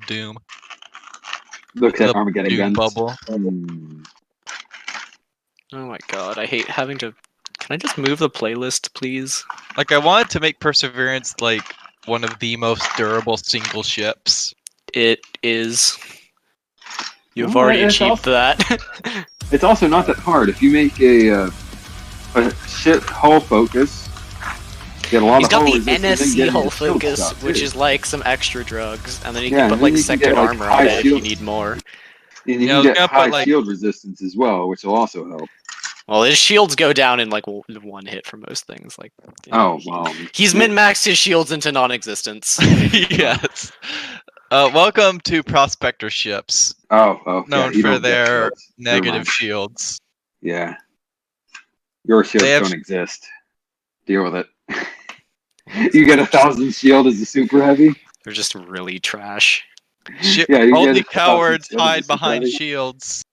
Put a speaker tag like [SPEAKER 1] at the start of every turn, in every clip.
[SPEAKER 1] doom.
[SPEAKER 2] Looks
[SPEAKER 1] The
[SPEAKER 2] at Armageddon
[SPEAKER 1] doom
[SPEAKER 2] guns.
[SPEAKER 1] bubble.
[SPEAKER 3] Oh my god, I hate having to... Can I just move the playlist, please?
[SPEAKER 1] Like, I wanted to make Perseverance, like, one of the most durable single ships.
[SPEAKER 3] It is... You've
[SPEAKER 2] Well,
[SPEAKER 3] already
[SPEAKER 2] it's
[SPEAKER 3] achieved
[SPEAKER 2] also-
[SPEAKER 3] that.
[SPEAKER 2] It's also not that hard. If you make a ship hull focus, get a lot
[SPEAKER 3] He's
[SPEAKER 2] of
[SPEAKER 3] got
[SPEAKER 2] hull
[SPEAKER 3] the
[SPEAKER 2] resistance, then
[SPEAKER 3] NSC
[SPEAKER 2] get
[SPEAKER 3] hull
[SPEAKER 2] into shield
[SPEAKER 3] focus,
[SPEAKER 2] stuff,
[SPEAKER 3] which
[SPEAKER 2] too.
[SPEAKER 3] is like some extra drugs, and then you
[SPEAKER 2] Yeah,
[SPEAKER 3] can
[SPEAKER 2] and
[SPEAKER 3] put
[SPEAKER 2] then
[SPEAKER 3] like
[SPEAKER 2] you can
[SPEAKER 3] second
[SPEAKER 2] get, like,
[SPEAKER 3] armor
[SPEAKER 2] high
[SPEAKER 3] on it if you
[SPEAKER 2] shield.
[SPEAKER 3] need more.
[SPEAKER 2] And you
[SPEAKER 1] Yeah, I
[SPEAKER 2] can
[SPEAKER 1] was
[SPEAKER 2] get
[SPEAKER 1] gonna
[SPEAKER 2] high
[SPEAKER 1] put, like-
[SPEAKER 2] shield resistance as well, which will also help.
[SPEAKER 3] Well, his shields go down in like one hit for most things. Like,
[SPEAKER 2] Oh, well.
[SPEAKER 3] he's min-maxed his shields into non-existence.
[SPEAKER 1] Yes. Welcome to Prospector ships,
[SPEAKER 2] Oh,
[SPEAKER 1] known
[SPEAKER 2] yeah, you
[SPEAKER 1] for
[SPEAKER 2] don't get
[SPEAKER 1] their
[SPEAKER 2] shields. Never
[SPEAKER 1] negative
[SPEAKER 2] mind.
[SPEAKER 1] shields.
[SPEAKER 2] Yeah. Your shields
[SPEAKER 1] They have-
[SPEAKER 2] don't exist. Deal with it. You get 1,000 shield as a super heavy?
[SPEAKER 3] They're just really trash.
[SPEAKER 2] Yeah, you
[SPEAKER 1] Only
[SPEAKER 2] get 1,000
[SPEAKER 1] cowards
[SPEAKER 2] shield as a
[SPEAKER 1] hide
[SPEAKER 2] super
[SPEAKER 1] behind
[SPEAKER 2] heavy?
[SPEAKER 1] shields.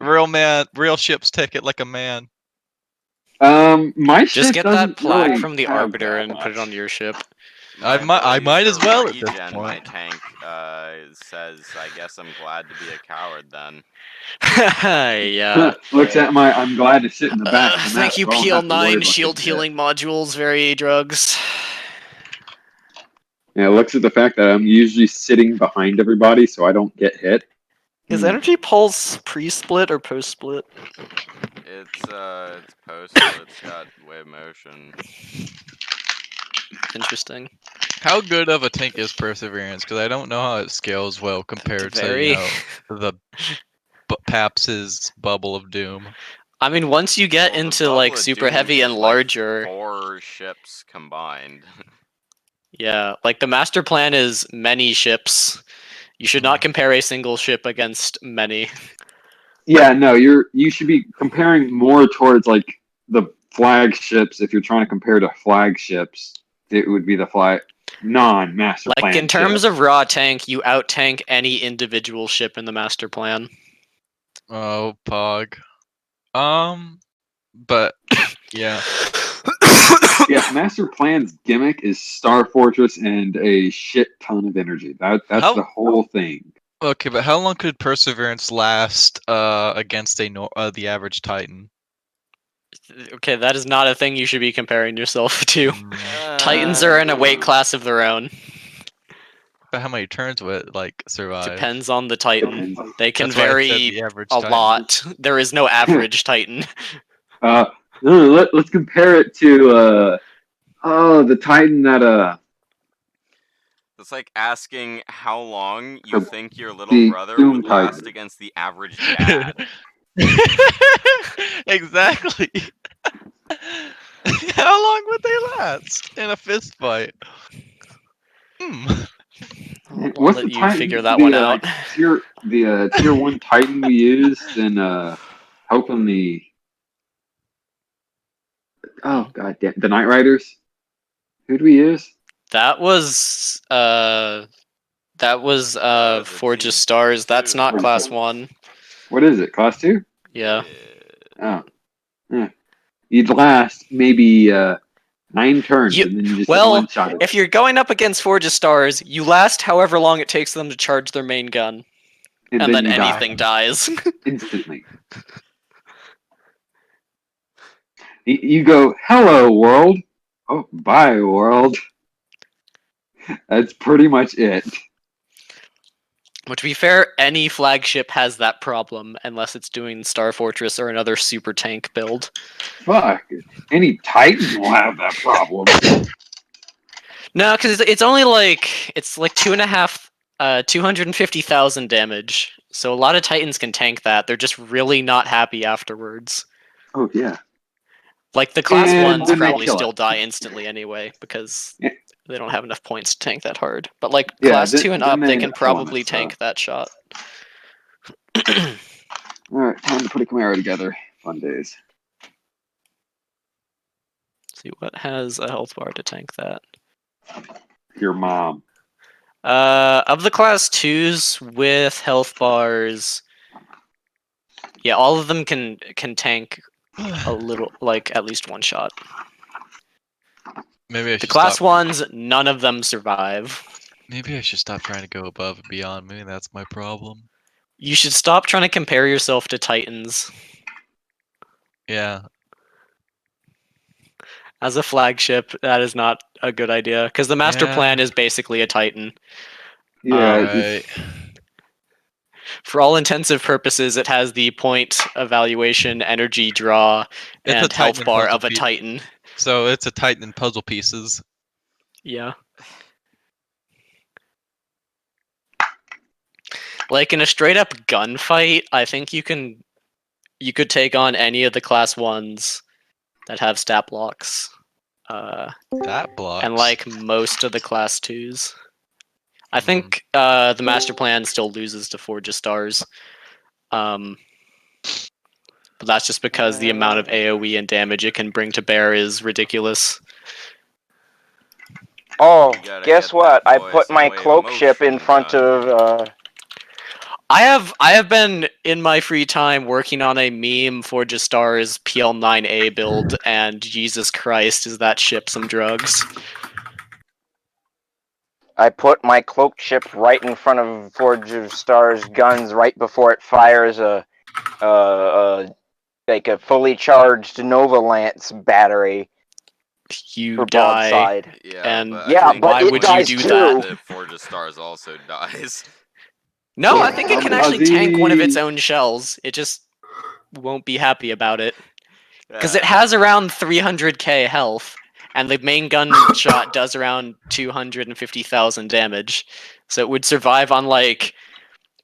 [SPEAKER 1] Real ships take it like a man.
[SPEAKER 2] My
[SPEAKER 3] Just
[SPEAKER 2] ship
[SPEAKER 3] get
[SPEAKER 2] doesn't
[SPEAKER 3] that plaque
[SPEAKER 2] really
[SPEAKER 3] from the
[SPEAKER 2] have
[SPEAKER 3] Arbiter
[SPEAKER 2] that
[SPEAKER 3] and put it on
[SPEAKER 2] much.
[SPEAKER 3] your ship.
[SPEAKER 1] I
[SPEAKER 4] My
[SPEAKER 1] might as
[SPEAKER 4] abilities
[SPEAKER 1] well
[SPEAKER 4] for
[SPEAKER 1] at this
[SPEAKER 4] regen
[SPEAKER 1] point.
[SPEAKER 4] my tank says, I guess I'm glad to be a coward then.
[SPEAKER 3] Yeah.
[SPEAKER 2] Looks at my. I'm glad to sit in the back. Of the map,
[SPEAKER 3] Thank you,
[SPEAKER 2] so I don't have to worry
[SPEAKER 3] PL9
[SPEAKER 2] about
[SPEAKER 3] shield
[SPEAKER 2] getting hit.
[SPEAKER 3] healing modules, very drugs.
[SPEAKER 2] Yeah, it looks at the fact that I'm usually sitting behind everybody, so I don't get hit.
[SPEAKER 3] Is energy pulse pre-split or post-split?
[SPEAKER 4] It's post, so it's got wave motion.
[SPEAKER 3] Interesting.
[SPEAKER 1] How good of a tank is Perseverance? Because I don't know how it scales well compared
[SPEAKER 3] Very.
[SPEAKER 1] to the Paps's Bubble of Doom.
[SPEAKER 3] I mean, once you get
[SPEAKER 4] Well, the
[SPEAKER 3] into
[SPEAKER 4] Bubble
[SPEAKER 3] like
[SPEAKER 4] of
[SPEAKER 3] super
[SPEAKER 4] Doom
[SPEAKER 3] heavy
[SPEAKER 4] is
[SPEAKER 3] and
[SPEAKER 4] like
[SPEAKER 3] larger,
[SPEAKER 4] 4 ships combined.
[SPEAKER 3] yeah, like the master plan is many ships. You should not compare a single ship against many.
[SPEAKER 2] Yeah, no, you should be comparing more towards like the flagships. If you're trying to compare to flagships, it would be the non-master plan.
[SPEAKER 3] Like in terms
[SPEAKER 2] ship.
[SPEAKER 3] of raw tank, you out tank any individual ship in the master plan.
[SPEAKER 1] Oh, Pog. But yeah.
[SPEAKER 2] Yeah, master plan's gimmick is Star Fortress and a shit ton of energy. That's
[SPEAKER 1] How-
[SPEAKER 2] the whole thing.
[SPEAKER 1] Okay, but how long could Perseverance last against the average Titan?
[SPEAKER 3] Okay, that is not a thing you should be comparing yourself to.
[SPEAKER 1] Mm.
[SPEAKER 3] Titans are in a weight class of their own.
[SPEAKER 1] But how many turns would it like survive?
[SPEAKER 3] Depends on the Titan. They can
[SPEAKER 1] That's why I said
[SPEAKER 3] vary
[SPEAKER 1] the average
[SPEAKER 3] a
[SPEAKER 1] Titan.
[SPEAKER 3] lot. There is no average Titan.
[SPEAKER 2] Let's compare it to the Titan that
[SPEAKER 4] It's like asking how long you
[SPEAKER 2] The-
[SPEAKER 4] think your little
[SPEAKER 2] the
[SPEAKER 4] brother
[SPEAKER 2] Doom
[SPEAKER 4] would last
[SPEAKER 2] Titan.
[SPEAKER 4] against the average dad.
[SPEAKER 1] Exactly. How long would they last in a fist fight?
[SPEAKER 3] I'll
[SPEAKER 2] what's
[SPEAKER 3] let
[SPEAKER 2] the
[SPEAKER 3] you
[SPEAKER 2] Titan?
[SPEAKER 3] figure that one out.
[SPEAKER 2] Tier 1 Titan we used in helping the the Night Riders. Who'd we use?
[SPEAKER 3] That was
[SPEAKER 4] was
[SPEAKER 3] Forge
[SPEAKER 4] Team
[SPEAKER 3] of Stars. That's
[SPEAKER 4] 2.
[SPEAKER 3] not class 1.
[SPEAKER 2] What is it? Class 2?
[SPEAKER 3] Yeah.
[SPEAKER 2] Oh, yeah. You'd last maybe 9 turns,
[SPEAKER 3] You-
[SPEAKER 2] and then you just
[SPEAKER 3] well,
[SPEAKER 2] one-shot it.
[SPEAKER 3] If you're going up against Forge of Stars, you last however long it takes them to charge their main gun, and then
[SPEAKER 2] you die
[SPEAKER 3] anything dies.
[SPEAKER 2] instantly. You go, hello world. Oh, bye world. That's pretty much it.
[SPEAKER 3] But to be fair, any flagship has that problem, unless it's doing Star Fortress or another super tank build.
[SPEAKER 2] Fuck. Any Titan will have that problem.
[SPEAKER 3] No, because it's only like 250,000 damage. So a lot of Titans can tank that. They're just really not happy afterwards.
[SPEAKER 2] Oh, yeah.
[SPEAKER 3] Like the class
[SPEAKER 2] And
[SPEAKER 3] ones
[SPEAKER 2] then they
[SPEAKER 3] probably
[SPEAKER 2] kill
[SPEAKER 3] still
[SPEAKER 2] it.
[SPEAKER 3] die instantly anyway because
[SPEAKER 2] Yeah.
[SPEAKER 3] they don't have enough points to tank that hard. But like
[SPEAKER 2] Yeah,
[SPEAKER 3] class
[SPEAKER 2] then-
[SPEAKER 3] 2 and
[SPEAKER 2] then
[SPEAKER 3] up,
[SPEAKER 2] they
[SPEAKER 3] they
[SPEAKER 2] end
[SPEAKER 3] can
[SPEAKER 2] up killing
[SPEAKER 3] probably
[SPEAKER 2] it, so.
[SPEAKER 3] tank that shot.
[SPEAKER 2] Alright, time to put a Camaro together. Fun days.
[SPEAKER 3] See what has a health bar to tank that.
[SPEAKER 2] Your mom.
[SPEAKER 3] Of the class 2s with health bars, yeah, all of them can tank a little, like at least one shot.
[SPEAKER 1] Maybe I
[SPEAKER 3] The
[SPEAKER 1] should
[SPEAKER 3] class
[SPEAKER 1] stop.
[SPEAKER 3] 1s, none of them survive.
[SPEAKER 1] Maybe I should stop trying to go above and beyond. Maybe that's my problem.
[SPEAKER 3] You should stop trying to compare yourself to Titans.
[SPEAKER 1] Yeah.
[SPEAKER 3] As a flagship, that is not a good idea, because the master
[SPEAKER 1] Yeah.
[SPEAKER 3] plan is basically a Titan.
[SPEAKER 2] Yeah,
[SPEAKER 1] Alright.
[SPEAKER 3] For all intensive purposes, it has the point evaluation, energy draw,
[SPEAKER 1] It's a
[SPEAKER 3] and health
[SPEAKER 1] Titan
[SPEAKER 3] bar
[SPEAKER 1] puzzle
[SPEAKER 3] of a
[SPEAKER 1] piece.
[SPEAKER 3] Titan.
[SPEAKER 1] So it's a Titan in puzzle pieces.
[SPEAKER 3] Yeah. Like in a straight up gunfight, I think you could take on any of the class 1s that have stat blocks.
[SPEAKER 1] That blocks.
[SPEAKER 3] And like most of the class 2s. I
[SPEAKER 1] Hmm.
[SPEAKER 3] think the master plan still loses to Forge of Stars. But that's just because the amount of AoE and damage it can bring to bear is ridiculous.
[SPEAKER 5] Oh,
[SPEAKER 4] You gotta
[SPEAKER 5] guess
[SPEAKER 4] hit
[SPEAKER 5] what?
[SPEAKER 4] that
[SPEAKER 5] I
[SPEAKER 4] boy
[SPEAKER 5] put
[SPEAKER 4] some
[SPEAKER 5] my
[SPEAKER 4] wave
[SPEAKER 5] cloak ship in
[SPEAKER 4] motion
[SPEAKER 5] front
[SPEAKER 4] gun.
[SPEAKER 5] of.
[SPEAKER 3] I have been in my free time working on a meme Forge of Stars PL9A build, and Jesus Christ, is that ship some drugs?
[SPEAKER 5] I put my cloak ship right in front of Forge of Stars guns right before it fires like a fully charged Nova Lance battery
[SPEAKER 3] You
[SPEAKER 5] for
[SPEAKER 3] die.
[SPEAKER 5] broadside.
[SPEAKER 4] Yeah,
[SPEAKER 3] And
[SPEAKER 4] but
[SPEAKER 5] Yeah,
[SPEAKER 4] I think
[SPEAKER 5] but
[SPEAKER 3] why
[SPEAKER 5] it
[SPEAKER 3] would you
[SPEAKER 5] dies
[SPEAKER 3] do
[SPEAKER 5] too.
[SPEAKER 3] that?
[SPEAKER 4] The Forge of Stars also dies.
[SPEAKER 3] No, I think it can actually tank one of its
[SPEAKER 2] Kamikaze.
[SPEAKER 3] own shells. It just won't be happy about it. Because it
[SPEAKER 4] Yeah.
[SPEAKER 3] has around 300k health, and the main gunshot does around 250,000 damage. So it would survive on like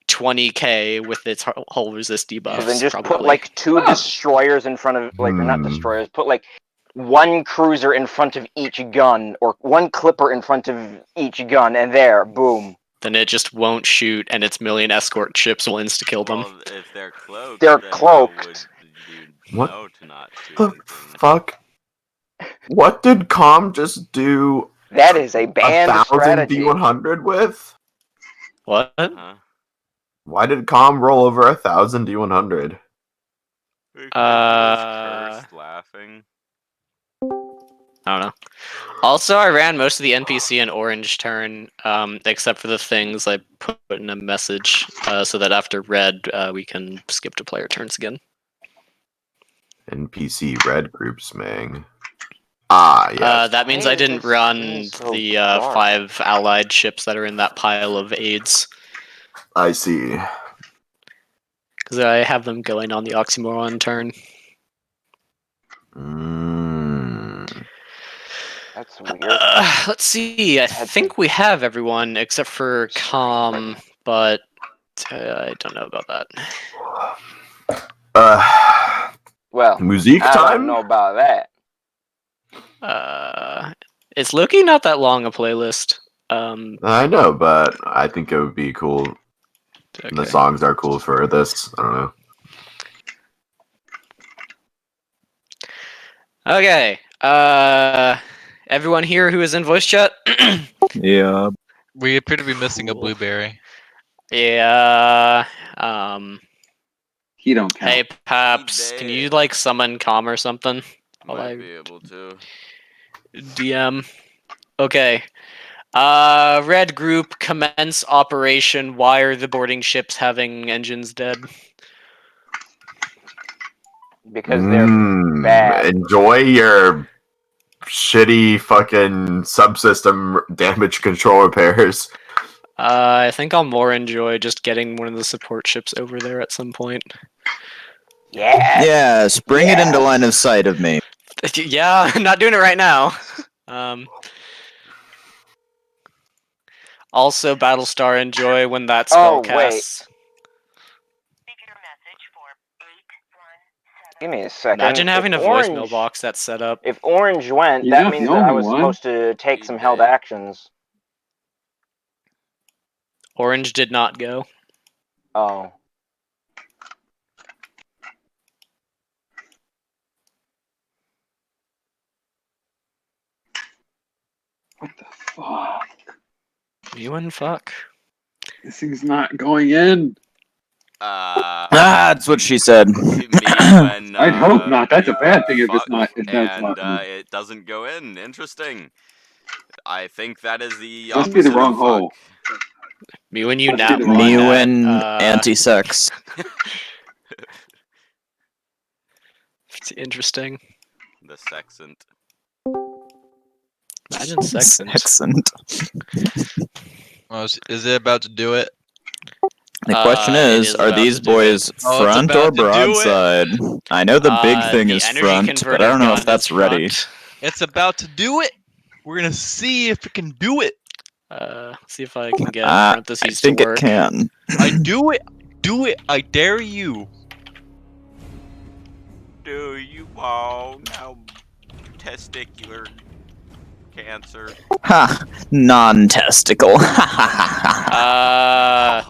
[SPEAKER 3] 20k with its hull resist debuffs.
[SPEAKER 5] So then just
[SPEAKER 3] probably.
[SPEAKER 5] put like 2 destroyers in front of, like, or not destroyers, put like 1 cruiser in front of each gun, or 1 clipper in front of each gun, and there, boom.
[SPEAKER 3] Then it just won't shoot, and its million escort ships will insta-kill them.
[SPEAKER 4] Well, if they're cloaked,
[SPEAKER 5] They're
[SPEAKER 4] then
[SPEAKER 5] cloaked.
[SPEAKER 4] how would you
[SPEAKER 6] What
[SPEAKER 4] know to not shoot
[SPEAKER 6] the
[SPEAKER 4] anything?
[SPEAKER 6] fuck? What did Com just do
[SPEAKER 5] That is a
[SPEAKER 6] a
[SPEAKER 5] banned
[SPEAKER 6] 1,000
[SPEAKER 5] strategy.
[SPEAKER 6] D100 with?
[SPEAKER 3] What?
[SPEAKER 4] Huh?
[SPEAKER 6] Why did Com roll over 1,000 D100?
[SPEAKER 4] Because he was cursed laughing.
[SPEAKER 3] I don't know. Also, I ran most of the NPC in orange turn, except for the things I put in a message, so that after red, we can skip to player turns again.
[SPEAKER 6] NPC red groups, Mang. Ah, yes.
[SPEAKER 3] That means
[SPEAKER 5] Why
[SPEAKER 3] I
[SPEAKER 5] is
[SPEAKER 3] didn't
[SPEAKER 5] this
[SPEAKER 3] run
[SPEAKER 5] screen so
[SPEAKER 3] the
[SPEAKER 5] dark?
[SPEAKER 3] 5 allied ships that are in that pile of aids,
[SPEAKER 6] I see.
[SPEAKER 3] because I have them going on the Oxymoron turn.
[SPEAKER 5] That's weird.
[SPEAKER 3] Let's see. I think we have everyone except for Com, but I don't know about that.
[SPEAKER 5] Well,
[SPEAKER 6] Musique
[SPEAKER 5] I
[SPEAKER 6] time?
[SPEAKER 5] don't know about that.
[SPEAKER 3] It's looking not that long a playlist.
[SPEAKER 6] I know, but I think it would be cool.
[SPEAKER 3] Okay.
[SPEAKER 6] The songs are cool for this. I don't know.
[SPEAKER 3] Okay. Everyone here who is in voice chat?
[SPEAKER 7] Yeah.
[SPEAKER 1] We appear to be missing a
[SPEAKER 3] Cool.
[SPEAKER 1] blueberry.
[SPEAKER 3] Yeah.
[SPEAKER 2] He don't count.
[SPEAKER 3] Hey, Paps, can you like summon Com or something?
[SPEAKER 4] Might be able to.
[SPEAKER 3] DM. Okay. Red group, commence operation. Why are the boarding ships having engines dead?
[SPEAKER 5] Because they're bad.
[SPEAKER 6] Enjoy your shitty fucking subsystem damage control repairs.
[SPEAKER 3] I think I'll more enjoy just getting one of the support ships over there at some point.
[SPEAKER 5] Yeah.
[SPEAKER 7] Yes, bring it into line of sight of me.
[SPEAKER 3] Yeah, not doing it right now. Also, Battlestar enjoy when that spell
[SPEAKER 5] Oh,
[SPEAKER 3] casts.
[SPEAKER 5] Give me a second.
[SPEAKER 3] Imagine having a
[SPEAKER 5] If
[SPEAKER 3] voicemail
[SPEAKER 5] Orange,
[SPEAKER 3] box that's set up.
[SPEAKER 5] if Orange went,
[SPEAKER 2] He's
[SPEAKER 5] that
[SPEAKER 2] not
[SPEAKER 5] means
[SPEAKER 2] the
[SPEAKER 5] that I
[SPEAKER 2] only
[SPEAKER 5] was
[SPEAKER 2] one.
[SPEAKER 5] supposed to take
[SPEAKER 4] He
[SPEAKER 5] some held
[SPEAKER 4] did.
[SPEAKER 5] actions.
[SPEAKER 3] Orange did not go.
[SPEAKER 5] Oh.
[SPEAKER 2] What the fuck?
[SPEAKER 3] You and fuck.
[SPEAKER 2] This thing's not going in.
[SPEAKER 7] That's what she said.
[SPEAKER 4] Me when,
[SPEAKER 2] I'd hope not. That's
[SPEAKER 4] me
[SPEAKER 2] a bad thing if
[SPEAKER 4] fuck
[SPEAKER 2] it's not. If that's
[SPEAKER 4] and
[SPEAKER 2] not.
[SPEAKER 4] it doesn't go in. Interesting. I think that is the
[SPEAKER 2] Must be the
[SPEAKER 4] opposite
[SPEAKER 2] wrong
[SPEAKER 4] of
[SPEAKER 2] hole.
[SPEAKER 3] Me when you
[SPEAKER 2] Must be
[SPEAKER 3] nap
[SPEAKER 2] the
[SPEAKER 3] on
[SPEAKER 2] wrong-
[SPEAKER 7] Me
[SPEAKER 3] that,
[SPEAKER 7] when anti-sex.
[SPEAKER 3] It's interesting.
[SPEAKER 4] the sexant.
[SPEAKER 3] Imagine sextant.
[SPEAKER 7] Sexant.
[SPEAKER 1] Oh, is it about to do it?
[SPEAKER 7] The question
[SPEAKER 3] It
[SPEAKER 7] is,
[SPEAKER 3] is
[SPEAKER 7] are
[SPEAKER 3] about
[SPEAKER 7] these
[SPEAKER 3] to do it.
[SPEAKER 7] boys
[SPEAKER 1] Oh, it's
[SPEAKER 7] front or
[SPEAKER 1] about to do it.
[SPEAKER 7] broadside? I know the big thing
[SPEAKER 3] The
[SPEAKER 7] is
[SPEAKER 3] energy
[SPEAKER 7] front, but I
[SPEAKER 3] converter
[SPEAKER 7] don't know if
[SPEAKER 3] gun
[SPEAKER 7] that's
[SPEAKER 3] is
[SPEAKER 7] ready.
[SPEAKER 3] front.
[SPEAKER 1] It's about to do it. We're gonna see if it can do it.
[SPEAKER 3] See if I can get
[SPEAKER 7] I
[SPEAKER 3] parentheses
[SPEAKER 7] think
[SPEAKER 3] to
[SPEAKER 7] it
[SPEAKER 3] work.
[SPEAKER 7] can.
[SPEAKER 1] I do it. Do it. I dare you.
[SPEAKER 4] Do you all know testicular cancer?
[SPEAKER 7] Ha! Non-testicle.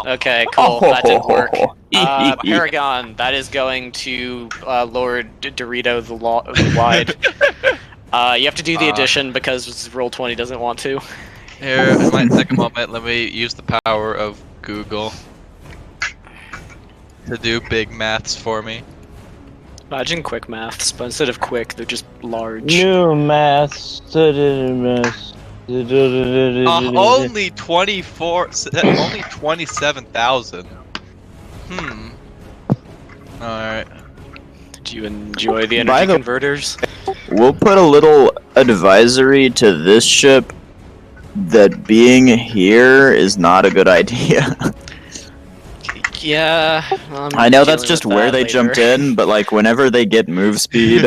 [SPEAKER 3] Okay, cool. That didn't work. Paragon, that is going to Lord Dorito the Wide. You have to do the addition because Roll20 doesn't want to.
[SPEAKER 1] Here, it might take a moment. Let me use the power of Google to do big maths for me.
[SPEAKER 3] Imagine quick maths, but instead of quick, they're just large.
[SPEAKER 8] New maths.
[SPEAKER 1] Only 24. Only 27,000. Alright.
[SPEAKER 3] Do you enjoy the
[SPEAKER 7] By
[SPEAKER 3] energy
[SPEAKER 7] the-
[SPEAKER 3] converters?
[SPEAKER 7] We'll put a little advisory to this ship that being here is not a good idea.
[SPEAKER 3] Yeah.
[SPEAKER 7] I know that's just where they jumped in, but like whenever they get move speed,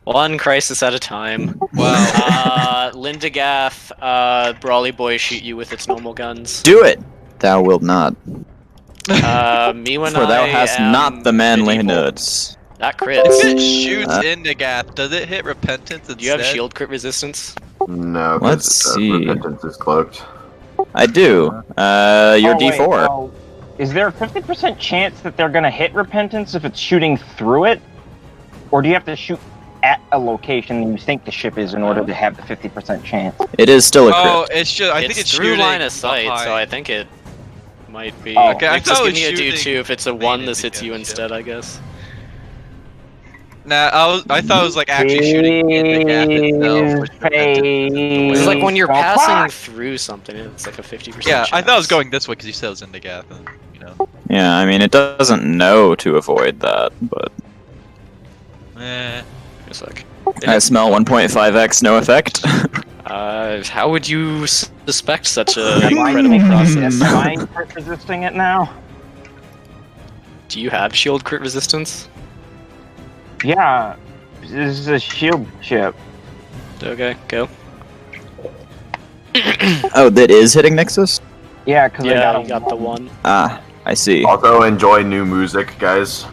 [SPEAKER 3] One crisis at a time.
[SPEAKER 1] Wow.
[SPEAKER 3] Lindagath, Brawly Boy shoot you with its normal guns.
[SPEAKER 7] do it. Thou wilt not,
[SPEAKER 3] Me when
[SPEAKER 7] for thou
[SPEAKER 3] I
[SPEAKER 7] hast
[SPEAKER 3] am
[SPEAKER 7] not the manly
[SPEAKER 3] medieval.
[SPEAKER 7] nuts.
[SPEAKER 3] That
[SPEAKER 1] If
[SPEAKER 3] crits.
[SPEAKER 1] it shoots into Gath, does it hit repentance instead?
[SPEAKER 3] Do you have shield crit resistance?
[SPEAKER 6] No,
[SPEAKER 7] Let's see.
[SPEAKER 6] Repentance is cloaked.
[SPEAKER 7] I do. Your
[SPEAKER 5] Oh, wait,
[SPEAKER 7] D4.
[SPEAKER 5] oh, is there a 50% chance that they're gonna hit repentance if it's shooting through it? Or do you have to shoot at a location you think the ship is in order to have the 50% chance?
[SPEAKER 7] It is still a crit.
[SPEAKER 1] Oh, it's just. I think it's
[SPEAKER 3] through
[SPEAKER 1] shooting
[SPEAKER 3] line of sight,
[SPEAKER 1] behind.
[SPEAKER 3] so I think it might be.
[SPEAKER 5] Oh.
[SPEAKER 1] Okay, I
[SPEAKER 3] Just
[SPEAKER 1] thought it
[SPEAKER 3] give
[SPEAKER 1] was
[SPEAKER 3] me a
[SPEAKER 1] shooting
[SPEAKER 3] do 2 if it's a
[SPEAKER 1] main
[SPEAKER 3] 1 this hits you
[SPEAKER 1] indicator,
[SPEAKER 3] instead, I guess.
[SPEAKER 1] Nah, I thought it was like actually shooting into Gath itself, which repentance is the way.
[SPEAKER 3] This is like when you're
[SPEAKER 5] Don't
[SPEAKER 3] passing
[SPEAKER 5] fuck!
[SPEAKER 3] through something, it's like a 50%
[SPEAKER 1] Yeah, I thought I was
[SPEAKER 3] chance.
[SPEAKER 1] going this way because you said it was into Gath, and, you know.
[SPEAKER 7] Yeah, I mean it doesn't know to avoid that, but
[SPEAKER 3] It's like,
[SPEAKER 7] I smell 1.5x no effect.
[SPEAKER 3] how would you suspect such a
[SPEAKER 5] Am I
[SPEAKER 3] incredible
[SPEAKER 5] making
[SPEAKER 3] process?
[SPEAKER 5] it? Am I crit resisting it now?
[SPEAKER 3] Do you have shield crit resistance?
[SPEAKER 5] Yeah. This is a shield ship.
[SPEAKER 3] Okay, go.
[SPEAKER 7] Oh, that is hitting Nexus?
[SPEAKER 5] Yeah, because I
[SPEAKER 3] Yeah,
[SPEAKER 5] got
[SPEAKER 3] you got the one.
[SPEAKER 7] Ah, I see.
[SPEAKER 6] Also, enjoy new music, guys.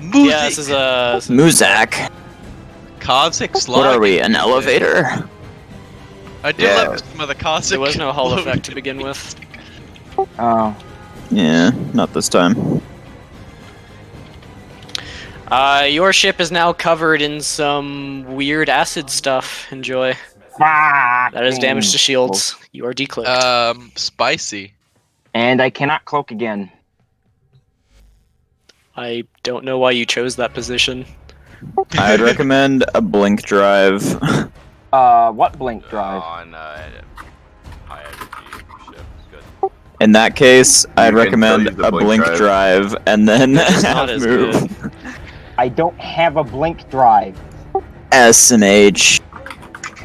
[SPEAKER 3] Yeah, this is a.
[SPEAKER 7] Muzak.
[SPEAKER 1] Cosmic slug.
[SPEAKER 7] What are we, an elevator?
[SPEAKER 1] I do
[SPEAKER 6] Yeah.
[SPEAKER 1] love some of the cosmic.
[SPEAKER 3] There was no hull effect to begin with.
[SPEAKER 5] Oh.
[SPEAKER 7] Yeah, not this time.
[SPEAKER 3] Your ship is now covered in some weird acid stuff. Enjoy. That is damage to shields. You are decloaked.
[SPEAKER 1] Spicy.
[SPEAKER 5] And I cannot cloak again.
[SPEAKER 3] I don't know why you chose that position.
[SPEAKER 7] I'd recommend a blink drive.
[SPEAKER 5] What blink drive?
[SPEAKER 4] On high energy ship. Good.
[SPEAKER 7] In that case, I'd
[SPEAKER 6] can
[SPEAKER 7] recommend
[SPEAKER 6] still use the
[SPEAKER 7] a
[SPEAKER 6] blink
[SPEAKER 7] blink
[SPEAKER 6] drive.
[SPEAKER 7] drive and then
[SPEAKER 3] It's not
[SPEAKER 7] have
[SPEAKER 3] as
[SPEAKER 7] move.
[SPEAKER 3] good.
[SPEAKER 5] I don't have a blink drive.
[SPEAKER 7] S and H.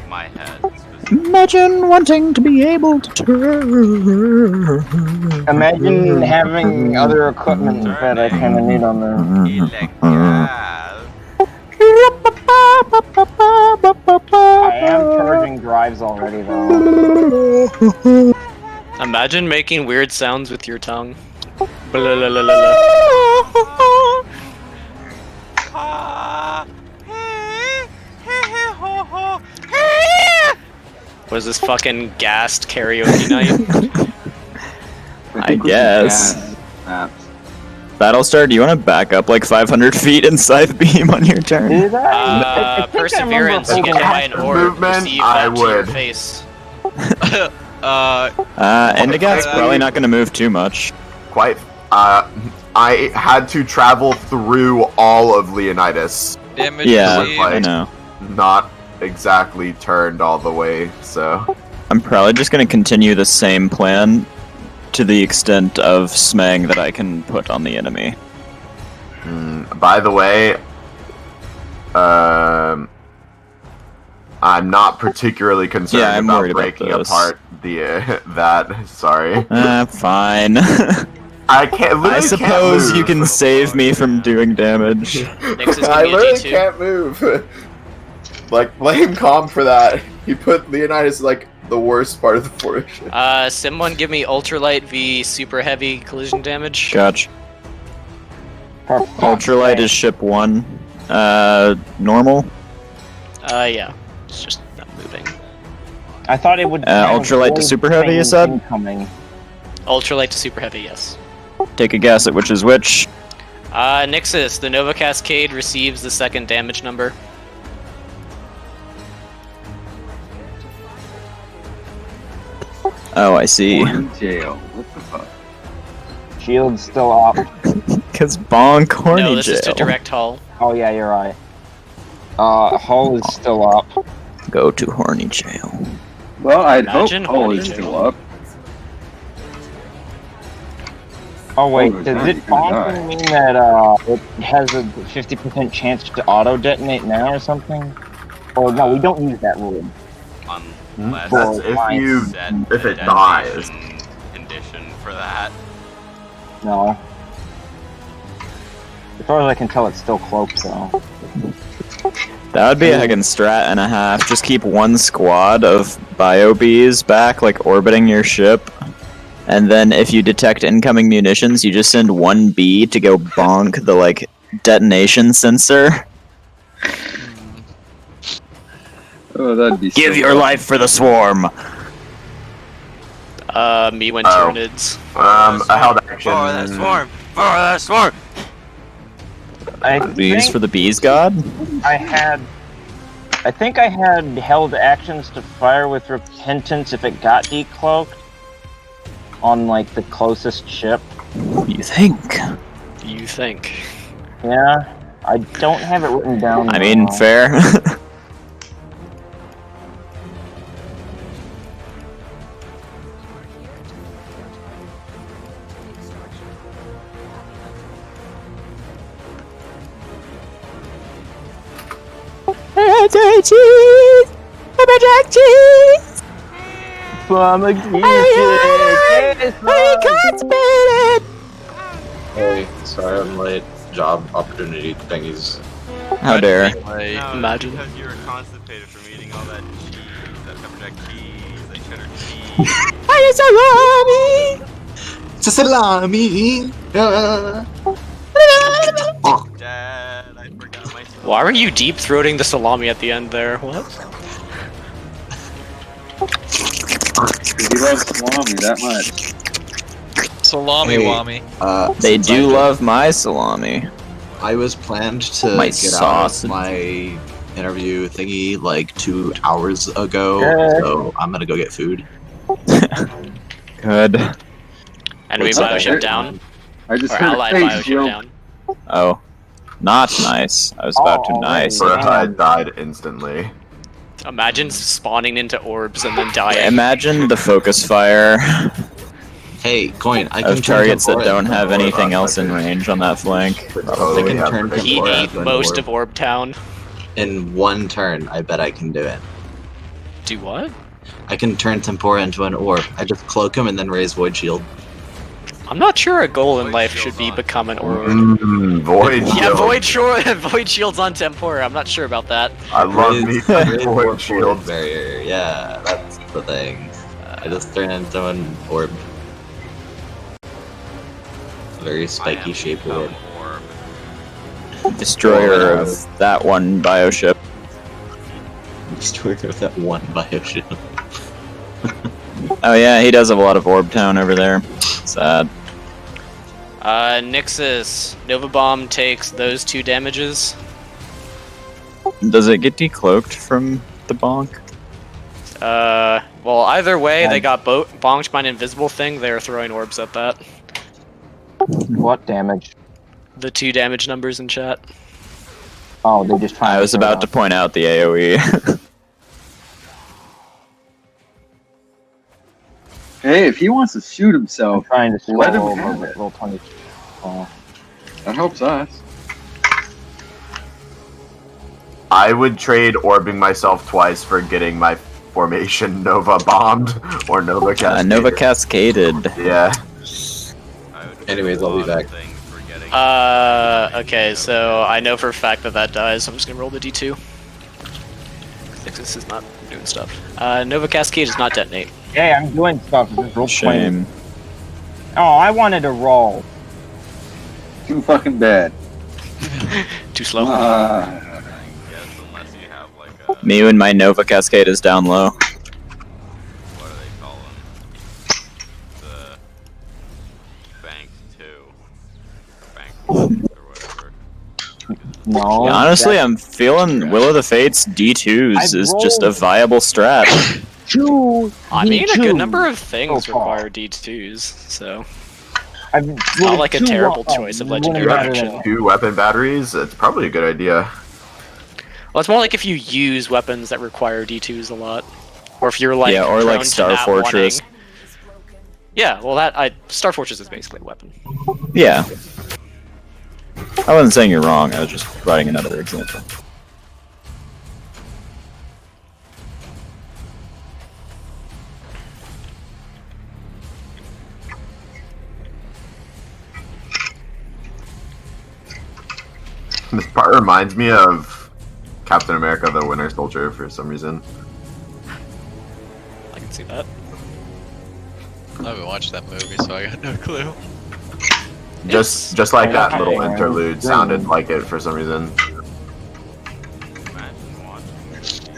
[SPEAKER 4] My head. Specifically.
[SPEAKER 7] Imagine wanting to be able to turn.
[SPEAKER 5] Imagine having other equipment that I kind of need on there. I am charging drives already, though.
[SPEAKER 3] Imagine making weird sounds with your tongue. Blah-la-la-la-la. Was this fucking gassed karaoke night?
[SPEAKER 7] I guess. Battlestar, do you want to back up like 500 feet and scythe beam on your turn?
[SPEAKER 5] Did I?
[SPEAKER 3] Perseverance, you get hit by an orb.
[SPEAKER 6] Movement,
[SPEAKER 3] Receive
[SPEAKER 6] I
[SPEAKER 3] that to your
[SPEAKER 6] would.
[SPEAKER 3] face.
[SPEAKER 7] Endigath's probably not going to move too much.
[SPEAKER 6] Quite. I had to travel through all of Leonidas.
[SPEAKER 1] Damage
[SPEAKER 7] Yeah,
[SPEAKER 1] received.
[SPEAKER 7] I know.
[SPEAKER 6] Not exactly turned all the way, so
[SPEAKER 7] I'm probably just gonna continue the same plan to the extent of smang that I can put on the enemy.
[SPEAKER 6] By the way, I'm not particularly concerned
[SPEAKER 7] I'm
[SPEAKER 6] about
[SPEAKER 7] worried about
[SPEAKER 6] breaking
[SPEAKER 7] this.
[SPEAKER 6] apart the that. Sorry,
[SPEAKER 7] Fine.
[SPEAKER 6] I can't.
[SPEAKER 7] I
[SPEAKER 6] Literally
[SPEAKER 7] suppose
[SPEAKER 6] can't
[SPEAKER 7] you can
[SPEAKER 6] move.
[SPEAKER 7] save me from doing damage.
[SPEAKER 3] Nyx is
[SPEAKER 6] I
[SPEAKER 3] giving you a
[SPEAKER 6] literally
[SPEAKER 3] D2.
[SPEAKER 6] can't move. Like, blame Calm for that. He put Leonidas like the worst part of the formation.
[SPEAKER 3] Someone give me ultralight v super heavy collision damage.
[SPEAKER 7] Gotcha.
[SPEAKER 5] For fuck's
[SPEAKER 7] Ultralight
[SPEAKER 5] sake.
[SPEAKER 7] is ship 1. Normal.
[SPEAKER 3] Yeah. It's just not moving.
[SPEAKER 5] I thought it would.
[SPEAKER 7] Ultralight to super heavy, you said?
[SPEAKER 5] Incoming.
[SPEAKER 3] Ultralight to super heavy, yes.
[SPEAKER 7] Take a guess at which is which.
[SPEAKER 3] Nixus, the Nova Cascade receives the second damage number.
[SPEAKER 7] Oh, I see.
[SPEAKER 2] In jail. What the fuck?
[SPEAKER 5] Shield's still up.
[SPEAKER 7] Cause bonk horny
[SPEAKER 3] No, this
[SPEAKER 7] jail.
[SPEAKER 3] is to direct hull.
[SPEAKER 5] Oh yeah, you're right. Hull is still up.
[SPEAKER 7] Go to horny jail.
[SPEAKER 2] Well, I'd
[SPEAKER 3] Imagine
[SPEAKER 2] hope Hull
[SPEAKER 3] horny
[SPEAKER 2] is
[SPEAKER 3] jail.
[SPEAKER 2] still up.
[SPEAKER 5] Oh wait,
[SPEAKER 2] Oh,
[SPEAKER 5] does
[SPEAKER 2] it's
[SPEAKER 5] it
[SPEAKER 2] gonna die.
[SPEAKER 5] bonking mean that it has a 50% chance to auto detonate now or something? Or no, we don't use that rule.
[SPEAKER 4] Unless
[SPEAKER 5] That's
[SPEAKER 4] it's
[SPEAKER 5] if
[SPEAKER 6] you-
[SPEAKER 4] set
[SPEAKER 6] if
[SPEAKER 4] a
[SPEAKER 6] it dies.
[SPEAKER 4] detonation condition for that.
[SPEAKER 5] No. As far as I can tell, it's still cloaked though.
[SPEAKER 7] That would be a heckin' strat and a half. Just keep one squad of bio bees back, like orbiting your ship. And then if you detect incoming munitions, you just send one bee to go bonk the like detonation sensor.
[SPEAKER 2] Oh, that'd be.
[SPEAKER 7] Give
[SPEAKER 2] so
[SPEAKER 7] your
[SPEAKER 2] bad.
[SPEAKER 7] life for the swarm.
[SPEAKER 3] Me when
[SPEAKER 6] Oh.
[SPEAKER 3] Tyranids.
[SPEAKER 6] I held action.
[SPEAKER 4] For that swarm! For that swarm!
[SPEAKER 5] I
[SPEAKER 7] Bees
[SPEAKER 5] think
[SPEAKER 7] for the bees god.
[SPEAKER 5] I think I had held actions to fire with repentance if it got decloaked on like the closest ship.
[SPEAKER 7] You think?
[SPEAKER 3] You think?
[SPEAKER 5] Yeah, I don't have it written down.
[SPEAKER 7] I mean,
[SPEAKER 5] though.
[SPEAKER 7] fair.
[SPEAKER 8] Hey, sorry I'm late. Job opportunity thingies.
[SPEAKER 7] How dare.
[SPEAKER 1] Anyway,
[SPEAKER 4] No,
[SPEAKER 3] Imagine.
[SPEAKER 4] because you were constipated from eating all that cheese, that pepper jack cheese, that cheddar cheese.
[SPEAKER 8] It's a salami!
[SPEAKER 4] Dad, I forgot my
[SPEAKER 3] Why were you deep throating the salami at the end there? What?
[SPEAKER 2] He loves salami that much.
[SPEAKER 1] salami
[SPEAKER 8] Hey.
[SPEAKER 1] wami.
[SPEAKER 7] They
[SPEAKER 8] Since
[SPEAKER 7] do
[SPEAKER 8] I
[SPEAKER 7] love my salami.
[SPEAKER 8] I was planned to
[SPEAKER 7] My
[SPEAKER 8] get
[SPEAKER 7] sausage.
[SPEAKER 8] out of my interview thingy like 2 hours ago, so I'm gonna go get food.
[SPEAKER 7] Good.
[SPEAKER 3] Enemy
[SPEAKER 2] What's up?
[SPEAKER 3] bioship down.
[SPEAKER 2] I just
[SPEAKER 3] Or
[SPEAKER 2] heard
[SPEAKER 3] allied
[SPEAKER 2] a face,
[SPEAKER 3] bioship
[SPEAKER 2] yo.
[SPEAKER 3] down.
[SPEAKER 7] Oh. Not nice. I was about to
[SPEAKER 5] Oh,
[SPEAKER 7] nice.
[SPEAKER 5] already.
[SPEAKER 6] I died instantly.
[SPEAKER 3] Imagine spawning into orbs and then dying.
[SPEAKER 7] Imagine the focus fire
[SPEAKER 8] Hey, Coin, I can
[SPEAKER 7] of
[SPEAKER 8] turn
[SPEAKER 7] targets that
[SPEAKER 8] Tempora
[SPEAKER 7] don't
[SPEAKER 8] into
[SPEAKER 7] have
[SPEAKER 8] an orb.
[SPEAKER 7] anything else in range on that flank.
[SPEAKER 6] Totally
[SPEAKER 8] can
[SPEAKER 6] have
[SPEAKER 8] turn
[SPEAKER 6] to
[SPEAKER 3] He
[SPEAKER 6] Tempora
[SPEAKER 3] ate
[SPEAKER 6] into an
[SPEAKER 3] most
[SPEAKER 6] orb.
[SPEAKER 3] of Orb Town.
[SPEAKER 8] In 1 turn. I bet I can do it.
[SPEAKER 3] Do what?
[SPEAKER 8] I can turn Tempora into an orb. I just cloak him and then raise Void Shield.
[SPEAKER 3] I'm not sure a goal in
[SPEAKER 4] Void
[SPEAKER 3] life
[SPEAKER 4] Shield's
[SPEAKER 3] should be
[SPEAKER 4] on
[SPEAKER 3] become an orb.
[SPEAKER 6] Void
[SPEAKER 3] Yeah,
[SPEAKER 6] Shield.
[SPEAKER 3] Void Shield's on Tempora. I'm not sure about that.
[SPEAKER 6] I love me
[SPEAKER 8] Raise
[SPEAKER 6] some
[SPEAKER 8] Void
[SPEAKER 6] Void
[SPEAKER 8] Shield
[SPEAKER 6] Shield.
[SPEAKER 8] barrier. Yeah, that's the thing. I just turn into an orb. Very spiky shaped orb.
[SPEAKER 7] Destroyer of that one bioship.
[SPEAKER 8] Destroyer of that one bioship.
[SPEAKER 7] Oh yeah, he does have a lot of Orb Town over there. Sad.
[SPEAKER 3] Nixus. Nova Bomb takes those 2 damages.
[SPEAKER 7] Does it get decloaked from the bonk?
[SPEAKER 3] Well, either way, they got bonked by an invisible thing. They are throwing orbs at that.
[SPEAKER 5] What damage?
[SPEAKER 3] The 2 damage numbers in chat.
[SPEAKER 5] Oh, they just trying
[SPEAKER 7] I was about to point out the AoE.
[SPEAKER 2] Hey, if he wants to shoot
[SPEAKER 5] I'm
[SPEAKER 2] himself,
[SPEAKER 5] trying to
[SPEAKER 2] let him
[SPEAKER 5] scroll
[SPEAKER 2] have
[SPEAKER 5] over
[SPEAKER 2] it.
[SPEAKER 5] roll 20. Oh.
[SPEAKER 2] That helps us.
[SPEAKER 6] I would trade orbing myself twice for getting my formation Nova bombed or Nova cascaded.
[SPEAKER 7] Nova Cascaded.
[SPEAKER 6] Yeah.
[SPEAKER 4] I would
[SPEAKER 8] Anyways,
[SPEAKER 4] do a
[SPEAKER 8] I'll be
[SPEAKER 4] lot of
[SPEAKER 8] back.
[SPEAKER 4] things for getting-
[SPEAKER 3] Okay, so I know for a fact that that dies, so I'm just gonna roll the D2. This is not doing stuff. Nova Cascade does not detonate.
[SPEAKER 5] Hey, I'm doing stuff. Just roll 20.
[SPEAKER 7] Shame.
[SPEAKER 5] Oh, I wanted to roll.
[SPEAKER 2] Too fucking bad.
[SPEAKER 3] Too slow.
[SPEAKER 4] I guess unless you have like a
[SPEAKER 7] Me and my Nova Cascade is down low.
[SPEAKER 4] what do they call them? The bank 2 or bank 1 or whatever.
[SPEAKER 5] No.
[SPEAKER 7] Yeah, honestly,
[SPEAKER 5] that's
[SPEAKER 7] I'm feeling Will of the Fates D2s
[SPEAKER 5] I've
[SPEAKER 7] is just a
[SPEAKER 5] rolled-
[SPEAKER 7] viable strat.
[SPEAKER 5] 2.
[SPEAKER 3] I mean, a good
[SPEAKER 5] D2s
[SPEAKER 3] number of things
[SPEAKER 5] so far.
[SPEAKER 3] require D2s, so
[SPEAKER 5] I've
[SPEAKER 3] not
[SPEAKER 5] rolled
[SPEAKER 3] like a
[SPEAKER 5] 2
[SPEAKER 3] terrible
[SPEAKER 5] wrong-
[SPEAKER 3] choice of
[SPEAKER 5] one
[SPEAKER 3] legendary
[SPEAKER 5] better than
[SPEAKER 3] action.
[SPEAKER 5] one.
[SPEAKER 6] 2 weapon batteries, it's probably a good idea.
[SPEAKER 3] well, it's more like if you use weapons that require D2s a lot, or if you're like
[SPEAKER 7] Yeah, or like
[SPEAKER 3] prone to
[SPEAKER 7] Star
[SPEAKER 3] not
[SPEAKER 7] Fortress.
[SPEAKER 3] wanting- Yeah, well, Star Fortress is basically a weapon.
[SPEAKER 7] Yeah. I wasn't saying you're wrong, I was just providing another example.
[SPEAKER 6] This part reminds me of Captain America: The Winter Soldier for some reason.
[SPEAKER 3] I can see that.
[SPEAKER 1] I haven't watched that movie, so I got no clue.
[SPEAKER 6] Just like that little
[SPEAKER 5] Okay.
[SPEAKER 6] interlude sounded like it for some reason.
[SPEAKER 4] Imagine watching.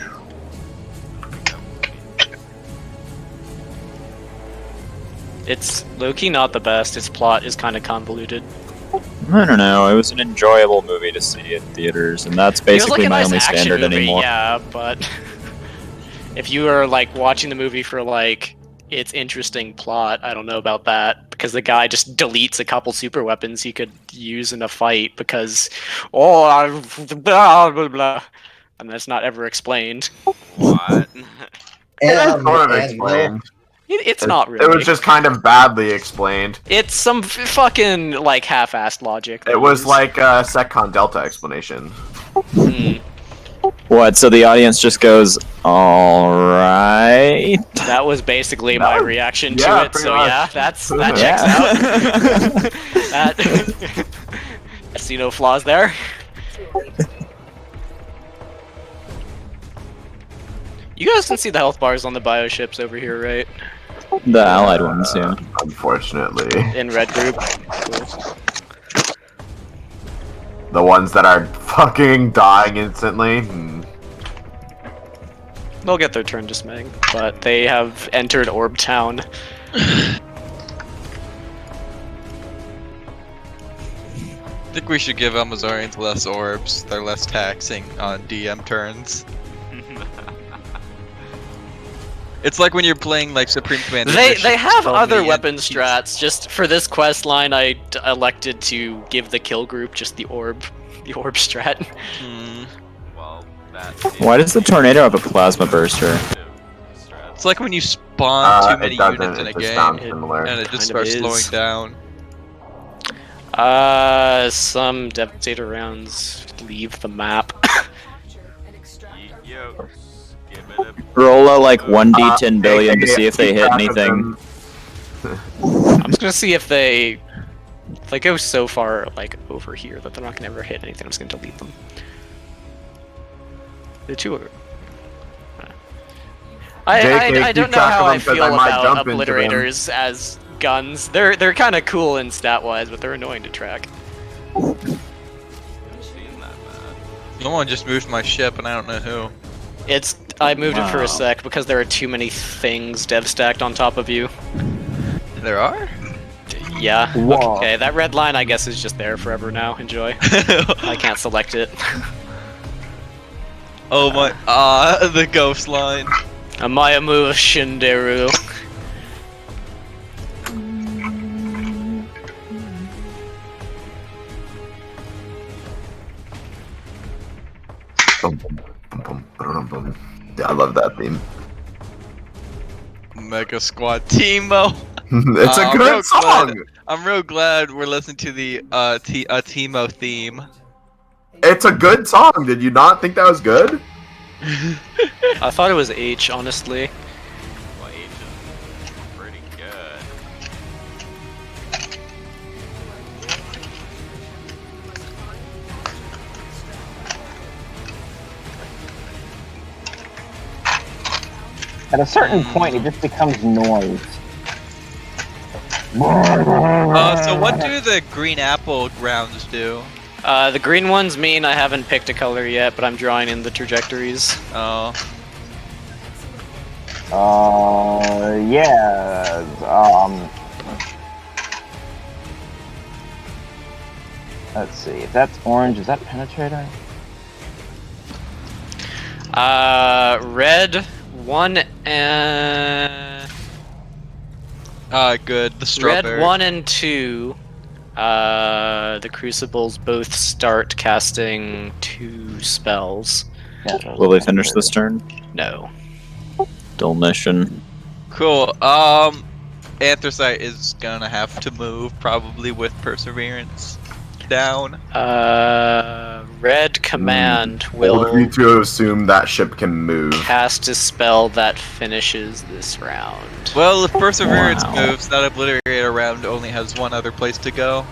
[SPEAKER 3] It's low-key not the best. Its plot is kind of convoluted.
[SPEAKER 7] I don't know, it was an enjoyable movie to see in theaters, and that's
[SPEAKER 3] It was
[SPEAKER 7] basically
[SPEAKER 3] like a
[SPEAKER 7] my
[SPEAKER 3] nice
[SPEAKER 7] only
[SPEAKER 3] action
[SPEAKER 7] standard
[SPEAKER 3] movie,
[SPEAKER 7] anymore.
[SPEAKER 3] yeah, but if you are like watching the movie for like its interesting plot, I don't know about that because the guy just deletes a couple super weapons he could use in a fight because blah blah blah, and that's not ever explained.
[SPEAKER 4] What?
[SPEAKER 6] It's sort of explained.
[SPEAKER 3] It's not really.
[SPEAKER 6] It was just kind of badly explained.
[SPEAKER 3] It's some fucking like half-assed logic.
[SPEAKER 6] It was like a Secon Delta explanation.
[SPEAKER 3] Hmm.
[SPEAKER 7] What, so the audience just goes, alright?
[SPEAKER 3] That was basically my reaction to
[SPEAKER 6] yeah,
[SPEAKER 3] it.
[SPEAKER 6] pretty
[SPEAKER 3] So
[SPEAKER 6] much.
[SPEAKER 3] yeah, that checks out.
[SPEAKER 7] Yeah.
[SPEAKER 3] That I see no flaws there. You guys can see the health bars on the bio ships over here, right?
[SPEAKER 7] The allied ones, yeah.
[SPEAKER 6] Unfortunately,
[SPEAKER 3] In red group. Cool.
[SPEAKER 6] the ones that are fucking dying instantly.
[SPEAKER 3] They'll get their turn dismaying, but they have entered Orb Town.
[SPEAKER 1] I think we should give Amazorians less orbs. They're less taxing on DM turns. It's like when you're playing like Supreme Commander.
[SPEAKER 3] They have other
[SPEAKER 1] weapons
[SPEAKER 3] weapon strats. Just for this quest line, I elected to give the kill group just the orb strat.
[SPEAKER 4] Well, that.
[SPEAKER 7] Why does the tornado have a plasma burster?
[SPEAKER 1] It's like when you spawn too many
[SPEAKER 6] it doesn't.
[SPEAKER 1] units in a
[SPEAKER 6] It just sounds
[SPEAKER 1] game
[SPEAKER 6] similar.
[SPEAKER 1] and it
[SPEAKER 3] Kind
[SPEAKER 1] just
[SPEAKER 3] of
[SPEAKER 1] starts
[SPEAKER 3] is.
[SPEAKER 1] slowing down.
[SPEAKER 3] Some Devastator rounds leave the map.
[SPEAKER 4] Yo, give it a.
[SPEAKER 7] Roll a like 1d10 billion to see if they hit anything.
[SPEAKER 3] I'm just gonna see if they go so far like over here that they're not gonna ever hit anything. I'm just gonna delete them. The two are. I don't know how I feel about obliterators as guns. They're kind of cool in stat wise, but they're annoying to track.
[SPEAKER 4] Seen that bad.
[SPEAKER 1] Someone just moved my ship and I don't know who.
[SPEAKER 3] I moved it for
[SPEAKER 7] Wow.
[SPEAKER 3] a sec because there are too many things dev stacked on top of you.
[SPEAKER 1] There are?
[SPEAKER 3] Yeah.
[SPEAKER 5] Whoa.
[SPEAKER 3] Okay, that red line I guess is just there forever now. Enjoy. I can't select it.
[SPEAKER 1] Oh my, the ghost line.
[SPEAKER 3] Amayamu Shinderu.
[SPEAKER 6] Yeah, I love that theme.
[SPEAKER 1] Mega Squad Teemo.
[SPEAKER 6] It's a
[SPEAKER 1] I'm
[SPEAKER 6] good
[SPEAKER 1] real
[SPEAKER 6] song.
[SPEAKER 1] I'm real glad we're listening to the Teemo theme.
[SPEAKER 6] It's a good song. Did you not think that was good?
[SPEAKER 3] I thought it was H, honestly.
[SPEAKER 4] Well, H is pretty good.
[SPEAKER 5] At a certain point, it just becomes noise.
[SPEAKER 1] So what do the green apple rounds do?
[SPEAKER 3] The green ones mean I haven't picked a color yet, but I'm drawing in the trajectories.
[SPEAKER 1] Oh.
[SPEAKER 5] Yeah. Let's see. If that's orange, is that penetrator?
[SPEAKER 3] Red 1 and
[SPEAKER 1] Good. The strawberry.
[SPEAKER 3] Red 1 and 2. The crucibles both start casting 2 spells.
[SPEAKER 5] Yeah,
[SPEAKER 7] Will they finish this turn?
[SPEAKER 3] No.
[SPEAKER 7] Dull mission.
[SPEAKER 1] Cool. Anthracite is gonna have to move probably with perseverance down.
[SPEAKER 3] Red command
[SPEAKER 6] Old of me
[SPEAKER 3] will
[SPEAKER 6] to assume that ship can move.
[SPEAKER 3] cast a spell that finishes this round.
[SPEAKER 1] Well, if perseverance
[SPEAKER 7] Wow.
[SPEAKER 1] moves, that obliterator round only has one other place to go.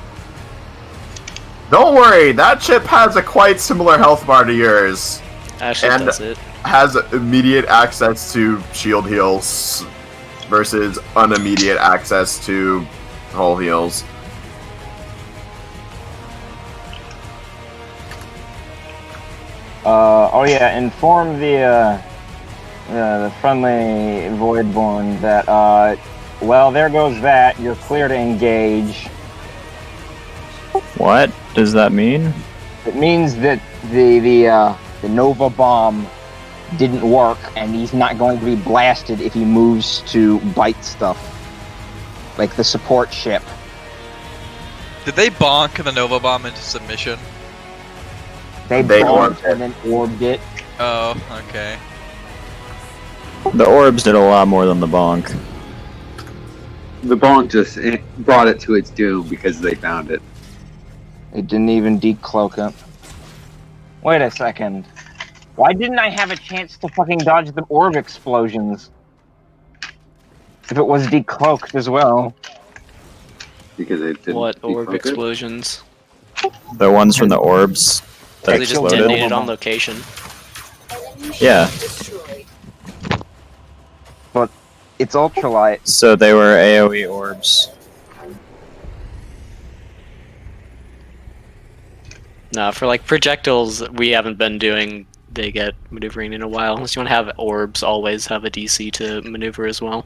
[SPEAKER 6] Don't worry, that ship has a quite similar health bar to yours.
[SPEAKER 3] Actually,
[SPEAKER 6] And-
[SPEAKER 3] that's it.
[SPEAKER 6] Has immediate access to shield heals versus unimmediate access to hull heals.
[SPEAKER 5] Oh yeah, inform the friendly Voidborn that, well, there goes that. You're clear to engage.
[SPEAKER 7] What does that mean?
[SPEAKER 5] It means that the Nova Bomb didn't work, and he's not going to be blasted if he moves to bite stuff. Like the support ship.
[SPEAKER 1] Did they bonk the Nova Bomb into submission?
[SPEAKER 5] They
[SPEAKER 6] They
[SPEAKER 5] bombed
[SPEAKER 6] orbed it.
[SPEAKER 5] and then orbed it.
[SPEAKER 1] Oh, okay.
[SPEAKER 7] The orbs did a lot more than the bonk.
[SPEAKER 2] The bonk just brought it to its doom because they found it.
[SPEAKER 5] It didn't even decloak it. Wait a second. Why didn't I have a chance to fucking dodge the orb explosions? If it was decloaked as well.
[SPEAKER 2] Because it didn't
[SPEAKER 3] What orb
[SPEAKER 2] decloak it.
[SPEAKER 3] explosions?
[SPEAKER 7] The ones from the orbs that
[SPEAKER 3] They just
[SPEAKER 5] Exploded.
[SPEAKER 3] detonated
[SPEAKER 7] exploded.
[SPEAKER 3] on location.
[SPEAKER 7] Yeah,
[SPEAKER 5] It's ultralight.
[SPEAKER 7] so they were AoE orbs.
[SPEAKER 3] No, for like projectiles, we haven't been doing. They get maneuvering in a while. Unless you want to have orbs, always have a DC to maneuver as well.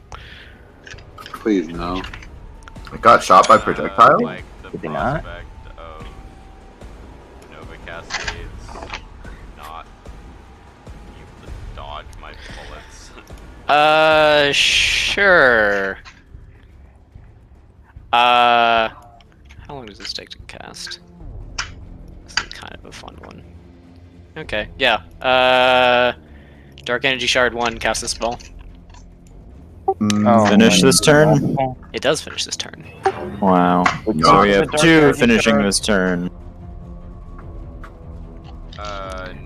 [SPEAKER 2] Please no.
[SPEAKER 6] It got shot by projectile?
[SPEAKER 4] Like the
[SPEAKER 5] Did they not?
[SPEAKER 4] prospect of Nova Cascades not able to dodge my bullets.
[SPEAKER 3] Sure. How long does this take to cast? This is kind of a fun one. Okay, yeah. Dark Energy Shard 1, cast a spell.
[SPEAKER 5] Oh,
[SPEAKER 7] Finish this turn?
[SPEAKER 3] It does finish this turn.
[SPEAKER 7] Wow.
[SPEAKER 5] Which
[SPEAKER 7] So
[SPEAKER 5] is
[SPEAKER 7] we
[SPEAKER 5] the
[SPEAKER 7] have
[SPEAKER 5] Dark
[SPEAKER 7] 2
[SPEAKER 5] Energy
[SPEAKER 7] finishing
[SPEAKER 5] Shard.
[SPEAKER 7] this turn.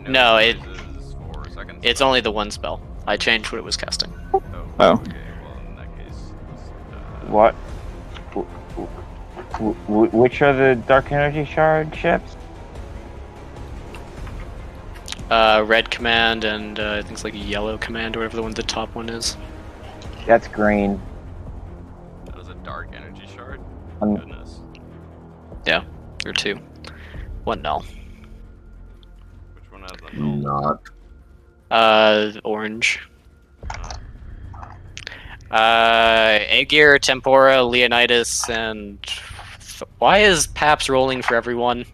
[SPEAKER 3] No, it-
[SPEAKER 4] uses 4 seconds.
[SPEAKER 3] It's only the one spell. I changed what it was casting.
[SPEAKER 7] Oh.
[SPEAKER 4] Okay, well in that case,
[SPEAKER 5] What? Which are the Dark Energy Shard ships?
[SPEAKER 3] Red command and I think it's like yellow command or whatever the one the top one is.
[SPEAKER 5] That's green.
[SPEAKER 4] that was a dark energy shard.
[SPEAKER 5] Um,
[SPEAKER 4] Goodness.
[SPEAKER 3] Yeah, or 2. 1 null.
[SPEAKER 4] Which one has the null?
[SPEAKER 6] Not.
[SPEAKER 3] Orange. Aegir, Tempora, Leonidas, and why is Paps rolling for everyone?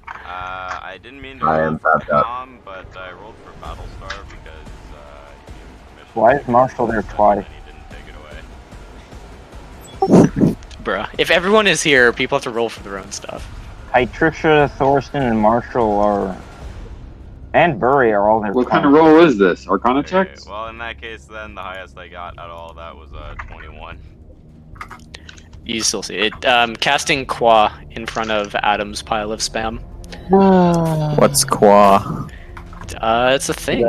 [SPEAKER 4] I didn't mean to
[SPEAKER 6] I
[SPEAKER 4] roll
[SPEAKER 6] am
[SPEAKER 4] for
[SPEAKER 6] tapped out.
[SPEAKER 4] Tom, but I rolled for Battlestar because he gave permission
[SPEAKER 5] Why is
[SPEAKER 4] to
[SPEAKER 5] Marshall there
[SPEAKER 4] use it,
[SPEAKER 5] twice?
[SPEAKER 4] and he didn't take it away.
[SPEAKER 3] Bruh, if everyone is here, people have to roll for their own stuff.
[SPEAKER 5] Trisha, Thorsten, and Marshall are and Bury are all their
[SPEAKER 2] What kind
[SPEAKER 5] clones.
[SPEAKER 2] of roll is this? Arcana
[SPEAKER 4] Okay,
[SPEAKER 2] checks?
[SPEAKER 4] well, in that case, then the highest I got out of all that was 21.
[SPEAKER 3] You still see it. Casting Qua in front of Adam's pile of spam.
[SPEAKER 7] What's Qua?
[SPEAKER 3] It's a thing.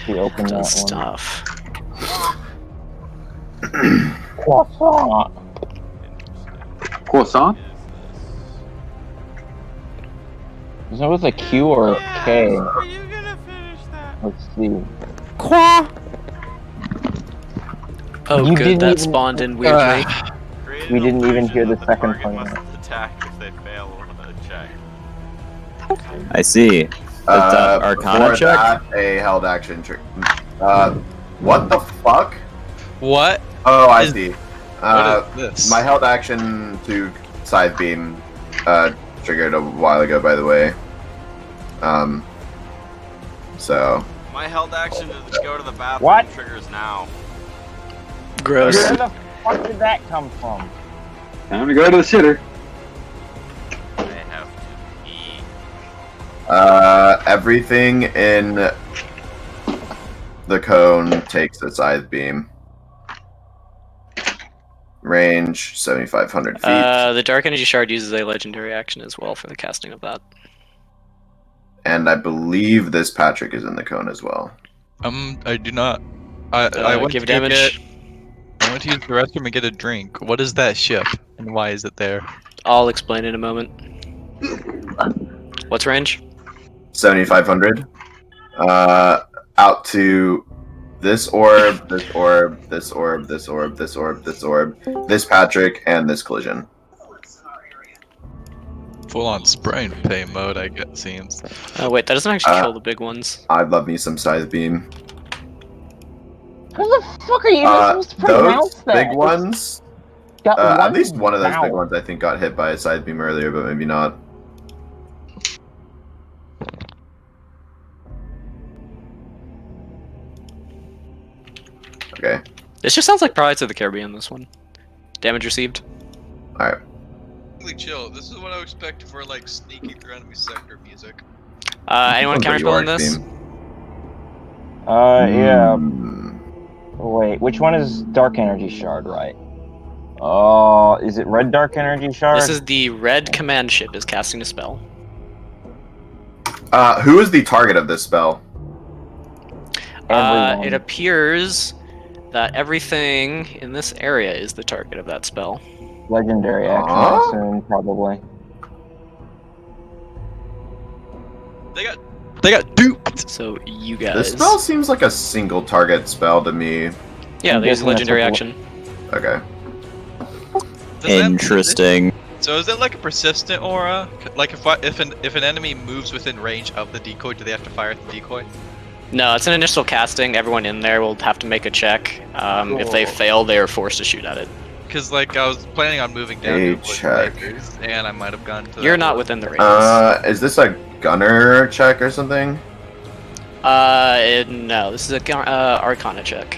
[SPEAKER 5] You open
[SPEAKER 3] Does
[SPEAKER 5] that one.
[SPEAKER 3] stuff.
[SPEAKER 5] Croissant.
[SPEAKER 2] Croissant?
[SPEAKER 5] Is it with a Q or a K?
[SPEAKER 4] Are you gonna finish that?
[SPEAKER 5] Let's see.
[SPEAKER 3] Oh,
[SPEAKER 5] You
[SPEAKER 3] good.
[SPEAKER 5] didn't
[SPEAKER 3] That
[SPEAKER 5] even-
[SPEAKER 3] spawned in weirdly.
[SPEAKER 4] Create
[SPEAKER 5] We
[SPEAKER 4] an
[SPEAKER 5] didn't even
[SPEAKER 4] illusion
[SPEAKER 5] hear the
[SPEAKER 4] that
[SPEAKER 5] second
[SPEAKER 4] target
[SPEAKER 5] point.
[SPEAKER 4] must attack if they fail a check.
[SPEAKER 7] I see. That's an Arcana
[SPEAKER 6] for
[SPEAKER 7] check?
[SPEAKER 6] that, a held action trick. What the fuck?
[SPEAKER 1] What?
[SPEAKER 6] Oh, I
[SPEAKER 1] Is-
[SPEAKER 6] see.
[SPEAKER 1] What is this?
[SPEAKER 6] My held action to scythe beam triggered a while ago, by the way. So
[SPEAKER 4] My held action to go to the bathroom
[SPEAKER 5] What?
[SPEAKER 4] triggers now.
[SPEAKER 3] Gross.
[SPEAKER 5] Where the fuck did that come from?
[SPEAKER 2] Time to go to the shitter.
[SPEAKER 4] I have to pee.
[SPEAKER 6] everything in the cone takes a scythe beam. Range 7,500 feet.
[SPEAKER 3] The Dark Energy Shard uses a legendary action as well for the casting of that.
[SPEAKER 6] And I believe this Patrick is in the cone as well.
[SPEAKER 1] I do not. I went
[SPEAKER 3] give
[SPEAKER 1] to
[SPEAKER 3] damage.
[SPEAKER 1] I went to use the restroom and get a drink. What is that ship, and why is it there?
[SPEAKER 3] I'll explain in a moment. What's range?
[SPEAKER 6] 7,500. Out to this orb, this orb, this orb, this orb, this orb, this orb, this Patrick, and this collision.
[SPEAKER 1] Full-on spray and pay mode, I guess, seems.
[SPEAKER 3] Oh wait, that doesn't actually kill the big ones.
[SPEAKER 6] I'd love me some scythe beam.
[SPEAKER 5] How the fuck are you even supposed to pronounce
[SPEAKER 6] Those
[SPEAKER 5] that?
[SPEAKER 6] big ones,
[SPEAKER 5] It's got
[SPEAKER 6] at least one of those big
[SPEAKER 5] vowel.
[SPEAKER 6] ones I think got hit by a scythe beam earlier, but maybe not. Okay.
[SPEAKER 3] This just sounds like Pirates of the Caribbean, this one. Damage received.
[SPEAKER 6] Alright.
[SPEAKER 1] Chill. This is what I would expect for like sneaking through enemy sector music.
[SPEAKER 3] Anyone
[SPEAKER 6] Sounds like
[SPEAKER 3] counterspelling
[SPEAKER 6] York
[SPEAKER 3] this?
[SPEAKER 6] theme.
[SPEAKER 5] Yeah.
[SPEAKER 6] Hmm.
[SPEAKER 5] Wait, which one is Dark Energy Shard, right? Oh, is it Red Dark Energy Shard?
[SPEAKER 3] This is the red command ship is casting a spell.
[SPEAKER 6] Who is the target of this spell?
[SPEAKER 5] Everyone.
[SPEAKER 3] It appears that everything in this area is the target of that spell.
[SPEAKER 5] Legendary action, I
[SPEAKER 6] Aw.
[SPEAKER 5] assume, probably.
[SPEAKER 1] They got duped.
[SPEAKER 3] So you guys.
[SPEAKER 6] This spell seems like a single target spell to me.
[SPEAKER 3] Yeah,
[SPEAKER 5] I'm
[SPEAKER 3] they use
[SPEAKER 5] guessing
[SPEAKER 3] legendary
[SPEAKER 5] that's
[SPEAKER 3] action.
[SPEAKER 6] Okay.
[SPEAKER 7] Interesting.
[SPEAKER 1] So is it like a persistent aura? Like if an enemy moves within range of the decoy, do they have to fire at the decoy?
[SPEAKER 3] No, it's an initial casting. Everyone in there will have to make a check. If they
[SPEAKER 1] Cool.
[SPEAKER 3] fail, they are forced to shoot at it.
[SPEAKER 1] Because like I was planning on moving down
[SPEAKER 6] A
[SPEAKER 1] to Bush
[SPEAKER 6] check.
[SPEAKER 1] Lakers, and I might have gone to.
[SPEAKER 3] You're
[SPEAKER 1] that
[SPEAKER 3] not
[SPEAKER 1] one.
[SPEAKER 3] within the radius.
[SPEAKER 6] Is this a gunner check or something?
[SPEAKER 3] No, this is a Arcana check.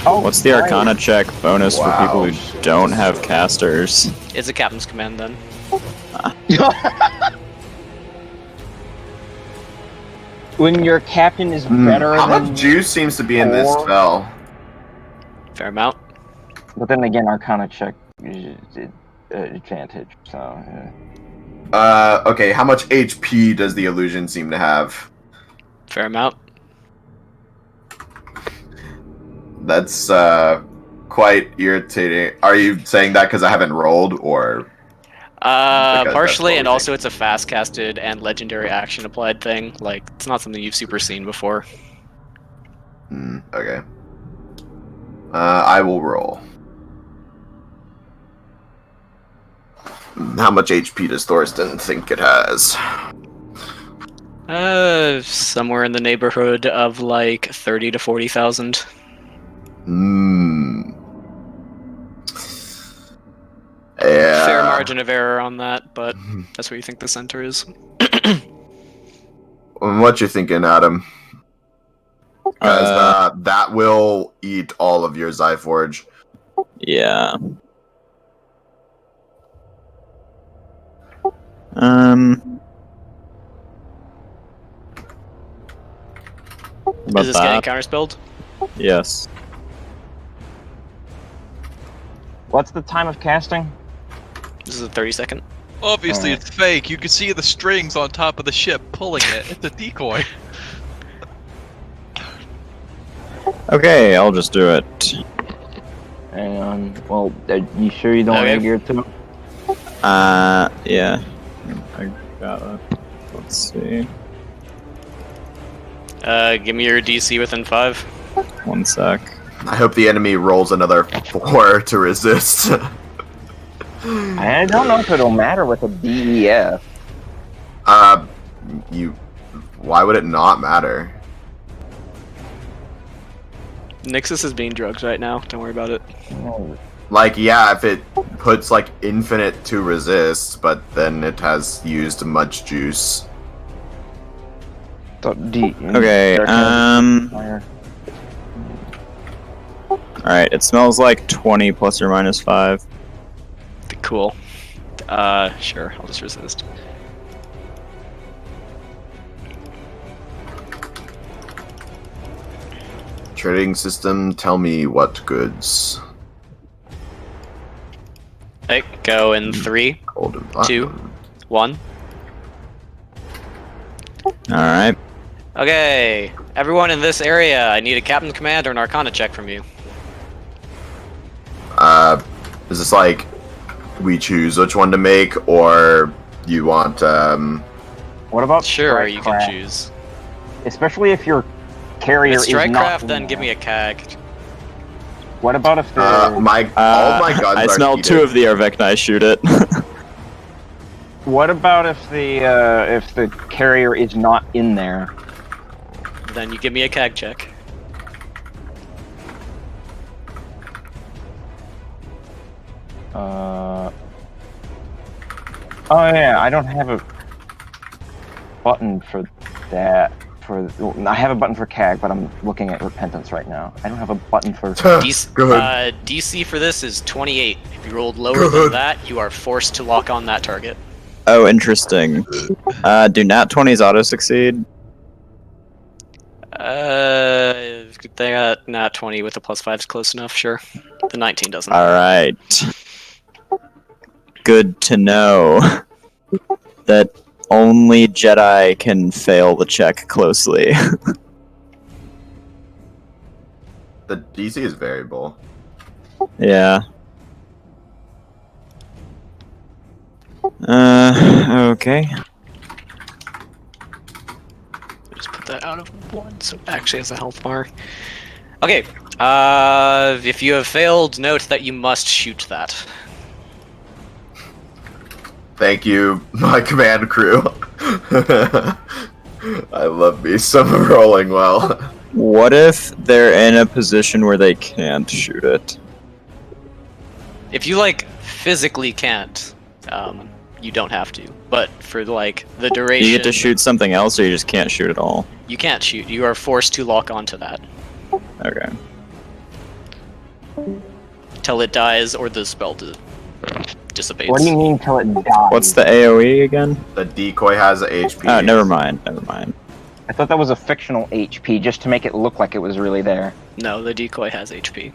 [SPEAKER 5] Oh,
[SPEAKER 7] What's the Arcana check bonus for
[SPEAKER 6] Wow.
[SPEAKER 7] people who don't have casters?
[SPEAKER 3] It's a captain's command then.
[SPEAKER 5] When your captain is better
[SPEAKER 6] How
[SPEAKER 5] than...
[SPEAKER 6] much juice seems to be in this
[SPEAKER 5] Or-
[SPEAKER 6] spell?
[SPEAKER 3] Fair amount.
[SPEAKER 5] But then again, Arcana check is advantage, so... yeah.
[SPEAKER 6] Okay, how much HP does the illusion seem to have?
[SPEAKER 3] Fair amount.
[SPEAKER 6] That's quite irritating. Are you saying that because I haven't rolled, or that's
[SPEAKER 3] Partially,
[SPEAKER 6] what
[SPEAKER 3] and
[SPEAKER 6] we
[SPEAKER 3] also it's a fast casted and legendary action applied thing. Like, it's not something you've super seen before.
[SPEAKER 6] Okay. I will roll. How much HP does Thorsten think it has?
[SPEAKER 3] Somewhere in the neighborhood of like 30 to 40,000.
[SPEAKER 6] Yeah.
[SPEAKER 3] Fair margin of error on that, but that's what you think the center is.
[SPEAKER 6] What you thinking, Adam? Because that will eat all of your Zyforge.
[SPEAKER 7] Yeah. About
[SPEAKER 3] Is this getting
[SPEAKER 7] that?
[SPEAKER 3] counterspelled?
[SPEAKER 7] Yes.
[SPEAKER 5] What's the time of casting?
[SPEAKER 3] This is a 30-second.
[SPEAKER 1] Obviously,
[SPEAKER 5] Alright.
[SPEAKER 1] it's fake. You can see the strings on top of the ship pulling it. It's a decoy.
[SPEAKER 7] Okay, I'll just do it.
[SPEAKER 5] Hang on. Well, you sure you don't
[SPEAKER 3] Okay.
[SPEAKER 5] have gear too?
[SPEAKER 7] Yeah. I got it. Let's see.
[SPEAKER 3] Give me your DC within 5.
[SPEAKER 7] 1 sec.
[SPEAKER 6] I hope the enemy rolls another 4 to resist.
[SPEAKER 5] I don't know if it'll matter with a DEF.
[SPEAKER 6] Why would it not matter?
[SPEAKER 3] Nixus is being drugged right now. Don't worry about it.
[SPEAKER 6] Like, yeah, if it puts like infinite to resist, but then it has used much juice.
[SPEAKER 7] Okay, Alright, it smells like 20 plus or minus 5.
[SPEAKER 3] Cool. Sure. I'll just resist.
[SPEAKER 6] Trading system, tell me what goods.
[SPEAKER 3] Okay, go in 3,
[SPEAKER 6] Gold and
[SPEAKER 3] 2,
[SPEAKER 6] platinum.
[SPEAKER 3] 1.
[SPEAKER 7] Alright.
[SPEAKER 3] Okay, everyone in this area, I need a Captain Command or an Arcana check from you.
[SPEAKER 6] Is this like we choose which one to make, or you want
[SPEAKER 5] What about
[SPEAKER 3] Sure, you can
[SPEAKER 5] Strikecraft?
[SPEAKER 3] choose.
[SPEAKER 5] Especially if your carrier
[SPEAKER 3] If
[SPEAKER 5] is not
[SPEAKER 3] Strikecraft,
[SPEAKER 5] in
[SPEAKER 3] then
[SPEAKER 5] there.
[SPEAKER 3] give me a CAG.
[SPEAKER 5] What about if the
[SPEAKER 6] all of my guns
[SPEAKER 7] I
[SPEAKER 6] are
[SPEAKER 7] smelled
[SPEAKER 6] heated.
[SPEAKER 7] 2 of the Arvekni, shoot it.
[SPEAKER 5] What about if the carrier is not in there?
[SPEAKER 3] Then you give me a CAG check.
[SPEAKER 5] Oh yeah, I don't have a button for that. I have a button for CAG, but I'm looking at Repentance right now. I don't have a button for.
[SPEAKER 3] DC, DC for this is 28. If you rolled lower than that, you are forced to lock on that target.
[SPEAKER 7] Oh, interesting. Do nat 20s auto succeed?
[SPEAKER 3] They got nat 20 with a +5 is close enough, sure. The 19 doesn't.
[SPEAKER 7] Alright. Good to know that only Jedi can fail the check closely.
[SPEAKER 6] The DC is variable.
[SPEAKER 7] Yeah. Okay.
[SPEAKER 3] Just put that out of 1, so it actually has a health bar. Okay, if you have failed, note that you must shoot that.
[SPEAKER 6] Thank you, my command crew. I love me some rolling well.
[SPEAKER 7] What if they're in a position where they can't shoot it?
[SPEAKER 3] If you, like, physically can't, you don't have to. But for, like, the duration...
[SPEAKER 7] You get to shoot something else, or you just can't shoot at all?
[SPEAKER 3] You can't shoot. You are forced to lock onto that.
[SPEAKER 7] Okay.
[SPEAKER 3] Till it dies or the spell dissipates.
[SPEAKER 5] What do you mean till it dies?
[SPEAKER 7] What's the AoE again?
[SPEAKER 6] The decoy has a HP.
[SPEAKER 7] Oh, never mind. Never mind.
[SPEAKER 5] I thought that was a fictional HP, just to make it look like it was really there.
[SPEAKER 3] No, the decoy has HP.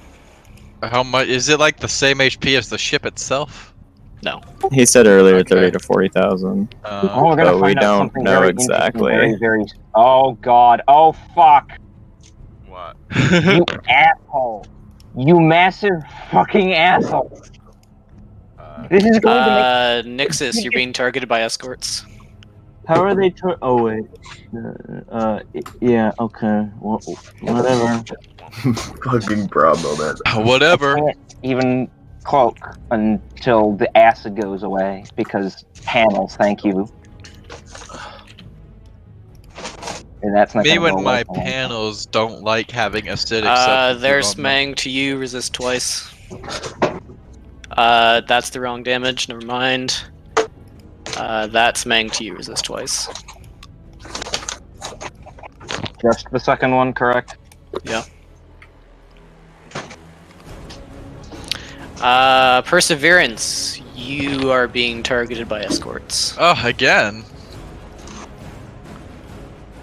[SPEAKER 1] How much is it? Like the same HP as the ship itself?
[SPEAKER 3] No.
[SPEAKER 7] He said earlier
[SPEAKER 1] Okay.
[SPEAKER 7] 30 to 40,000.
[SPEAKER 5] Oh, we're gonna
[SPEAKER 7] But we
[SPEAKER 5] find out
[SPEAKER 7] don't
[SPEAKER 5] something
[SPEAKER 7] know
[SPEAKER 5] very
[SPEAKER 7] exactly.
[SPEAKER 5] interesting, very. Oh god. Oh fuck.
[SPEAKER 4] What?
[SPEAKER 5] You asshole. You massive fucking asshole. This is going to
[SPEAKER 3] Nixus, you're being targeted by escorts.
[SPEAKER 5] make. How are they? Oh wait. Yeah. Okay. Whatever.
[SPEAKER 6] Fucking problem, man.
[SPEAKER 1] Whatever.
[SPEAKER 5] I can't even cloak until the acid goes away because panels. Thank you. And that's not
[SPEAKER 1] Me
[SPEAKER 5] gonna
[SPEAKER 1] when
[SPEAKER 5] go
[SPEAKER 1] my
[SPEAKER 5] away for long.
[SPEAKER 1] panels don't like having acidic substances
[SPEAKER 3] There's
[SPEAKER 1] on them.
[SPEAKER 3] Mang to you, resist twice. That's the wrong damage, never mind. That's Mang to you, resist twice.
[SPEAKER 5] Just the second one, correct?
[SPEAKER 3] Yeah. Perseverance, you are being targeted by escorts.
[SPEAKER 1] Oh, again.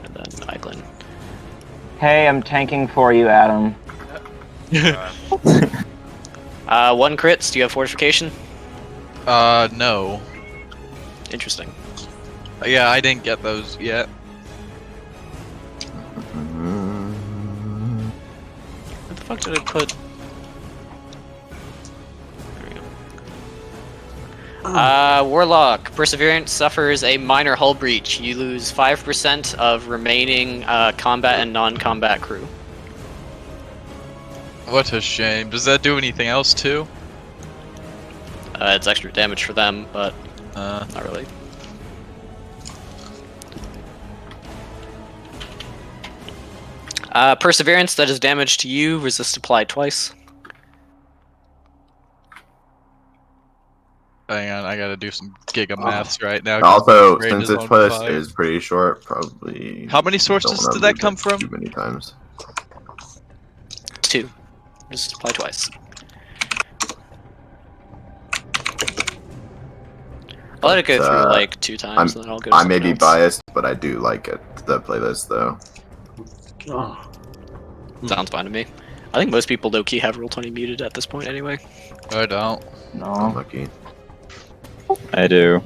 [SPEAKER 3] And then Eiglin.
[SPEAKER 5] Hey, I'm tanking for you, Adam.
[SPEAKER 3] One crits. Do you have fortification?
[SPEAKER 1] No.
[SPEAKER 3] Interesting.
[SPEAKER 1] Yeah, I didn't get those yet.
[SPEAKER 3] Where the fuck did I put? There we go. Warlock. Perseverance suffers a minor hull breach. You lose 5% of remaining combat and non-combat crew.
[SPEAKER 1] What a shame. Does that do anything else too?
[SPEAKER 3] It's extra damage for them, but
[SPEAKER 1] Uh,
[SPEAKER 3] not really. Perseverance, that is damage to you. Resist applied twice.
[SPEAKER 1] hang on, I gotta do some giga maths right now. 'cause
[SPEAKER 6] Also,
[SPEAKER 1] my brain
[SPEAKER 6] since
[SPEAKER 1] is
[SPEAKER 6] this
[SPEAKER 1] on
[SPEAKER 6] push
[SPEAKER 1] fire.
[SPEAKER 6] is pretty short, probably.
[SPEAKER 1] How many
[SPEAKER 6] don't
[SPEAKER 1] sources
[SPEAKER 6] wanna
[SPEAKER 1] did that
[SPEAKER 6] move
[SPEAKER 1] come
[SPEAKER 6] it
[SPEAKER 1] from?
[SPEAKER 6] Too many times.
[SPEAKER 3] 2. Resist apply twice. I'll let it go
[SPEAKER 6] But,
[SPEAKER 3] through like 2 times, and then I'll go to
[SPEAKER 6] I may
[SPEAKER 3] something
[SPEAKER 6] be
[SPEAKER 3] else.
[SPEAKER 6] biased, but I do like it. The playlist though.
[SPEAKER 3] Sounds fine to me. I think most people low-key have Rule 20 muted at this point anyway.
[SPEAKER 1] I don't.
[SPEAKER 6] I'm
[SPEAKER 5] No.
[SPEAKER 6] lucky.
[SPEAKER 7] I do.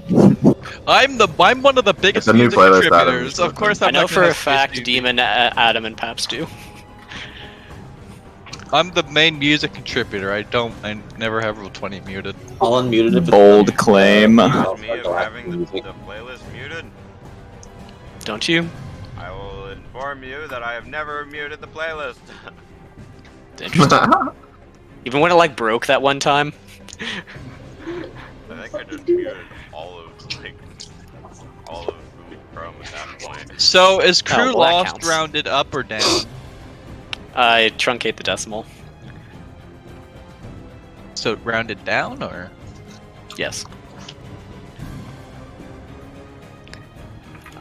[SPEAKER 1] I'm one of the biggest
[SPEAKER 6] a new
[SPEAKER 1] music
[SPEAKER 6] playlist, Adam,
[SPEAKER 1] contributors.
[SPEAKER 6] you
[SPEAKER 1] Of
[SPEAKER 6] should
[SPEAKER 1] course,
[SPEAKER 6] listen.
[SPEAKER 1] I'm
[SPEAKER 3] I know
[SPEAKER 1] not
[SPEAKER 3] for
[SPEAKER 1] gonna
[SPEAKER 3] a
[SPEAKER 1] have space
[SPEAKER 3] fact
[SPEAKER 1] to-
[SPEAKER 3] Demon, Adam, and Paps do.
[SPEAKER 1] I'm the main music contributor. I never have Rule 20 muted.
[SPEAKER 8] I'll unmute it if it's
[SPEAKER 7] Bold claim.
[SPEAKER 4] Accuse me of having the playlist muted.
[SPEAKER 3] Don't you?
[SPEAKER 4] I will inform you that I have never muted the playlist.
[SPEAKER 3] Interesting. Even when it like broke that one time.
[SPEAKER 4] I think I just muted all of Google Chrome at that point.
[SPEAKER 1] So is Crew
[SPEAKER 3] well, that
[SPEAKER 1] Lost
[SPEAKER 3] counts.
[SPEAKER 1] rounded up or down?
[SPEAKER 3] I truncate the decimal.
[SPEAKER 1] So rounded down or?
[SPEAKER 3] Yes.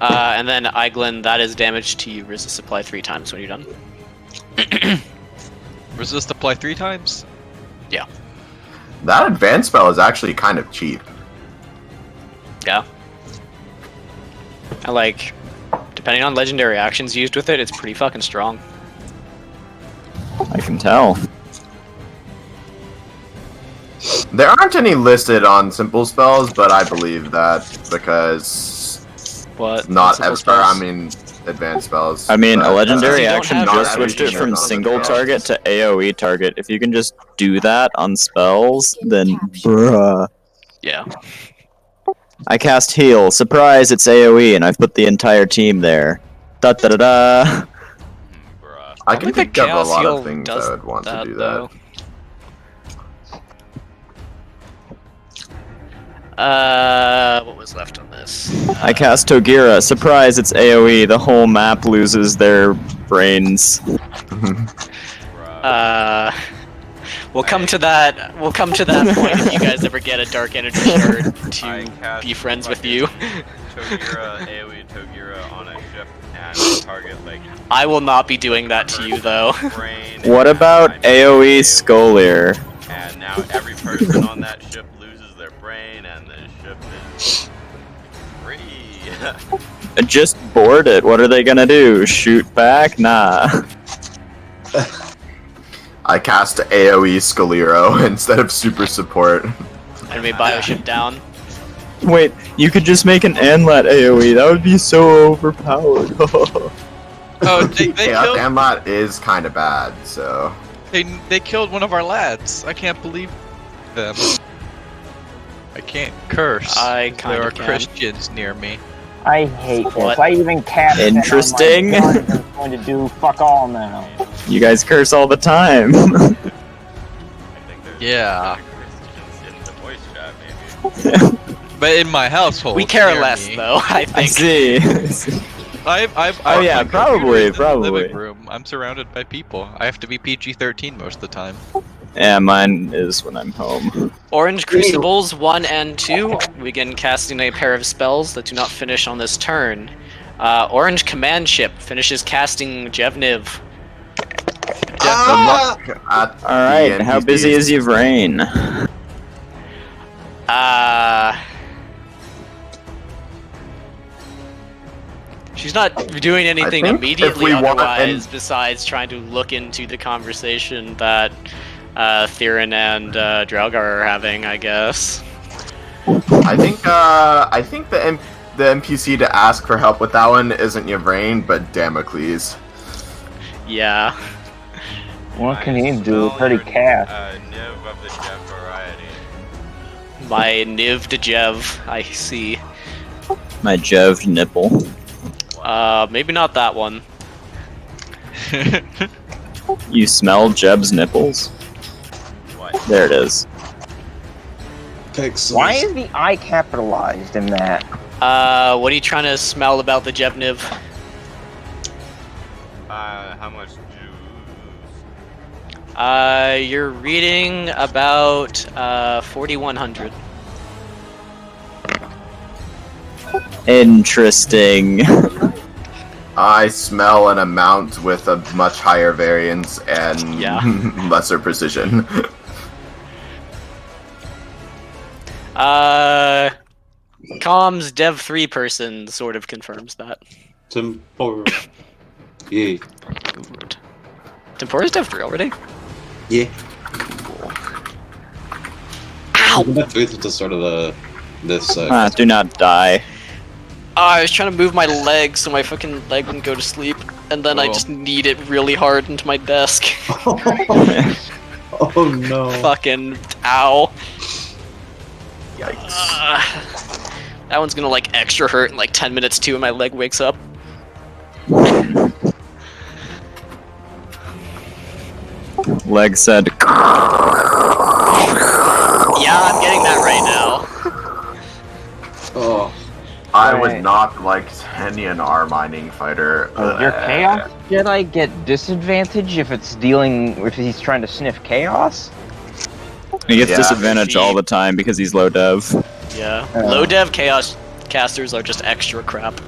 [SPEAKER 3] And then Eiglin, that is damage to you. Resist supply 3 times when you're done.
[SPEAKER 1] Resist apply 3 times?
[SPEAKER 6] That advanced spell is actually kind of cheap.
[SPEAKER 3] Yeah. And like, depending on legendary actions used with it, it's pretty fucking strong.
[SPEAKER 7] I can tell.
[SPEAKER 6] There aren't any listed on simple spells, but I believe that because
[SPEAKER 3] What?
[SPEAKER 6] not
[SPEAKER 3] simple
[SPEAKER 6] ever.
[SPEAKER 3] spells?
[SPEAKER 6] I mean, advanced spells.
[SPEAKER 7] I mean, a
[SPEAKER 6] but,
[SPEAKER 7] legendary
[SPEAKER 3] you don't
[SPEAKER 7] action
[SPEAKER 3] have
[SPEAKER 6] not
[SPEAKER 7] just switched it
[SPEAKER 6] everything
[SPEAKER 7] from
[SPEAKER 6] is on
[SPEAKER 7] single
[SPEAKER 6] spells.
[SPEAKER 7] target to AoE target. If you can just do that on spells, then bruh.
[SPEAKER 3] Yeah.
[SPEAKER 7] I cast heal. Surprise, it's AoE, and I've put the entire team there. Da da da da.
[SPEAKER 4] Bruh.
[SPEAKER 6] I
[SPEAKER 3] don't
[SPEAKER 6] can
[SPEAKER 3] think
[SPEAKER 6] think
[SPEAKER 3] the
[SPEAKER 6] of a
[SPEAKER 3] Chaos
[SPEAKER 6] lot
[SPEAKER 3] Heal
[SPEAKER 6] of things
[SPEAKER 3] does
[SPEAKER 6] I would want to do
[SPEAKER 3] though.
[SPEAKER 6] that.
[SPEAKER 3] What was left on this?
[SPEAKER 7] I cast Togira. Surprise, it's AoE. The whole map loses their brains.
[SPEAKER 4] Bruh.
[SPEAKER 3] We'll come to that. We'll come to that point if you guys ever get a Dark Energy shard
[SPEAKER 4] I
[SPEAKER 3] to
[SPEAKER 4] cast
[SPEAKER 3] be friends with
[SPEAKER 4] fucking
[SPEAKER 3] you.
[SPEAKER 4] Togira, AoE Togira on a ship and target like
[SPEAKER 3] I will not be doing that to you though.
[SPEAKER 4] brain.
[SPEAKER 7] What about
[SPEAKER 4] and
[SPEAKER 7] AoE Skolier?
[SPEAKER 4] And now every person on that ship loses their brain, and the ship is free.
[SPEAKER 7] Just board it. What are they gonna do? Shoot back? Nah.
[SPEAKER 6] I cast AoE Scalero instead of super support.
[SPEAKER 3] Enemy bioship down.
[SPEAKER 7] Wait, you could just make an Anlat AoE. That would be so overpowered.
[SPEAKER 1] Oh, they
[SPEAKER 6] Yeah,
[SPEAKER 1] killed
[SPEAKER 6] Amlat is kind of bad, so.
[SPEAKER 1] they killed one of our lads. I can't believe them. I can't curse.
[SPEAKER 3] I
[SPEAKER 1] 'cause there
[SPEAKER 3] kinda
[SPEAKER 1] are
[SPEAKER 3] can.
[SPEAKER 1] Christians near me.
[SPEAKER 5] I hate this.
[SPEAKER 3] What?
[SPEAKER 5] I even cast it on my
[SPEAKER 7] Interesting.
[SPEAKER 5] gun, and it's going to do fuck all now.
[SPEAKER 7] You guys curse all the time.
[SPEAKER 4] I think there's
[SPEAKER 1] Yeah.
[SPEAKER 4] Christians in the voice chat, maybe.
[SPEAKER 1] But in my household,
[SPEAKER 3] We care
[SPEAKER 1] near
[SPEAKER 3] less
[SPEAKER 1] me,
[SPEAKER 3] though. I
[SPEAKER 7] I
[SPEAKER 3] think.
[SPEAKER 7] see.
[SPEAKER 1] Oh
[SPEAKER 7] yeah,
[SPEAKER 1] my computer
[SPEAKER 7] probably,
[SPEAKER 1] is in the
[SPEAKER 7] probably.
[SPEAKER 1] living room. I'm surrounded by people. I have to be PG-13 most of the time.
[SPEAKER 7] Yeah, mine is when I'm home.
[SPEAKER 3] Orange Crucibles 1 and 2 begin casting a pair of spells that do not finish on this turn. Orange Command Ship finishes casting Jevniv.
[SPEAKER 7] Alright, how busy is Yvrain?
[SPEAKER 3] She's not doing anything
[SPEAKER 6] think if
[SPEAKER 3] immediately
[SPEAKER 6] we want-
[SPEAKER 3] otherwise besides trying to look into the conversation that Theron and Draugr are having, I guess.
[SPEAKER 6] I think the NPC to ask for help with that one isn't Yvraine, but Damocles.
[SPEAKER 3] Yeah.
[SPEAKER 5] What can he do?
[SPEAKER 4] Spell
[SPEAKER 5] Pretty
[SPEAKER 4] your,
[SPEAKER 5] cast.
[SPEAKER 4] Niv of the Jeff variety.
[SPEAKER 3] My Niv de Jev, I see.
[SPEAKER 7] My Jev'd nipple.
[SPEAKER 3] Maybe not that one.
[SPEAKER 7] You smell Jeb's nipples?
[SPEAKER 4] What?
[SPEAKER 7] There it is.
[SPEAKER 8] Pixels.
[SPEAKER 5] Why is the I capitalized in that?
[SPEAKER 3] What are you trying to smell about the Jev Niv?
[SPEAKER 4] How much juice?
[SPEAKER 3] You're reading about 4,100.
[SPEAKER 7] Interesting.
[SPEAKER 6] I smell an amount with a much higher variance and
[SPEAKER 3] Yeah.
[SPEAKER 6] lesser precision.
[SPEAKER 3] Comms Dev 3 person sort of confirms that.
[SPEAKER 8] Tempora. Yeah.
[SPEAKER 3] Tempora's Dev 3 already?
[SPEAKER 8] Yeah.
[SPEAKER 3] Ow!
[SPEAKER 8] Dev 3 at the start of this.
[SPEAKER 7] Do not die.
[SPEAKER 3] I was trying to move my leg so my fucking leg wouldn't go to sleep, and then I
[SPEAKER 1] Oh.
[SPEAKER 3] just kneed it really hard into my desk.
[SPEAKER 8] Oh no.
[SPEAKER 3] Fucking ow.
[SPEAKER 6] Yikes.
[SPEAKER 3] That one's gonna like extra hurt in like 10 minutes too when my leg wakes up.
[SPEAKER 7] Leg said.
[SPEAKER 3] Yeah, I'm getting that right now.
[SPEAKER 8] Oh.
[SPEAKER 6] I would
[SPEAKER 5] Right.
[SPEAKER 6] not like any an R mining fighter.
[SPEAKER 5] Your Chaos Jedi get disadvantage if if he's trying to sniff Chaos?
[SPEAKER 7] He gets
[SPEAKER 6] Yeah.
[SPEAKER 7] disadvantage all the time because he's low dev.
[SPEAKER 3] Yeah. Low dev chaos casters are just extra crap.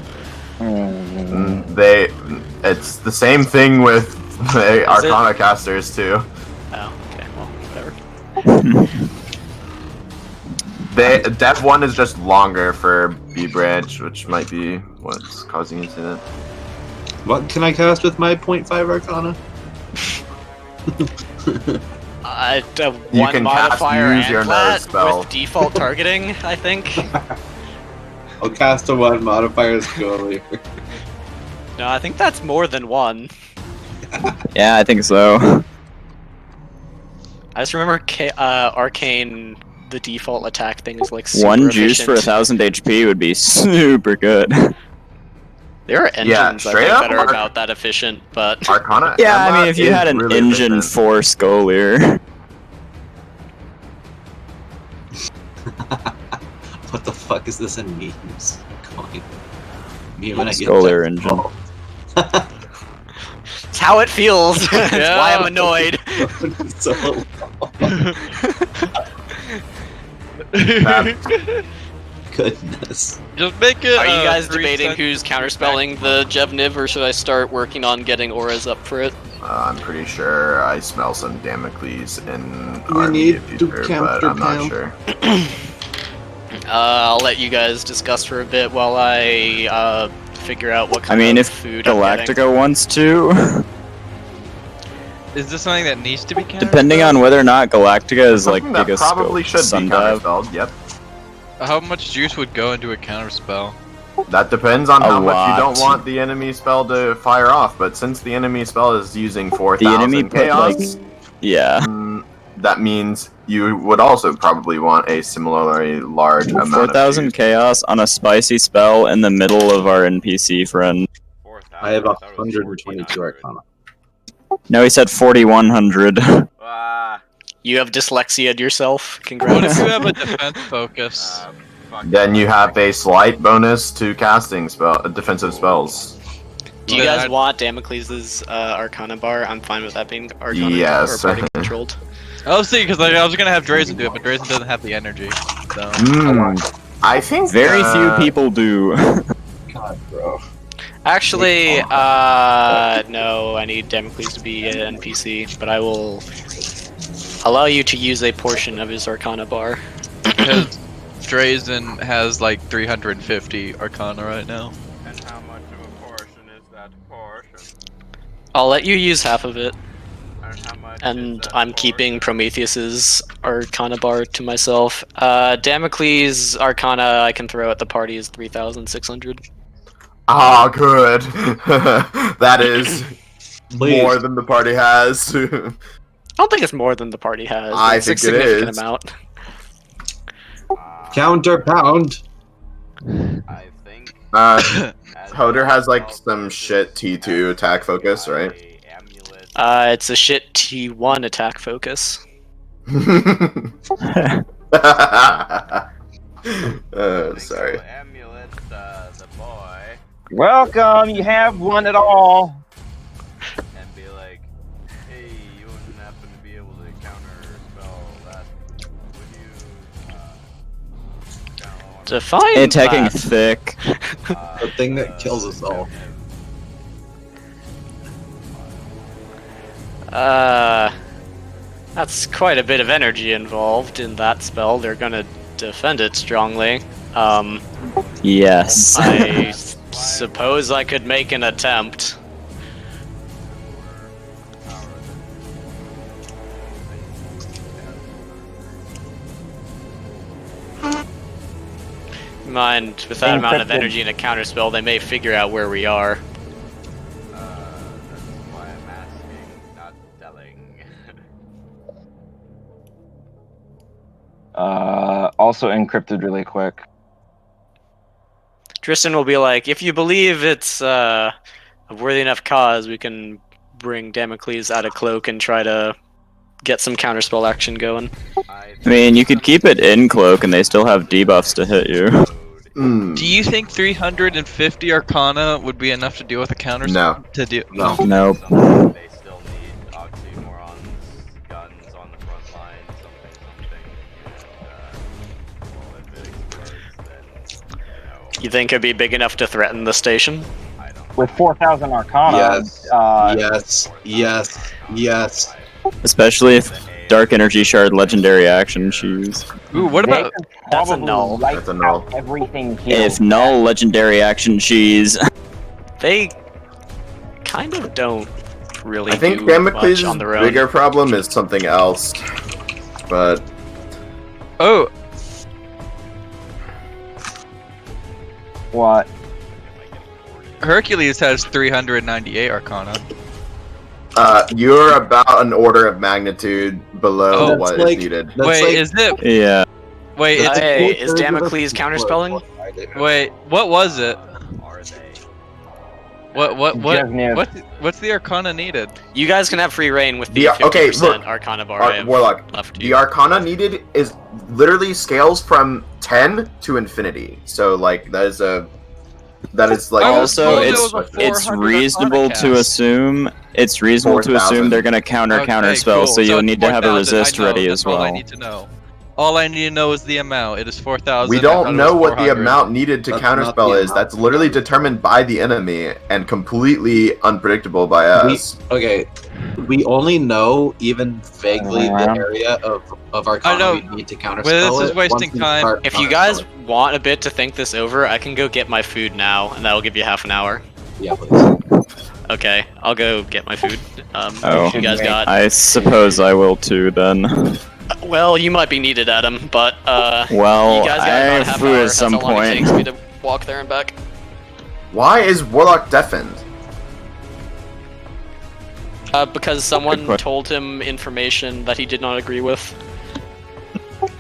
[SPEAKER 6] It's the same thing with the Arcana casters too.
[SPEAKER 3] Oh, okay, well, whatever.
[SPEAKER 6] Dev 1 is just longer for B branch, which might be what's causing you to that.
[SPEAKER 8] What can I cast with my 0.5 Arcana?
[SPEAKER 6] You
[SPEAKER 3] One
[SPEAKER 6] can
[SPEAKER 3] modifier
[SPEAKER 6] use
[SPEAKER 3] and
[SPEAKER 6] your
[SPEAKER 3] flat
[SPEAKER 6] nose spell.
[SPEAKER 3] with default targeting, I think.
[SPEAKER 8] I'll cast a 1 modifier earlier.
[SPEAKER 3] No, I think that's more than one.
[SPEAKER 7] Yeah, I think so.
[SPEAKER 3] I just remember Arcane, the default attack thing is like super
[SPEAKER 7] One juice for
[SPEAKER 3] efficient.
[SPEAKER 7] 1,000 HP would be super good.
[SPEAKER 3] There are engines
[SPEAKER 6] Yeah,
[SPEAKER 3] I
[SPEAKER 6] straight
[SPEAKER 3] think
[SPEAKER 6] up,
[SPEAKER 3] that are about that efficient, but
[SPEAKER 6] Arcana.
[SPEAKER 7] Yeah, I
[SPEAKER 6] Emma
[SPEAKER 7] mean, if you
[SPEAKER 6] is
[SPEAKER 7] had an
[SPEAKER 6] really
[SPEAKER 7] engine
[SPEAKER 6] efficient.
[SPEAKER 7] for Skolier.
[SPEAKER 8] What the fuck is this in memes? Going. Me when I get
[SPEAKER 7] Skolier
[SPEAKER 8] that-
[SPEAKER 7] engine.
[SPEAKER 3] it's how it feels. That's why I'm annoyed.
[SPEAKER 8] So goodness.
[SPEAKER 1] Just make it.
[SPEAKER 3] Are you guys
[SPEAKER 1] 3
[SPEAKER 3] debating
[SPEAKER 1] cents.
[SPEAKER 3] who's counterspelling the Jevniv, or should I start working on getting auras up for it?
[SPEAKER 6] I'm pretty sure I smell some Damocles in
[SPEAKER 8] We
[SPEAKER 6] our
[SPEAKER 8] need
[SPEAKER 6] immediate
[SPEAKER 8] to
[SPEAKER 6] future, but I'm not
[SPEAKER 8] counter
[SPEAKER 6] sure.
[SPEAKER 3] I'll let you guys discuss for a bit while I figure out what
[SPEAKER 7] I
[SPEAKER 3] kind
[SPEAKER 7] mean,
[SPEAKER 3] of
[SPEAKER 7] if
[SPEAKER 3] food I'm getting.
[SPEAKER 7] Galactica wants to,
[SPEAKER 1] Is this something that needs to be countered?
[SPEAKER 7] depending on whether or not Galactica is like
[SPEAKER 6] Something that
[SPEAKER 7] biggest
[SPEAKER 6] probably
[SPEAKER 7] scope
[SPEAKER 6] should be
[SPEAKER 7] sundive.
[SPEAKER 6] counterspelled. Yep.
[SPEAKER 1] How much juice would go into a counterspell?
[SPEAKER 6] That depends on
[SPEAKER 7] A
[SPEAKER 6] how much you don't
[SPEAKER 7] lot.
[SPEAKER 6] want the enemy spell to fire off. But since the enemy spell is using 4,000
[SPEAKER 7] enemy put,
[SPEAKER 6] chaos,
[SPEAKER 7] Yeah.
[SPEAKER 6] that means you would also probably want a similarly large amount
[SPEAKER 7] 4,000
[SPEAKER 6] of juice.
[SPEAKER 7] chaos on a spicy spell in the middle of our NPC friend.
[SPEAKER 4] 4,000.
[SPEAKER 8] I have
[SPEAKER 4] thought it was
[SPEAKER 8] 122
[SPEAKER 4] 1,400.
[SPEAKER 8] Arcana.
[SPEAKER 7] No, he said 4,100.
[SPEAKER 4] Ah,
[SPEAKER 3] You have dyslexia yourself.
[SPEAKER 1] What if
[SPEAKER 3] Congrats.
[SPEAKER 1] you have a defense focus?
[SPEAKER 4] fuck.
[SPEAKER 6] Then you have a slight bonus to casting defensive spells.
[SPEAKER 3] Do you
[SPEAKER 1] Yeah,
[SPEAKER 3] guys
[SPEAKER 1] I'd-
[SPEAKER 3] want Damocles' Arcana bar? I'm fine with that being Arcana
[SPEAKER 6] Yes.
[SPEAKER 3] or party controlled.
[SPEAKER 1] I was thinking because I was gonna have Drazen do it, but Drazen doesn't have the energy. So
[SPEAKER 6] I think
[SPEAKER 7] Very few people do.
[SPEAKER 8] God, bro.
[SPEAKER 3] Actually, no, I need Damocles to be an NPC, but I will allow you to use a portion of his Arcana bar.
[SPEAKER 1] because Drazen has like 350 Arcana right now.
[SPEAKER 4] And how much of a
[SPEAKER 3] I'll let you use half of it,
[SPEAKER 4] And how much
[SPEAKER 3] and
[SPEAKER 4] is that
[SPEAKER 3] I'm
[SPEAKER 4] for?
[SPEAKER 3] keeping Prometheus's Arcana bar to myself. Damocles' Arcana I can throw at the party is 3,600.
[SPEAKER 6] Ah, good. That is
[SPEAKER 8] Please.
[SPEAKER 6] more than the party has.
[SPEAKER 3] I don't think it's more than the party has.
[SPEAKER 6] I
[SPEAKER 3] But it's a
[SPEAKER 6] think it
[SPEAKER 3] significant
[SPEAKER 6] is.
[SPEAKER 3] amount.
[SPEAKER 8] Counterpound.
[SPEAKER 4] I think.
[SPEAKER 6] Uh,
[SPEAKER 4] as
[SPEAKER 6] Hoder
[SPEAKER 4] a
[SPEAKER 6] has like
[SPEAKER 4] result
[SPEAKER 6] some
[SPEAKER 4] of
[SPEAKER 6] shit
[SPEAKER 4] this,
[SPEAKER 6] T2 attack focus, right?
[SPEAKER 4] a amulet
[SPEAKER 3] It's a shit T1 attack focus.
[SPEAKER 6] Sorry.
[SPEAKER 4] Amulet, the boy,
[SPEAKER 5] Welcome, you have one at all.
[SPEAKER 4] and be like, hey, you wouldn't happen to be able to counter spell that, would you? Kinda wanna-
[SPEAKER 3] Define
[SPEAKER 7] Attacking
[SPEAKER 3] that.
[SPEAKER 7] thick.
[SPEAKER 8] The thing that kills us all.
[SPEAKER 3] That's quite a bit of energy involved in that spell. They're gonna defend it strongly.
[SPEAKER 7] Yes.
[SPEAKER 3] I suppose I could make an attempt. Mind, with that amount of
[SPEAKER 5] Encrypted.
[SPEAKER 3] energy in a counterspell, they may figure out where we are.
[SPEAKER 4] That's why I'm asking, not telling.
[SPEAKER 5] Also encrypted really quick.
[SPEAKER 3] Tristan will be like, if you believe it's a worthy enough cause, we can bring Damocles out of cloak and try to get some counterspell action going.
[SPEAKER 7] I mean, you could keep it in cloak and they still have debuffs to hit you.
[SPEAKER 6] Mm,
[SPEAKER 1] Do you think 350 Arcana would be enough to deal with a counter?
[SPEAKER 6] No.
[SPEAKER 1] To do.
[SPEAKER 8] No.
[SPEAKER 7] Nope.
[SPEAKER 4] They still need oxymorons, guns on the front line, something, and well, if it explodes, then
[SPEAKER 3] You think it'd be big enough to threaten the station?
[SPEAKER 4] I don't.
[SPEAKER 5] With 4,000 Arcana,
[SPEAKER 8] Yes.
[SPEAKER 5] uh,
[SPEAKER 8] Yes.
[SPEAKER 7] Especially if Dark Energy Shard legendary action choose.
[SPEAKER 1] Ooh, what
[SPEAKER 5] they
[SPEAKER 1] about?
[SPEAKER 5] could
[SPEAKER 3] That's a
[SPEAKER 5] probably
[SPEAKER 3] null.
[SPEAKER 5] wipe
[SPEAKER 6] That's a null.
[SPEAKER 5] out everything here.
[SPEAKER 7] If null legendary action cheese.
[SPEAKER 3] They kind of don't really
[SPEAKER 6] I think
[SPEAKER 3] do
[SPEAKER 6] Damocles'
[SPEAKER 3] much on their own.
[SPEAKER 6] bigger problem is something else. But
[SPEAKER 1] Oh,
[SPEAKER 5] What?
[SPEAKER 1] Hercules has 398 Arcana.
[SPEAKER 6] you're about an order of magnitude below
[SPEAKER 1] Oh,
[SPEAKER 6] what is
[SPEAKER 8] that's like-
[SPEAKER 6] needed.
[SPEAKER 8] That's
[SPEAKER 1] Wait,
[SPEAKER 8] like-
[SPEAKER 1] is it?
[SPEAKER 7] Yeah.
[SPEAKER 1] Wait, it's
[SPEAKER 3] Hey, is Damocles counterspelling?
[SPEAKER 1] wait. What was it?
[SPEAKER 4] Are they?
[SPEAKER 1] What?
[SPEAKER 5] Jevnev.
[SPEAKER 1] What's the Arcana needed?
[SPEAKER 3] You guys can have free reign with the
[SPEAKER 6] Yeah,
[SPEAKER 3] 50%
[SPEAKER 6] okay, look.
[SPEAKER 3] Arcana bar I have
[SPEAKER 6] Warlock,
[SPEAKER 3] left
[SPEAKER 6] the
[SPEAKER 3] you.
[SPEAKER 6] Arcana needed is literally scales from 10 to infinity. So like that is like
[SPEAKER 1] I was
[SPEAKER 7] Also,
[SPEAKER 1] told it
[SPEAKER 7] it's
[SPEAKER 1] was a
[SPEAKER 7] it's
[SPEAKER 1] 400
[SPEAKER 7] reasonable
[SPEAKER 1] Arcana
[SPEAKER 7] to
[SPEAKER 1] cast.
[SPEAKER 7] assume it's reasonable to
[SPEAKER 6] 4,000.
[SPEAKER 7] assume they're gonna counter
[SPEAKER 1] Okay,
[SPEAKER 7] spell,
[SPEAKER 1] cool.
[SPEAKER 7] so you'll
[SPEAKER 1] it's
[SPEAKER 7] need to have a
[SPEAKER 1] 4,000,
[SPEAKER 7] resist
[SPEAKER 1] I know,
[SPEAKER 7] ready
[SPEAKER 1] that's
[SPEAKER 7] as
[SPEAKER 1] all I
[SPEAKER 7] well.
[SPEAKER 1] need to know. All I need to know is the amount. It is 4,000.
[SPEAKER 6] we
[SPEAKER 1] I thought
[SPEAKER 6] don't
[SPEAKER 1] it
[SPEAKER 6] know
[SPEAKER 1] was
[SPEAKER 6] what the
[SPEAKER 1] 400.
[SPEAKER 6] amount needed to
[SPEAKER 8] That's not
[SPEAKER 6] counterspell
[SPEAKER 8] the
[SPEAKER 6] is.
[SPEAKER 8] amount.
[SPEAKER 6] That's literally determined by the enemy and completely unpredictable by us.
[SPEAKER 8] Okay, we only know even vaguely the
[SPEAKER 5] Around.
[SPEAKER 8] area of
[SPEAKER 1] I
[SPEAKER 8] Arcana
[SPEAKER 1] know.
[SPEAKER 8] we need to counterspell
[SPEAKER 1] Well, this is
[SPEAKER 8] it
[SPEAKER 1] wasting
[SPEAKER 8] once we
[SPEAKER 1] time.
[SPEAKER 8] start
[SPEAKER 3] If you guys
[SPEAKER 8] counterspelling.
[SPEAKER 3] want a bit to think this over, I can go get my food now, and that will give you half an hour.
[SPEAKER 8] Yeah, please.
[SPEAKER 3] Okay, I'll go get my food.
[SPEAKER 7] Oh.
[SPEAKER 3] If you guys got...
[SPEAKER 7] I suppose I will too then.
[SPEAKER 3] Well, you might be needed, Adam, but,
[SPEAKER 7] Well,
[SPEAKER 3] you guys
[SPEAKER 7] I
[SPEAKER 3] got about
[SPEAKER 7] have
[SPEAKER 3] half
[SPEAKER 7] food
[SPEAKER 3] hour.
[SPEAKER 7] at
[SPEAKER 3] That's
[SPEAKER 7] some
[SPEAKER 3] how long it
[SPEAKER 7] point.
[SPEAKER 3] takes me to walk there and back.
[SPEAKER 6] Why is Warlock deafened?
[SPEAKER 3] Because someone
[SPEAKER 7] question.
[SPEAKER 3] told him information that he did not agree with.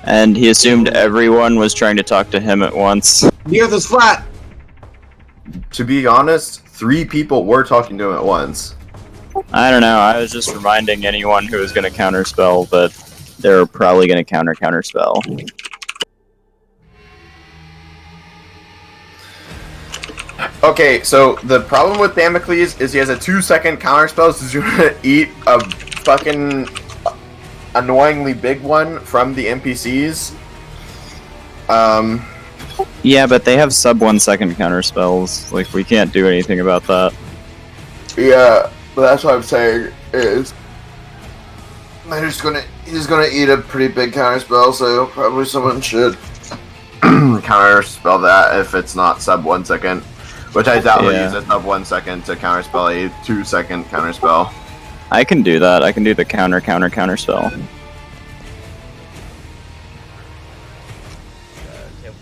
[SPEAKER 7] And he assumed everyone was trying to talk to him at once.
[SPEAKER 8] The earth is flat!
[SPEAKER 6] To be honest, 3 people were talking to him at once.
[SPEAKER 7] I don't know, I was just reminding anyone who was gonna counterspell that they're probably gonna counterspell.
[SPEAKER 6] Okay, so the problem with Damocles is he has a 2-second counterspell, so he's gonna eat a fucking annoyingly big one from the NPCs.
[SPEAKER 7] Yeah, but they have sub 1 second counterspells. Like, we can't do anything about that.
[SPEAKER 6] Yeah, but that's what I'm saying is he's gonna eat a pretty big counterspell, so probably someone should counterspell that if it's not sub 1 second. Which I doubt he'll
[SPEAKER 7] Yeah.
[SPEAKER 6] use a sub 1 second to counterspell a 2-second counterspell.
[SPEAKER 7] I can do that. I can do the counter spell.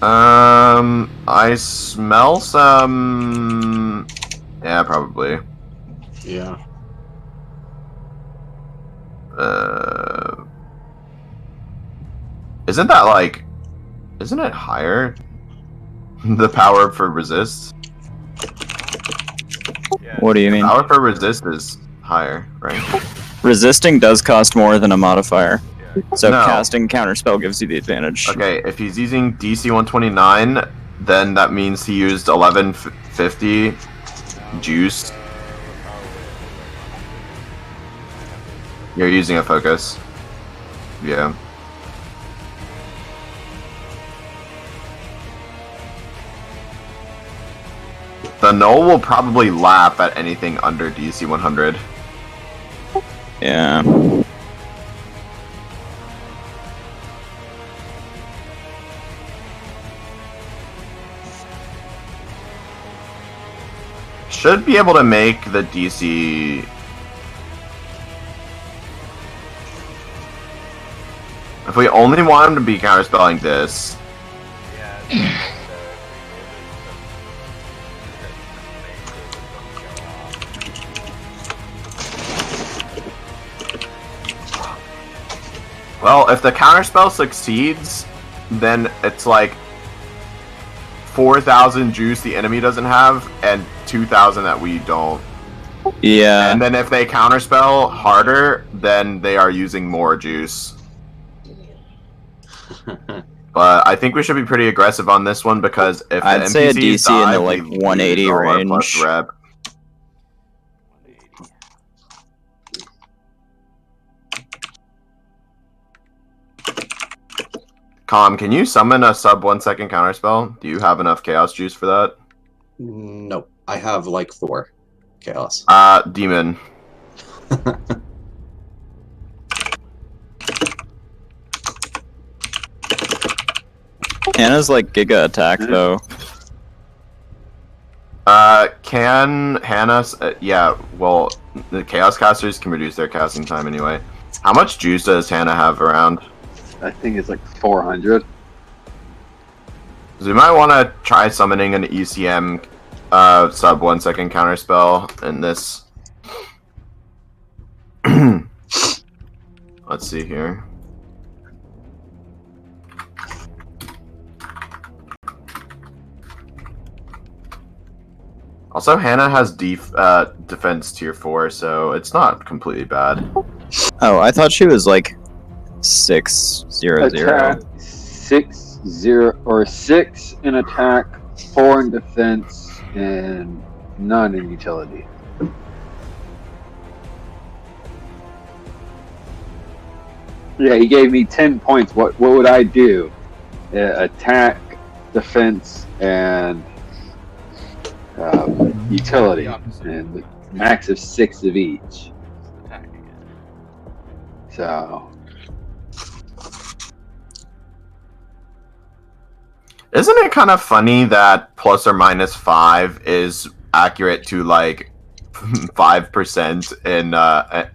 [SPEAKER 6] I smell some. Yeah, probably.
[SPEAKER 8] Yeah.
[SPEAKER 6] Isn't that like? Isn't it higher? The power for resist.
[SPEAKER 4] Yeah,
[SPEAKER 7] What do you mean?
[SPEAKER 6] Power for resist is higher, right?
[SPEAKER 7] Resisting does cost more than a modifier,
[SPEAKER 4] yeah.
[SPEAKER 7] so
[SPEAKER 6] No.
[SPEAKER 7] casting counterspell gives you the advantage.
[SPEAKER 6] Okay, if he's using DC 129, then that means he used 1150 juice. You're using a focus. Yeah. The Null will probably laugh at anything under DC 100.
[SPEAKER 7] Yeah.
[SPEAKER 6] Should be able to make the DC. If we only want him to be counterspelling this,
[SPEAKER 4] Yeah,
[SPEAKER 6] well, if the counterspell succeeds, then it's like 4,000 juice the enemy doesn't have, and 2,000 that we don't.
[SPEAKER 7] Yeah.
[SPEAKER 6] And then if they counterspell harder, then they are using more juice. But I think we should be pretty aggressive on this one because if the
[SPEAKER 7] I'd say a
[SPEAKER 6] NPCs
[SPEAKER 7] DC
[SPEAKER 6] die,
[SPEAKER 7] in the, like,
[SPEAKER 6] we lose
[SPEAKER 7] 180
[SPEAKER 6] all our plus
[SPEAKER 7] range.
[SPEAKER 6] rep.
[SPEAKER 4] 180.
[SPEAKER 6] Can you summon a sub 1 second counterspell? Do you have enough chaos juice for that?
[SPEAKER 8] No, I have like 4 chaos.
[SPEAKER 6] Demon.
[SPEAKER 7] Hannah's like Giga attack though.
[SPEAKER 6] Can Hannah? Yeah, well, the chaos casters can reduce their casting time anyway. How much juice does Hannah have around?
[SPEAKER 2] I think it's like 400.
[SPEAKER 6] So we might want to try summoning an ECM sub 1 second counterspell in this. Let's see here. Also, Hannah has defense tier 4, so it's not completely bad.
[SPEAKER 7] Oh, I thought she was like 600.
[SPEAKER 2] Attack 6 in attack, 4 in defense, and none in utility. Yeah, he gave me 10 points. What would I do? Attack, defense, and utility, and the max of 6 of each.
[SPEAKER 4] Attacking it.
[SPEAKER 2] So
[SPEAKER 6] Isn't it kind of funny that plus or minus 5 is accurate to like 5% in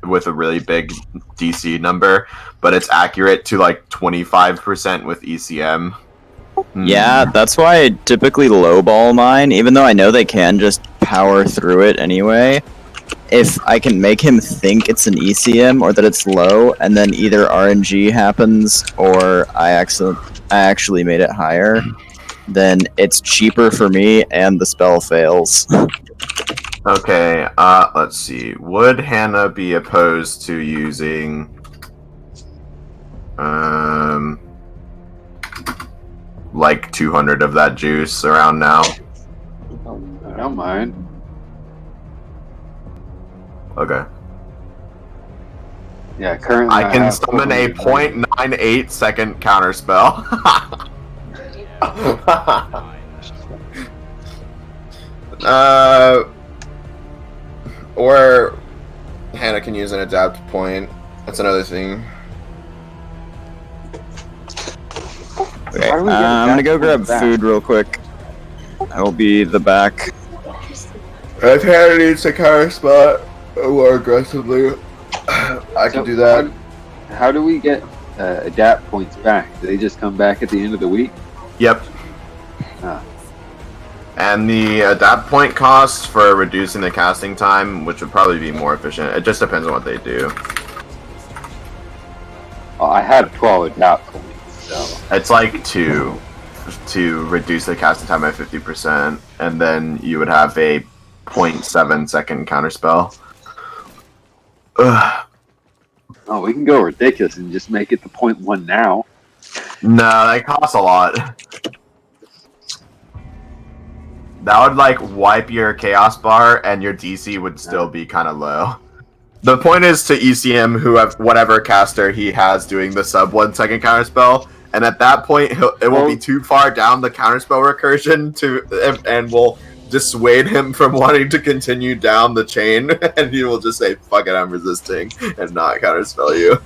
[SPEAKER 6] with a really big DC number, but it's accurate to like 25% with ECM?
[SPEAKER 7] Yeah, that's why I typically lowball mine, even though I know they can just power through it anyway. If I can make him think it's an ECM or that it's low, and then either RNG happens or I actually made it higher, then it's cheaper for me and the spell fails.
[SPEAKER 6] Okay, let's see. Would Hannah be opposed to using like 200 of that juice around now?
[SPEAKER 2] I don't mind.
[SPEAKER 6] Okay.
[SPEAKER 2] Yeah, currently
[SPEAKER 6] I can
[SPEAKER 2] have
[SPEAKER 6] summon a
[SPEAKER 2] 400.
[SPEAKER 6] 0.98 second counterspell. Or Hannah can use an adapt point. That's another thing.
[SPEAKER 7] Okay,
[SPEAKER 2] How do we get
[SPEAKER 7] I'm gonna go
[SPEAKER 2] that
[SPEAKER 7] grab
[SPEAKER 2] back?
[SPEAKER 7] food real quick. I will be the back.
[SPEAKER 6] If Hannah needs to counter spot more aggressively, I can do that.
[SPEAKER 2] How do we get adapt points back? Do they just come back at the end of the week?
[SPEAKER 6] Yep. And the adapt point cost for reducing the casting time, which would probably be more efficient. It just depends on what they do.
[SPEAKER 2] Oh, I have 12 adapt points, so
[SPEAKER 6] It's like 2 to reduce the casting time by 50%, and then you would have a 0.7 second counterspell. Ugh.
[SPEAKER 2] oh, we can go ridiculous and just make it the 0.1 now.
[SPEAKER 6] No, that costs a lot. That would like wipe your chaos bar, and your DC would still be kind of low. The point is to ECM whatever caster he has doing the sub 1 second counterspell, and at that point it will be too far down the counterspell recursion and will dissuade him from wanting to continue down the chain, and he will just say, "Fuck it, I'm resisting," and not counterspell you.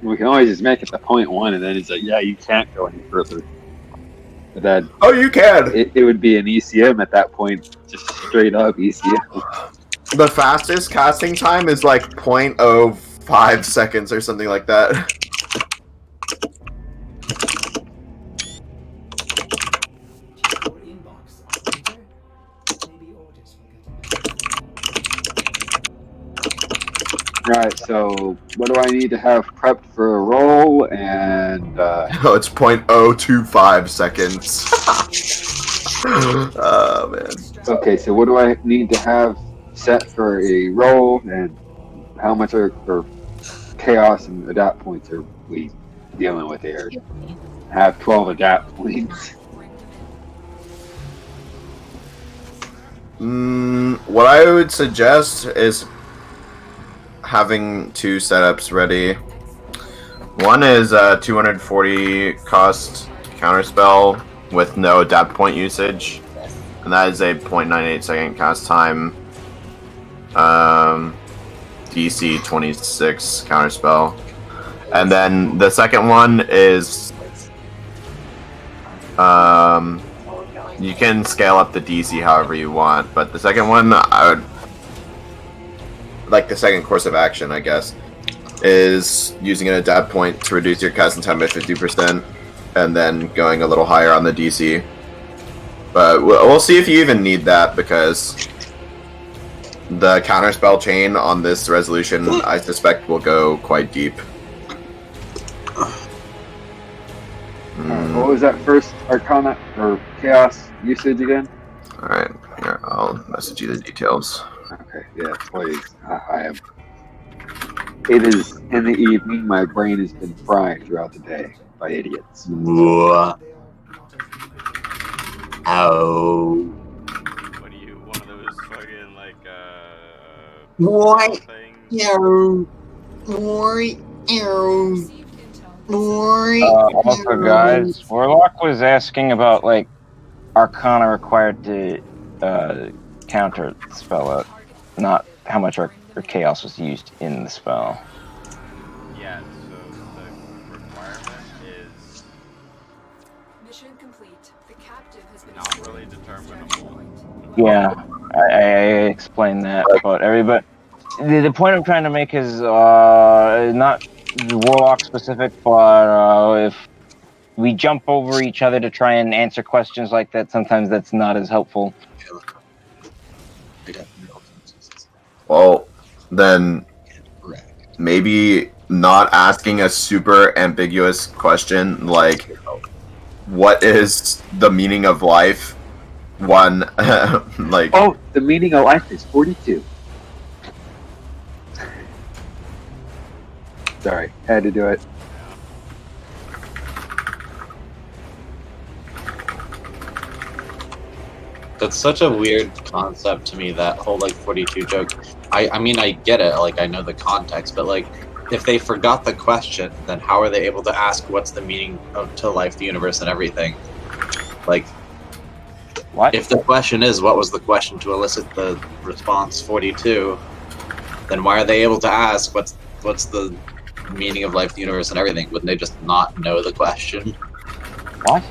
[SPEAKER 2] We can always just make it the 0.1, and then it's like, yeah, you can't go any further. But then
[SPEAKER 6] Oh, you can.
[SPEAKER 2] it would be an ECM at that point, just straight up ECM.
[SPEAKER 6] The fastest casting time is like 0.05 seconds or something like that.
[SPEAKER 2] Right, so what do I need to have prepped for a roll? And
[SPEAKER 6] Oh, it's 0.025 seconds. Oh man.
[SPEAKER 2] okay, so what do I need to have set for a roll? And how much are chaos and adapt points are we dealing with here? I have 12 adapt points.
[SPEAKER 6] What I would suggest is having 2 setups ready. One is 240 cost counterspell with no adapt point usage, and that is a 0.98 second cast time. DC 26 counterspell, and then the second one is you can scale up the DC however you want, but the second one, I would like the second course of action, I guess, is using an adapt point to reduce your casting time by 50%, and then going a little higher on the DC. But we'll see if you even need that, because the counterspell chain on this resolution, I suspect, will go quite deep.
[SPEAKER 2] What was that first Arcana or Chaos usage again?
[SPEAKER 6] Alright, here, I'll message you the details.
[SPEAKER 2] Okay, yeah, please. I am. It is in the evening. My brain has been fried throughout the day by idiots.
[SPEAKER 8] Ow.
[SPEAKER 4] What are you, one of those fucking, like,
[SPEAKER 8] What?
[SPEAKER 4] things?
[SPEAKER 5] Also, guys, Warlock was asking about like Arcana required to counter the spell it, not how much our chaos was used in the spell.
[SPEAKER 4] Yeah, so the requirement is
[SPEAKER 9] Mission complete. The captive has been
[SPEAKER 4] not really determinable.
[SPEAKER 5] Yeah, I explained that, but everybody. The point I'm trying to make is not Warlock specific, but if we jump over each other to try and answer questions like that, sometimes that's not as helpful.
[SPEAKER 6] Well, then maybe not asking a super ambiguous question like, what is the meaning of life? One, like...
[SPEAKER 2] Oh, the meaning of life is 42. Sorry, had to do it.
[SPEAKER 8] That's such a weird concept to me, that whole like 42 joke. I mean, I get it, like I know the context, but like if they forgot the question, then how are they able to ask what's the meaning to life, the universe, and everything? Like,
[SPEAKER 5] What?
[SPEAKER 8] if the question is what was the question to elicit the response 42, then why are they able to ask what's the meaning of life, the universe, and everything? Wouldn't they just not know the question?
[SPEAKER 5] What?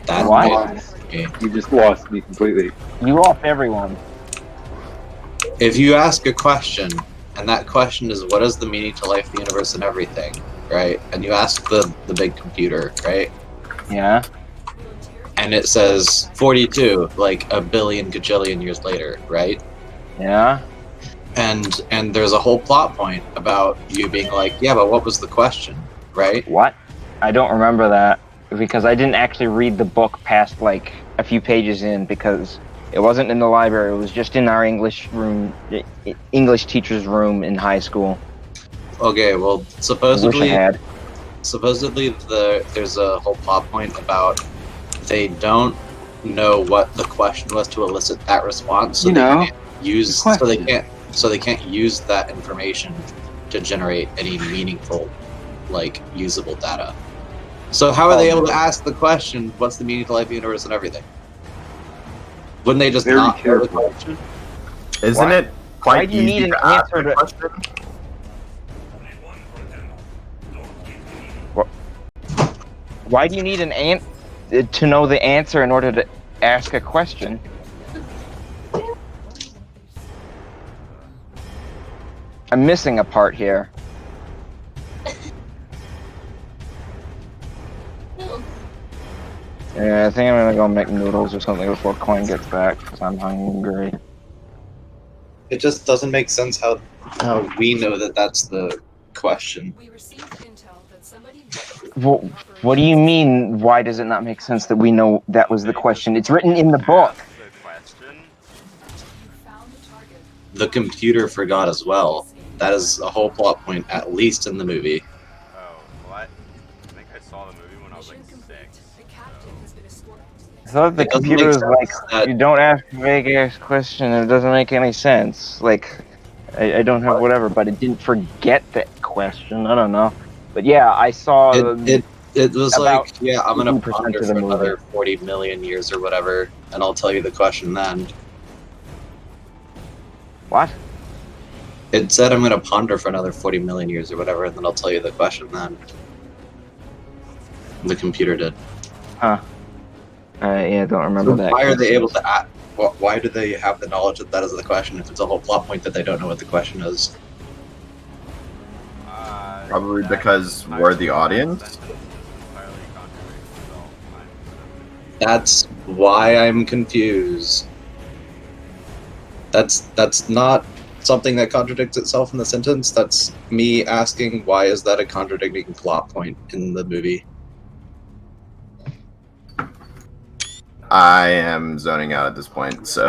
[SPEAKER 8] That
[SPEAKER 5] What?
[SPEAKER 2] Lost.
[SPEAKER 8] okay.
[SPEAKER 2] You just lost me completely.
[SPEAKER 5] You off everyone.
[SPEAKER 8] If you ask a question, and that question is what is the meaning to life, the universe, and everything, right? And you ask the big computer, right?
[SPEAKER 5] Yeah.
[SPEAKER 8] And it says 42, like a billion gajillion years later, right?
[SPEAKER 5] Yeah.
[SPEAKER 8] And there's a whole plot point about you being like, yeah, but what was the question, right?
[SPEAKER 5] What? I don't remember that because I didn't actually read the book past like a few pages in because it wasn't in the library. It was just in our English room, English teacher's room in high school.
[SPEAKER 8] Okay, well,
[SPEAKER 5] I wish I
[SPEAKER 8] supposedly
[SPEAKER 5] had.
[SPEAKER 8] there's a whole plot point about they don't know what the question was to elicit that response, so
[SPEAKER 2] You
[SPEAKER 8] they
[SPEAKER 2] know,
[SPEAKER 8] can't use
[SPEAKER 2] the
[SPEAKER 8] so they
[SPEAKER 2] question.
[SPEAKER 8] can't use that information to generate any meaningful, like, usable data. So how are they able to ask the question, what's the meaning to life, the universe, and everything? Wouldn't they just
[SPEAKER 2] Very
[SPEAKER 8] not know the
[SPEAKER 2] careful.
[SPEAKER 8] question?
[SPEAKER 6] Isn't
[SPEAKER 5] Why-
[SPEAKER 6] it quite
[SPEAKER 5] why do you
[SPEAKER 6] easy
[SPEAKER 5] need an
[SPEAKER 6] to ask
[SPEAKER 5] answer
[SPEAKER 6] a
[SPEAKER 5] to-
[SPEAKER 6] question?
[SPEAKER 5] Why do you need an to know the answer in order to ask a question? I'm missing a part here. Yeah, I think I'm gonna go make noodles or something before Coin gets back because I'm hungry.
[SPEAKER 8] It just doesn't make sense how we know that that's the question.
[SPEAKER 9] We received intel that somebody.
[SPEAKER 5] What do you mean? Why does it not make sense that we know that was the question? It's written in the book.
[SPEAKER 4] Ask the question.
[SPEAKER 9] You found the target.
[SPEAKER 8] The computer forgot as well. That is a whole plot point, at least in the movie.
[SPEAKER 4] Oh, well, I think I saw the movie when I was like
[SPEAKER 9] Mission complete.
[SPEAKER 4] 6.
[SPEAKER 9] The captain has been escorted.
[SPEAKER 5] I thought the
[SPEAKER 8] It doesn't
[SPEAKER 5] computer
[SPEAKER 8] make
[SPEAKER 5] was like,
[SPEAKER 8] sense that-
[SPEAKER 5] you don't ask a vague ass question. It doesn't make any sense. Like, I don't have whatever, but it didn't forget that question. I don't know. But yeah, I saw.
[SPEAKER 8] It was
[SPEAKER 5] about
[SPEAKER 8] like, yeah, I'm gonna
[SPEAKER 5] 80%
[SPEAKER 8] ponder
[SPEAKER 5] of the
[SPEAKER 8] for
[SPEAKER 5] movie.
[SPEAKER 8] another 40 million years or whatever, and I'll tell you the question then.
[SPEAKER 5] What?
[SPEAKER 8] It said I'm gonna ponder for another 40 million years or whatever, and then I'll tell you the question then. The computer did.
[SPEAKER 5] Huh. Yeah, I don't remember
[SPEAKER 8] So
[SPEAKER 5] that.
[SPEAKER 8] why are they able to ask? Why do they have the knowledge that that is the question if it's a whole plot point that they don't know what the question is?
[SPEAKER 6] Probably
[SPEAKER 4] That
[SPEAKER 6] because
[SPEAKER 4] entire
[SPEAKER 6] we're the audience.
[SPEAKER 4] sentence entirely contradicts itself. I'm
[SPEAKER 8] That's why I'm confused. That's not something that contradicts itself in the sentence. That's me asking why is that a contradicting plot point in the movie?
[SPEAKER 6] I am zoning out at this point, so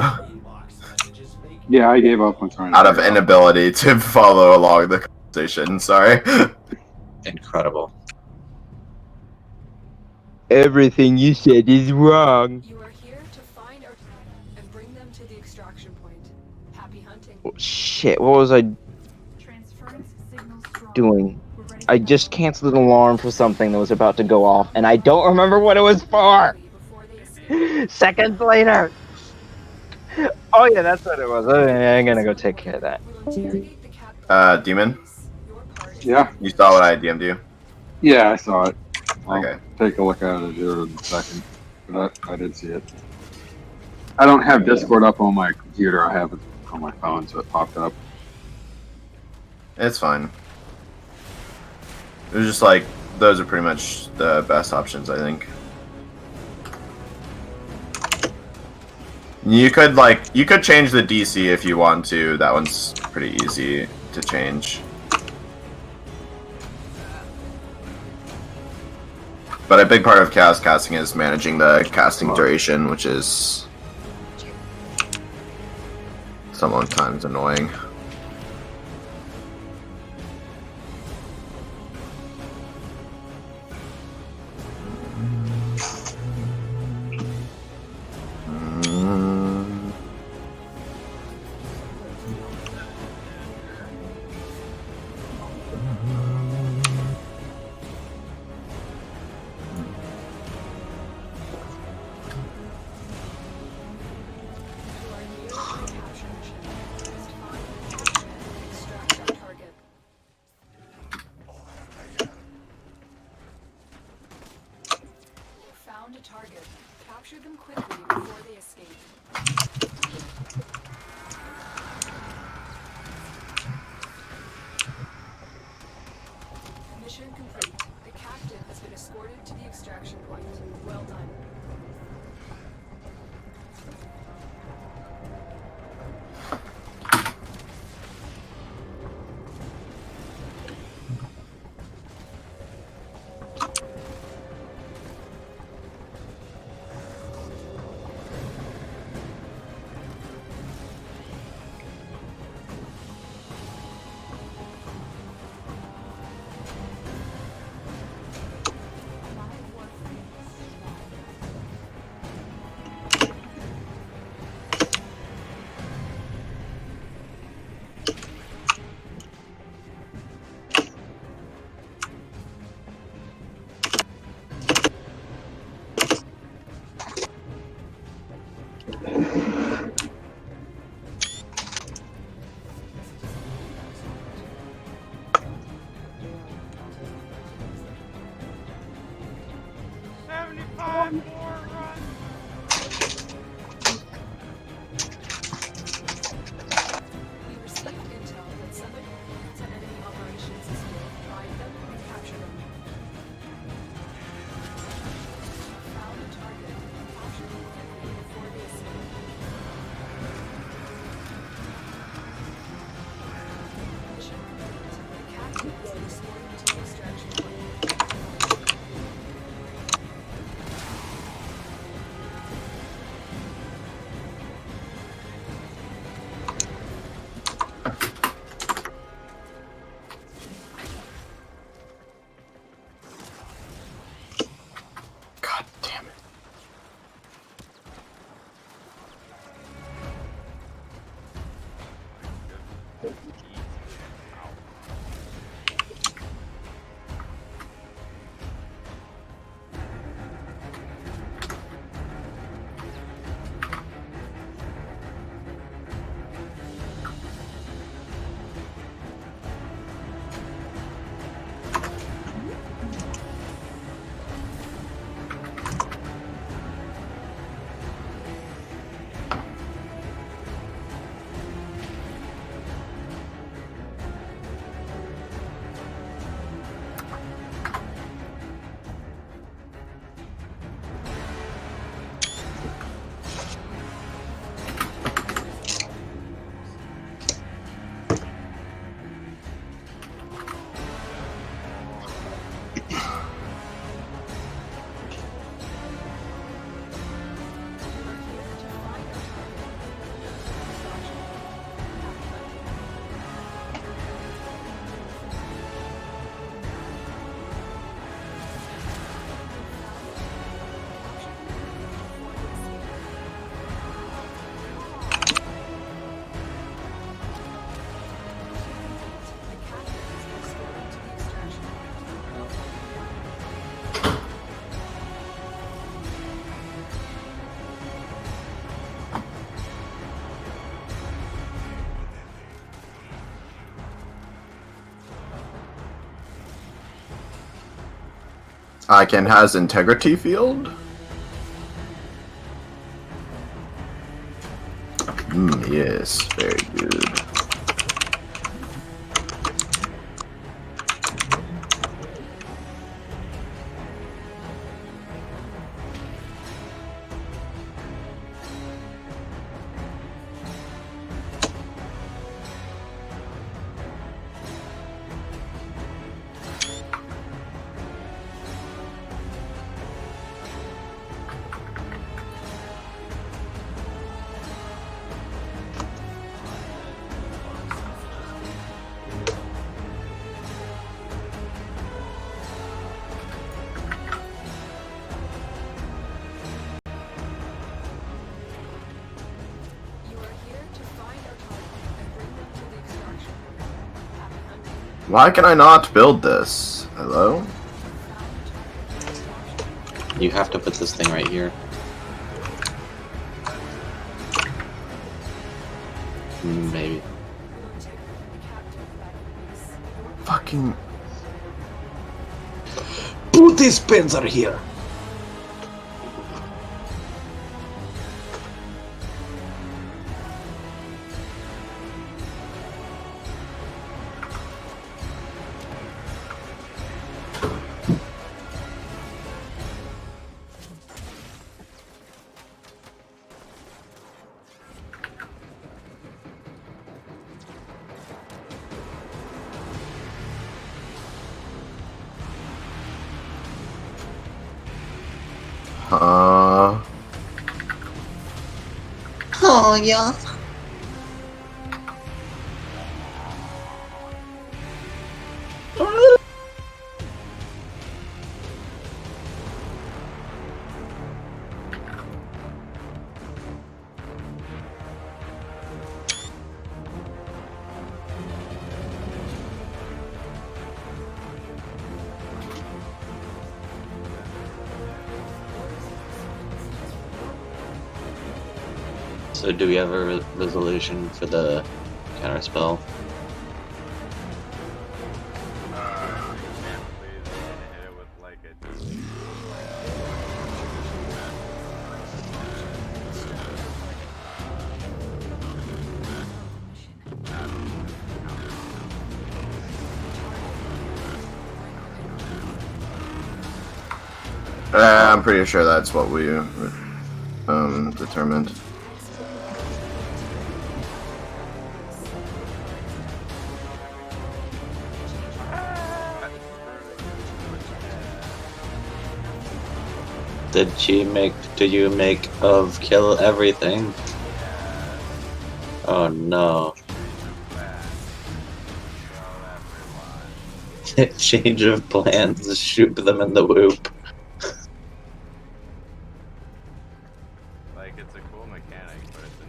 [SPEAKER 2] Yeah, I gave up on trying to
[SPEAKER 6] out of
[SPEAKER 2] figure it out.
[SPEAKER 6] inability to follow along the conversation. Sorry.
[SPEAKER 8] Incredible.
[SPEAKER 5] Everything you said is wrong.
[SPEAKER 9] You are here to find our and bring them to the extraction point. Happy hunting.
[SPEAKER 5] Oh, shit, what was I doing? I just canceled an alarm for something that was about to go off, and I don't remember what it was for!
[SPEAKER 9] Before they escape.
[SPEAKER 5] Seconds later! Oh yeah, that's what it was. Okay, I'm gonna go take care of that.
[SPEAKER 9] We'll interrogate the captain.
[SPEAKER 6] Demon,
[SPEAKER 9] Your part is
[SPEAKER 2] Yeah.
[SPEAKER 6] you saw what I DM'd you?
[SPEAKER 2] Yeah, I saw it. I'll
[SPEAKER 6] Okay.
[SPEAKER 2] take a look at it here in a second. But I did see it. I don't have Discord up on my computer. I have it on my phone, so it popped up.
[SPEAKER 6] It's fine. It was just like, those are pretty much the best options, I think. You could change the DC if you want to. That one's pretty easy to change. But a big part of chaos casting is managing the casting duration, which is sometimes annoying.
[SPEAKER 9] You are new to the capture mission. You must find
[SPEAKER 6] Icon has integrity field. Yes, very good.
[SPEAKER 9] You are here to find our target and bring them to the extraction point. Happy hunting.
[SPEAKER 6] Why can I not build this? Hello?
[SPEAKER 8] You have to put this thing right here. Maybe.
[SPEAKER 6] Fucking.
[SPEAKER 10] Put this Spencer here.
[SPEAKER 8] Oh yeah. So do we have a resolution for the counter spell?
[SPEAKER 6] I'm pretty sure that's what we determined.
[SPEAKER 8] Did you make of kill everything? Oh no. Change of plans, shoot them in the whoop.
[SPEAKER 4] Like, it's a cool mechanic, but it's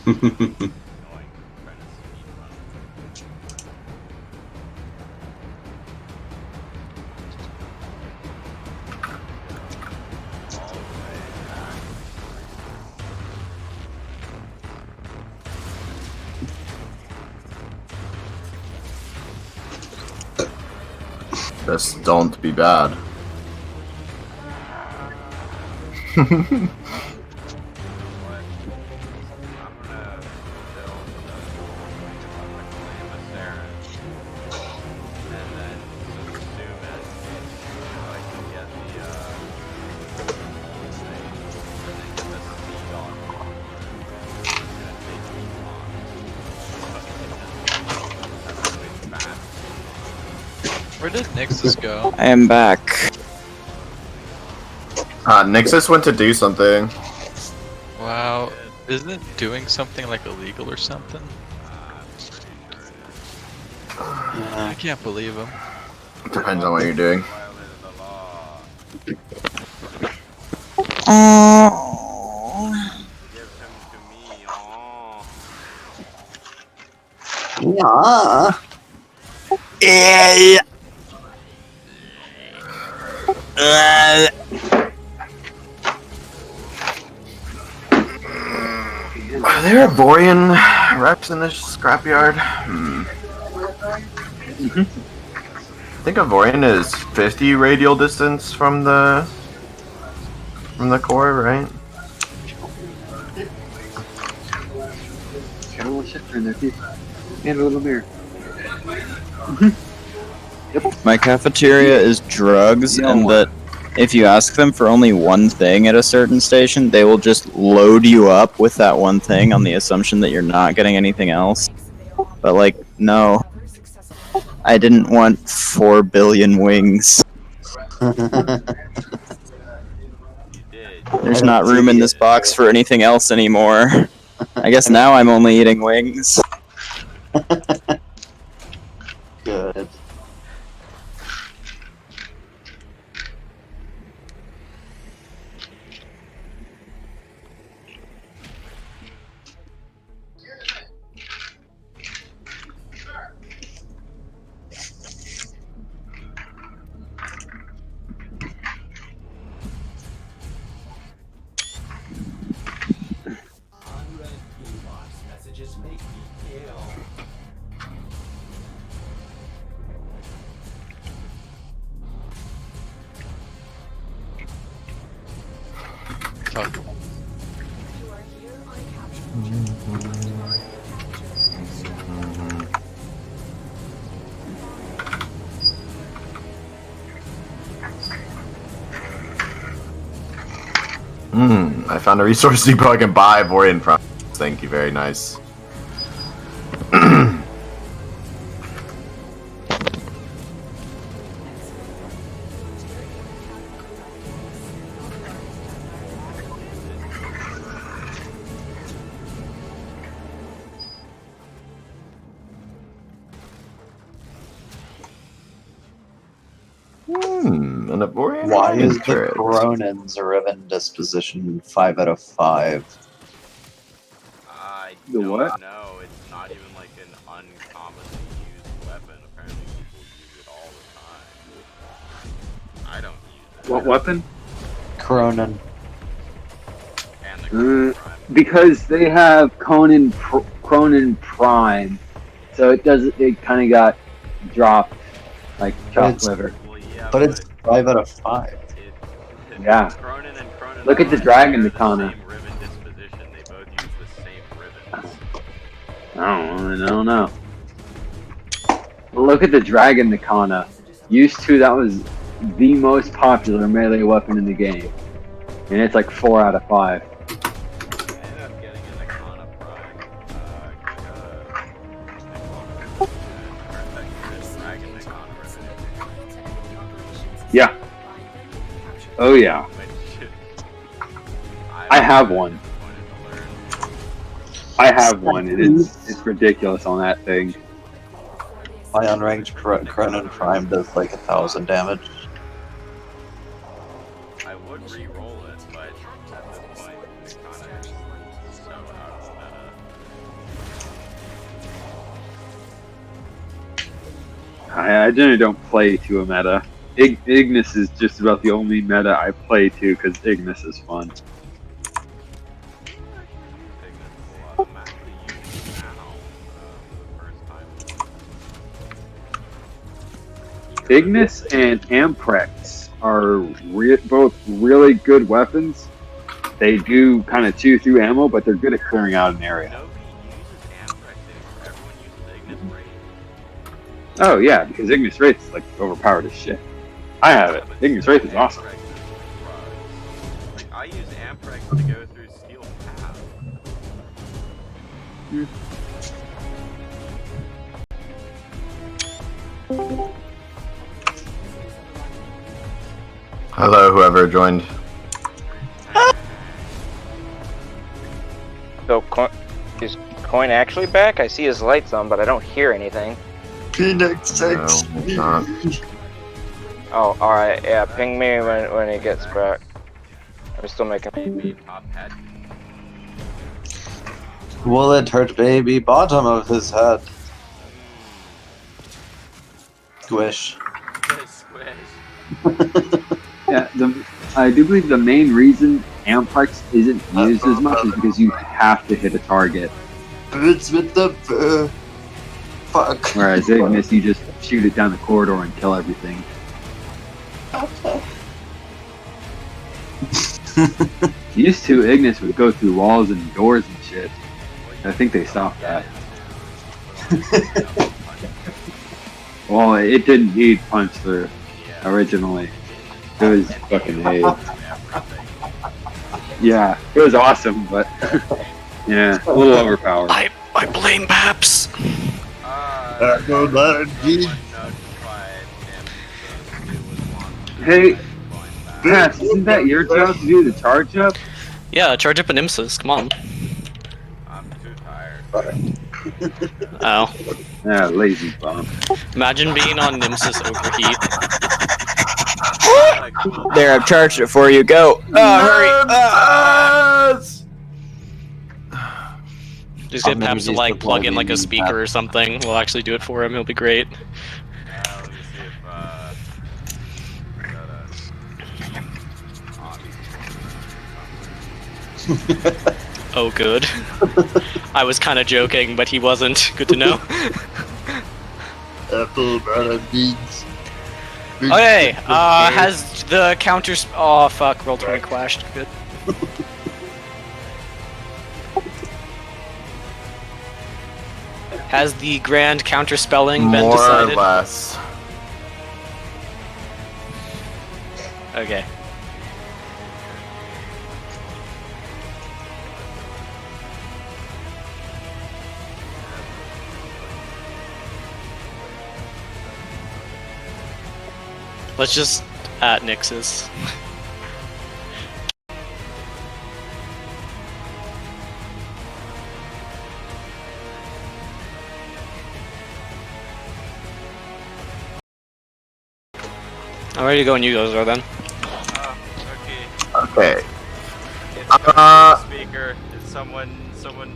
[SPEAKER 4] annoying. Annoying. Trying to speed run.
[SPEAKER 6] Just don't be bad.
[SPEAKER 1] Where did Nixus go?
[SPEAKER 7] I am back.
[SPEAKER 6] Nixus went to do something.
[SPEAKER 1] Wow. Isn't it doing something like illegal or something? I can't believe him.
[SPEAKER 6] Depends on what you're doing.
[SPEAKER 8] Yeah.
[SPEAKER 6] Are there Borean reps in this scrapyard? think Avorian is 50 radial distance from the core, right?
[SPEAKER 2] Got a little shifter in there too. And a little mirror.
[SPEAKER 7] My cafeteria is drugs,
[SPEAKER 2] Yeah,
[SPEAKER 7] and
[SPEAKER 2] what?
[SPEAKER 7] that if you ask them for only one thing at a certain station, they will just load you up with that one thing on the assumption that you're not getting anything else. But, like, no. I didn't want 4 billion wings.
[SPEAKER 4] You did.
[SPEAKER 7] There's not room in this box for anything else anymore. I guess now I'm only eating wings.
[SPEAKER 8] Good.
[SPEAKER 6] I found a resource depot I can buy Avorian from. Thank you, very nice. An Avorian
[SPEAKER 8] Why is the
[SPEAKER 6] turret.
[SPEAKER 8] Cronin's Riven disposition 5 out of 5?
[SPEAKER 4] I
[SPEAKER 2] The
[SPEAKER 4] don't
[SPEAKER 2] what?
[SPEAKER 4] know. It's not even like an uncommonly used weapon. Apparently people use it all the time. I don't use it.
[SPEAKER 2] What weapon?
[SPEAKER 8] Cronin.
[SPEAKER 4] And the Cronin Prime.
[SPEAKER 2] Because they have Cronin Prime, so it does. It kind of got dropped like chopped
[SPEAKER 8] It's-
[SPEAKER 2] liver.
[SPEAKER 4] Well, yeah,
[SPEAKER 8] But it's 5 out of 5.
[SPEAKER 2] Yeah.
[SPEAKER 4] Cronin and Cronin
[SPEAKER 2] Look at the
[SPEAKER 4] Prime
[SPEAKER 2] dragon
[SPEAKER 4] share the
[SPEAKER 2] Nikana.
[SPEAKER 4] same ribbon disposition. They both use the same ribbons.
[SPEAKER 2] I don't know. Look at the dragon Nikana. Used to, that was the most popular melee weapon in the game, and it's like 4 out of 5.
[SPEAKER 4] I ended up getting a Nikana Prime. Dragon Nikana ribbon.
[SPEAKER 2] Yeah. Oh yeah.
[SPEAKER 4] Which
[SPEAKER 2] I have one. I have one, and it's ridiculous on that thing.
[SPEAKER 8] My unranked Cronin Prime does like 1,000 damage.
[SPEAKER 4] I would re-roll it, but at this point, Nikana is so out of the meta.
[SPEAKER 2] I generally don't play to a meta. Ignis is just about the only meta I play to because Ignis is fun.
[SPEAKER 4] I'm actually using it now for the first time.
[SPEAKER 2] Ignis and Amprex are both really good weapons. They do kind of chew through ammo, but they're good at clearing out an area.
[SPEAKER 4] Nobody uses Amprex anymore. Everyone uses Ignis Wraith.
[SPEAKER 2] Oh yeah, because Ignis Wraith is like overpowered as shit. I have it. Ignis Wraith is awesome.
[SPEAKER 4] Amprex is drugs. Like, I use Amprex to go through Steel Path.
[SPEAKER 6] Hello, whoever joined.
[SPEAKER 5] So, is Coin actually back? I see his lights on, but I don't hear anything.
[SPEAKER 8] Phoenix
[SPEAKER 6] No, it's not.
[SPEAKER 5] Oh, alright, yeah, ping me when he gets back. I'm still making...
[SPEAKER 4] Baby top hat.
[SPEAKER 8] Will it hurt baby bottom of his head? Squish.
[SPEAKER 4] Squish.
[SPEAKER 2] Yeah, I do believe the main reason Amprex isn't used as much is because you have to hit a target.
[SPEAKER 8] Birds with the fuck?
[SPEAKER 2] Whereas Ignis, you just shoot it down the corridor and kill everything. Used to, Ignis would go through walls and doors and shit. I think they stopped that. Well, it didn't need punch through originally. It was fucking A. Yeah, it was awesome, but yeah, a little overpowered.
[SPEAKER 3] I blame Paps.
[SPEAKER 2] Hey, Pat, isn't that your job to do the charge up?
[SPEAKER 3] Yeah, charge up an IMSIS. Come on.
[SPEAKER 4] I'm too tired.
[SPEAKER 3] Oh.
[SPEAKER 2] Yeah, lazy bum.
[SPEAKER 3] Imagine being on Nimsis overheat.
[SPEAKER 7] There, I've charged it for you. Go. Hurry.
[SPEAKER 3] Just get
[SPEAKER 8] I'll never
[SPEAKER 3] Paps to
[SPEAKER 8] use
[SPEAKER 3] like
[SPEAKER 8] the
[SPEAKER 3] plug in
[SPEAKER 8] plug-in
[SPEAKER 3] like a speaker
[SPEAKER 8] Pap.
[SPEAKER 3] or something. We'll actually do it for him. He'll be great.
[SPEAKER 4] Let me see if
[SPEAKER 3] Oh, good. I was kind of joking, but he wasn't. Good to know.
[SPEAKER 11] Apple banana beans.
[SPEAKER 3] Okay, has the counter oh fuck, roll 20 clashed. Good. Has the grand counter spelling been
[SPEAKER 6] More or
[SPEAKER 3] decided?
[SPEAKER 6] less.
[SPEAKER 3] Okay. Let's just at Nix's. I'm ready to go when you guys are then.
[SPEAKER 4] okay.
[SPEAKER 6] Okay.
[SPEAKER 4] It's the speaker. Did someone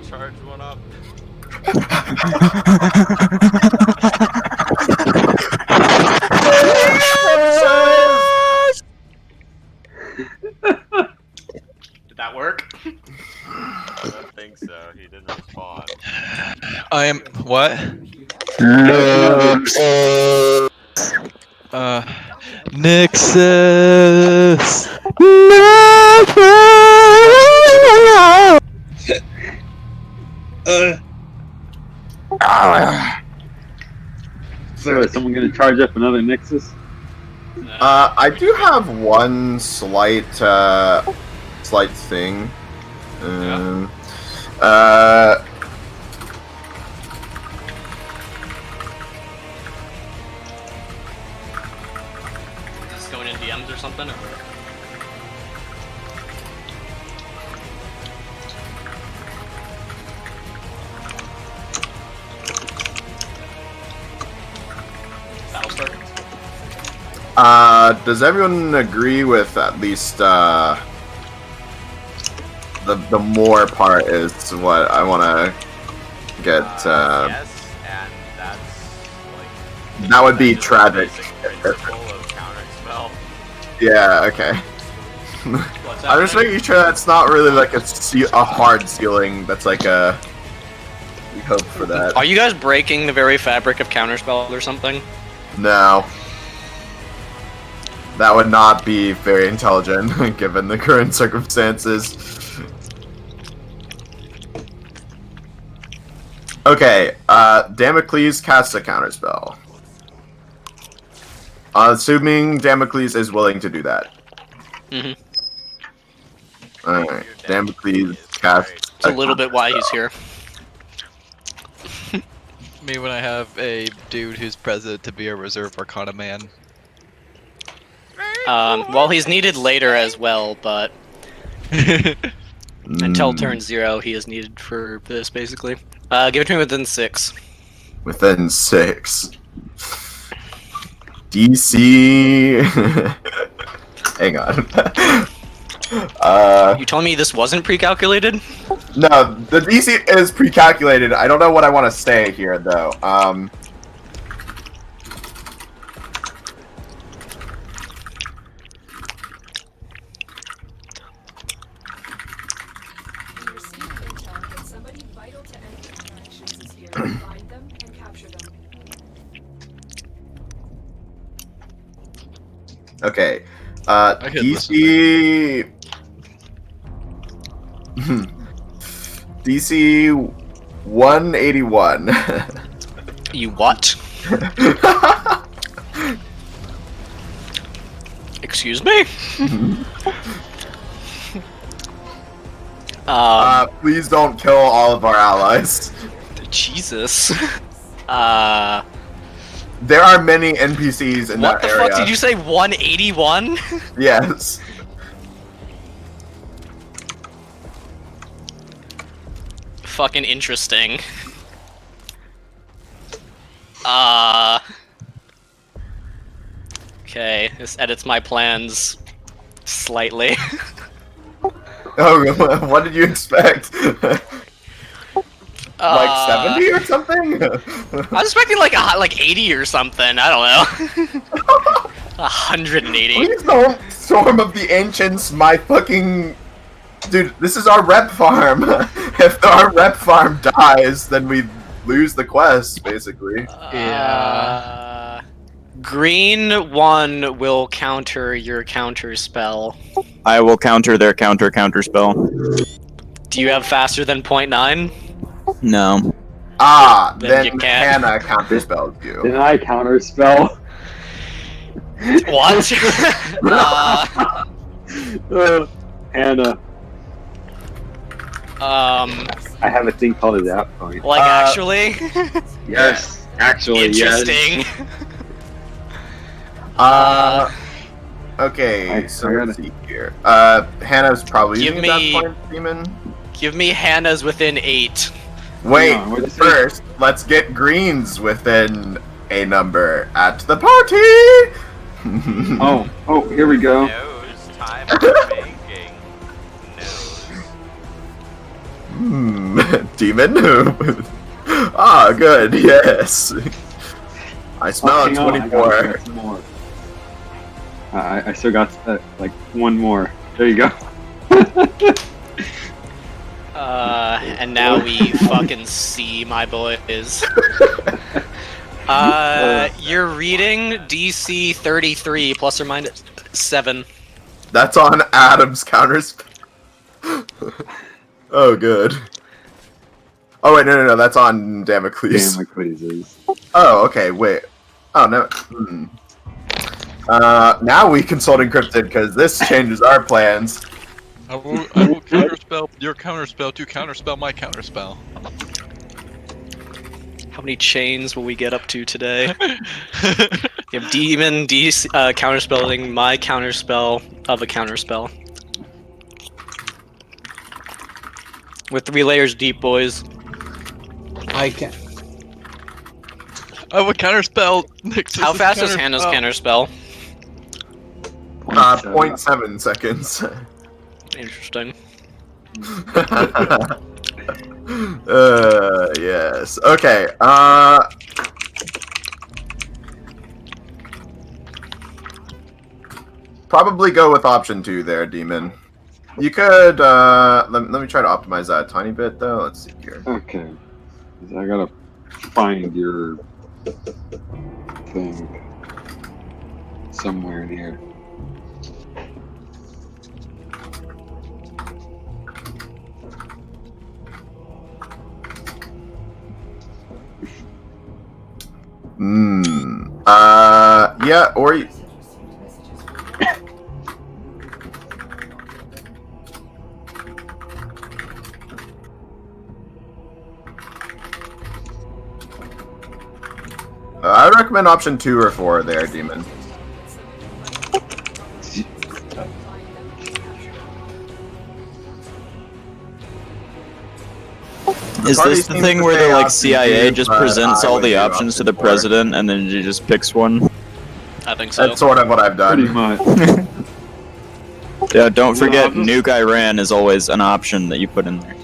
[SPEAKER 4] charge one up?
[SPEAKER 3] Did that work?
[SPEAKER 4] I don't think so. He didn't respond.
[SPEAKER 1] I am what? Nixus.
[SPEAKER 2] So is someone gonna charge up another Nixus?
[SPEAKER 6] I do have one slight thing.
[SPEAKER 3] Is this going in DMs or something? Or? Battlestar?
[SPEAKER 6] Does everyone agree with at least the more part is what I want to get?
[SPEAKER 4] Yes, and that's like.
[SPEAKER 6] That would be
[SPEAKER 4] that's
[SPEAKER 6] tragic.
[SPEAKER 4] the basic principle of counterspell.
[SPEAKER 6] Yeah. Okay.
[SPEAKER 3] What's
[SPEAKER 6] I'm just
[SPEAKER 3] happening?
[SPEAKER 6] making sure that's not really like a hard ceiling. That's like a. We hope for that.
[SPEAKER 3] Are you guys breaking the very fabric of counterspell or something?
[SPEAKER 6] No. That would not be very intelligent, given the current circumstances. Okay, Damocles casts a counterspell. Assuming Damocles is willing to do that.
[SPEAKER 3] Mm-hmm.
[SPEAKER 6] Alright, Damocles casts
[SPEAKER 3] It's a little bit why he's here.
[SPEAKER 1] Me when I have a dude who's present to be a reserve Arcana man.
[SPEAKER 3] Well, he's needed later as well, but until turn 0, he is needed for this, basically. Give it to me within 6.
[SPEAKER 6] Within 6. DC... Hang on.
[SPEAKER 3] You told me this wasn't pre-calculated?
[SPEAKER 6] No, the DC is pre-calculated. I don't know what I want to say here, though.
[SPEAKER 9] You received intel that somebody vital to enemy interactions is here. Find them and capture them.
[SPEAKER 6] Okay.
[SPEAKER 1] could
[SPEAKER 6] DC. DC 181.
[SPEAKER 3] You what? Excuse me?
[SPEAKER 6] Please don't kill all of our allies.
[SPEAKER 3] Jesus.
[SPEAKER 6] There are many NPCs in
[SPEAKER 3] What
[SPEAKER 6] that
[SPEAKER 3] the
[SPEAKER 6] area.
[SPEAKER 3] fuck did you say? 181?
[SPEAKER 6] Yes.
[SPEAKER 3] Fucking interesting. Okay, this edits my plans slightly.
[SPEAKER 6] Oh, what did you expect? Like 70 or something?
[SPEAKER 3] I was expecting like 80 or something. I don't know. 180.
[SPEAKER 6] Please don't Storm of the Ancients, my fucking... Dude, this is our rep farm. If our rep farm dies, then we lose the quest, basically.
[SPEAKER 3] Green 1 will counter your counter spell.
[SPEAKER 7] I will counter their counter spell.
[SPEAKER 3] Do you have faster than 0.9?
[SPEAKER 7] No.
[SPEAKER 6] Ah,
[SPEAKER 3] Then you
[SPEAKER 6] then
[SPEAKER 3] can't.
[SPEAKER 6] Hannah counterspells you.
[SPEAKER 2] Did I counterspell?
[SPEAKER 3] What?
[SPEAKER 2] Hannah. I have a thing called a zap point.
[SPEAKER 3] Like actually?
[SPEAKER 2] Yes, actually,
[SPEAKER 3] Interesting.
[SPEAKER 6] Okay, so let's see here. Hannah's probably
[SPEAKER 3] Give
[SPEAKER 6] using
[SPEAKER 3] me-
[SPEAKER 6] that point, Demon.
[SPEAKER 3] Give me Hannah's within 8.
[SPEAKER 6] Wait,
[SPEAKER 2] on, what did you say?
[SPEAKER 6] first, let's get greens within a number at the party!
[SPEAKER 2] Oh, here we go.
[SPEAKER 4] Nose, time for banking. Nose.
[SPEAKER 6] Demon? Ah, good, yes. I smell
[SPEAKER 2] hang
[SPEAKER 6] a
[SPEAKER 2] on, I
[SPEAKER 6] 24.
[SPEAKER 2] got some more. I still got like one more. There you go.
[SPEAKER 3] And now we fucking see, my boys. You're reading DC 33 plus or minus 7.
[SPEAKER 6] That's on Adam's counters. Oh, good. Oh, wait, no, that's on Damocles.
[SPEAKER 2] Damocles.
[SPEAKER 6] Oh, okay, wait. Oh, no. Now we consult encrypted, because this changes our plans.
[SPEAKER 1] I will counterspell your counterspell to counterspell my counterspell.
[SPEAKER 3] How many chains will we get up to today? You have Demon counterspelling my counterspell of a counterspell. With 3 layers deep, boys.
[SPEAKER 8] I can.
[SPEAKER 1] I will counterspell Nix's
[SPEAKER 3] How fast is Hannah's counterspell?
[SPEAKER 6] 0.7 seconds.
[SPEAKER 3] Interesting.
[SPEAKER 6] Yes. Okay, probably go with option 2 there, Demon. You could, let me try to optimize that a tiny bit, though. Let's see here.
[SPEAKER 2] Okay. I gotta find your thing somewhere in here.
[SPEAKER 6] Yeah, or... I would recommend option 2 or 4 there, Demon.
[SPEAKER 7] Is
[SPEAKER 6] party
[SPEAKER 7] this the
[SPEAKER 6] seems
[SPEAKER 7] thing
[SPEAKER 6] to
[SPEAKER 7] where
[SPEAKER 6] say
[SPEAKER 7] the
[SPEAKER 6] option
[SPEAKER 7] CIA
[SPEAKER 6] 2,
[SPEAKER 7] just
[SPEAKER 6] but
[SPEAKER 7] presents
[SPEAKER 6] I
[SPEAKER 7] all
[SPEAKER 6] would
[SPEAKER 7] the
[SPEAKER 6] do
[SPEAKER 7] options to the
[SPEAKER 6] option 4.
[SPEAKER 7] president and then he just picks one?
[SPEAKER 3] I think so.
[SPEAKER 6] That's sort of what I've
[SPEAKER 2] Pretty
[SPEAKER 6] done.
[SPEAKER 2] much.
[SPEAKER 7] Yeah, don't forget
[SPEAKER 2] Well,
[SPEAKER 7] Nuke Iran is always an option that you put in there.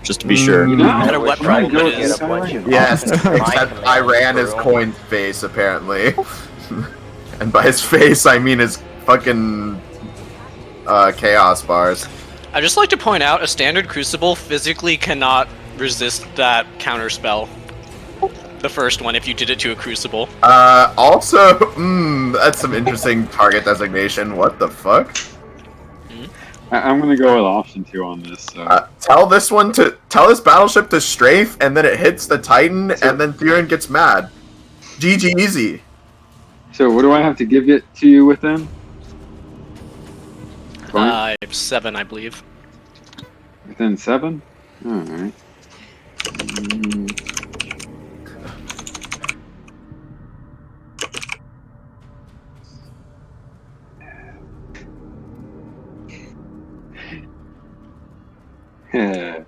[SPEAKER 7] Just to be sure.
[SPEAKER 2] You know,
[SPEAKER 3] No matter what
[SPEAKER 2] right,
[SPEAKER 3] problem it
[SPEAKER 2] go
[SPEAKER 3] is.
[SPEAKER 2] with
[SPEAKER 6] Yes,
[SPEAKER 2] Iran.
[SPEAKER 6] except Iran is Coin's face, apparently. And by his face, I mean his fucking chaos bars.
[SPEAKER 3] I'd just like to point out, a standard Crucible physically cannot resist that counterspell. The first one, if you did it to a crucible.
[SPEAKER 6] Also, that's some interesting target designation. What the fuck?
[SPEAKER 2] I'm gonna go with option 2 on this. So.
[SPEAKER 6] Tell this battleship to strafe, and then it hits the Titan, and then Theron gets mad. GG easy.
[SPEAKER 2] So what do I have to give it to you with then?
[SPEAKER 3] 7, I believe.
[SPEAKER 2] Within 7? Alright. Yeah.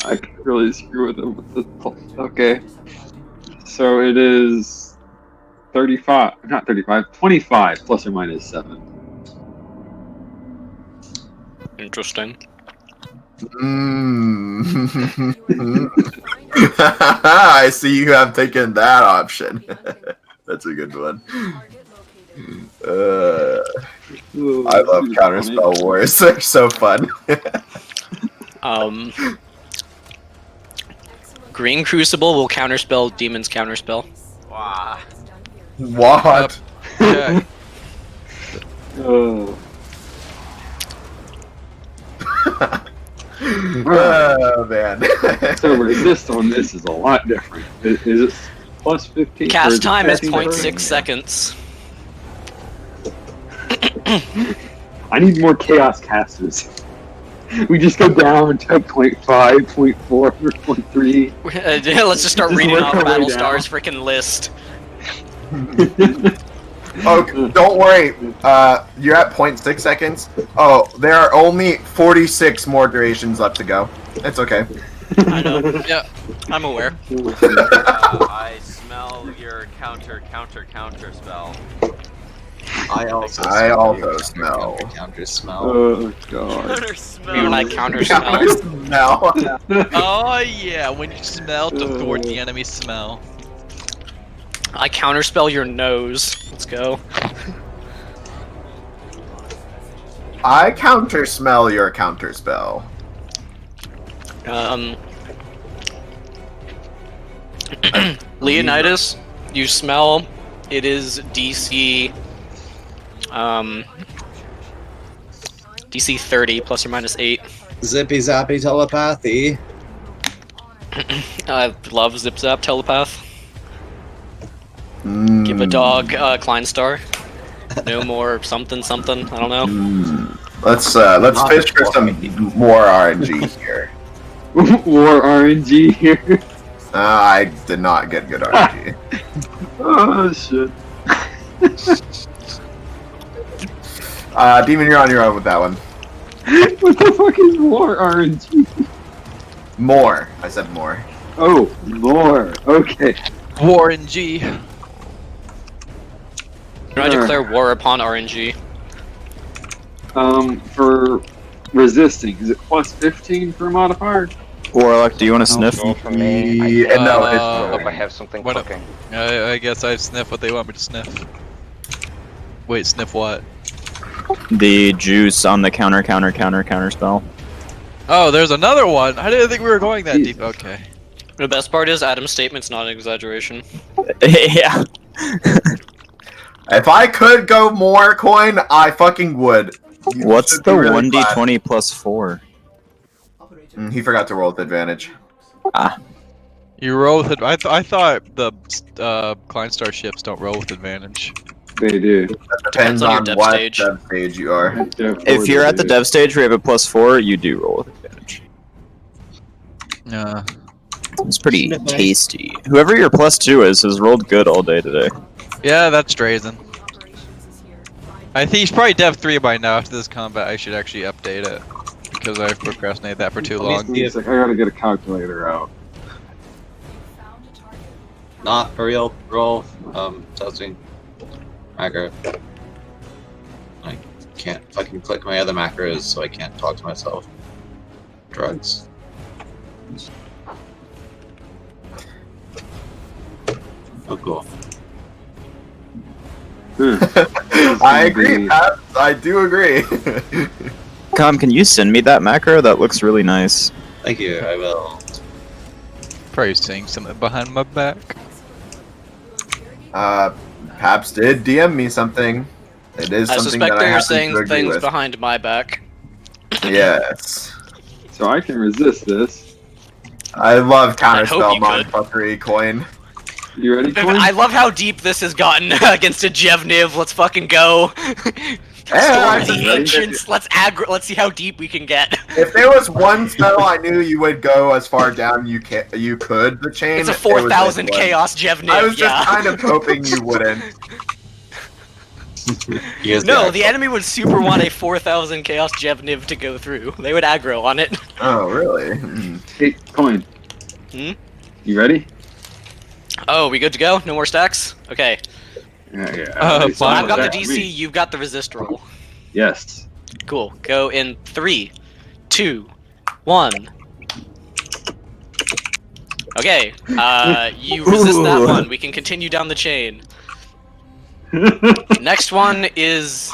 [SPEAKER 2] I could really screw with them with this. Okay. So it is 35, not 35, 25 plus or minus 7.
[SPEAKER 3] Interesting.
[SPEAKER 6] I see you have taken that option. That's a good one. I love counterspell wars. They're so fun.
[SPEAKER 3] Green Crucible will counterspell Demon's counterspell.
[SPEAKER 4] Wow.
[SPEAKER 6] What?
[SPEAKER 1] Yeah.
[SPEAKER 2] Oh.
[SPEAKER 6] Oh man.
[SPEAKER 2] So resist on this is a lot different. Is it plus 15?
[SPEAKER 3] Cast time is
[SPEAKER 2] 0.6
[SPEAKER 3] 0.6 seconds.
[SPEAKER 2] I need more chaos casters. We just go down to 0.5, 0.4, or 0.3.
[SPEAKER 3] Yeah, let's just start
[SPEAKER 2] Just
[SPEAKER 3] reading
[SPEAKER 2] work
[SPEAKER 3] off
[SPEAKER 2] our way
[SPEAKER 3] Battlestar's freaking list.
[SPEAKER 6] Oh, don't worry. You're at 0.6 seconds. Oh, there are only 46 more durations left to go. It's okay.
[SPEAKER 3] I know. Yeah, I'm aware.
[SPEAKER 4] I smell your counter spell.
[SPEAKER 8] I also
[SPEAKER 6] smell.
[SPEAKER 8] Counter smell.
[SPEAKER 2] Oh god.
[SPEAKER 4] Counter smell.
[SPEAKER 3] You and I counterspell.
[SPEAKER 6] Smell.
[SPEAKER 1] Oh yeah, when you smell to thwart the enemy smell.
[SPEAKER 3] I counterspell your nose. Let's go.
[SPEAKER 6] I counter smell your counter spell.
[SPEAKER 3] Leonidas, you smell. It is DC. DC 30 plus or minus 8.
[SPEAKER 8] Zippy zappy telepathy.
[SPEAKER 3] I love Zip Zap Telepath. Give a dog Kleinstar. No more something. I don't know.
[SPEAKER 6] Let's fish for some more RNG here.
[SPEAKER 2] More RNG here.
[SPEAKER 6] I did not get good RNG.
[SPEAKER 2] Oh shit.
[SPEAKER 6] Demon, you're on your own with that one.
[SPEAKER 2] What the fuck is more RNG?
[SPEAKER 6] More. I said more.
[SPEAKER 2] Oh, more. Okay.
[SPEAKER 1] Warren G.
[SPEAKER 3] I declare war upon RNG.
[SPEAKER 2] For resisting, is it plus 15 for modifier?
[SPEAKER 7] Warlock, do you want to sniff?
[SPEAKER 5] Go for me.
[SPEAKER 6] Yeah, no,
[SPEAKER 5] I
[SPEAKER 6] it's
[SPEAKER 5] hope I have something
[SPEAKER 1] what-
[SPEAKER 5] cooking.
[SPEAKER 1] I guess I sniff what they want me to sniff. Wait, sniff what?
[SPEAKER 7] The juice on the counter spell.
[SPEAKER 1] Oh, there's another one. I didn't think we were going that deep. Okay.
[SPEAKER 3] The best part is Adam's statement's not an exaggeration.
[SPEAKER 7] Yeah.
[SPEAKER 6] If I could go more coin, I fucking would. You
[SPEAKER 7] What's
[SPEAKER 6] should
[SPEAKER 7] the
[SPEAKER 6] be really
[SPEAKER 7] 1d20 plus 4?
[SPEAKER 6] glad. He forgot to roll with advantage.
[SPEAKER 7] Ah.
[SPEAKER 1] You roll with it. I thought the Kleinstar ships don't roll with advantage.
[SPEAKER 2] They do.
[SPEAKER 6] That depends
[SPEAKER 3] on your
[SPEAKER 6] on
[SPEAKER 3] dev
[SPEAKER 6] what
[SPEAKER 3] stage.
[SPEAKER 6] dev stage you are.
[SPEAKER 7] If you're at the dev stage where you have a plus 4, you do roll with advantage. It's pretty tasty. Whoever your plus 2 is has rolled good all day today.
[SPEAKER 1] Yeah, that's Drazen. I think he's probably Dev 3 by now. After this combat, I should actually update it. Because I've procrastinated that for too long.
[SPEAKER 2] It's like, I gotta get a calculator out.
[SPEAKER 8] Not for real. Roll. Testing. Macro. I can't fucking click my other macros, so I can't talk to myself. Drugs. Oh, cool.
[SPEAKER 6] I agree, Pat. I do agree.
[SPEAKER 7] Com, can you send me that macro? That looks really nice.
[SPEAKER 8] Thank you, I will.
[SPEAKER 1] Probably saying something behind my back.
[SPEAKER 6] Paps did DM me something. It is
[SPEAKER 3] I
[SPEAKER 6] something
[SPEAKER 3] suspect
[SPEAKER 6] that I
[SPEAKER 3] they're
[SPEAKER 6] happen
[SPEAKER 3] saying
[SPEAKER 6] to agree
[SPEAKER 3] things
[SPEAKER 6] with.
[SPEAKER 3] behind my back.
[SPEAKER 6] Yes.
[SPEAKER 2] So I can resist this.
[SPEAKER 6] I love
[SPEAKER 3] I hope
[SPEAKER 6] counterspell
[SPEAKER 3] you could.
[SPEAKER 6] mindfuckery coin.
[SPEAKER 2] You ready, Coin?
[SPEAKER 3] I love how deep this has gotten against a Jevniv. Let's fucking go.
[SPEAKER 6] I
[SPEAKER 3] Storm the
[SPEAKER 2] ready?
[SPEAKER 3] ancients. Let's aggro. Let's see how deep we can get.
[SPEAKER 6] If there was one spell I knew you would go as far down you could the chain.
[SPEAKER 3] It's a
[SPEAKER 6] it was
[SPEAKER 3] 4,000
[SPEAKER 6] this one.
[SPEAKER 3] chaos Jevniv.
[SPEAKER 6] I was just
[SPEAKER 3] yeah.
[SPEAKER 6] kind of hoping you wouldn't.
[SPEAKER 3] No, the enemy would super want a 4,000 chaos Jevniv to go through. They would aggro on it.
[SPEAKER 6] Oh, really? Hmm.
[SPEAKER 2] Hey, Coin.
[SPEAKER 3] Hmm?
[SPEAKER 2] You ready?
[SPEAKER 3] Oh, we good to go? No more stacks? Okay.
[SPEAKER 2] Yeah.
[SPEAKER 3] So I've got the
[SPEAKER 2] That's
[SPEAKER 3] DC,
[SPEAKER 2] me.
[SPEAKER 3] you've got the resist roll.
[SPEAKER 2] Yes.
[SPEAKER 3] Cool. Go in 3, 2, 1. Okay. You resist that
[SPEAKER 7] Ooh.
[SPEAKER 3] one. We can continue down the chain. Next one is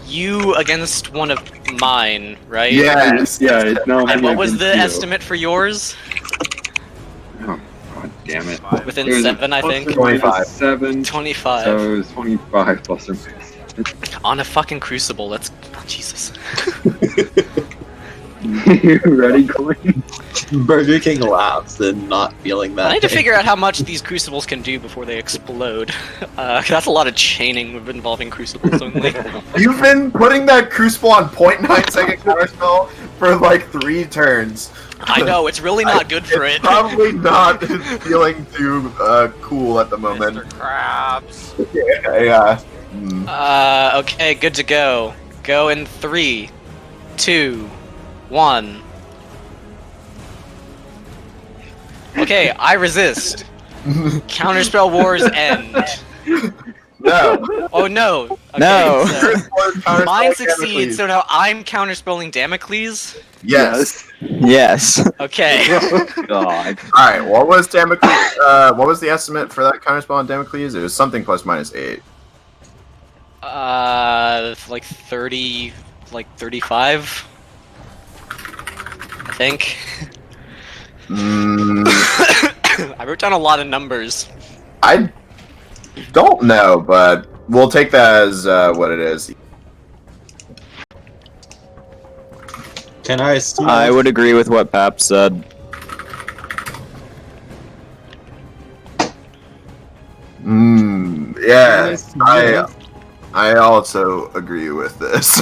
[SPEAKER 3] you against one of mine, right?
[SPEAKER 6] Yes.
[SPEAKER 2] Yeah, it's now
[SPEAKER 3] And
[SPEAKER 2] me
[SPEAKER 3] what was the
[SPEAKER 2] against you.
[SPEAKER 3] estimate for yours?
[SPEAKER 2] Oh, God damn it.
[SPEAKER 3] Within
[SPEAKER 2] It was
[SPEAKER 3] 7, I
[SPEAKER 2] plus
[SPEAKER 3] think.
[SPEAKER 2] or minus
[SPEAKER 6] 25.
[SPEAKER 2] 7.
[SPEAKER 3] 25.
[SPEAKER 2] So it was 25 plus or minus.
[SPEAKER 3] On a fucking crucible. That's Jesus.
[SPEAKER 2] You ready, Coin?
[SPEAKER 8] Burger King laughs and not feeling that.
[SPEAKER 3] I need to
[SPEAKER 8] pain.
[SPEAKER 3] figure out how much these crucibles can do before they explode. 'Cause that's a lot of chaining involving crucibles only.
[SPEAKER 6] You've been putting that crucible on 0.9 second counterspell for like 3 turns.
[SPEAKER 3] I know, it's really not good for
[SPEAKER 6] It's
[SPEAKER 3] it.
[SPEAKER 6] probably not feeling too cool at the moment.
[SPEAKER 4] Mr. Krabs.
[SPEAKER 6] Yeah. Hmm.
[SPEAKER 3] Okay, good to go. Go in 3, 2, 1. Okay, I resist. Counterspell wars end.
[SPEAKER 6] No.
[SPEAKER 3] Oh no. Okay,
[SPEAKER 7] No.
[SPEAKER 3] so mine succeeds, so now I'm counterspelling Damocles.
[SPEAKER 6] Yes.
[SPEAKER 7] Yes.
[SPEAKER 3] Okay.
[SPEAKER 2] God.
[SPEAKER 6] Alright, what was Damocles? What was the estimate for that counterspell on Damocles? It was something plus minus 8.
[SPEAKER 3] Like 30, like 35. I think. I wrote down a lot of numbers.
[SPEAKER 6] I don't know, but we'll take that as what it is.
[SPEAKER 8] Can I still?
[SPEAKER 7] I would agree with what Pap said.
[SPEAKER 6] Yes, I also agree with this.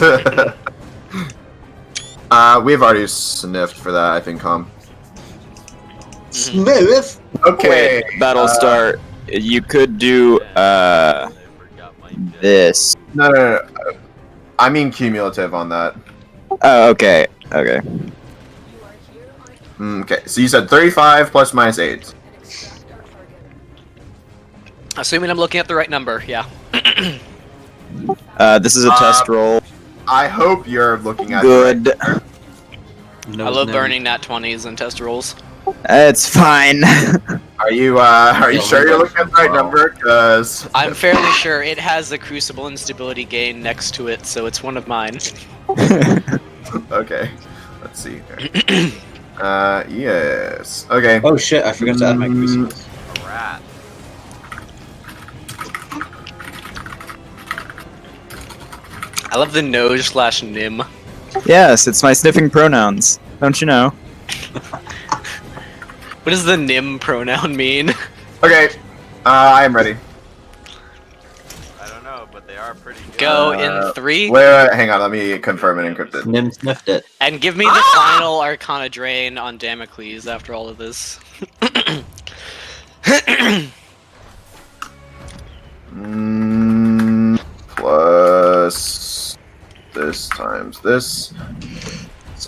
[SPEAKER 6] We've already sniffed for that, I think, Com.
[SPEAKER 8] Smith.
[SPEAKER 6] Okay.
[SPEAKER 7] Wait, Battlestar, you could do this.
[SPEAKER 6] No. I mean cumulative on that.
[SPEAKER 7] Oh, okay. Okay.
[SPEAKER 6] Okay, so you said 35 plus minus 8.
[SPEAKER 3] Assuming I'm looking at the right number, yeah.
[SPEAKER 7] This is a test roll.
[SPEAKER 6] I hope you're looking at
[SPEAKER 7] Good.
[SPEAKER 3] I love burning nat 20s and test rolls.
[SPEAKER 7] It's fine.
[SPEAKER 6] Are you sure you're looking at the right number? Because
[SPEAKER 3] I'm fairly sure it has a crucible instability gain next to it, so it's one of mine.
[SPEAKER 6] okay, let's see. Here. Yes. Okay.
[SPEAKER 8] Oh shit! I forgot to add my crucibles.
[SPEAKER 4] Rat.
[SPEAKER 3] I love the nose/nim.
[SPEAKER 7] Yes, it's my sniffing pronouns. Don't you know?
[SPEAKER 3] What does the nim pronoun mean?
[SPEAKER 6] Okay. I am ready.
[SPEAKER 4] I don't know, but they are pretty good.
[SPEAKER 3] Go in 3,
[SPEAKER 6] Wait, hang on. Let me confirm and encrypt it.
[SPEAKER 8] Nim sniffed it.
[SPEAKER 3] and give me the final Arcana drain on Damocles after all of this.
[SPEAKER 6] Plus this times this. It's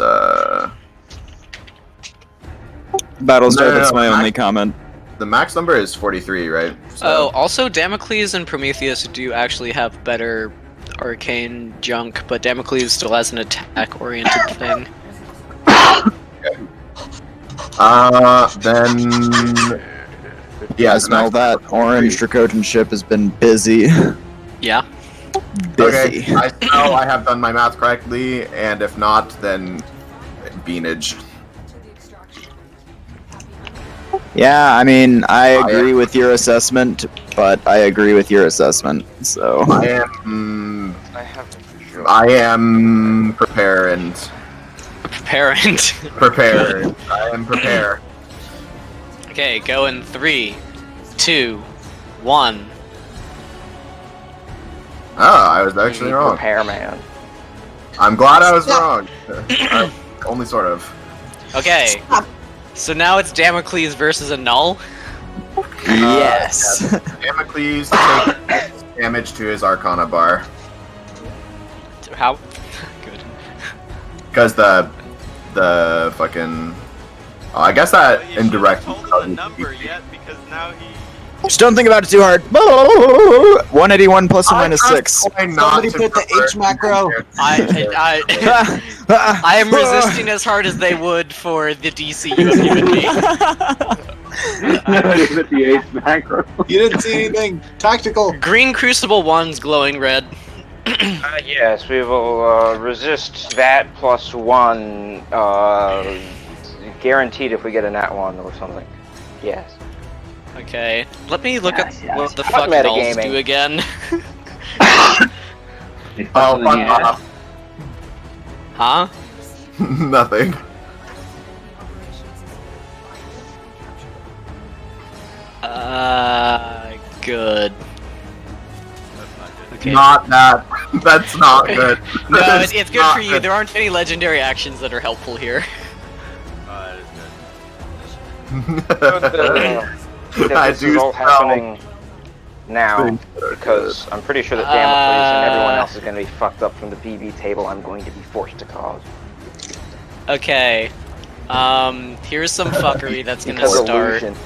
[SPEAKER 7] Battlestar,
[SPEAKER 6] No,
[SPEAKER 7] that's my
[SPEAKER 6] I-
[SPEAKER 7] only comment.
[SPEAKER 6] the max number is 43, right?
[SPEAKER 3] Oh, also Damocles and Prometheus do actually have better arcane junk, but Damocles still has an attack-oriented thing.
[SPEAKER 6] Then yeah,
[SPEAKER 7] I smell that orange Dracotan ship has been busy.
[SPEAKER 3] Yeah.
[SPEAKER 7] Busy.
[SPEAKER 6] Okay, I know I have done my math correctly, and if not, then beanage.
[SPEAKER 7] Yeah, I mean, I agree with your assessment, but I agree with your assessment. So
[SPEAKER 6] I am prepared.
[SPEAKER 3] Parent.
[SPEAKER 6] Prepared. I am prepared.
[SPEAKER 3] Okay, go in 3, 2, 1.
[SPEAKER 6] Oh, I was actually wrong.
[SPEAKER 5] Repairman.
[SPEAKER 6] I'm glad I was wrong. Only sort of.
[SPEAKER 3] Okay. So now it's Damocles versus a null.
[SPEAKER 7] yes.
[SPEAKER 6] Damocles takes damage to his Arcana bar.
[SPEAKER 3] How? Good.
[SPEAKER 6] Because the fucking... Oh, I guess that
[SPEAKER 4] Well, you
[SPEAKER 6] indirect...
[SPEAKER 4] shouldn't have told him the number yet because now he.
[SPEAKER 7] Just don't think about it too hard. 181 plus or minus 6.
[SPEAKER 10] Somebody put the H macro.
[SPEAKER 3] I am resisting as hard as they would for the DC you have given me.
[SPEAKER 2] Nobody put the ace macro.
[SPEAKER 10] You didn't see anything. Tactical.
[SPEAKER 3] Green Crucible 1's glowing red.
[SPEAKER 5] Yes, we will resist that plus 1. Guaranteed if we get a nat 1 or something. Yes.
[SPEAKER 3] Okay, let me look
[SPEAKER 2] Yes,
[SPEAKER 3] at
[SPEAKER 2] yes.
[SPEAKER 3] what the
[SPEAKER 5] Fuck
[SPEAKER 3] fuck nulls
[SPEAKER 5] metagaming.
[SPEAKER 3] do again.
[SPEAKER 6] Oh, fuck off.
[SPEAKER 3] Huh?
[SPEAKER 6] Nothing.
[SPEAKER 3] Good. Okay.
[SPEAKER 6] Not that. That's not good.
[SPEAKER 3] No,
[SPEAKER 6] That's
[SPEAKER 3] it's good
[SPEAKER 6] not
[SPEAKER 3] for you. There aren't any legendary actions that are helpful here.
[SPEAKER 4] That is good.
[SPEAKER 5] This is all happening now because I'm pretty sure that Damocles and everyone else is going to be fucked up from the BB table I'm going to be forced to cause.
[SPEAKER 3] Okay. Here's some fuckery that's gonna
[SPEAKER 5] Because
[SPEAKER 3] start.
[SPEAKER 5] illusion.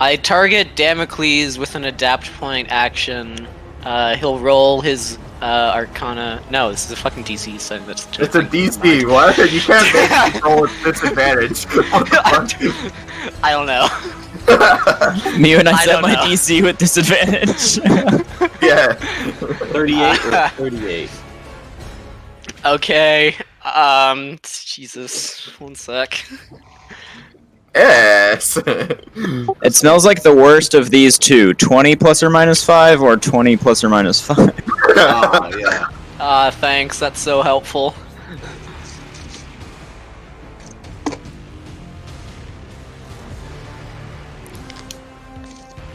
[SPEAKER 3] I target Damocles with an adapt point action. He'll roll his Arcana. No, this is a fucking DC setting. That's
[SPEAKER 6] It's a DC. What? You can't make it roll with disadvantage. What the fuck?
[SPEAKER 3] I don't know.
[SPEAKER 7] Mew and I
[SPEAKER 3] I
[SPEAKER 7] set
[SPEAKER 3] don't
[SPEAKER 7] my
[SPEAKER 3] know.
[SPEAKER 7] DC with disadvantage.
[SPEAKER 6] Yeah.
[SPEAKER 8] 38 or 38.
[SPEAKER 3] Okay. Jesus. One sec.
[SPEAKER 6] Yes.
[SPEAKER 7] It smells like the worst of these two. 20 plus or minus 5 or 20 plus or minus 5.
[SPEAKER 8] Oh, yeah.
[SPEAKER 3] Thanks. That's so helpful.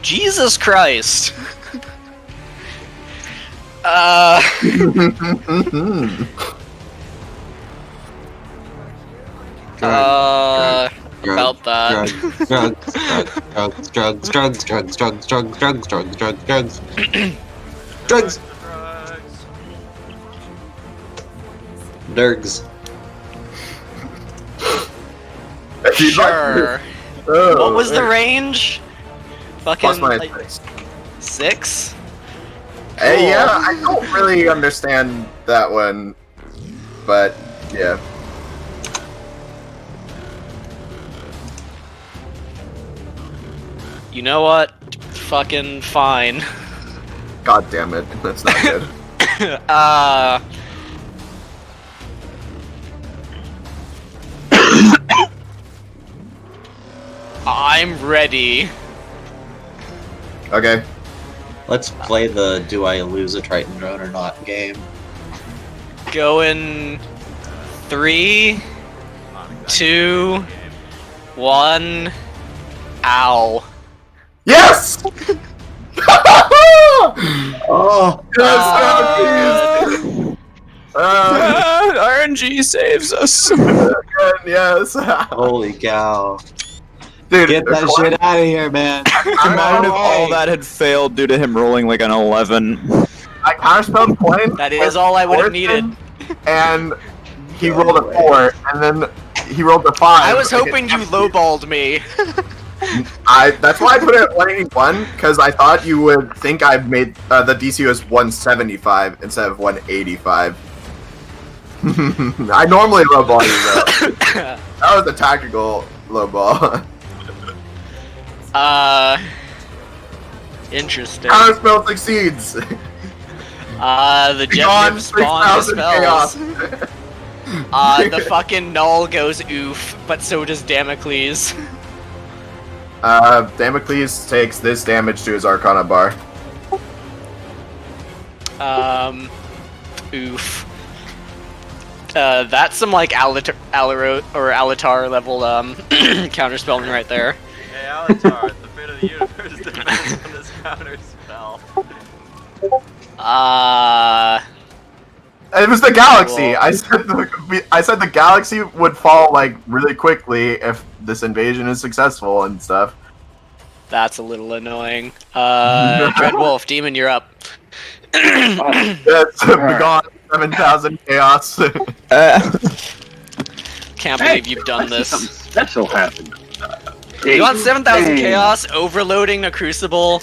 [SPEAKER 3] Jesus Christ. About that.
[SPEAKER 8] Drugs. Dergs.
[SPEAKER 3] Sure.
[SPEAKER 6] Oh,
[SPEAKER 3] What was the range? Fucking
[SPEAKER 6] Plus minus
[SPEAKER 3] like
[SPEAKER 6] 6.
[SPEAKER 3] 6?
[SPEAKER 6] Hey, yeah, I don't really understand that one, but yeah.
[SPEAKER 3] You know what? Fucking fine.
[SPEAKER 6] God damn it, that's not good.
[SPEAKER 3] I'm ready.
[SPEAKER 6] Okay.
[SPEAKER 8] Let's play the do I lose a Triton drone or not game.
[SPEAKER 3] Going 3, 2, 1. Ow.
[SPEAKER 6] Yes!
[SPEAKER 8] Oh!
[SPEAKER 6] Yes!
[SPEAKER 7] RNG saves us.
[SPEAKER 6] Yes!
[SPEAKER 8] Holy cow.
[SPEAKER 6] Dude,
[SPEAKER 8] Get that shit out of here, man.
[SPEAKER 7] Imagine if all that had failed due to him rolling like an 11.
[SPEAKER 6] I counterspelled coin.
[SPEAKER 3] That is all I would have needed.
[SPEAKER 6] And he rolled a 4, and then he rolled a 5.
[SPEAKER 3] I was hoping you lowballed me.
[SPEAKER 6] That's why I put it at 181, because I thought you would think I made the DC was 175 instead of 185. I normally lowball you though. That was a tactical lowball.
[SPEAKER 3] Interesting.
[SPEAKER 6] Counterspell succeeds.
[SPEAKER 3] The jet
[SPEAKER 6] Gone
[SPEAKER 3] nib spawned
[SPEAKER 6] 6,000
[SPEAKER 3] spells.
[SPEAKER 6] chaos.
[SPEAKER 3] The fucking null goes oof, but so does Damocles.
[SPEAKER 6] Damocles takes this damage to his Arcana bar.
[SPEAKER 3] Oof. That's some like Alatar level counterspelling right there.
[SPEAKER 4] Hey, Alatar, the fate of the universe depends on this counter spell.
[SPEAKER 6] It was the galaxy.
[SPEAKER 3] Cool.
[SPEAKER 6] I said the galaxy would fall like really quickly if this invasion is successful and stuff.
[SPEAKER 3] That's a little annoying. Dreadwolf, Demon, you're up.
[SPEAKER 6] That's gone 7,000 chaos.
[SPEAKER 3] Can't believe you've done
[SPEAKER 2] Something
[SPEAKER 3] this.
[SPEAKER 2] special happened.
[SPEAKER 3] You want 7,000
[SPEAKER 2] Dang.
[SPEAKER 3] chaos, overloading a crucible,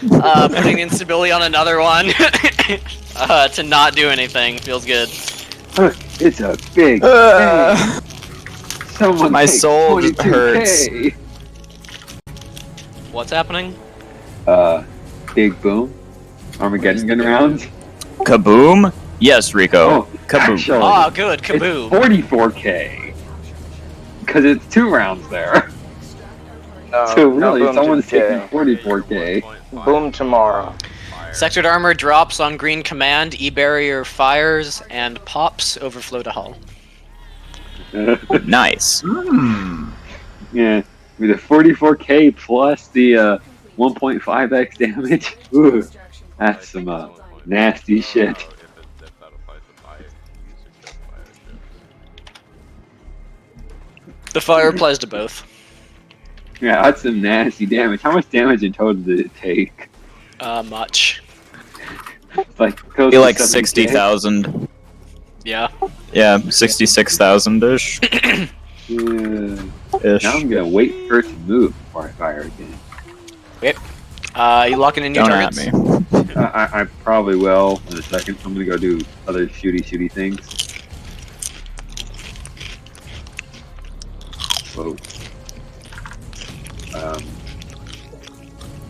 [SPEAKER 3] putting instability on another one, to not do anything. Feels good.
[SPEAKER 2] It's a big
[SPEAKER 7] Uh,
[SPEAKER 2] thing. Someone
[SPEAKER 7] my
[SPEAKER 2] take
[SPEAKER 7] soul just
[SPEAKER 2] 22K.
[SPEAKER 3] What's happening?
[SPEAKER 2] Big boom. Armageddon gun rounds.
[SPEAKER 7] Kaboom? Yes, Rico.
[SPEAKER 2] Oh,
[SPEAKER 7] Kaboom.
[SPEAKER 2] actually,
[SPEAKER 3] Oh, good,
[SPEAKER 2] it's
[SPEAKER 3] kaboom.
[SPEAKER 2] 44K. Because it's 2 rounds there.
[SPEAKER 5] No,
[SPEAKER 2] So
[SPEAKER 5] no
[SPEAKER 2] really,
[SPEAKER 5] boom
[SPEAKER 2] someone's
[SPEAKER 5] today.
[SPEAKER 2] taking 44K.
[SPEAKER 5] Boom tomorrow.
[SPEAKER 3] Sectored armor drops on green command, E-barrier fires, and pops overflow to hull.
[SPEAKER 7] Nice.
[SPEAKER 2] Yeah, with a 44K plus the 1.5x damage. Ooh, that's some nasty shit.
[SPEAKER 4] If that applies to fire, you suggest fire ships.
[SPEAKER 3] The fire applies to both.
[SPEAKER 2] Yeah, that's some nasty damage. How much damage in total did it take?
[SPEAKER 3] Much.
[SPEAKER 2] It's like close
[SPEAKER 7] Be
[SPEAKER 2] to
[SPEAKER 7] like
[SPEAKER 2] 70K?
[SPEAKER 7] 60,000.
[SPEAKER 3] Yeah.
[SPEAKER 7] Yeah, 66,000-ish.
[SPEAKER 2] Yeah.
[SPEAKER 7] Ish.
[SPEAKER 2] Now I'm gonna wait for it to move before I fire again.
[SPEAKER 3] You locking in your
[SPEAKER 7] Don't at
[SPEAKER 3] targets?
[SPEAKER 7] me.
[SPEAKER 2] I probably will in a second. I'm gonna go do other shooty things. Whoa.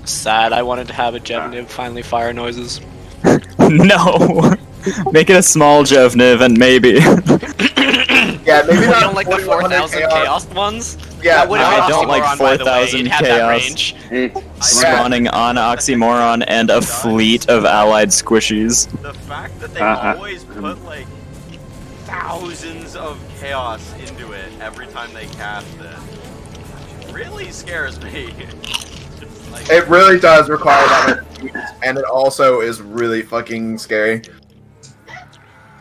[SPEAKER 3] Sad, I wanted to have a Jevniv finally fire noises.
[SPEAKER 7] No! Make it a small Jevniv and maybe.
[SPEAKER 6] Yeah, maybe
[SPEAKER 3] You
[SPEAKER 6] not
[SPEAKER 3] don't like the
[SPEAKER 6] 4100
[SPEAKER 3] 4,000 chaos ones?
[SPEAKER 6] Yeah,
[SPEAKER 3] That would've
[SPEAKER 7] I
[SPEAKER 3] been
[SPEAKER 7] don't like
[SPEAKER 3] Oxymoron, by the way.
[SPEAKER 7] 4,000
[SPEAKER 3] It'd have that
[SPEAKER 7] chaos.
[SPEAKER 3] range.
[SPEAKER 2] Hey,
[SPEAKER 7] Spawning on Oxymoron and a fleet of allied squishies.
[SPEAKER 4] The fact that they
[SPEAKER 2] Uh-uh.
[SPEAKER 4] always put like thousands of chaos into it every time they cast it really scares me. Just like,
[SPEAKER 6] It really does require that, and it also is really fucking scary.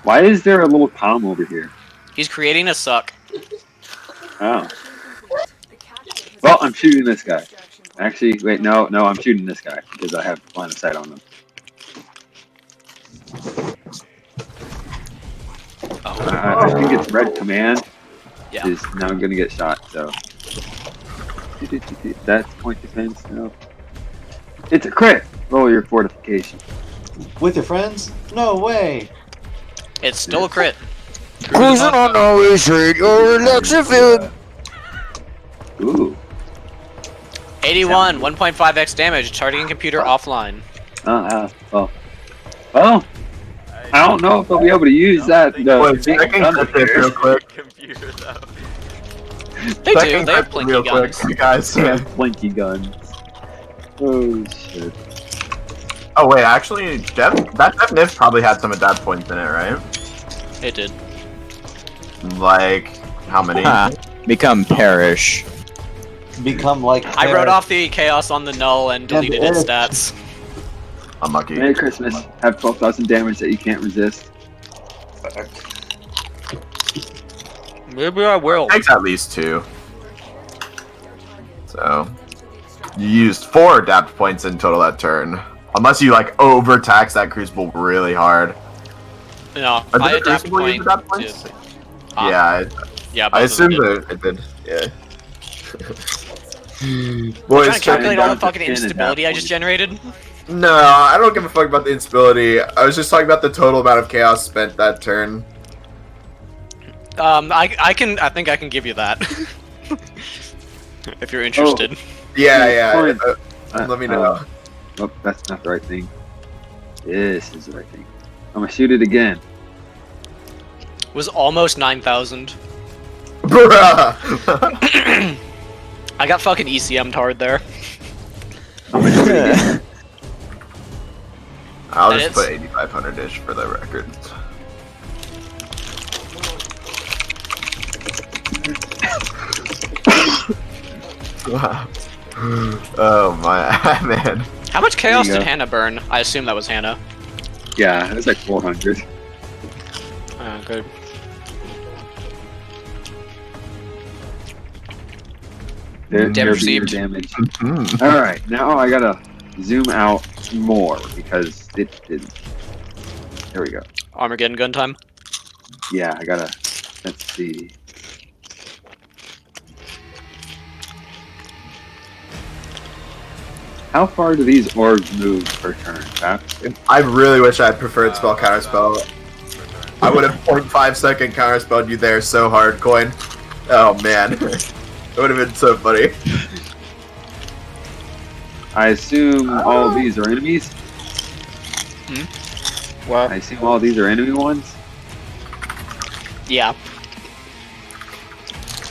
[SPEAKER 2] why is there a little palm over here?
[SPEAKER 3] He's creating a suck.
[SPEAKER 2] Oh. Well, I'm shooting this guy. Actually, wait, no, I'm shooting this guy because I have line of sight on him. I think it's red command
[SPEAKER 3] Yeah.
[SPEAKER 2] is now gonna get shot, so. That's point defense, no. It's a crit! Roll your fortification.
[SPEAKER 10] With your friends? No way.
[SPEAKER 3] It's still a crit.
[SPEAKER 7] Cruising on always radio relaxing field.
[SPEAKER 2] Ooh.
[SPEAKER 3] 81, 1.5x damage, targeting computer offline.
[SPEAKER 2] Well, I don't know if they'll be able to use that.
[SPEAKER 6] Wait,
[SPEAKER 2] Big
[SPEAKER 6] I can
[SPEAKER 2] gun
[SPEAKER 6] clip this real quick.
[SPEAKER 4] computer though.
[SPEAKER 3] They
[SPEAKER 6] I
[SPEAKER 3] do,
[SPEAKER 6] can
[SPEAKER 3] they have
[SPEAKER 6] clip
[SPEAKER 3] plinky
[SPEAKER 6] real
[SPEAKER 3] guns.
[SPEAKER 6] quick, guys.
[SPEAKER 2] Blinky guns. Oh shit.
[SPEAKER 6] Oh wait, actually, that Nif probably had some adapt points in it, right?
[SPEAKER 3] It did.
[SPEAKER 6] Like, how many?
[SPEAKER 7] Become perish.
[SPEAKER 10] Become like.
[SPEAKER 3] I wrote off the chaos on the null and deleted its stats.
[SPEAKER 6] Unlucky.
[SPEAKER 2] Merry Christmas. Have 12,000 damage that you can't resist.
[SPEAKER 3] Maybe I will.
[SPEAKER 6] Takes at least 2. So, you used 4 adapt points in total that turn. Unless you like overtax that crucible really hard.
[SPEAKER 3] No,
[SPEAKER 6] Or
[SPEAKER 3] I
[SPEAKER 6] did the
[SPEAKER 3] adapt
[SPEAKER 6] crucible use
[SPEAKER 3] point
[SPEAKER 6] adapt
[SPEAKER 3] to...
[SPEAKER 6] points?
[SPEAKER 3] Ah,
[SPEAKER 6] Yeah,
[SPEAKER 3] yeah,
[SPEAKER 6] I
[SPEAKER 3] both of them
[SPEAKER 6] assumed
[SPEAKER 3] did.
[SPEAKER 6] that it did. Yeah.
[SPEAKER 3] I'm
[SPEAKER 6] Boys,
[SPEAKER 3] trying to calculate all the
[SPEAKER 2] down to
[SPEAKER 3] fucking
[SPEAKER 2] 10 adapt
[SPEAKER 3] instability I just
[SPEAKER 2] points.
[SPEAKER 3] generated.
[SPEAKER 6] no, I don't give a fuck about the instability. I was just talking about the total amount of chaos spent that turn.
[SPEAKER 3] I think I can give you that. If you're interested.
[SPEAKER 6] Yeah.
[SPEAKER 2] Fine.
[SPEAKER 6] Let me know.
[SPEAKER 2] Oh, that's not the right thing. This is the right thing. I'm gonna shoot it again.
[SPEAKER 3] Was almost 9,000.
[SPEAKER 6] Bruh!
[SPEAKER 3] I got fucking ECM'd hard there.
[SPEAKER 6] I'll
[SPEAKER 3] And
[SPEAKER 6] just
[SPEAKER 3] it's-
[SPEAKER 6] put 8,500-ish for the record. Wow. Oh my man.
[SPEAKER 3] How much chaos
[SPEAKER 2] There you
[SPEAKER 3] did
[SPEAKER 2] go.
[SPEAKER 3] Hannah burn? I assume that was Hannah.
[SPEAKER 2] Yeah, it was like 400.
[SPEAKER 3] Oh, good.
[SPEAKER 2] There
[SPEAKER 3] Damage
[SPEAKER 2] be your
[SPEAKER 3] received.
[SPEAKER 2] damage.
[SPEAKER 6] Mhm.
[SPEAKER 2] All right, now I gotta zoom out more because it didn't. There we go.
[SPEAKER 3] Armageddon gun time.
[SPEAKER 2] Yeah, I gotta. Let's see. How far do these orbs move per turn, Pat?
[SPEAKER 6] I really wish I had preferred spell counterspell. I would have 0.5-second counterspelled you there so hard, Coin. Oh man. It would have been so funny.
[SPEAKER 2] I assume all of these are enemies.
[SPEAKER 3] What?
[SPEAKER 2] I assume all these are enemy ones.
[SPEAKER 3] Yeah.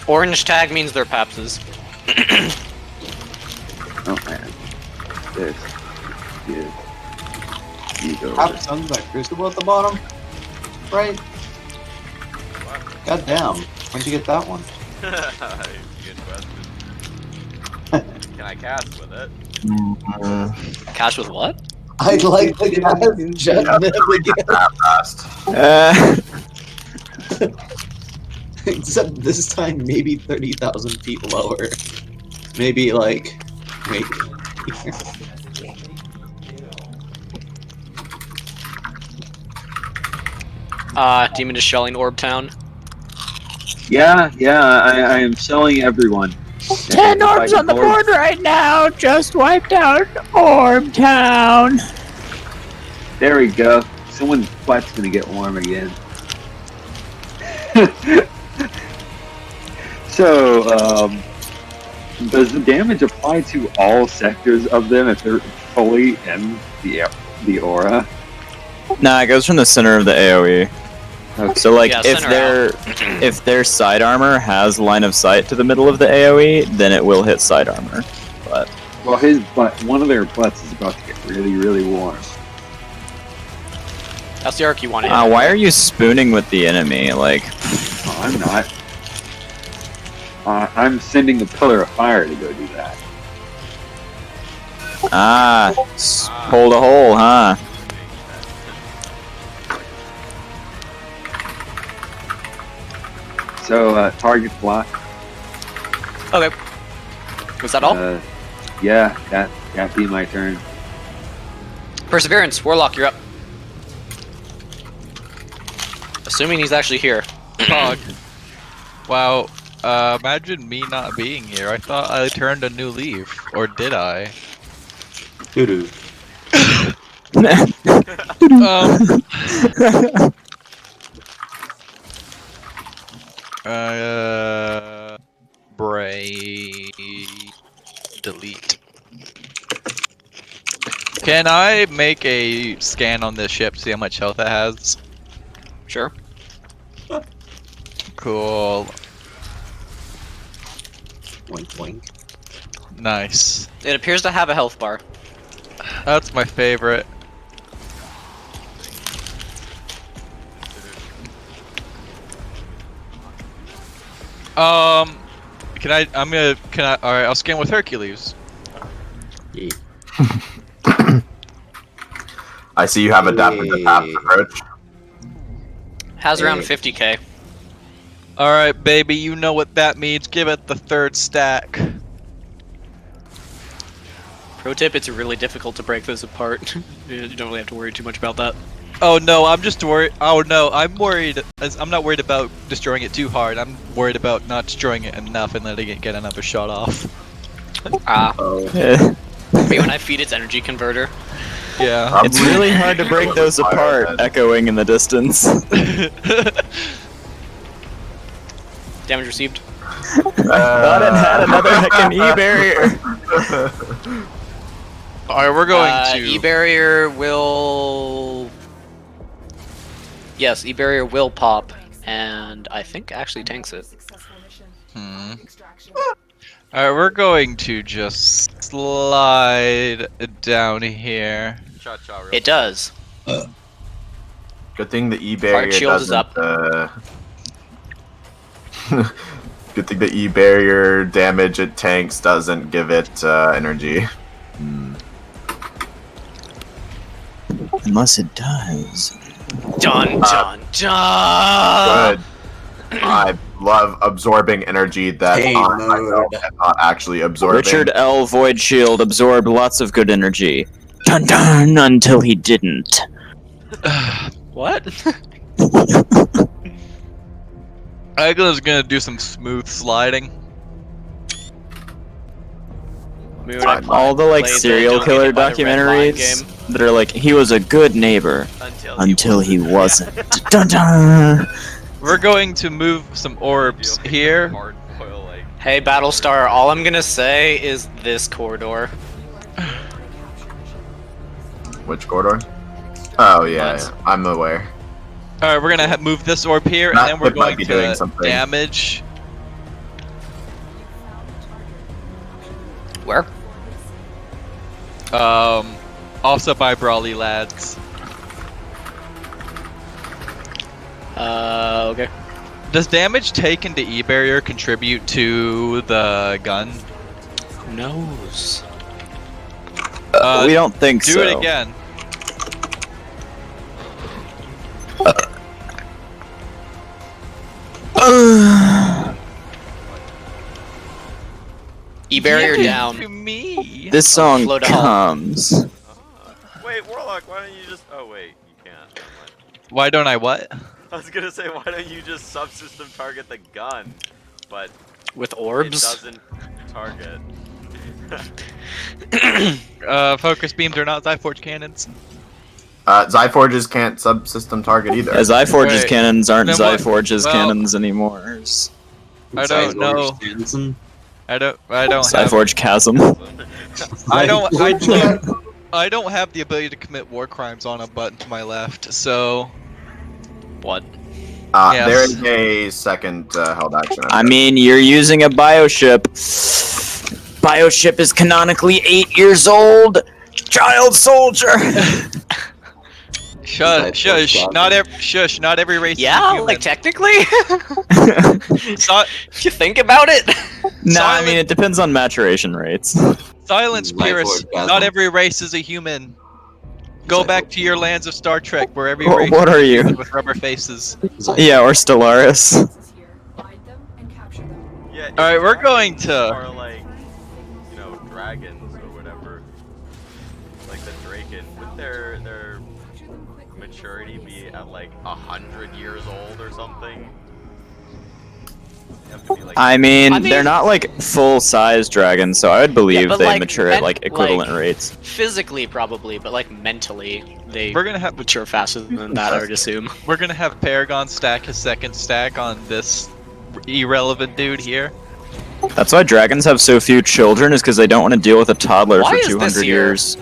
[SPEAKER 3] Orange tag means they're papses.
[SPEAKER 2] Oh man, this is ego.
[SPEAKER 10] Half sons that crucible at the bottom, right? God damn! Where'd you get that one?
[SPEAKER 4] Good question. Can I cast with it?
[SPEAKER 3] Cash with what?
[SPEAKER 10] I'd like to cast Jet again. Except this time, maybe 30,000 feet lower. Maybe like, wait.
[SPEAKER 3] Demon is shelling Orb Town.
[SPEAKER 2] Yeah, I am showing everyone.
[SPEAKER 7] 10 orbs on the board right now. Just wiped out Orb Town.
[SPEAKER 2] There we go. Someone's butt's gonna get warm again. So, does the damage apply to all sectors of them if they're fully in the aura?
[SPEAKER 7] Nah, it goes from the center of the AoE.
[SPEAKER 2] Okay.
[SPEAKER 7] So like
[SPEAKER 3] Yeah,
[SPEAKER 7] if
[SPEAKER 3] center
[SPEAKER 7] if their side armor has line of sight to the middle of the AoE, then it will hit side armor. But
[SPEAKER 2] Well, his butt, one of their butts is about to get really, really warm.
[SPEAKER 3] That's the arc you want to hit.
[SPEAKER 7] why are you spooning with the enemy? Like,
[SPEAKER 2] Oh, I'm not. I'm sending a pillar of fire to go do that.
[SPEAKER 7] pulled a hole, huh?
[SPEAKER 2] So, target block.
[SPEAKER 3] Okay. Was that all?
[SPEAKER 2] Yeah, that'd be my turn.
[SPEAKER 3] Perseverance, Warlock, you're up. Assuming he's actually here.
[SPEAKER 1] Fog. Wow. Imagine me not being here. I thought I turned a new leaf. Or did I?
[SPEAKER 10] Doo-doo.
[SPEAKER 1] Delete. Can I make a scan on this ship, see how much health it has?
[SPEAKER 3] Sure.
[SPEAKER 1] Cool.
[SPEAKER 10] Wink, wink.
[SPEAKER 1] Nice.
[SPEAKER 3] It appears to have a health bar.
[SPEAKER 1] That's my favorite. Alright, I'll scan with Hercules.
[SPEAKER 10] Yeah.
[SPEAKER 6] I see you have adapted the path approach.
[SPEAKER 3] Has around
[SPEAKER 10] Hey.
[SPEAKER 3] 50k.
[SPEAKER 1] Alright, baby, you know what that means. Give it the third stack.
[SPEAKER 3] Pro tip, it's really difficult to break those apart. You don't really have to worry too much about that.
[SPEAKER 1] Oh no, I'm just worried. Oh no, I'm worried. I'm not worried about destroying it too hard. I'm worried about not destroying it enough and letting it get another shot off.
[SPEAKER 3] Maybe when I feed its energy converter.
[SPEAKER 1] Yeah.
[SPEAKER 7] It's really hard to break those apart, echoing in the distance.
[SPEAKER 3] Damage received.
[SPEAKER 7] Thought it had another heckin' E-barrier.
[SPEAKER 1] Alright, we're going to...
[SPEAKER 3] E-barrier will... Yes, E-barrier will pop, and I think actually tanks it.
[SPEAKER 9] Successful mission.
[SPEAKER 1] Hmm.
[SPEAKER 9] Extraction.
[SPEAKER 1] Alright, we're going to just slide down here.
[SPEAKER 4] Cha-cha real
[SPEAKER 3] It does.
[SPEAKER 6] Good thing the E barrier
[SPEAKER 3] shield is
[SPEAKER 6] doesn't.
[SPEAKER 3] up.
[SPEAKER 6] Good thing the E barrier damage it tanks doesn't give it energy.
[SPEAKER 7] Unless it does.
[SPEAKER 3] Dun dun dun.
[SPEAKER 6] Good. I love absorbing energy that
[SPEAKER 10] Hey,
[SPEAKER 6] on
[SPEAKER 10] mode.
[SPEAKER 6] myself and not actually absorbing.
[SPEAKER 7] Richard L. Void Shield absorbed lots of good energy. Dun dun until he didn't.
[SPEAKER 3] What?
[SPEAKER 1] Agla's gonna do some smooth sliding.
[SPEAKER 3] Moon, I
[SPEAKER 7] All the like
[SPEAKER 3] played the
[SPEAKER 7] serial
[SPEAKER 3] Don't
[SPEAKER 7] killer
[SPEAKER 3] Get Hit by the Red Line
[SPEAKER 7] documentaries
[SPEAKER 3] game.
[SPEAKER 7] that are like, he was a good neighbor until he wasn't. Dun dun.
[SPEAKER 1] We're going to move some orbs here.
[SPEAKER 4] Hard boil, like,
[SPEAKER 3] Hey, Battlestar, all I'm gonna say is this corridor.
[SPEAKER 6] Which corridor? Oh yeah,
[SPEAKER 3] Mine's-
[SPEAKER 6] yeah, I'm aware.
[SPEAKER 1] Alright, we're gonna move this orb here,
[SPEAKER 6] That-
[SPEAKER 1] and then we're
[SPEAKER 6] that might
[SPEAKER 1] going
[SPEAKER 6] be doing
[SPEAKER 1] to
[SPEAKER 6] something.
[SPEAKER 1] damage.
[SPEAKER 3] Where?
[SPEAKER 1] Also by Brawly Lads.
[SPEAKER 3] Okay.
[SPEAKER 1] Does damage taken to E barrier contribute to the gun?
[SPEAKER 3] Who knows?
[SPEAKER 7] We don't think
[SPEAKER 1] Do
[SPEAKER 7] so.
[SPEAKER 1] it again.
[SPEAKER 3] E-barrier
[SPEAKER 1] Give it
[SPEAKER 3] down.
[SPEAKER 1] To me.
[SPEAKER 7] This song
[SPEAKER 3] Float out.
[SPEAKER 7] comes.
[SPEAKER 4] wait, Warlock, why don't you just? Oh wait, you can't. Never mind.
[SPEAKER 1] Why don't I what?
[SPEAKER 4] I was gonna say, why don't you just subsystem target the gun? But
[SPEAKER 3] With
[SPEAKER 4] it
[SPEAKER 3] orbs?
[SPEAKER 4] doesn't target.
[SPEAKER 1] Focus beams are not Zyforge cannons.
[SPEAKER 6] Zyforges can't subsystem target either.
[SPEAKER 7] As Zyforge's
[SPEAKER 1] Wait,
[SPEAKER 7] cannons aren't
[SPEAKER 1] then what-
[SPEAKER 7] Zyforge's
[SPEAKER 1] well-
[SPEAKER 7] cannons anymore.
[SPEAKER 1] I don't know.
[SPEAKER 10] Stanson.
[SPEAKER 1] I don't have.
[SPEAKER 7] Zyforge Chasm.
[SPEAKER 1] I don't have the ability to commit war crimes on a button to my left. So
[SPEAKER 3] What?
[SPEAKER 1] Yes.
[SPEAKER 6] There is a second held action.
[SPEAKER 7] I mean, you're using a bioship. Bioship is canonically 8 years old. Child soldier.
[SPEAKER 1] shush. Not every race. is
[SPEAKER 3] Yeah,
[SPEAKER 1] human.
[SPEAKER 3] like technically?
[SPEAKER 1] It's not
[SPEAKER 3] If you think about it.
[SPEAKER 7] No, I
[SPEAKER 1] Silent-
[SPEAKER 7] mean, it depends on maturation rates.
[SPEAKER 1] silence,
[SPEAKER 10] Zyforge
[SPEAKER 1] purist.
[SPEAKER 10] Chasm.
[SPEAKER 1] Not every race is a human. Go back to your lands of Star Trek, where every
[SPEAKER 7] Wh-
[SPEAKER 1] race
[SPEAKER 7] what
[SPEAKER 1] is
[SPEAKER 7] are you?
[SPEAKER 1] human with rubber faces.
[SPEAKER 7] Yeah, or Stellaris.
[SPEAKER 9] Is here. Find them and capture them.
[SPEAKER 4] Yeah.
[SPEAKER 1] All right,
[SPEAKER 4] if
[SPEAKER 1] we're going
[SPEAKER 4] dragons
[SPEAKER 1] to-
[SPEAKER 4] Are like, you know, dragons or whatever. Like the Draken, would their
[SPEAKER 9] Capture them quickly.
[SPEAKER 4] maturity be at like 100 years old or something? You have to be, like,
[SPEAKER 7] I mean,
[SPEAKER 3] I mean-
[SPEAKER 7] they're not like full-size dragons, so I would believe
[SPEAKER 3] but,
[SPEAKER 7] they
[SPEAKER 3] like,
[SPEAKER 7] mature at like equivalent
[SPEAKER 3] like-
[SPEAKER 7] rates.
[SPEAKER 3] Physically, probably, but like mentally, they
[SPEAKER 1] We're gonna have
[SPEAKER 3] mature faster than that, I would assume.
[SPEAKER 1] We're gonna have Paragon stack his second stack on this irrelevant dude here.
[SPEAKER 7] That's why dragons have so few children, is because they don't want to deal with a toddler
[SPEAKER 3] Why
[SPEAKER 7] for
[SPEAKER 3] is this
[SPEAKER 7] 200
[SPEAKER 3] here?
[SPEAKER 7] years.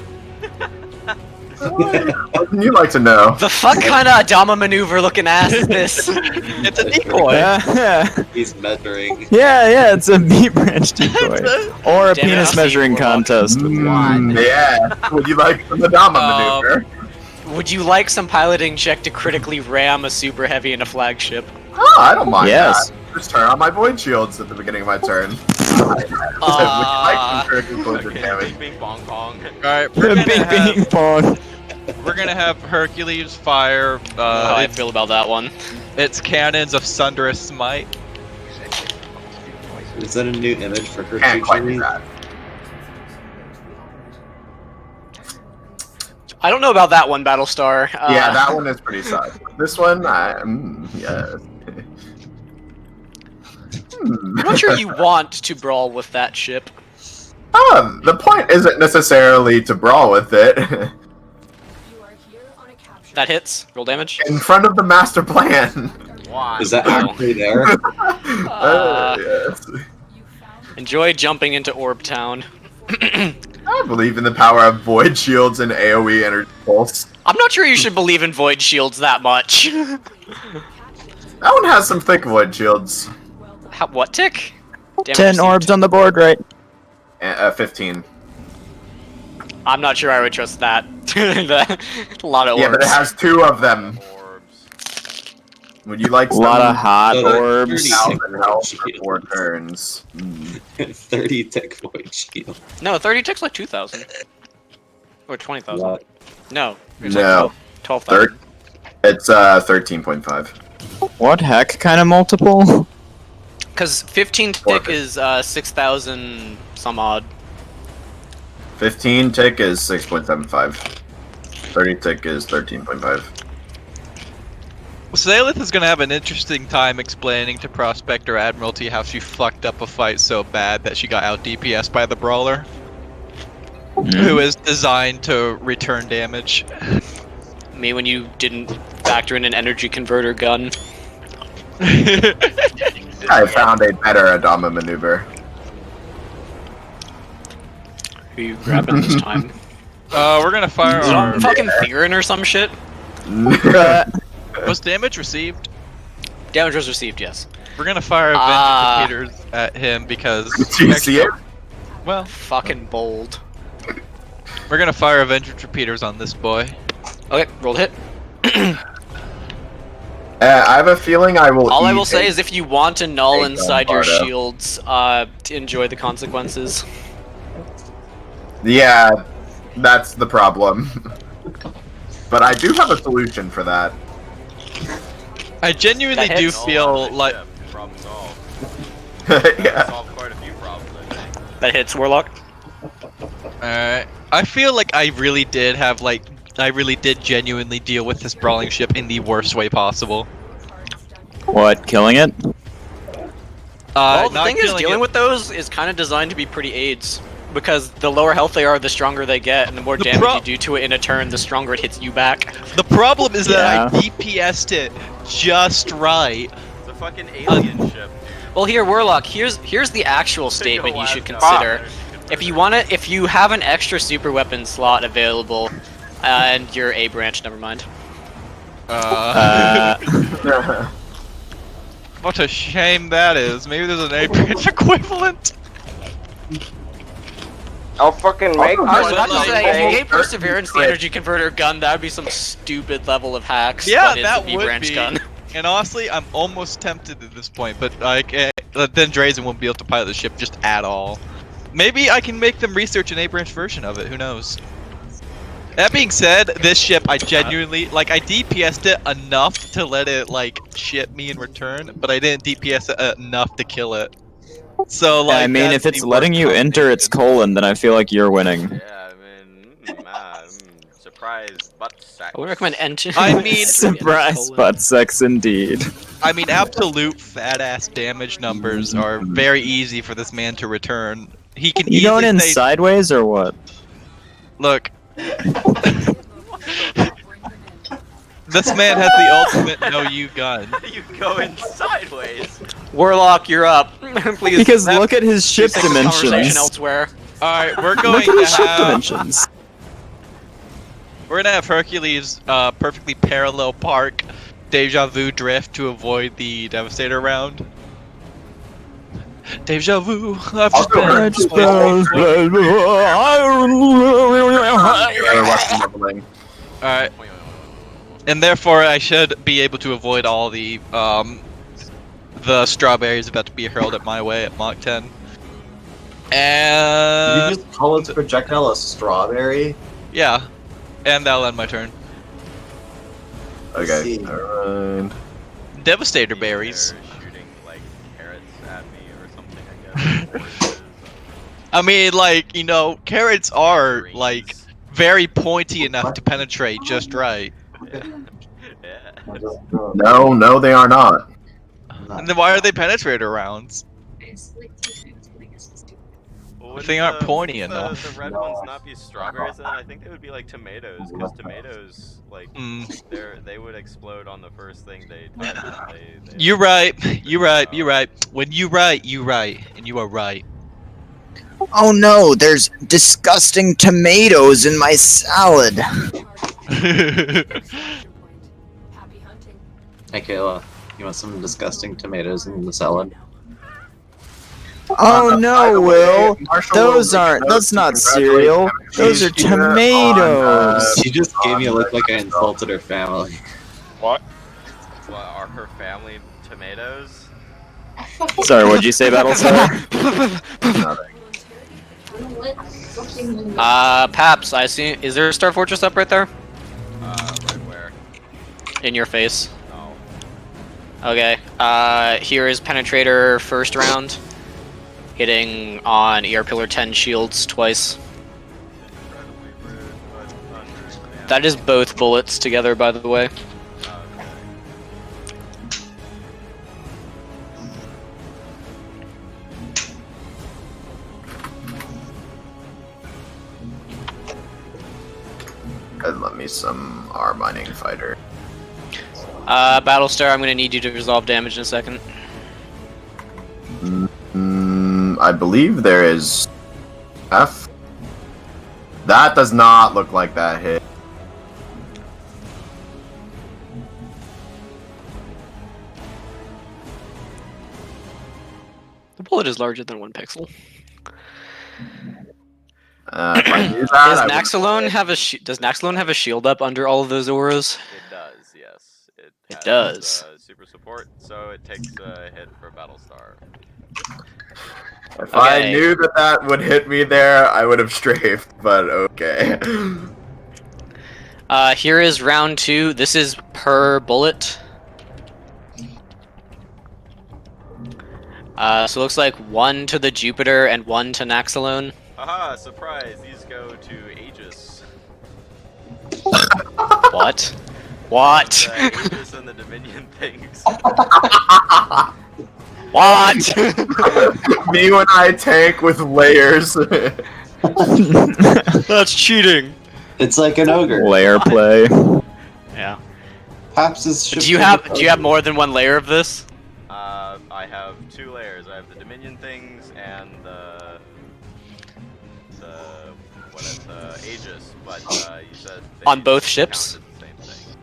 [SPEAKER 6] What would you like to know?
[SPEAKER 3] The fuck kind of Adama maneuver looking ass is this?
[SPEAKER 1] It's a decoy.
[SPEAKER 7] Yeah,
[SPEAKER 10] He's measuring.
[SPEAKER 7] yeah, it's a meat branch decoy. Or a
[SPEAKER 3] Damn it,
[SPEAKER 7] penis
[SPEAKER 3] I'll see
[SPEAKER 7] measuring
[SPEAKER 3] Warlock.
[SPEAKER 7] contest.
[SPEAKER 6] Yeah. Would you like the Madama maneuver?
[SPEAKER 3] Would you like some piloting check to critically ram a super heavy in a flagship?
[SPEAKER 6] Oh, I don't mind
[SPEAKER 7] Yes.
[SPEAKER 6] that. Just turn on my void shields at the beginning of my turn. Would you like some critical closure
[SPEAKER 4] okay,
[SPEAKER 6] damage?
[SPEAKER 4] bing, bing, bong, bong.
[SPEAKER 1] All right, we're
[SPEAKER 7] Bing
[SPEAKER 1] gonna have,
[SPEAKER 7] bing pong.
[SPEAKER 1] we're gonna have Hercules fire
[SPEAKER 3] How I feel about that one.
[SPEAKER 1] its cannons of Sunderous Smite.
[SPEAKER 10] Is that a new image for her
[SPEAKER 6] Can't quite do
[SPEAKER 10] Jimmy?
[SPEAKER 6] that.
[SPEAKER 3] I don't know about that one, Battlestar.
[SPEAKER 6] Yeah, that one is pretty sus. This one, yes.
[SPEAKER 3] I'm not sure you want to brawl with that ship.
[SPEAKER 6] The point isn't necessarily to brawl with it.
[SPEAKER 9] You are here on a capture.
[SPEAKER 3] That hits. Roll damage.
[SPEAKER 6] In front of the master plan.
[SPEAKER 4] Why?
[SPEAKER 10] Is that actually there?
[SPEAKER 6] Yes.
[SPEAKER 9] You found
[SPEAKER 3] Enjoy jumping into Orb Town.
[SPEAKER 6] I believe in the power of void shields and AoE energy pulse.
[SPEAKER 3] I'm not sure you should believe in void shields that much.
[SPEAKER 6] That one has some thick void shields.
[SPEAKER 3] What tick? Damage
[SPEAKER 7] 10
[SPEAKER 3] received.
[SPEAKER 7] orbs on the board, right?
[SPEAKER 6] 15.
[SPEAKER 3] I'm not sure I would trust that. A lot of orbs.
[SPEAKER 6] Yeah, but it has 2 of them.
[SPEAKER 4] Orbs.
[SPEAKER 6] Would you like
[SPEAKER 7] A
[SPEAKER 6] some?
[SPEAKER 7] lot of hot
[SPEAKER 8] So that's
[SPEAKER 7] orbs.
[SPEAKER 8] 30
[SPEAKER 6] 1,000 health for 4 turns.
[SPEAKER 8] 30 tick void shield.
[SPEAKER 3] No, 30 ticks like 2,000. Or 20,000.
[SPEAKER 8] What?
[SPEAKER 3] No. It's
[SPEAKER 6] No.
[SPEAKER 3] like 12,000.
[SPEAKER 6] It's 13.5.
[SPEAKER 7] What heck kind of multiple?
[SPEAKER 3] Because 15 tick is 6,000 some odd.
[SPEAKER 6] 15 tick is 6.75. 30 tick is 13.5.
[SPEAKER 1] Salith is gonna have an interesting time explaining to Prospector Admiralty how she fucked up a fight so bad that she got out DPS by the Brawler, who is designed to return damage.
[SPEAKER 3] Me when you didn't factor in an energy converter gun.
[SPEAKER 6] I found a better Adama maneuver.
[SPEAKER 3] Who you grabbing this time?
[SPEAKER 1] We're gonna fire our...
[SPEAKER 3] Fucking Theron or some shit?
[SPEAKER 1] Was damage received?
[SPEAKER 3] Damage was received, yes.
[SPEAKER 1] We're gonna fire Avenged Repeaters at him because...
[SPEAKER 6] Do you see it?
[SPEAKER 1] Well,
[SPEAKER 3] Fucking bold.
[SPEAKER 1] we're gonna fire Avenged Repeaters on this boy.
[SPEAKER 3] Okay, roll hit.
[SPEAKER 6] I have a feeling I will.
[SPEAKER 3] All I
[SPEAKER 6] eat
[SPEAKER 3] will say
[SPEAKER 6] a-
[SPEAKER 3] is if you want to null
[SPEAKER 6] a
[SPEAKER 3] inside your
[SPEAKER 6] Bombardo.
[SPEAKER 3] shields, enjoy the consequences.
[SPEAKER 6] Yeah, that's the problem. But I do have a solution for that.
[SPEAKER 1] I genuinely
[SPEAKER 3] That
[SPEAKER 1] do
[SPEAKER 3] hits.
[SPEAKER 1] feel like...
[SPEAKER 4] Problem solved.
[SPEAKER 6] Yeah.
[SPEAKER 4] Solved quite a few problems, I think.
[SPEAKER 3] That hits Warlock.
[SPEAKER 1] Alright. I feel like I really did have, like... I really did genuinely deal with this brawling ship in the worst way possible.
[SPEAKER 7] What, killing it?
[SPEAKER 3] Well, the
[SPEAKER 1] not
[SPEAKER 3] thing is,
[SPEAKER 1] killing
[SPEAKER 3] dealing
[SPEAKER 1] it-
[SPEAKER 3] with those is kind of designed to be pretty aids. Because the lower health they are, the stronger they get, and the more
[SPEAKER 1] The
[SPEAKER 3] damage
[SPEAKER 1] pro-
[SPEAKER 3] you do to it in a turn, the stronger it hits you back.
[SPEAKER 1] The problem is that I
[SPEAKER 7] Yeah.
[SPEAKER 1] DPS'd it just right.
[SPEAKER 4] It's a fucking alien ship, dude.
[SPEAKER 3] Well, here, Warlock, here's the actual statement you should consider. If you have an extra super weapon slot available, and you're A branch, never mind.
[SPEAKER 1] What a shame that is. Maybe there's an A-branch equivalent.
[SPEAKER 5] I'll fucking make
[SPEAKER 3] I was
[SPEAKER 5] one.
[SPEAKER 3] about to
[SPEAKER 1] like,
[SPEAKER 3] say, if you
[SPEAKER 6] oh,
[SPEAKER 3] gave Perseverance the energy converter gun, that would be some stupid level of hacks.
[SPEAKER 1] Yeah,
[SPEAKER 3] but it's
[SPEAKER 1] that
[SPEAKER 3] a B
[SPEAKER 1] would
[SPEAKER 3] branch
[SPEAKER 1] be.
[SPEAKER 3] gun.
[SPEAKER 1] And honestly, I'm almost tempted at this point, but like, then Drazen won't be able to pilot the ship just at all. Maybe I can make them research an A-branch version of it. Who knows? That being said, this ship I genuinely like. I DPS'd it enough to let it like ship me in return, but I didn't DPS it enough to kill it. So like,
[SPEAKER 7] I mean,
[SPEAKER 1] that's
[SPEAKER 7] if it's
[SPEAKER 1] the
[SPEAKER 7] letting
[SPEAKER 1] worst
[SPEAKER 7] you enter its
[SPEAKER 1] combination.
[SPEAKER 7] colon, then I feel like you're winning.
[SPEAKER 4] Yeah, I mean, surprise butt sack.
[SPEAKER 3] I would recommend enter.
[SPEAKER 1] I mean-
[SPEAKER 7] Surprise butt sex indeed.
[SPEAKER 1] I mean, absolute fat ass damage numbers are very easy for this man to return. He can
[SPEAKER 7] You going
[SPEAKER 1] easily
[SPEAKER 7] in
[SPEAKER 1] say,
[SPEAKER 7] sideways or what?
[SPEAKER 1] look. This man has the ultimate no-you gun.
[SPEAKER 4] You going sideways.
[SPEAKER 3] Warlock, you're up. Please.
[SPEAKER 7] Because
[SPEAKER 3] have-
[SPEAKER 7] look at his ship
[SPEAKER 3] take this conversation
[SPEAKER 7] dimensions.
[SPEAKER 3] elsewhere.
[SPEAKER 1] Alright, we're
[SPEAKER 7] Look
[SPEAKER 1] going
[SPEAKER 7] at
[SPEAKER 1] to
[SPEAKER 7] his ship
[SPEAKER 1] have...
[SPEAKER 7] dimensions.
[SPEAKER 1] We're gonna have Hercules perfectly parallel park Deja Vu drift to avoid the Devastator round. Deja Vu, I've just been...
[SPEAKER 6] I just
[SPEAKER 1] Alright. And therefore I should be able to avoid all the strawberries about to be hurled at my way at Mach 10.
[SPEAKER 8] Did
[SPEAKER 1] And...
[SPEAKER 8] you just call its projectile a strawberry?
[SPEAKER 1] yeah. And that'll end my turn.
[SPEAKER 6] Okay.
[SPEAKER 8] See.
[SPEAKER 6] Alright.
[SPEAKER 1] Devastator berries.
[SPEAKER 4] They're shooting like carrots at me or something, I guess.
[SPEAKER 1] I mean, like, you know, carrots are,
[SPEAKER 4] Greens.
[SPEAKER 1] like, very pointy enough to penetrate just right.
[SPEAKER 4] Yeah.
[SPEAKER 6] No, they are not.
[SPEAKER 1] And then why are they penetrator rounds?
[SPEAKER 4] Well,
[SPEAKER 1] If they aren't
[SPEAKER 4] wouldn't
[SPEAKER 1] pointy
[SPEAKER 4] the,
[SPEAKER 1] enough.
[SPEAKER 4] The red ones not be strawberries then? I think they would be like tomatoes, because tomatoes, like, they would explode on the first thing they touch. They
[SPEAKER 1] You're right. You're right. You're right. When you right, you right, and you are right.
[SPEAKER 7] Oh no, there's disgusting tomatoes in my salad.
[SPEAKER 9] Happy hunting.
[SPEAKER 8] Hey, Kayla. You want some disgusting tomatoes in the salad?
[SPEAKER 7] Oh
[SPEAKER 6] By the
[SPEAKER 7] no,
[SPEAKER 6] way,
[SPEAKER 7] Will!
[SPEAKER 6] Marshall
[SPEAKER 7] Those
[SPEAKER 6] will
[SPEAKER 7] aren't.
[SPEAKER 6] make
[SPEAKER 7] That's
[SPEAKER 6] notes to
[SPEAKER 7] not
[SPEAKER 6] congratulate
[SPEAKER 7] cereal.
[SPEAKER 6] Damage
[SPEAKER 7] Those are
[SPEAKER 6] Please here on,
[SPEAKER 7] tomatoes.
[SPEAKER 8] She just gave me a look like I insulted her family.
[SPEAKER 4] What, are her family tomatoes?
[SPEAKER 7] Sorry, what'd you say, Battlestar?
[SPEAKER 3] Paps, I see. Is there a Star Fortress up right there?
[SPEAKER 4] Right where?
[SPEAKER 3] In your face.
[SPEAKER 4] No.
[SPEAKER 3] Okay. Here is Penetrator first round. Hitting on ER Pillar 10 shields twice.
[SPEAKER 4] Incredibly rude, but understand.
[SPEAKER 3] That is both bullets together, by the way.
[SPEAKER 6] And let me some R mining fighter.
[SPEAKER 3] Battlestar, I'm gonna need you to resolve damage in a second.
[SPEAKER 6] I believe there is F. That does not look like that hit.
[SPEAKER 3] The bullet is larger than 1 pixel.
[SPEAKER 6] If I knew that,
[SPEAKER 3] Does
[SPEAKER 6] I would've-
[SPEAKER 3] Naxalone have a does Naxalone have a shield up under all of those auras?
[SPEAKER 4] It does, yes. It has,
[SPEAKER 3] does.
[SPEAKER 4] Super support, so it takes a hit for Battlestar.
[SPEAKER 6] If I
[SPEAKER 3] Okay.
[SPEAKER 6] knew that that would hit me there, I would have strafed, but okay.
[SPEAKER 3] Here is round 2. This is per bullet. So it looks like 1 to the Jupiter and 1 to Naxalone.
[SPEAKER 4] Haha, surprise! These go to Aegis.
[SPEAKER 3] What? What?
[SPEAKER 4] The Aegis and the Dominion things.
[SPEAKER 3] What?
[SPEAKER 6] Me when I tank with layers.
[SPEAKER 3] That's cheating.
[SPEAKER 8] It's like an ogre.
[SPEAKER 7] Layer play.
[SPEAKER 3] Yeah.
[SPEAKER 8] Paps is.
[SPEAKER 3] Do you have more than 1 layer of this?
[SPEAKER 4] I have 2 layers. I have the Dominion things and the Aegis, but you said they
[SPEAKER 3] On both ships?
[SPEAKER 4] counted the same thing.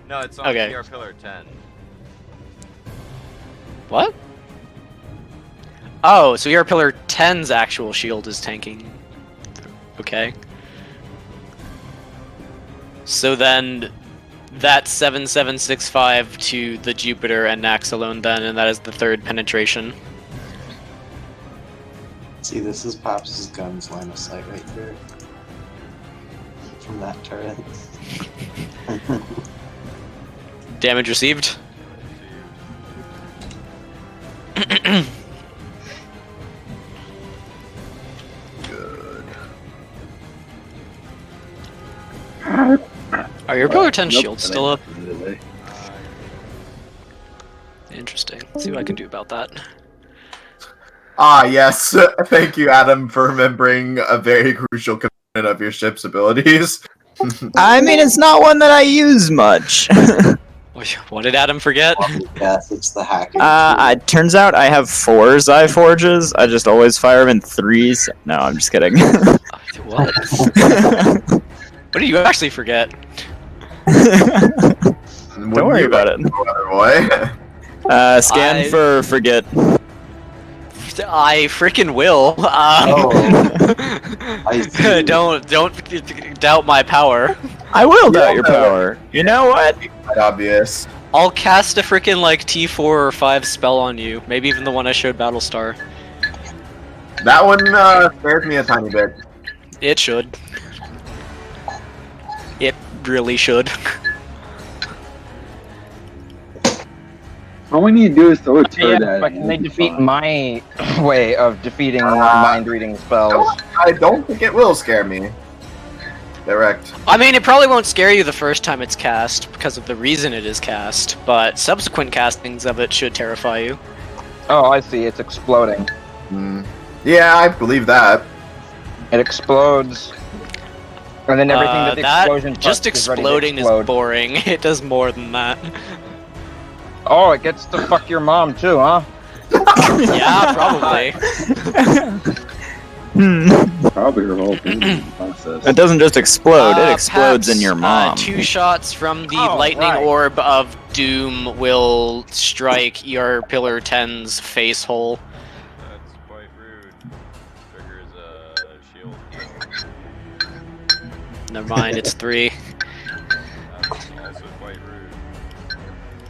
[SPEAKER 4] No, it's on
[SPEAKER 3] Okay.
[SPEAKER 4] ER Pillar 10.
[SPEAKER 3] What? Oh, so ER Pillar 10's actual shield is tanking. Okay. So then that's 7765 to the Jupiter and Naxalone then, and that is the 3rd penetration.
[SPEAKER 8] See, this is Paps' gun's line of sight right here. From that turret.
[SPEAKER 3] Damage received.
[SPEAKER 6] Good.
[SPEAKER 3] Are your Pillar 10
[SPEAKER 2] Nope,
[SPEAKER 3] shields
[SPEAKER 2] that
[SPEAKER 3] still up?
[SPEAKER 2] ain't the way.
[SPEAKER 3] Interesting. Let's see what I can do about that.
[SPEAKER 6] Ah, yes. Thank you, Adam, for remembering a very crucial component of your ship's abilities.
[SPEAKER 7] I mean, it's not one that I use much.
[SPEAKER 3] What did Adam forget?
[SPEAKER 8] Yes, it's the hacking.
[SPEAKER 7] It turns out I have 4 Zyforges. I just always fire them in 3s. No, I'm just kidding.
[SPEAKER 3] What? What did you actually forget?
[SPEAKER 6] Don't
[SPEAKER 7] worry about it.
[SPEAKER 6] Boy.
[SPEAKER 7] Scan
[SPEAKER 3] I-
[SPEAKER 7] for forget.
[SPEAKER 3] I freaking will.
[SPEAKER 8] I see.
[SPEAKER 3] Don't doubt my power.
[SPEAKER 7] I will doubt
[SPEAKER 6] Yeah,
[SPEAKER 7] your
[SPEAKER 6] no.
[SPEAKER 7] power. You know what?
[SPEAKER 6] Quite obvious.
[SPEAKER 3] I'll cast a freaking like T4 or 5 spell on you. Maybe even the one I showed Battlestar.
[SPEAKER 6] That one scares me a tiny bit.
[SPEAKER 3] It should. It really should.
[SPEAKER 2] All we need to do is throw a turret
[SPEAKER 5] Yeah,
[SPEAKER 2] at
[SPEAKER 5] but
[SPEAKER 2] it.
[SPEAKER 5] can they defeat my way of defeating mind reading spells?
[SPEAKER 6] I don't think it will scare me. Direct.
[SPEAKER 3] I mean, it probably won't scare you the first time it's cast because of the reason it is cast, but subsequent castings of it should terrify you.
[SPEAKER 5] Oh, I see. It's exploding.
[SPEAKER 6] Yeah, I believe that.
[SPEAKER 5] It explodes. And then everything that the explosion
[SPEAKER 3] just
[SPEAKER 5] touches is ready to
[SPEAKER 3] exploding is
[SPEAKER 5] explode.
[SPEAKER 3] boring. It does more than that.
[SPEAKER 5] Oh, it gets to fuck your mom too, huh?
[SPEAKER 3] Yeah, probably.
[SPEAKER 2] Probably her whole thing process.
[SPEAKER 7] It doesn't just explode; it explodes in
[SPEAKER 3] perhaps,
[SPEAKER 7] your mom.
[SPEAKER 3] 2 shots from the
[SPEAKER 5] Oh,
[SPEAKER 3] lightning
[SPEAKER 5] right.
[SPEAKER 3] orb of doom will strike your Pillar 10's face hole.
[SPEAKER 4] That's quite rude. Triggers a shield.
[SPEAKER 3] Never mind, it's 3.
[SPEAKER 4] That's also quite rude.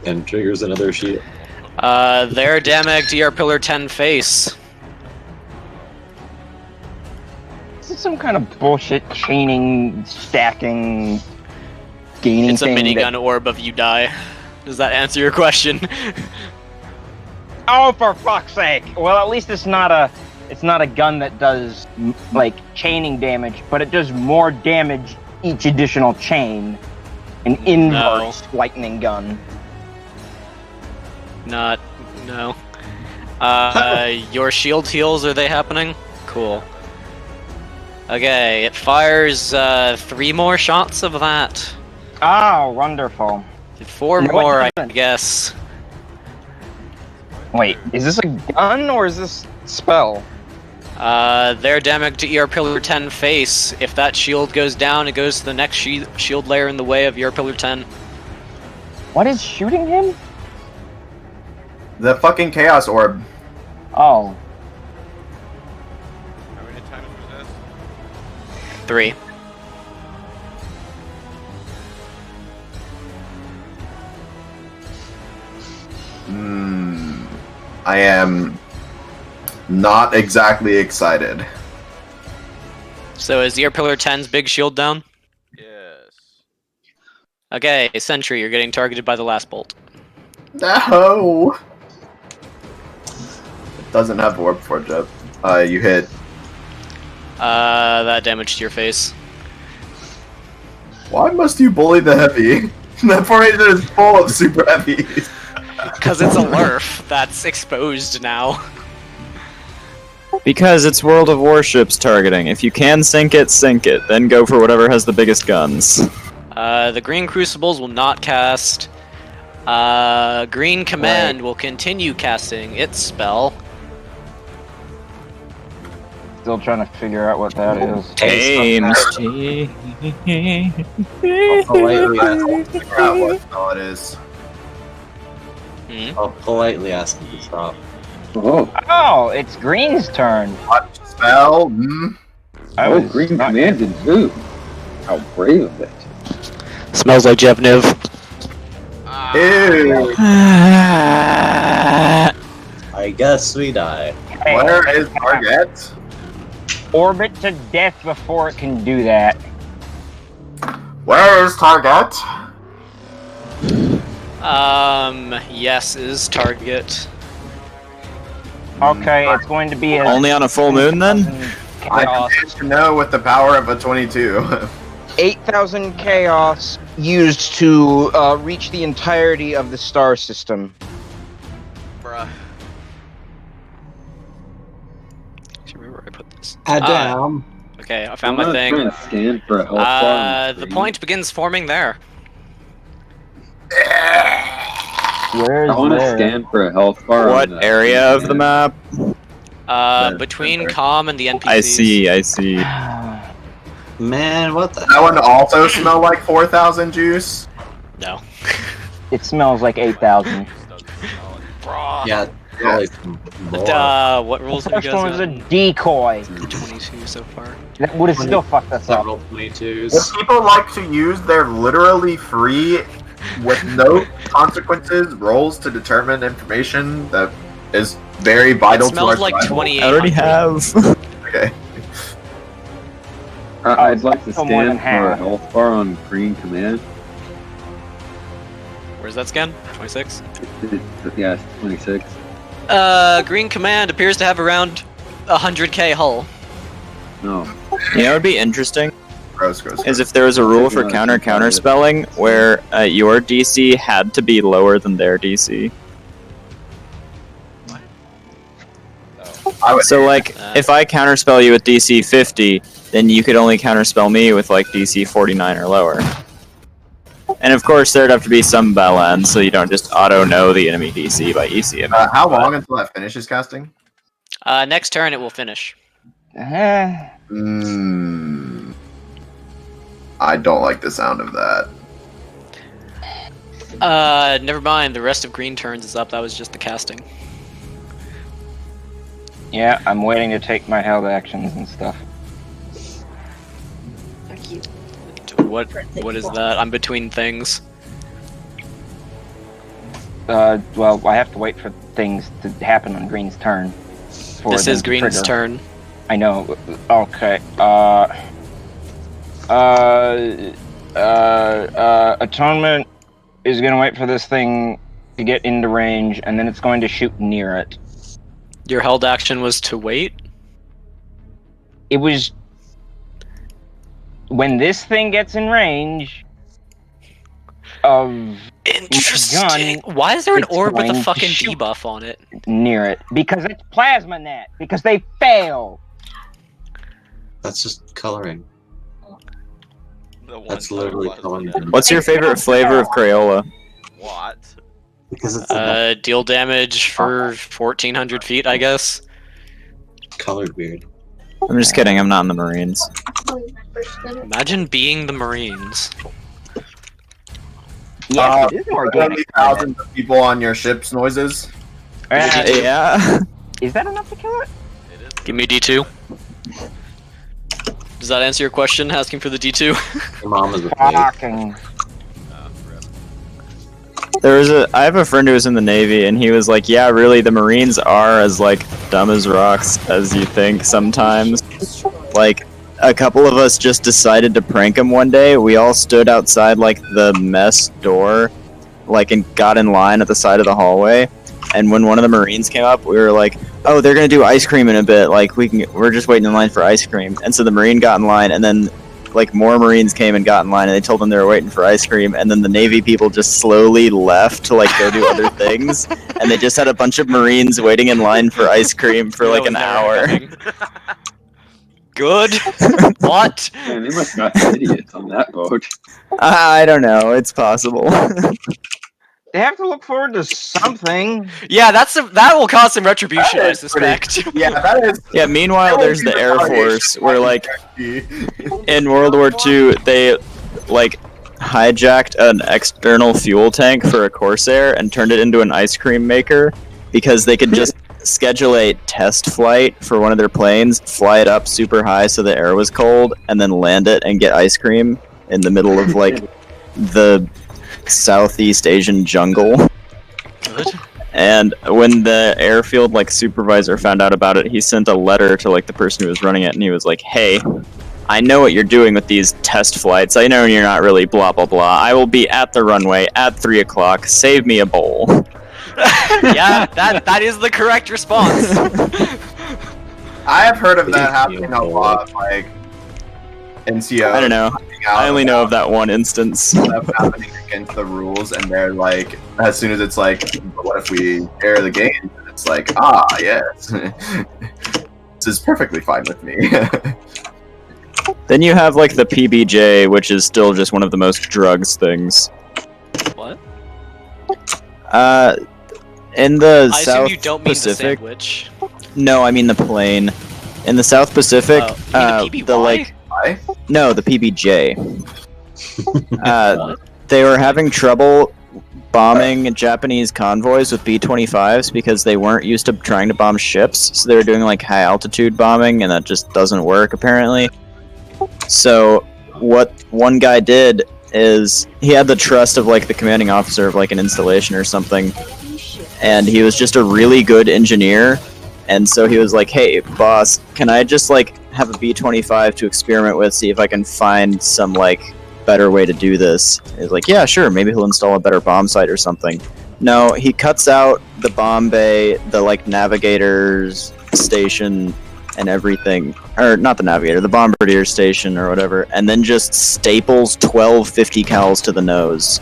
[SPEAKER 10] And triggers another shield.
[SPEAKER 3] They're damage to your Pillar 10 face.
[SPEAKER 5] This is some kind of bullshit chaining, stacking, gaining
[SPEAKER 3] It's a
[SPEAKER 5] thing.
[SPEAKER 3] minigun orb of you die. Does that answer your question?
[SPEAKER 5] Oh, for fuck's sake! Well, at least it's not a gun that does like chaining damage, but it does more damage each additional chain. An inverse lightning gun.
[SPEAKER 3] No. Your shield heals, are they happening? Cool. Okay, it fires 3 more shots of that.
[SPEAKER 5] Oh, wonderful.
[SPEAKER 3] 4
[SPEAKER 5] No, it
[SPEAKER 3] more, I
[SPEAKER 5] doesn't.
[SPEAKER 3] guess.
[SPEAKER 5] Wait, is this a gun or is this spell?
[SPEAKER 3] Their damage to your Pillar 10 face. If that shield goes down, it goes to the next shield layer in the way of your Pillar 10.
[SPEAKER 5] What is shooting him?
[SPEAKER 6] The fucking Chaos Orb.
[SPEAKER 5] Oh,
[SPEAKER 4] How many times was this?
[SPEAKER 3] 3.
[SPEAKER 6] I am not exactly excited.
[SPEAKER 3] So is your Pillar 10's big shield down?
[SPEAKER 4] Yes.
[SPEAKER 3] Okay, Sentry, you're getting targeted by the last bolt.
[SPEAKER 6] No! It doesn't have Orb Forge up. You hit.
[SPEAKER 3] That damaged your face.
[SPEAKER 6] Why must you bully the heavy? That formation is full of super heavies.
[SPEAKER 3] Because it's a lurf that's exposed now.
[SPEAKER 7] Because it's World of Warships targeting. If you can sink it, then go for whatever has the biggest guns.
[SPEAKER 3] The Green Crucibles will not cast. Green Command will continue casting its spell.
[SPEAKER 5] still trying to figure out what that is.
[SPEAKER 7] James.
[SPEAKER 8] I'll politely ask,
[SPEAKER 6] Figure out what spell it is.
[SPEAKER 8] I'll politely ask him to stop.
[SPEAKER 2] Oh,
[SPEAKER 5] Oh, it's Green's turn.
[SPEAKER 6] What spell? Hmm?
[SPEAKER 5] I
[SPEAKER 2] oh,
[SPEAKER 5] was
[SPEAKER 2] Green
[SPEAKER 5] not-
[SPEAKER 2] Command did too. How brave of it.
[SPEAKER 3] Smells like Jevniv.
[SPEAKER 6] Ew.
[SPEAKER 8] I guess we die.
[SPEAKER 5] Hey,
[SPEAKER 6] Where is target?
[SPEAKER 5] orbit to death before it can do that.
[SPEAKER 6] Where is target?
[SPEAKER 3] Yes is target.
[SPEAKER 5] Okay, it's going to be a
[SPEAKER 7] Only on a full moon then?
[SPEAKER 6] I
[SPEAKER 5] chaos.
[SPEAKER 6] demand to know with the power of a 22.
[SPEAKER 5] 8,000 chaos used to reach the entirety of the star system.
[SPEAKER 3] Bruh. Where I put this?
[SPEAKER 8] Damn.
[SPEAKER 3] Okay, I found
[SPEAKER 2] I'm
[SPEAKER 3] my
[SPEAKER 2] trying
[SPEAKER 3] thing.
[SPEAKER 2] to scan for a health bar on
[SPEAKER 3] The
[SPEAKER 2] screen.
[SPEAKER 3] point begins forming there.
[SPEAKER 5] Where
[SPEAKER 2] I
[SPEAKER 5] is
[SPEAKER 2] want to
[SPEAKER 5] there?
[SPEAKER 2] scan for a health bar.
[SPEAKER 7] What
[SPEAKER 2] on
[SPEAKER 7] area of the map?
[SPEAKER 3] Between
[SPEAKER 2] there.
[SPEAKER 3] Com and the NPCs.
[SPEAKER 7] I see.
[SPEAKER 8] Man, what the
[SPEAKER 6] That one also smell like 4,000 juice?
[SPEAKER 3] No.
[SPEAKER 5] It smells like 8,000.
[SPEAKER 3] Bruh.
[SPEAKER 8] Yeah, probably some more.
[SPEAKER 3] What rules
[SPEAKER 5] The
[SPEAKER 3] have you
[SPEAKER 5] first
[SPEAKER 3] guys
[SPEAKER 5] one was
[SPEAKER 3] got?
[SPEAKER 5] a decoy.
[SPEAKER 3] 22 so far.
[SPEAKER 5] That would have still fucked us up.
[SPEAKER 8] Several 22s.
[SPEAKER 6] What people like to use their literally free, with no consequences, rolls to determine information that is very vital
[SPEAKER 3] It
[SPEAKER 6] to our
[SPEAKER 3] smells like
[SPEAKER 6] survival.
[SPEAKER 3] 28.
[SPEAKER 7] I already have.
[SPEAKER 6] Okay.
[SPEAKER 2] I'd like to
[SPEAKER 5] still more than
[SPEAKER 2] scan for a
[SPEAKER 5] half.
[SPEAKER 2] health bar on Green Command.
[SPEAKER 3] Where's that scan? 26.
[SPEAKER 2] Yeah, it's 26.
[SPEAKER 3] Green Command appears to have around 100k hull.
[SPEAKER 2] No.
[SPEAKER 7] You know what would be interesting
[SPEAKER 6] Gross.
[SPEAKER 7] is if there was a rule for counter spelling where your DC had to be lower than their DC.
[SPEAKER 6] I would
[SPEAKER 7] So like, if I counterspell you with DC 50, then you could only counterspell me with like DC 49 or lower. And of course, there'd have to be some balance, so you don't just auto know the enemy DC by ECM.
[SPEAKER 6] how long until that finishes casting?
[SPEAKER 3] Next turn it will finish.
[SPEAKER 5] Uh,
[SPEAKER 6] I don't like the sound of that.
[SPEAKER 3] Never mind. The rest of green turns is up. That was just the casting.
[SPEAKER 5] Yeah, I'm waiting to take my held actions and stuff.
[SPEAKER 3] What is that? I'm between things.
[SPEAKER 5] Well, I have to wait for things to happen on Green's turn.
[SPEAKER 3] This is Green's turn.
[SPEAKER 5] I know. Okay. Atonement is gonna wait for this thing to get into range, and then it's going to shoot near it.
[SPEAKER 3] Your held action was to wait?
[SPEAKER 5] It was... When this thing gets in range of
[SPEAKER 3] Interesting.
[SPEAKER 5] gun,
[SPEAKER 3] Why is there an
[SPEAKER 5] it's
[SPEAKER 3] orb with a
[SPEAKER 5] going to
[SPEAKER 3] fucking
[SPEAKER 5] shoot
[SPEAKER 3] debuff on it?
[SPEAKER 5] near it, because it's plasma net, because they fail.
[SPEAKER 8] That's just coloring.
[SPEAKER 4] The one
[SPEAKER 8] That's literally
[SPEAKER 4] one.
[SPEAKER 8] coloring.
[SPEAKER 7] What's your favorite flavor of Crayola?
[SPEAKER 4] What?
[SPEAKER 8] Because it's
[SPEAKER 3] Deal damage for 1,400 feet, I guess.
[SPEAKER 8] colored weird.
[SPEAKER 7] I'm just kidding, I'm not in the Marines.
[SPEAKER 3] Imagine being the Marines.
[SPEAKER 5] Yes, it is an organic.
[SPEAKER 6] Thousands of people on your ship's noises.
[SPEAKER 7] Yeah.
[SPEAKER 5] Is that enough to kill it?
[SPEAKER 4] It is.
[SPEAKER 3] Give me a D2. Does that answer your question, asking for the D2?
[SPEAKER 8] Your mom is a pig.
[SPEAKER 5] Fucking...
[SPEAKER 4] Rip.
[SPEAKER 7] I have a friend who was in the Navy, and he was like, yeah, really, the Marines are as, like, dumb as rocks as you think sometimes. Like, a couple of us just decided to prank them one day. We all stood outside, like, the mess door, like, and got in line at the side of the hallway. And when one of the Marines came up, we were like, oh, they're gonna do ice cream in a bit. Like, we're just waiting in line for ice cream. And so the Marine got in line, and then like more Marines came and got in line, and they told them they were waiting for ice cream, and then the Navy people just slowly left to like go do other things, and they just had a bunch of Marines waiting in line for ice cream for like an hour.
[SPEAKER 3] Good. What?
[SPEAKER 2] Man, they must have got idiots on that boat.
[SPEAKER 7] I don't know. It's possible.
[SPEAKER 5] They have to look forward to something.
[SPEAKER 3] Yeah, that will cause some retribution, I suspect.
[SPEAKER 6] Yeah, that is.
[SPEAKER 7] Yeah. Meanwhile, there's the Air Force, where like in World War II, they like hijacked an external fuel tank for a Corsair and turned it into an ice cream maker because they could just schedule a test flight for one of their planes, fly it up super high so the air was cold, and then land it and get ice cream in the middle of like the Southeast Asian jungle.
[SPEAKER 3] Good.
[SPEAKER 7] And when the airfield like supervisor found out about it, he sent a letter to like the person who was running it, and he was like, "Hey, I know what you're doing with these test flights. I know you're not really blah blah blah. I will be at the runway at 3 o'clock. Save me a bowl."
[SPEAKER 3] Yeah, that is the correct response.
[SPEAKER 6] I have heard of that happening a lot, like NCO.
[SPEAKER 7] I don't know. I only know of that one instance.
[SPEAKER 6] Stuff happening against the rules, and they're like, as soon as it's like, what if we air the game? And it's like, yes, this is perfectly fine with me.
[SPEAKER 7] Then you have like the PBJ, which is still just one of the most drugs things.
[SPEAKER 3] What?
[SPEAKER 7] In the
[SPEAKER 3] I assume
[SPEAKER 7] South
[SPEAKER 3] you don't mean
[SPEAKER 7] Pacific.
[SPEAKER 3] the sandwich.
[SPEAKER 7] No, I mean the plane. In the South Pacific,
[SPEAKER 3] Oh, you mean the PBY?
[SPEAKER 7] like
[SPEAKER 6] Why?
[SPEAKER 7] no, the PBJ. They were having trouble bombing Japanese convoys with B-25s because they weren't used to trying to bomb ships, so they were doing like high altitude bombing, and that just doesn't work apparently. So what one guy did is he had the trust of like the commanding officer of like an installation or something, and he was just a really good engineer, and so he was like, "Hey boss, can I just like have a B-25 to experiment with, see if I can find some like better way to do this?" He's like, "Yeah, sure, maybe he'll install a better bomb sight or something." No, he cuts out the bomb bay, the like navigator's station and everything, or not the navigator, the bombardier station or whatever, and then just staples 12 50 cals to the nose.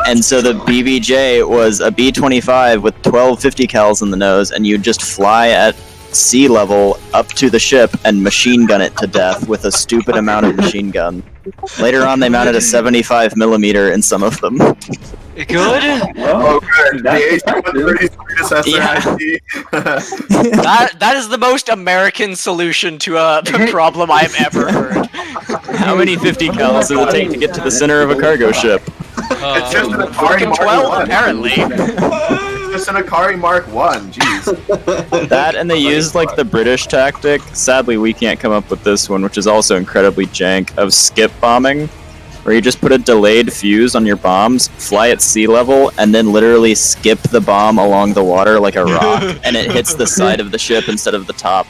[SPEAKER 7] And so the BBJ was a B-25 with 12 50 cals in the nose, and you'd just fly at sea level up to the ship and machine gun it to death with a stupid amount of machine gun. Later on, they mounted a 75mm in some of them.
[SPEAKER 3] Good.
[SPEAKER 6] Oh, good.
[SPEAKER 2] That's
[SPEAKER 6] The H130's predecessor
[SPEAKER 3] Yeah.
[SPEAKER 6] ID.
[SPEAKER 3] That is the most American solution to a problem I've ever heard.
[SPEAKER 7] How many 50 cals does it take to get to the center of a cargo ship?
[SPEAKER 6] It's just an Akari
[SPEAKER 3] Fucking
[SPEAKER 6] Mark
[SPEAKER 3] 12,
[SPEAKER 6] 1.
[SPEAKER 3] apparently.
[SPEAKER 6] It's just an Akari Mark 1. Jeez.
[SPEAKER 7] That and they used like the British tactic. Sadly, we can't come up with this one, which is also incredibly jank, of skip bombing, where you just put a delayed fuse on your bombs, fly at sea level, and then literally skip the bomb along the water like a rock, and it hits the side of the ship instead of the top.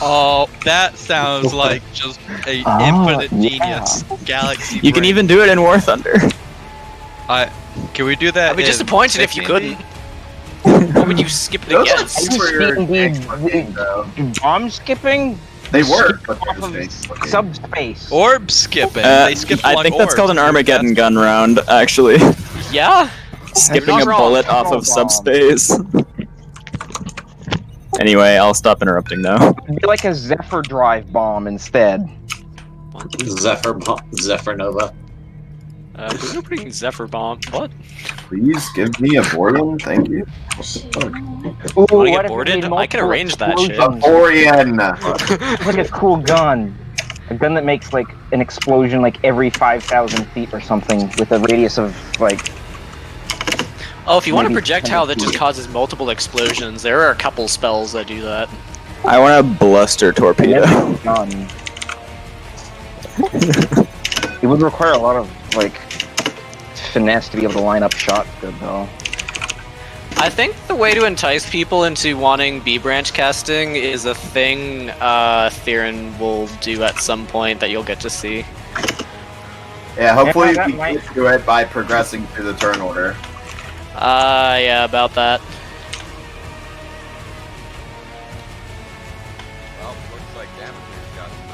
[SPEAKER 1] Oh, that sounds like just a
[SPEAKER 5] Ah,
[SPEAKER 1] infinite
[SPEAKER 5] yeah.
[SPEAKER 1] genius galaxy.
[SPEAKER 7] You can
[SPEAKER 1] brain.
[SPEAKER 7] even do it in War Thunder.
[SPEAKER 1] Can we do that?
[SPEAKER 3] I'd be
[SPEAKER 1] in
[SPEAKER 3] disappointed if you
[SPEAKER 1] 16D?
[SPEAKER 3] couldn't. Why would you skip it
[SPEAKER 6] Those
[SPEAKER 3] again?
[SPEAKER 6] are super
[SPEAKER 5] D&D
[SPEAKER 6] though.
[SPEAKER 5] bomb skipping?
[SPEAKER 6] They work, but
[SPEAKER 5] Off
[SPEAKER 6] they're
[SPEAKER 5] of
[SPEAKER 6] just fake.
[SPEAKER 5] subspace.
[SPEAKER 1] Orb skipping. They skip
[SPEAKER 7] I
[SPEAKER 1] along
[SPEAKER 7] think that's
[SPEAKER 1] orbs.
[SPEAKER 7] called an Armageddon gun round, actually.
[SPEAKER 3] Yeah.
[SPEAKER 7] Skipping
[SPEAKER 3] not
[SPEAKER 7] a
[SPEAKER 3] wrong.
[SPEAKER 7] bullet off
[SPEAKER 5] Control
[SPEAKER 7] of
[SPEAKER 5] bomb.
[SPEAKER 7] subspace. Anyway, I'll stop interrupting now.
[SPEAKER 5] It'd be like a Zephyr drive bomb instead.
[SPEAKER 8] Zephyr Nova.
[SPEAKER 3] Who's opening Zephyr bomb? What?
[SPEAKER 6] Please give me a Borean, thank you.
[SPEAKER 5] Ooh,
[SPEAKER 3] Wanna get
[SPEAKER 5] what if
[SPEAKER 3] bored
[SPEAKER 5] it
[SPEAKER 3] in?
[SPEAKER 5] made
[SPEAKER 3] I can
[SPEAKER 5] multiple
[SPEAKER 3] arrange that shit.
[SPEAKER 6] A
[SPEAKER 5] explosions?
[SPEAKER 6] Borean!
[SPEAKER 5] It's like a cool gun. A gun that makes like an explosion like every 5,000 feet or something with a radius of like.
[SPEAKER 3] Oh, if you want a
[SPEAKER 5] Maybe
[SPEAKER 3] projectile that
[SPEAKER 5] 10
[SPEAKER 3] just
[SPEAKER 5] feet.
[SPEAKER 3] causes multiple explosions, there are a couple spells that do that.
[SPEAKER 7] I want a bluster torpedo.
[SPEAKER 5] Never gun. It would require a lot of like finesse to be able to line up shots good though.
[SPEAKER 3] I think the way to entice people into wanting B-branch casting is a thing Theron will do at some point that you'll get to see.
[SPEAKER 6] Yeah, hopefully
[SPEAKER 5] Yeah, that
[SPEAKER 6] we
[SPEAKER 5] might-
[SPEAKER 6] can do it by progressing through the turn order.
[SPEAKER 3] Yeah, about that.
[SPEAKER 4] Well, looks like Damocles got some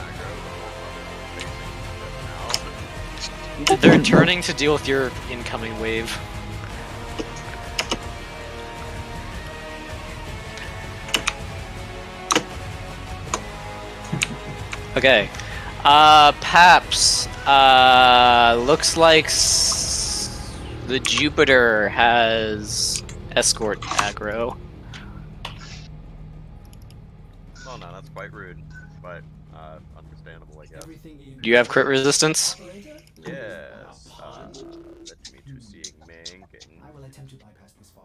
[SPEAKER 4] aggro. Now.
[SPEAKER 3] They're turning to deal with your incoming wave. Okay. Paps. Looks like the Jupiter has escort aggro.
[SPEAKER 4] Well, no, that's quite rude, but understandable, I guess.
[SPEAKER 3] Do you have crit resistance?
[SPEAKER 4] Yes. Let me to seeing Ming.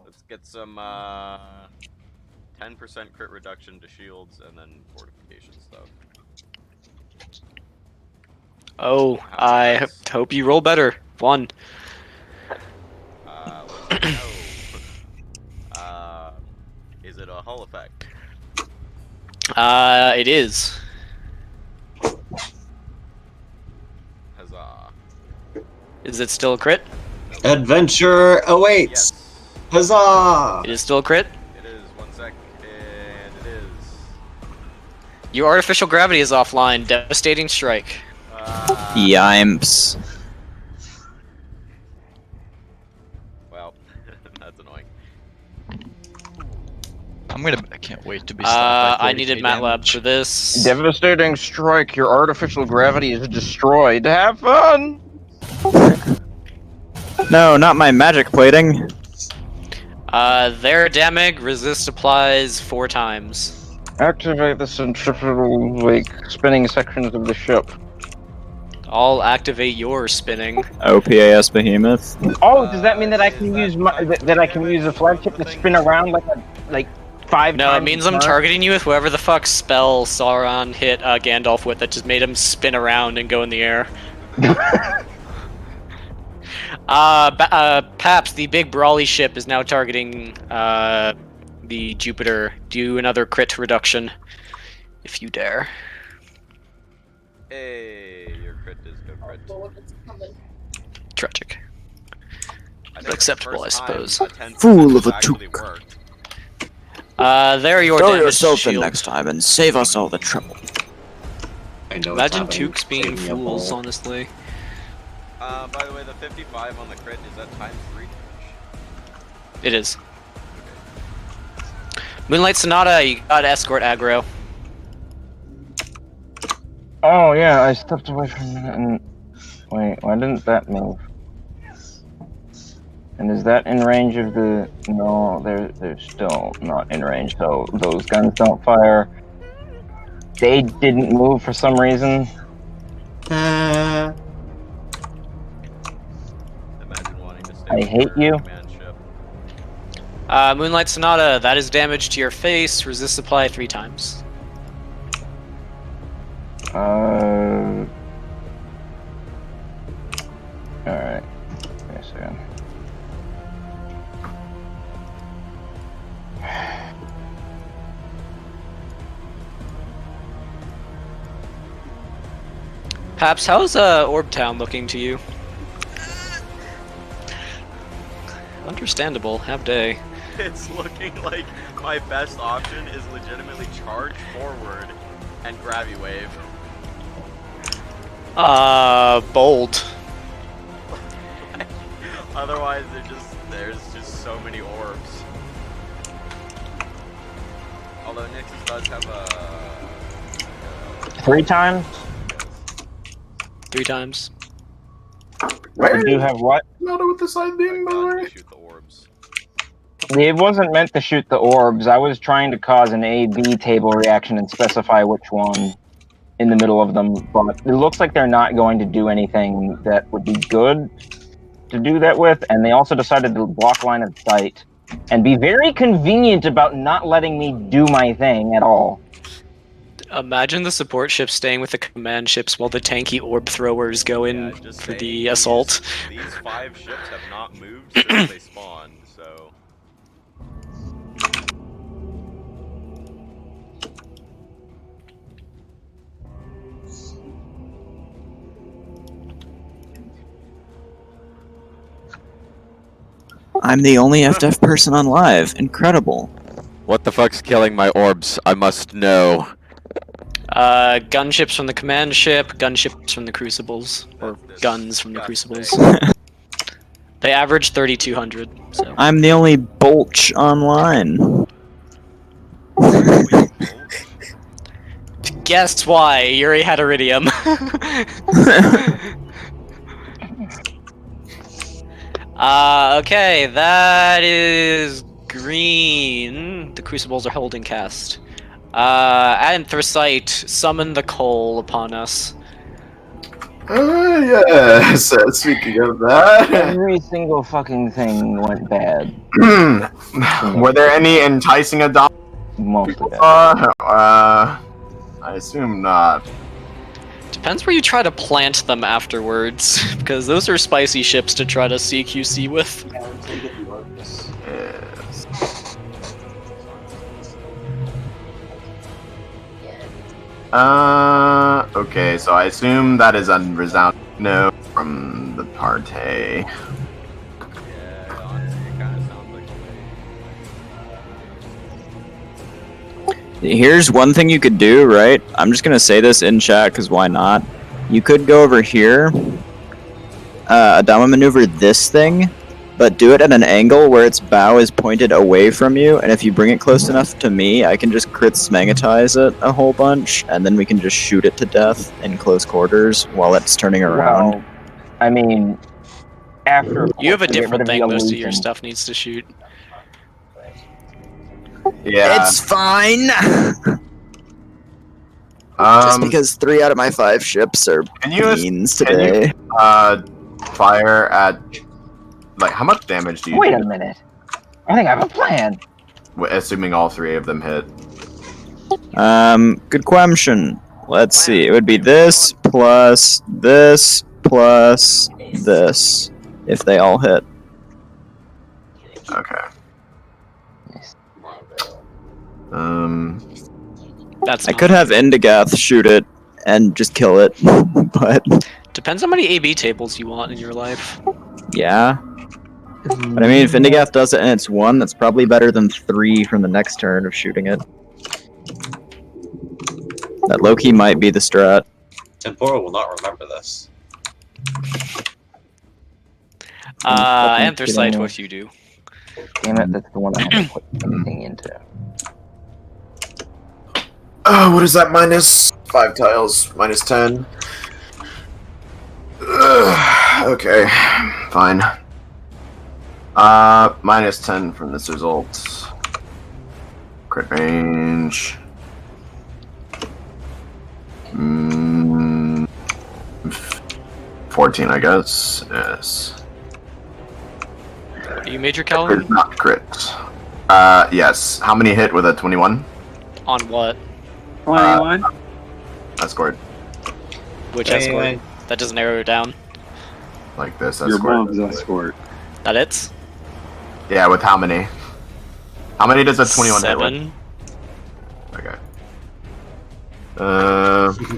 [SPEAKER 4] Let's get some 10% crit reduction to shields and then fortification stuff.
[SPEAKER 3] Oh, I hope you roll better. 1.
[SPEAKER 4] Let's go. Is it a hull effect?
[SPEAKER 3] It is.
[SPEAKER 4] Huzzah.
[SPEAKER 3] Is it still a crit?
[SPEAKER 8] Adventure awaits!
[SPEAKER 4] Yes,
[SPEAKER 8] Huzzah!
[SPEAKER 3] It is still a crit.
[SPEAKER 4] it is. 1 sec, and it is.
[SPEAKER 3] Your artificial gravity is offline. Devastating strike.
[SPEAKER 7] Yimps.
[SPEAKER 4] Well, that's annoying.
[SPEAKER 1] I can't wait to be stopped by
[SPEAKER 3] I needed
[SPEAKER 1] 40k
[SPEAKER 3] MATLAB
[SPEAKER 1] damage.
[SPEAKER 3] for this.
[SPEAKER 5] Devastating strike. Your artificial gravity is destroyed. Have fun.
[SPEAKER 7] No, not my magic plating.
[SPEAKER 3] Their damage resist applies 4 times.
[SPEAKER 5] Activate the centrifugal like spinning sections of the ship.
[SPEAKER 3] I'll activate your spinning.
[SPEAKER 7] OPAS behemoth.
[SPEAKER 5] Oh, does that mean that I can use that I can use a flagship to spin around like 5
[SPEAKER 3] No, it
[SPEAKER 5] times?
[SPEAKER 3] means
[SPEAKER 5] a
[SPEAKER 3] I'm
[SPEAKER 5] turn?
[SPEAKER 3] targeting you with whoever the fuck spell Sauron hit Gandalf with that just made him spin around and go in the air. Paps, the big brawly ship is now targeting the Jupiter. Do another crit reduction, if you dare.
[SPEAKER 4] Hey, your crit is good crit.
[SPEAKER 3] Tragic.
[SPEAKER 4] I think
[SPEAKER 3] But acceptable,
[SPEAKER 4] it's the
[SPEAKER 3] I
[SPEAKER 4] first
[SPEAKER 3] suppose.
[SPEAKER 4] time a 10%
[SPEAKER 7] Fool of a
[SPEAKER 4] actually
[SPEAKER 7] took.
[SPEAKER 4] worked.
[SPEAKER 3] There your
[SPEAKER 7] Throw
[SPEAKER 3] damage
[SPEAKER 7] yourself in
[SPEAKER 3] shield.
[SPEAKER 7] next time and save us all the trouble.
[SPEAKER 8] I know
[SPEAKER 3] Imagine
[SPEAKER 8] it's happening.
[SPEAKER 3] Tukes being
[SPEAKER 8] Save me a
[SPEAKER 3] fools,
[SPEAKER 8] bowl.
[SPEAKER 3] honestly.
[SPEAKER 4] By the way, the 55 on the crit, is that times 3 damage?
[SPEAKER 3] It is. Moonlight Sonata, you got escort aggro.
[SPEAKER 5] Oh yeah, I stepped away for a minute and wait. Why didn't that move? And is that in range of the... No, they're still not in range, so those guns don't fire. They didn't move for some reason.
[SPEAKER 4] Imagine wanting to stay
[SPEAKER 5] I
[SPEAKER 4] with
[SPEAKER 5] hate
[SPEAKER 4] your
[SPEAKER 5] you.
[SPEAKER 4] command ship.
[SPEAKER 3] Moonlight Sonata, that is damage to your face. Resist supply 3 times.
[SPEAKER 5] Alright. Wait a second.
[SPEAKER 3] Paps, how's Orb Town looking to you? Understandable. Have day.
[SPEAKER 4] It's looking like my best option is legitimately charge forward and gravity wave.
[SPEAKER 3] Bold.
[SPEAKER 4] Otherwise, there's just so many orbs. Although Nixus does have a
[SPEAKER 5] 3 times?
[SPEAKER 3] 3 times.
[SPEAKER 6] Where
[SPEAKER 5] I do have what?
[SPEAKER 6] not with the side beam, by the
[SPEAKER 4] gun
[SPEAKER 6] way?
[SPEAKER 4] to shoot the orbs.
[SPEAKER 5] It wasn't meant to shoot the orbs. I was trying to cause an A-B table reaction and specify which one in the middle of them, but it looks like they're not going to do anything that would be good to do that with, and they also decided to block line of sight and be very convenient about not letting me do my thing at all.
[SPEAKER 3] Imagine the support ships staying with the command ships while the tanky orb throwers go in
[SPEAKER 4] Yeah, just
[SPEAKER 3] for
[SPEAKER 4] saying,
[SPEAKER 3] the assault.
[SPEAKER 4] These 5 ships have not moved since they spawned, so.
[SPEAKER 7] I'm the only FDF person on live. Incredible.
[SPEAKER 11] What the fuck's killing my orbs? I must know.
[SPEAKER 3] Gunships from the command ship, gunships from the crucibles, or guns from the crucibles. They average 3,200. So
[SPEAKER 7] I'm the only Bolch online.
[SPEAKER 3] guess why Yuri had iridium. Okay, that is green. The crucibles are holding cast. Anthracite, summon the coal upon us.
[SPEAKER 6] Yes, speaking of that.
[SPEAKER 5] Every single fucking thing went bad.
[SPEAKER 6] Were there any enticing adoptions?
[SPEAKER 5] Most of it.
[SPEAKER 6] I assume not.
[SPEAKER 3] Depends where you try to plant them afterwards, because those are spicy ships to try to CQC with.
[SPEAKER 6] Yes. Okay, so I assume that is a resounding no from the party.
[SPEAKER 4] Yeah, honestly, it kind of sounds like a way.
[SPEAKER 7] Here's one thing you could do, right? I'm just gonna say this in chat, because why not? You could go over here, Adama maneuver this thing, but do it at an angle where its bow is pointed away from you, and if you bring it close enough to me, I can just crit smagetize it a whole bunch, and then we can just shoot it to death in close quarters while it's turning around.
[SPEAKER 5] Well, I mean, after
[SPEAKER 3] You have a
[SPEAKER 5] to get rid
[SPEAKER 3] different
[SPEAKER 5] of the
[SPEAKER 3] thing most of your
[SPEAKER 5] illusion.
[SPEAKER 3] stuff needs to shoot.
[SPEAKER 6] Yeah.
[SPEAKER 7] It's fine!
[SPEAKER 6] Um,
[SPEAKER 7] Just because 3 out of my 5 ships are
[SPEAKER 6] Can you-
[SPEAKER 7] beans
[SPEAKER 6] can you-
[SPEAKER 7] today.
[SPEAKER 6] fire at like how much damage do you
[SPEAKER 5] Wait
[SPEAKER 6] do?
[SPEAKER 5] a minute. I think I have a plan.
[SPEAKER 6] Assuming all 3 of them hit.
[SPEAKER 7] Good question. Let's see. It would be this plus this plus this if they all hit.
[SPEAKER 6] Okay.
[SPEAKER 3] That's
[SPEAKER 7] I
[SPEAKER 3] not-
[SPEAKER 7] could have Indigath shoot it and just kill it, but
[SPEAKER 3] Depends how many AB tables you want in your life.
[SPEAKER 7] yeah. But I mean, if Indigath does it and it's 1, that's probably better than 3 from the next turn of shooting it. That Loki might be the strat.
[SPEAKER 8] Tempora will not remember this.
[SPEAKER 3] Anthracite, what you do?
[SPEAKER 5] Damn it, that's the one I haven't put anything into.
[SPEAKER 6] What is that? Minus 5 tiles. Minus 10. Okay. Fine. Minus 10 from this result. Crit range. 14, I guess. Yes.
[SPEAKER 3] Are you Major
[SPEAKER 6] It
[SPEAKER 3] Calvin?
[SPEAKER 6] is not crit. Yes. How many hit with a 21?
[SPEAKER 3] On what?
[SPEAKER 2] 21.
[SPEAKER 6] Escort.
[SPEAKER 3] Which
[SPEAKER 8] Wait,
[SPEAKER 3] escort?
[SPEAKER 8] wait.
[SPEAKER 3] That doesn't narrow it down.
[SPEAKER 6] Like this
[SPEAKER 2] Your
[SPEAKER 6] escort.
[SPEAKER 2] mom's escort.
[SPEAKER 3] That it's?
[SPEAKER 6] Yeah, with how many? How many does a 21 hit with?
[SPEAKER 3] 7.
[SPEAKER 6] Okay.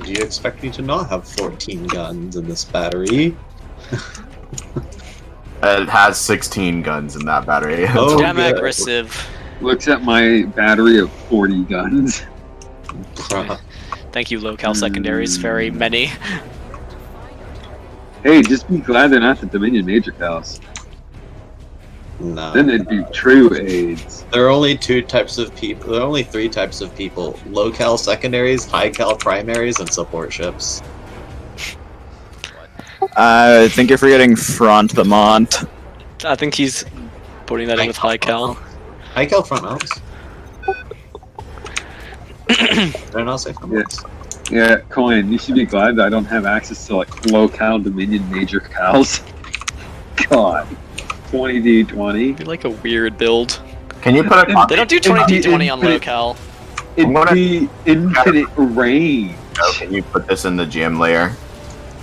[SPEAKER 8] Do you expect me to not have 14 guns in this battery?
[SPEAKER 6] It has 16 guns in that battery.
[SPEAKER 8] Oh,
[SPEAKER 3] Damn
[SPEAKER 8] good.
[SPEAKER 3] aggressive.
[SPEAKER 2] Looks at my battery of 40 guns.
[SPEAKER 3] Thank you, low-cal secondaries. Very many.
[SPEAKER 2] Hey, just be glad they're not the Dominion Major Cows.
[SPEAKER 8] No.
[SPEAKER 2] Then they'd be true aids.
[SPEAKER 8] There are only two types of people. There are only three types of people: low-cal secondaries, high-cal primaries, and support ships.
[SPEAKER 7] I think you're forgetting Front the Mont.
[SPEAKER 3] I think he's putting that in with high cal.
[SPEAKER 8] High-cal front mounts. Did I not say front mounts?
[SPEAKER 2] Yeah, Coin, you should be glad that I don't have access to like low-cal Dominion Major Cows. God. 20d20.
[SPEAKER 3] Be like a weird build.
[SPEAKER 6] Can you put a
[SPEAKER 3] They
[SPEAKER 6] copy?
[SPEAKER 3] don't do 20d20 on
[SPEAKER 2] Infinite-
[SPEAKER 3] low-cal.
[SPEAKER 2] It'd
[SPEAKER 6] gonna-
[SPEAKER 2] be infinite range.
[SPEAKER 6] Can you put this in the GM layer?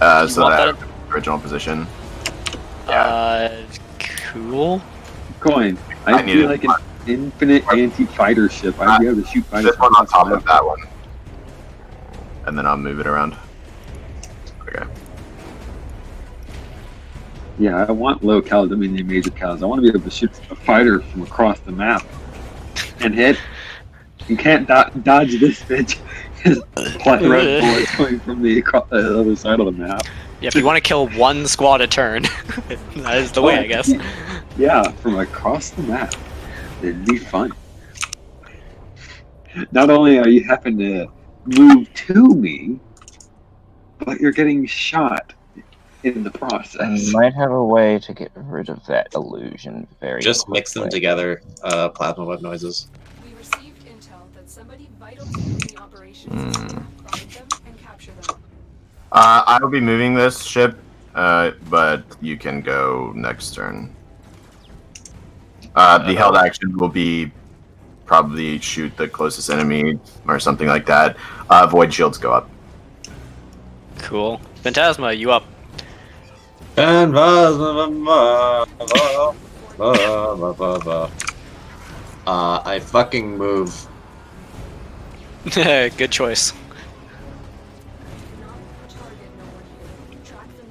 [SPEAKER 3] You
[SPEAKER 6] So
[SPEAKER 3] want
[SPEAKER 6] that original position.
[SPEAKER 3] Cool.
[SPEAKER 2] Coin,
[SPEAKER 6] I
[SPEAKER 2] I'd
[SPEAKER 6] need
[SPEAKER 2] be
[SPEAKER 6] it.
[SPEAKER 2] like an infinite anti-fighter ship. I'd be able to shoot fighters.
[SPEAKER 6] This one on top
[SPEAKER 2] across
[SPEAKER 6] of that one. And then I'll move it around. Okay.
[SPEAKER 2] Yeah, I want low-cal Dominion Major Cows. I want to be able to shoot a fighter from across the map and hit. You can't dodge this bitch. Flat red bullets coming from the other side of the map.
[SPEAKER 3] Yeah, if you want to kill one squad a turn, that is the way, I guess.
[SPEAKER 2] Yeah, from across the map. It'd be fun. Not only are you having to move to me, but you're getting shot in the
[SPEAKER 5] I
[SPEAKER 2] process.
[SPEAKER 5] might have a way to get rid of that illusion very
[SPEAKER 8] Just mix them
[SPEAKER 5] quickly.
[SPEAKER 8] together. Plasma web noises.
[SPEAKER 9] We received intel that somebody vital to the operations is here. Find them and capture them.
[SPEAKER 6] I will be moving this ship, but you can go next turn. The held action will be probably shoot the closest enemy or something like that. Void shields go up.
[SPEAKER 3] Cool. Phantasma, you up?
[SPEAKER 8] I fucking move.
[SPEAKER 3] Good choice.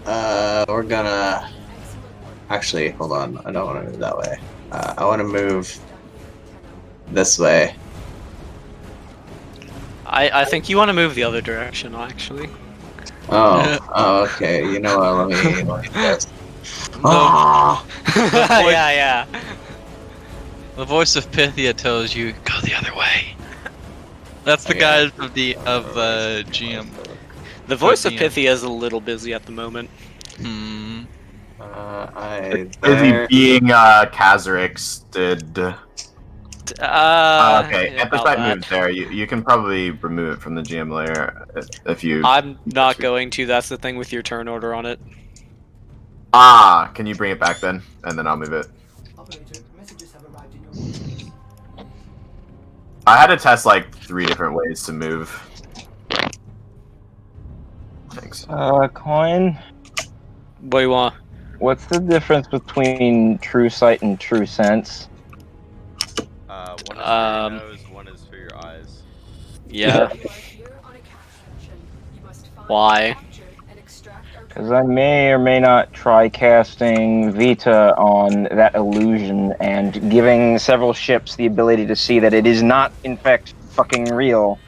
[SPEAKER 8] We're gonna. Actually, hold on. I don't want to move that way. I want to move this way.
[SPEAKER 3] I think you want to move the other direction, actually.
[SPEAKER 8] Oh, okay. You know what? Let me do this.
[SPEAKER 3] Yeah.
[SPEAKER 1] The voice of Pythia tells you go the other way. That's the
[SPEAKER 8] Okay.
[SPEAKER 1] guys of the GM.
[SPEAKER 3] The voice of
[SPEAKER 1] DM.
[SPEAKER 3] Pythia is a little busy at the moment.
[SPEAKER 1] Hmm.
[SPEAKER 8] I
[SPEAKER 6] Busy
[SPEAKER 8] there.
[SPEAKER 6] being Kazarix did. Okay,
[SPEAKER 3] Yeah,
[SPEAKER 6] if the
[SPEAKER 3] about
[SPEAKER 6] site
[SPEAKER 3] that.
[SPEAKER 6] moves there, you can probably remove it from the GM layer if you.
[SPEAKER 3] I'm not going to. That's the thing with your turn order on it.
[SPEAKER 6] Can you bring it back then? And then I'll move it. I had to test like 3 different ways to move. Thanks.
[SPEAKER 5] Coin,
[SPEAKER 3] What do you want?
[SPEAKER 5] what's the difference between true sight and true sense?
[SPEAKER 4] One is for your nose, one is for your eyes.
[SPEAKER 3] Yeah.
[SPEAKER 9] You are here on a capture mission. You must find,
[SPEAKER 3] Why?
[SPEAKER 9] capture, and extract our
[SPEAKER 5] Because I may or may not try casting Vita on that illusion and giving several ships the ability to see that it is not, in fact, fucking real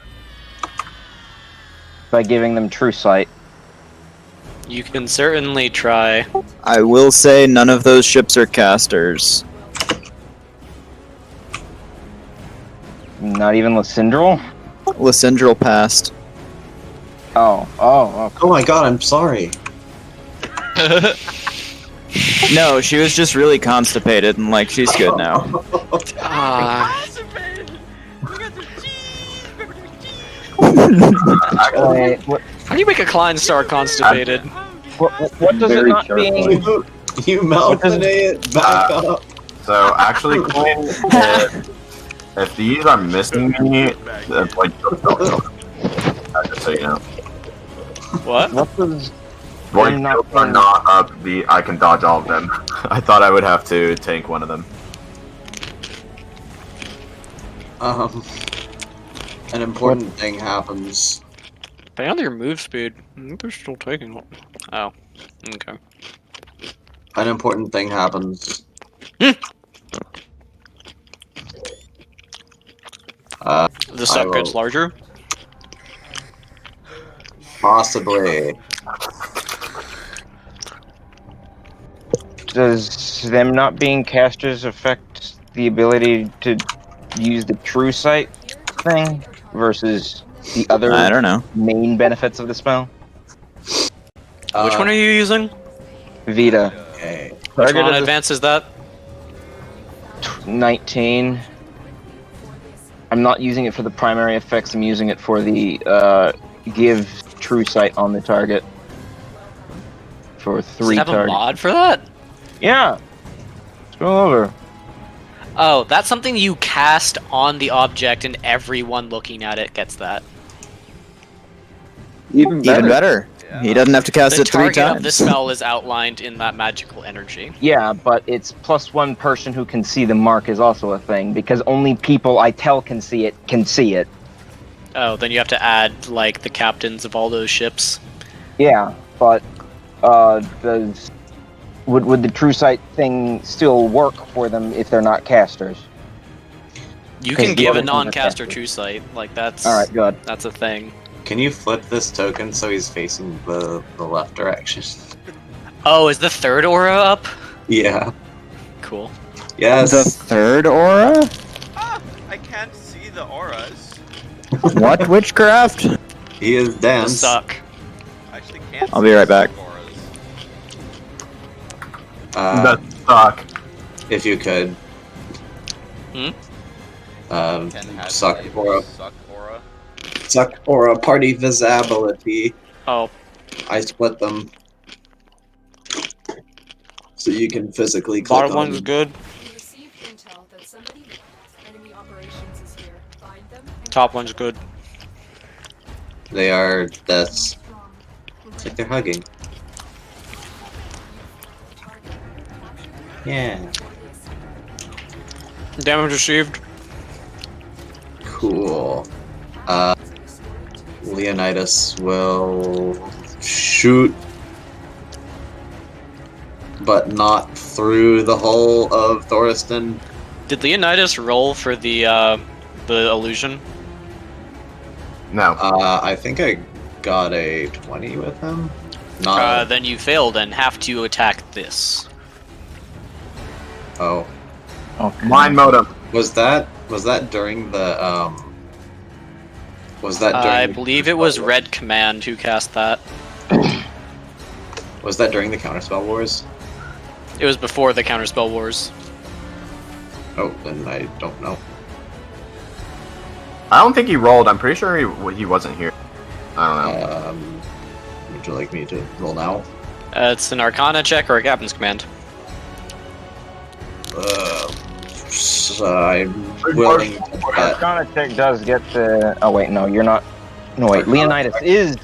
[SPEAKER 5] by giving them true sight.
[SPEAKER 3] You can certainly try.
[SPEAKER 7] I will say none of those ships are casters.
[SPEAKER 5] Not even Lysindral?
[SPEAKER 7] Lysindral passed.
[SPEAKER 5] Oh, okay.
[SPEAKER 8] Oh my god, I'm sorry.
[SPEAKER 7] No, she was just really constipated and like she's good now.
[SPEAKER 5] Wait, what?
[SPEAKER 3] How do you make a Klein star constipated?
[SPEAKER 5] What does it
[SPEAKER 2] Very
[SPEAKER 5] not
[SPEAKER 2] carefully.
[SPEAKER 5] being?
[SPEAKER 8] You melted it back up.
[SPEAKER 6] So actually, Quinn, if these are missing me, it's like just so you know.
[SPEAKER 3] What?
[SPEAKER 5] What does?
[SPEAKER 6] Void
[SPEAKER 5] I'm not
[SPEAKER 6] shields are not up. I can dodge all of them. I thought I would have to tank one of them.
[SPEAKER 8] An important thing happens.
[SPEAKER 3] Depending on your move speed, I think they're still taking it. Oh, okay.
[SPEAKER 8] An important thing happens.
[SPEAKER 3] The stuff
[SPEAKER 8] will-
[SPEAKER 3] gets larger.
[SPEAKER 8] Possibly.
[SPEAKER 5] Does them not being casters affect the ability to use the true sight thing versus the other
[SPEAKER 7] I don't know.
[SPEAKER 5] main benefits of the spell?
[SPEAKER 3] Which one are you using?
[SPEAKER 5] Vita.
[SPEAKER 8] Okay.
[SPEAKER 3] Which
[SPEAKER 5] Target
[SPEAKER 3] one
[SPEAKER 5] of the
[SPEAKER 3] advances that?
[SPEAKER 5] 19. I'm not using it for the primary effects. I'm using it for the give true sight on the target for
[SPEAKER 3] Does
[SPEAKER 5] 3
[SPEAKER 3] it have a
[SPEAKER 5] targets.
[SPEAKER 3] mod for that?
[SPEAKER 5] Yeah. Scroll over.
[SPEAKER 3] Oh, that's something you cast on the object and everyone looking at it gets that.
[SPEAKER 2] Even better.
[SPEAKER 7] Even better. He doesn't have to cast
[SPEAKER 3] The
[SPEAKER 7] it 3
[SPEAKER 3] target
[SPEAKER 7] times.
[SPEAKER 3] of the spell is outlined in that magical energy.
[SPEAKER 5] Yeah, but it's +1 person who can see the mark is also a thing because only people I tell can see it can see it.
[SPEAKER 3] Oh, then you have to add, like, the captains of all those ships.
[SPEAKER 5] Yeah, but would the true sight thing still work for them if they're not casters?
[SPEAKER 3] You
[SPEAKER 5] Because
[SPEAKER 3] can
[SPEAKER 5] the
[SPEAKER 3] give
[SPEAKER 5] other
[SPEAKER 3] a
[SPEAKER 5] ones are
[SPEAKER 3] non-caster
[SPEAKER 5] casters.
[SPEAKER 3] true sight. Like, that's...
[SPEAKER 5] All right, good.
[SPEAKER 3] That's a thing.
[SPEAKER 8] Can you flip this token so he's facing the left direction?
[SPEAKER 3] Oh, is the third aura up?
[SPEAKER 8] Yeah.
[SPEAKER 3] Cool.
[SPEAKER 8] Yes.
[SPEAKER 7] The third aura?
[SPEAKER 4] Ah, I can't see the auras.
[SPEAKER 7] What witchcraft?
[SPEAKER 8] He is
[SPEAKER 3] The
[SPEAKER 8] dance.
[SPEAKER 3] suck.
[SPEAKER 4] I actually can't.
[SPEAKER 7] I'll
[SPEAKER 4] see
[SPEAKER 7] be right
[SPEAKER 4] the
[SPEAKER 7] back.
[SPEAKER 4] auras.
[SPEAKER 6] That suck.
[SPEAKER 8] If you could.
[SPEAKER 3] Hmm?
[SPEAKER 4] Ken has
[SPEAKER 8] Suck
[SPEAKER 4] a
[SPEAKER 8] aura.
[SPEAKER 4] Suck aura.
[SPEAKER 8] Suck aura party visibility.
[SPEAKER 3] Oh,
[SPEAKER 8] I split them. So you can physically click
[SPEAKER 3] bottom
[SPEAKER 8] on
[SPEAKER 3] one's
[SPEAKER 8] them.
[SPEAKER 3] good.
[SPEAKER 9] You received intel that somebody enemy operations is here. Find them and
[SPEAKER 3] Top one's good.
[SPEAKER 8] They are deaths. It's like they're hugging. Yeah.
[SPEAKER 3] Damage received.
[SPEAKER 8] Cool. Leonidas will shoot, but not through the hull of Thoriston.
[SPEAKER 3] Did Leonidas roll for the illusion?
[SPEAKER 6] No.
[SPEAKER 8] I think I got a 20 with him. Not.
[SPEAKER 3] Then you failed and have to attack this.
[SPEAKER 8] Oh,
[SPEAKER 5] Okay.
[SPEAKER 6] Mind modem.
[SPEAKER 8] was that during the Was that during?
[SPEAKER 3] I
[SPEAKER 8] the
[SPEAKER 3] believe it was Red Command who cast that.
[SPEAKER 8] Was that during the Counterspell Wars?
[SPEAKER 3] It was before the Counterspell Wars.
[SPEAKER 8] Oh, then I don't know.
[SPEAKER 6] I don't think he rolled. I'm pretty sure he wasn't here. I don't know.
[SPEAKER 8] Would you like me to roll now?
[SPEAKER 3] It's an Arcana check or a Captain's Command.
[SPEAKER 8] I'm willing to bet.
[SPEAKER 5] Arcana check does get the. Oh wait, no, you're not. No wait, Leonidas is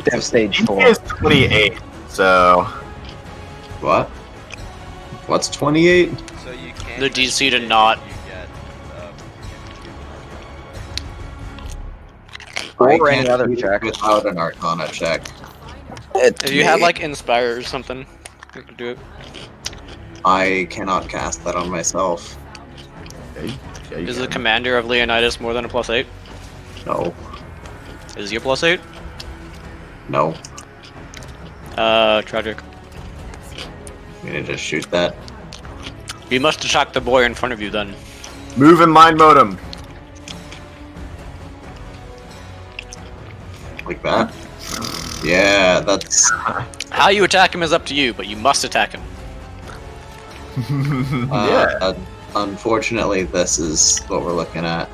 [SPEAKER 5] Death Stage 4.
[SPEAKER 6] He is 28, so...
[SPEAKER 8] What? What's 28?
[SPEAKER 4] So you can't.
[SPEAKER 3] The DC to not.
[SPEAKER 4] You get,
[SPEAKER 5] Or
[SPEAKER 8] I
[SPEAKER 5] any
[SPEAKER 8] can't
[SPEAKER 5] other
[SPEAKER 8] do it
[SPEAKER 5] check.
[SPEAKER 8] without an Arcana check.
[SPEAKER 3] If you had like Inspire or something, you could do it.
[SPEAKER 8] I cannot cast that on myself.
[SPEAKER 6] Yeah, you
[SPEAKER 3] Is the
[SPEAKER 6] can.
[SPEAKER 3] commander of Leonidas more than a +8?
[SPEAKER 8] No.
[SPEAKER 3] Is he a +8?
[SPEAKER 8] No.
[SPEAKER 3] Tragic.
[SPEAKER 8] You need to shoot that.
[SPEAKER 3] You must attack the boy in front of you then.
[SPEAKER 6] Move and mind modem.
[SPEAKER 8] Like that? Yeah, that's...
[SPEAKER 3] How you attack him is up to you, but you must attack him.
[SPEAKER 8] Unfortunately, this is what we're looking at.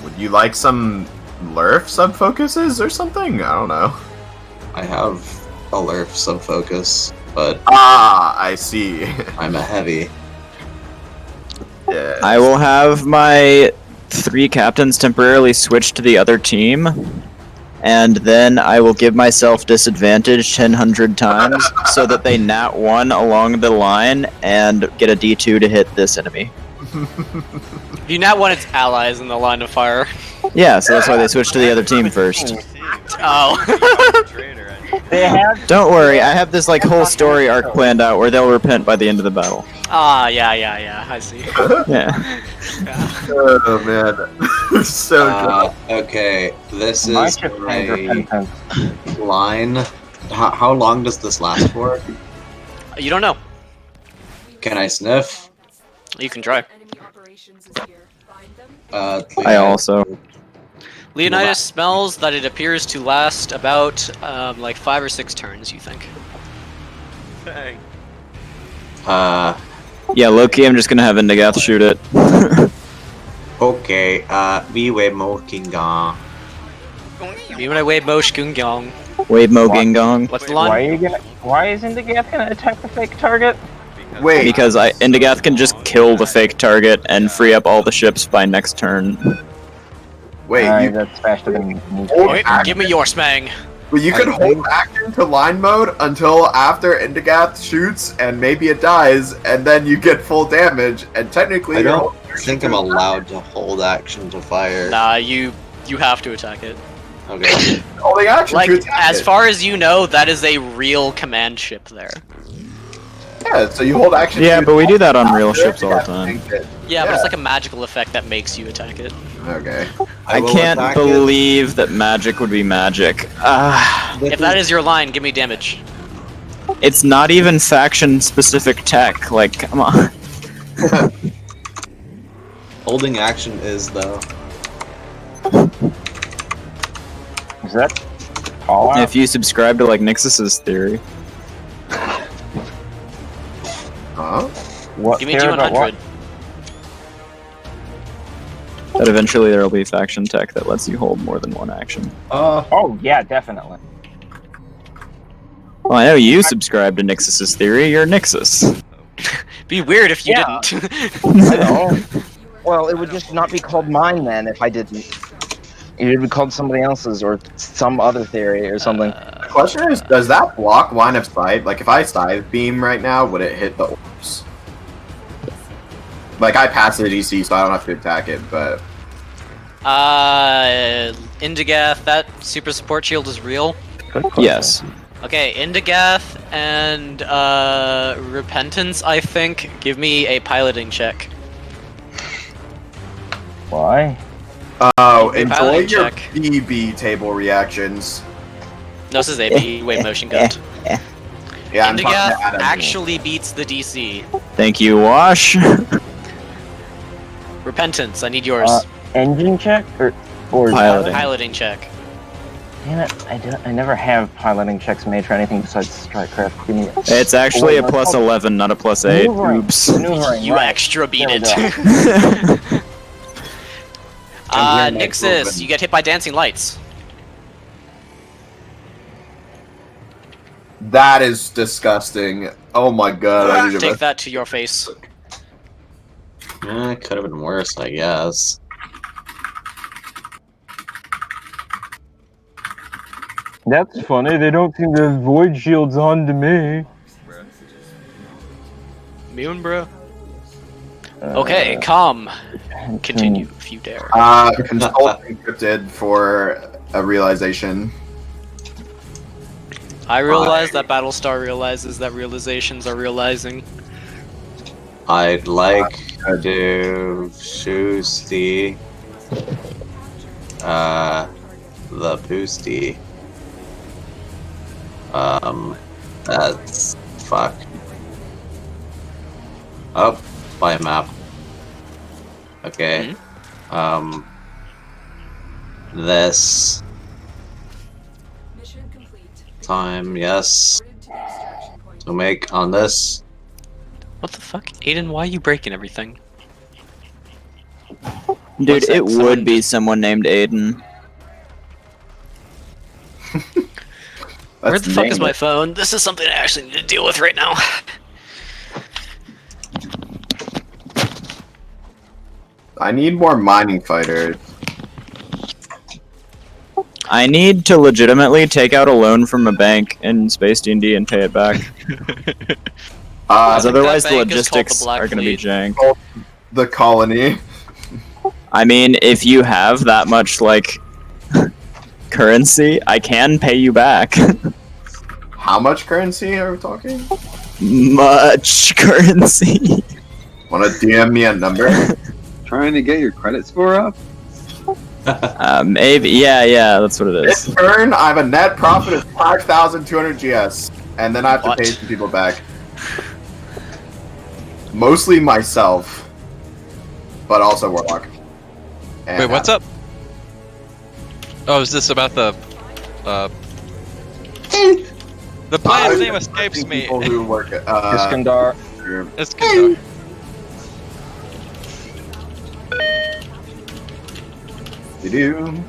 [SPEAKER 6] Would you like some Lurf sub-focuses or something? I don't know.
[SPEAKER 8] I have a Lurf sub-focus, but
[SPEAKER 6] Ah, I see.
[SPEAKER 8] I'm a heavy.
[SPEAKER 6] Yeah.
[SPEAKER 7] I will have my 3 captains temporarily switch to the other team, and then I will give myself disadvantage 100 times so that they nat 1 along the line and get a D2 to hit this enemy.
[SPEAKER 3] If you nat 1, it's allies in the line of fire.
[SPEAKER 7] Yeah, so that's why they switch to the other team first.
[SPEAKER 3] Oh.
[SPEAKER 5] They have.
[SPEAKER 7] Don't worry, I have this like whole story arc planned out where they'll repent by the end of the battle.
[SPEAKER 3] Ah, yeah, I see.
[SPEAKER 7] Yeah.
[SPEAKER 6] Oh man, so
[SPEAKER 8] Okay, this
[SPEAKER 5] My
[SPEAKER 8] is
[SPEAKER 5] ship
[SPEAKER 8] my
[SPEAKER 5] needs repentance.
[SPEAKER 8] line. How long does this last for?
[SPEAKER 3] You don't know.
[SPEAKER 8] Can I sniff?
[SPEAKER 3] You can try.
[SPEAKER 9] Enemy operations is here. Find them.
[SPEAKER 7] I also.
[SPEAKER 3] Leonidas smells that it appears to last about like 5 or 6 turns, you think.
[SPEAKER 4] Dang.
[SPEAKER 7] Yeah, Loki, I'm just gonna have Indigath shoot it.
[SPEAKER 8] Okay, we were moking on.
[SPEAKER 3] Wave Mosh Gungyong.
[SPEAKER 7] Wave Mo Gingong.
[SPEAKER 3] What's the
[SPEAKER 5] Why
[SPEAKER 3] line?
[SPEAKER 5] are you gonna? Why is Indigath gonna attack the fake target?
[SPEAKER 6] Wait.
[SPEAKER 7] Because Indigath can just kill the fake target and free up all the ships by next turn.
[SPEAKER 6] Wait,
[SPEAKER 5] That's faster than me.
[SPEAKER 3] Wait, give me your smang.
[SPEAKER 6] you can hold action to line mode until after Indigath shoots, and maybe it dies, and then you get full damage, and technically
[SPEAKER 8] I
[SPEAKER 6] you're
[SPEAKER 8] don't
[SPEAKER 6] holding
[SPEAKER 8] think I'm allowed to hold action to fire.
[SPEAKER 3] Nah, you have to attack it.
[SPEAKER 8] Okay.
[SPEAKER 6] holding action
[SPEAKER 3] Like,
[SPEAKER 6] to attack
[SPEAKER 3] as
[SPEAKER 6] it.
[SPEAKER 3] far as you know, that is a real command ship there.
[SPEAKER 6] Yeah, so you hold action
[SPEAKER 7] Yeah,
[SPEAKER 6] to
[SPEAKER 7] but we do that on
[SPEAKER 6] attack
[SPEAKER 7] real
[SPEAKER 6] it,
[SPEAKER 7] ships all the
[SPEAKER 6] yeah,
[SPEAKER 7] time.
[SPEAKER 6] think it.
[SPEAKER 3] Yeah, but
[SPEAKER 6] Yeah.
[SPEAKER 3] it's like a magical effect that makes you attack it.
[SPEAKER 6] Okay.
[SPEAKER 7] I
[SPEAKER 8] will
[SPEAKER 7] can't
[SPEAKER 8] attack it.
[SPEAKER 7] believe that magic would be magic.
[SPEAKER 3] If that is your line, give me damage.
[SPEAKER 7] It's not even faction-specific tech. Like, come on.
[SPEAKER 8] Holding action is though.
[SPEAKER 5] Is that Fallout?
[SPEAKER 7] If you subscribe to like Nixus's theory,
[SPEAKER 6] Huh?
[SPEAKER 5] What
[SPEAKER 3] Give me
[SPEAKER 5] theory about what?
[SPEAKER 3] T100.
[SPEAKER 7] that eventually there will be faction tech that lets you hold more than one action.
[SPEAKER 5] Oh yeah, definitely.
[SPEAKER 7] Well, I know you subscribe to Nixus's theory. You're Nixus.
[SPEAKER 3] Be weird if you
[SPEAKER 5] Yeah.
[SPEAKER 3] didn't.
[SPEAKER 5] I know. Well, it would just not be called mine then if I didn't. It would be called somebody else's or some other theory or something.
[SPEAKER 6] The question is, does that block line of sight? Like, if I scythe beam right now, would it hit the orbs? Like, I pass the DC, so I don't have to attack it, but...
[SPEAKER 3] Indigath, that super support shield is real.
[SPEAKER 5] Good question.
[SPEAKER 7] Yes.
[SPEAKER 3] Okay, Indigath and Repentance, I think. Give me a piloting check.
[SPEAKER 5] Why?
[SPEAKER 6] Oh,
[SPEAKER 3] Give me a
[SPEAKER 6] enjoy
[SPEAKER 3] piloting
[SPEAKER 6] your
[SPEAKER 3] check.
[SPEAKER 6] BB table reactions.
[SPEAKER 3] No, this is AB, wave motion gun.
[SPEAKER 6] Yeah, I'm talking
[SPEAKER 3] Indigath
[SPEAKER 6] to Adam.
[SPEAKER 3] actually beats the DC.
[SPEAKER 7] Thank you, Wash.
[SPEAKER 3] Repentance, I need yours.
[SPEAKER 5] Engine check or
[SPEAKER 7] Piloting.
[SPEAKER 3] Piloting check.
[SPEAKER 5] Damn it! I never have piloting checks made for anything besides Strikecraft. Give me.
[SPEAKER 7] It's actually a
[SPEAKER 5] Wait,
[SPEAKER 7] plus
[SPEAKER 5] no,
[SPEAKER 7] 11, not a plus 8.
[SPEAKER 5] Maneuvering.
[SPEAKER 7] Oops.
[SPEAKER 5] Maneuvering,
[SPEAKER 3] You
[SPEAKER 5] right.
[SPEAKER 3] extra beat
[SPEAKER 5] There we
[SPEAKER 3] it.
[SPEAKER 5] go.
[SPEAKER 8] I'm here,
[SPEAKER 3] Nixus,
[SPEAKER 8] Mike.
[SPEAKER 3] you get hit by dancing lights.
[SPEAKER 6] That is disgusting. Oh my god, I need
[SPEAKER 3] Take
[SPEAKER 6] to...
[SPEAKER 3] that to your face.
[SPEAKER 8] It could have been worse, I guess.
[SPEAKER 5] That's funny. They don't seem to have void shields on to me.
[SPEAKER 3] Moon, bro. Okay, calm. Continue if you dare.
[SPEAKER 6] Consult encrypted for a realization.
[SPEAKER 3] I realize that Battlestar realizes that realizations are realizing.
[SPEAKER 8] I'd like to choose the boosty. That's fuck. Oh, by map. Okay. This
[SPEAKER 9] Mission complete.
[SPEAKER 8] time, yes.
[SPEAKER 9] Reported to extraction point.
[SPEAKER 8] To make on this.
[SPEAKER 3] What the fuck? Aiden, why are you breaking everything?
[SPEAKER 7] Dude,
[SPEAKER 3] One sec,
[SPEAKER 7] it
[SPEAKER 3] someone
[SPEAKER 7] would be
[SPEAKER 3] just-
[SPEAKER 7] someone named Aiden.
[SPEAKER 3] Where
[SPEAKER 6] Let's
[SPEAKER 3] the fuck is
[SPEAKER 6] name
[SPEAKER 3] my
[SPEAKER 6] it.
[SPEAKER 3] phone? This is something I actually need to deal with right now.
[SPEAKER 6] I need more mining fighters.
[SPEAKER 7] I need to legitimately take out a loan from a bank in Space D&D and pay it back. Because
[SPEAKER 3] think
[SPEAKER 7] otherwise
[SPEAKER 3] that
[SPEAKER 7] the
[SPEAKER 3] bank is called the
[SPEAKER 7] logistics
[SPEAKER 3] Black
[SPEAKER 7] are going to be
[SPEAKER 3] Fleet.
[SPEAKER 7] jank.
[SPEAKER 6] The colony.
[SPEAKER 7] I mean, if you have that much, like, currency, I can pay you back.
[SPEAKER 6] How much currency are we talking?
[SPEAKER 7] Much currency.
[SPEAKER 6] Wanna DM me a number?
[SPEAKER 2] Trying to get your credit score up?
[SPEAKER 7] Maybe, yeah, that's what it
[SPEAKER 6] This
[SPEAKER 7] is.
[SPEAKER 6] turn, I have a net profit of 5,200 GS, and then I have to
[SPEAKER 3] What?
[SPEAKER 6] pay some people back. Mostly myself, but also Warlock. And
[SPEAKER 1] Wait, what's up? Oh, is this about the player's name escapes me.
[SPEAKER 6] People who work at,
[SPEAKER 5] Iskandar.
[SPEAKER 1] It's good.
[SPEAKER 6] You do.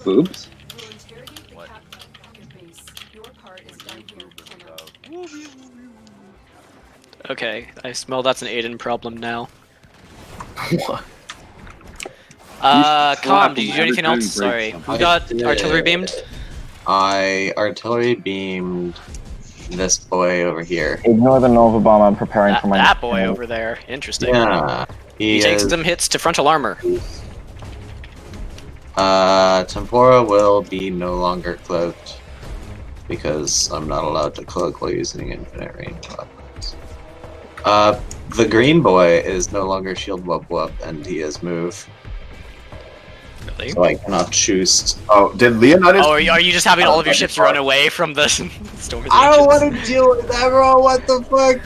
[SPEAKER 2] Boobs?
[SPEAKER 4] What?
[SPEAKER 9] Your part is done here.
[SPEAKER 3] Okay, I smell that's an Aiden problem now.
[SPEAKER 6] What?
[SPEAKER 2] slap
[SPEAKER 3] Calm,
[SPEAKER 2] him
[SPEAKER 3] did you do
[SPEAKER 2] every
[SPEAKER 3] anything
[SPEAKER 2] time he
[SPEAKER 3] else?
[SPEAKER 2] breaks
[SPEAKER 3] Sorry.
[SPEAKER 2] something.
[SPEAKER 3] Who got artillery beamed?
[SPEAKER 8] I artillery beamed this boy over here.
[SPEAKER 5] Ignore the Nova bomb. I'm preparing
[SPEAKER 3] That,
[SPEAKER 5] for my.
[SPEAKER 3] that boy over there. Interesting.
[SPEAKER 8] Yeah,
[SPEAKER 3] He takes some hits to frontal armor.
[SPEAKER 8] Tempora will be no longer cloaked because I'm not allowed to cloak while using infinite range weapons. The green boy is no longer shield wub and he is move,
[SPEAKER 3] Really?
[SPEAKER 8] so I cannot choose.
[SPEAKER 6] Oh, did Leonidas?
[SPEAKER 3] Oh, are you just having all of your
[SPEAKER 6] that'd be
[SPEAKER 3] ships
[SPEAKER 6] fun.
[SPEAKER 3] run away from the Storm of the
[SPEAKER 8] I don't
[SPEAKER 3] Ancients?
[SPEAKER 8] want to deal with that, bro. What the fuck?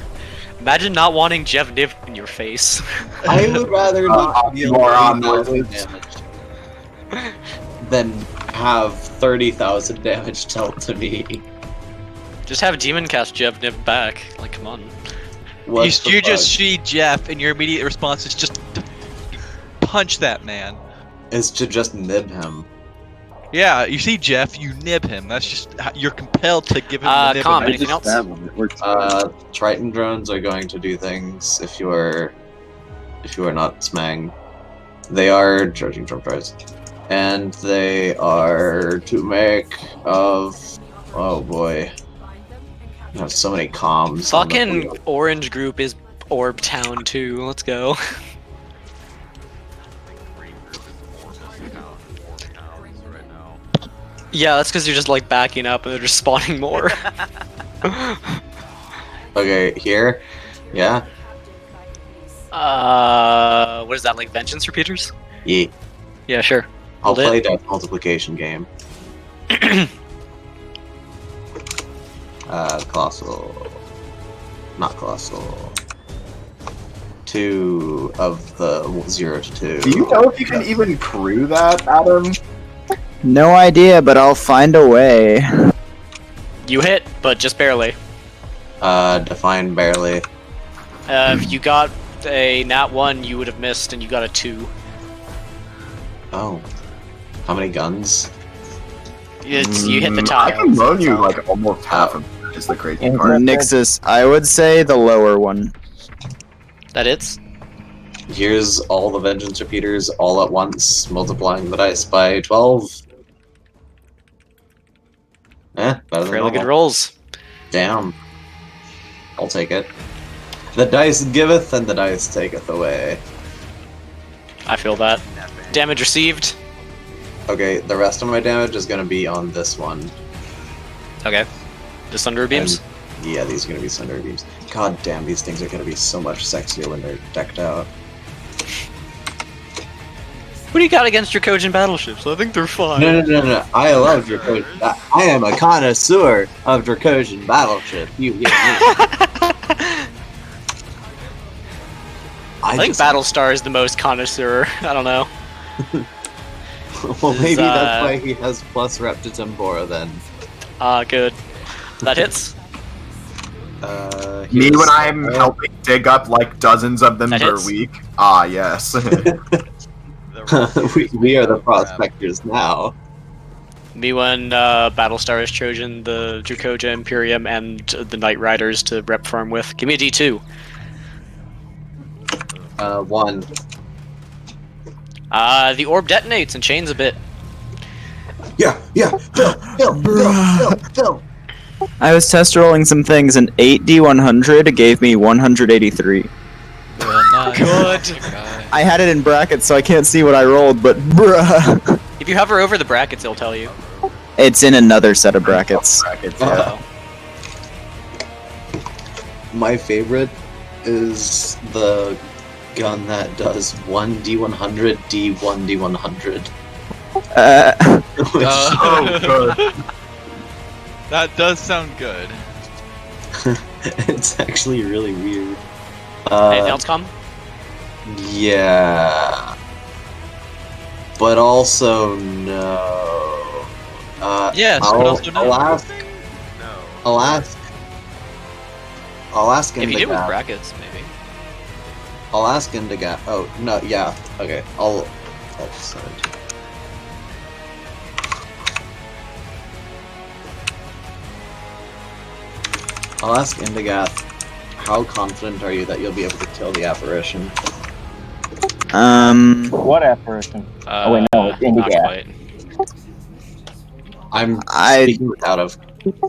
[SPEAKER 3] Imagine not wanting Jeff Niv in your face.
[SPEAKER 8] I would rather not deal with
[SPEAKER 6] Moron
[SPEAKER 8] 30,000
[SPEAKER 6] noises.
[SPEAKER 8] damage than have 30,000 damage dealt to me.
[SPEAKER 3] Just have Demon cast Jeff Niv back. Like, come on.
[SPEAKER 8] What
[SPEAKER 1] You
[SPEAKER 8] the
[SPEAKER 1] just
[SPEAKER 8] fuck?
[SPEAKER 1] see Jeff, and your immediate response is just to punch that man.
[SPEAKER 8] Is to just nib him.
[SPEAKER 1] Yeah, you see Jeff, you nib him. That's just you're compelled to give him the nib.
[SPEAKER 3] Calm,
[SPEAKER 2] I
[SPEAKER 3] anything
[SPEAKER 2] just
[SPEAKER 3] else?
[SPEAKER 2] stab him. It works.
[SPEAKER 8] Triton drones are going to do things if you are not smang. They are charging drum fires. And they are to make of oh boy. I have so many comms. on the
[SPEAKER 3] Fucking
[SPEAKER 8] field.
[SPEAKER 3] Orange Group is Orb Town too. Let's go.
[SPEAKER 4] Right now.
[SPEAKER 3] Yeah, that's because you're just like backing up and they're just spawning more.
[SPEAKER 8] Okay, here. Yeah.
[SPEAKER 3] What is that, like Vengeance Repeaters?
[SPEAKER 8] Yeah.
[SPEAKER 3] Yeah, sure.
[SPEAKER 8] I'll
[SPEAKER 3] Hold it.
[SPEAKER 8] play that multiplication game. Colossal. Not colossal. 2 of the 0 to 2.
[SPEAKER 6] Do you know if you can even crew that, Adam?
[SPEAKER 7] No idea, but I'll find a way.
[SPEAKER 3] You hit, but just barely.
[SPEAKER 8] Define barely.
[SPEAKER 3] If you got a nat 1, you would have missed, and you got a 2.
[SPEAKER 8] Oh. How many guns?
[SPEAKER 3] You hit the
[SPEAKER 6] I
[SPEAKER 3] top.
[SPEAKER 6] can loan you like almost half of it, is the crazy part.
[SPEAKER 7] Nixus, I would say the lower one.
[SPEAKER 3] That hits.
[SPEAKER 8] Here's all the vengeance repeaters all at once, multiplying the dice by 12. Better than
[SPEAKER 3] Fairly good
[SPEAKER 8] normal.
[SPEAKER 3] rolls.
[SPEAKER 8] Damn. I'll take it. The dice giveth and the dice taketh away.
[SPEAKER 3] I feel that. Damage received.
[SPEAKER 8] Okay, the rest of my damage is gonna be on this one.
[SPEAKER 3] Okay. The Sunder Beams.
[SPEAKER 8] And, yeah, these are gonna be Sunder Beams. God damn, these things are gonna be so much sexier when they're decked out.
[SPEAKER 3] What do you got against your Kojin battleships? I think they're fine.
[SPEAKER 8] No. I love Dracosian. I am a connoisseur of Dracosian battleship. You hear me?
[SPEAKER 3] I think Battlestar is the most connoisseur. I don't know.
[SPEAKER 8] Well, maybe
[SPEAKER 3] is,
[SPEAKER 8] that's why he has plus rep to Tempora then.
[SPEAKER 3] Good. That hits.
[SPEAKER 6] Me when I'm helping dig up like dozens of them
[SPEAKER 3] That
[SPEAKER 6] per
[SPEAKER 3] hits.
[SPEAKER 6] week. Ah, yes.
[SPEAKER 8] we are the prospectors now.
[SPEAKER 3] Me when Battlestar is Trojan, the Dracoja Imperium, and the Knight Riders to rep farm with. Give me a D2.
[SPEAKER 8] 1.
[SPEAKER 3] The orb detonates and chains a bit.
[SPEAKER 8] Yeah, Phil.
[SPEAKER 7] I was test rolling some things, and 8d100 gave me 183.
[SPEAKER 3] Good.
[SPEAKER 7] I had it in brackets, so I can't see what I rolled, but bruh.
[SPEAKER 3] If you hover over the brackets, it'll tell you.
[SPEAKER 7] It's in another set of brackets.
[SPEAKER 8] My favorite is the gun that does 1d100, d1d100.
[SPEAKER 6] Oh, good.
[SPEAKER 1] That does sound good.
[SPEAKER 8] It's actually really weird.
[SPEAKER 3] Anything else come?
[SPEAKER 8] Yeah. But also no.
[SPEAKER 1] Yes, but also no.
[SPEAKER 8] I'll ask him
[SPEAKER 3] If you
[SPEAKER 8] to
[SPEAKER 3] do with
[SPEAKER 8] gap.
[SPEAKER 3] brackets, maybe.
[SPEAKER 8] I'll ask him to gap. Oh, no, yeah. Okay, I'll decide. I'll ask Indigath, how confident are you that you'll be able to kill the apparition?
[SPEAKER 5] What apparition? Oh wait, no, it's
[SPEAKER 3] Not
[SPEAKER 5] Indigath.
[SPEAKER 3] quite.
[SPEAKER 8] I'm speaking out of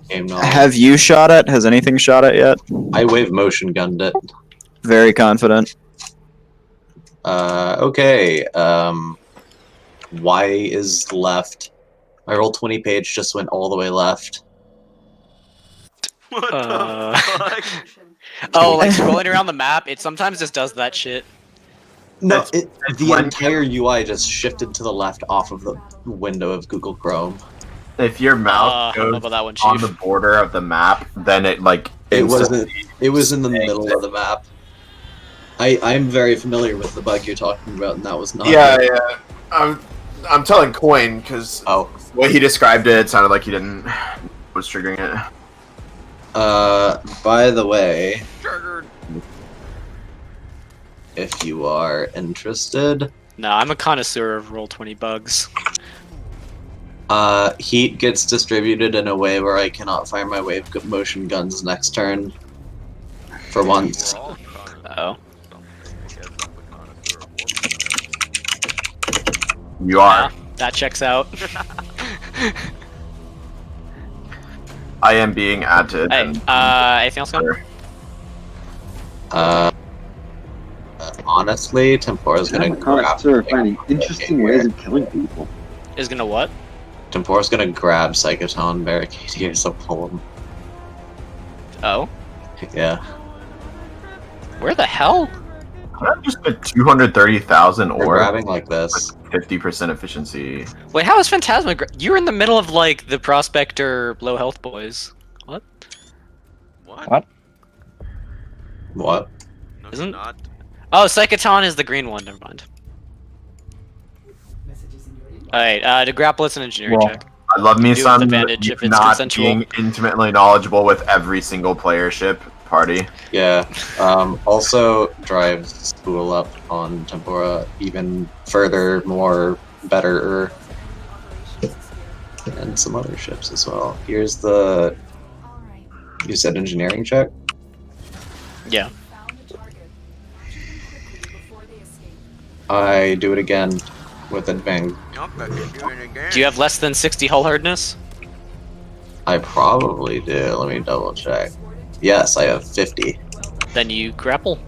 [SPEAKER 8] game knowledge.
[SPEAKER 7] Have you shot it? Has anything shot it yet?
[SPEAKER 8] I wave motion gunned it.
[SPEAKER 7] Very confident.
[SPEAKER 8] Okay. Y is left. My roll 20 page just went all the way left.
[SPEAKER 4] What the fuck?
[SPEAKER 3] Oh, like scrolling around the map, it sometimes just does that shit.
[SPEAKER 8] No, the entire UI just shifted to the left off of the window of Google Chrome.
[SPEAKER 6] If your mouse
[SPEAKER 3] I don't know
[SPEAKER 6] goes
[SPEAKER 3] about that one,
[SPEAKER 6] on
[SPEAKER 3] Chief.
[SPEAKER 6] the border of the map, then it like
[SPEAKER 8] It
[SPEAKER 6] instantly-
[SPEAKER 8] wasn't. It was in the middle of the map. I'm very familiar with the bug you're talking about, and that was not.
[SPEAKER 6] Yeah, yeah. I'm telling Coin because
[SPEAKER 8] the
[SPEAKER 6] way he described it, it sounded like he didn't was triggering it.
[SPEAKER 8] By the way, if you are interested,
[SPEAKER 3] No, I'm a connoisseur of Roll20 bugs.
[SPEAKER 8] heat gets distributed in a way where I cannot fire my wave motion guns next turn. For once.
[SPEAKER 3] Oh.
[SPEAKER 6] You are.
[SPEAKER 3] That checks out.
[SPEAKER 6] I am being added.
[SPEAKER 3] Hey,
[SPEAKER 6] and
[SPEAKER 3] anything else going?
[SPEAKER 8] Honestly, Tempora's gonna grab.
[SPEAKER 2] Sir, finding interesting ways of killing people.
[SPEAKER 3] Is gonna what?
[SPEAKER 8] Tempora's gonna grab Psychoton Barricade here, so pull him.
[SPEAKER 3] Oh?
[SPEAKER 8] Yeah.
[SPEAKER 3] Where the hell?
[SPEAKER 6] I'm just at 230,000
[SPEAKER 8] We're
[SPEAKER 6] or
[SPEAKER 8] grabbing like this.
[SPEAKER 6] 50% efficiency.
[SPEAKER 3] Wait, how is Phantasma? You're in the middle of like the Prospector low health boys. What?
[SPEAKER 5] What?
[SPEAKER 8] What?
[SPEAKER 4] No,
[SPEAKER 3] Isn't-
[SPEAKER 4] not.
[SPEAKER 3] Oh, Psychoton is the green one. Never mind. Alright, to grapple, it's an engineering
[SPEAKER 5] Well,
[SPEAKER 3] check.
[SPEAKER 6] I love me
[SPEAKER 3] Do it
[SPEAKER 6] some
[SPEAKER 3] with advantage if it's
[SPEAKER 6] not
[SPEAKER 3] consensual.
[SPEAKER 6] being intimately knowledgeable with every single player ship party.
[SPEAKER 8] Yeah. Also drives Spool up on Tempora even further, more, better, and some other ships as well. Here's the. You said engineering check?
[SPEAKER 3] Yeah.
[SPEAKER 8] I do it again with advantage.
[SPEAKER 3] Do you have less than 60 hull hardness?
[SPEAKER 8] I probably do. Let me double check. Yes, I have 50.
[SPEAKER 3] Then you grapple.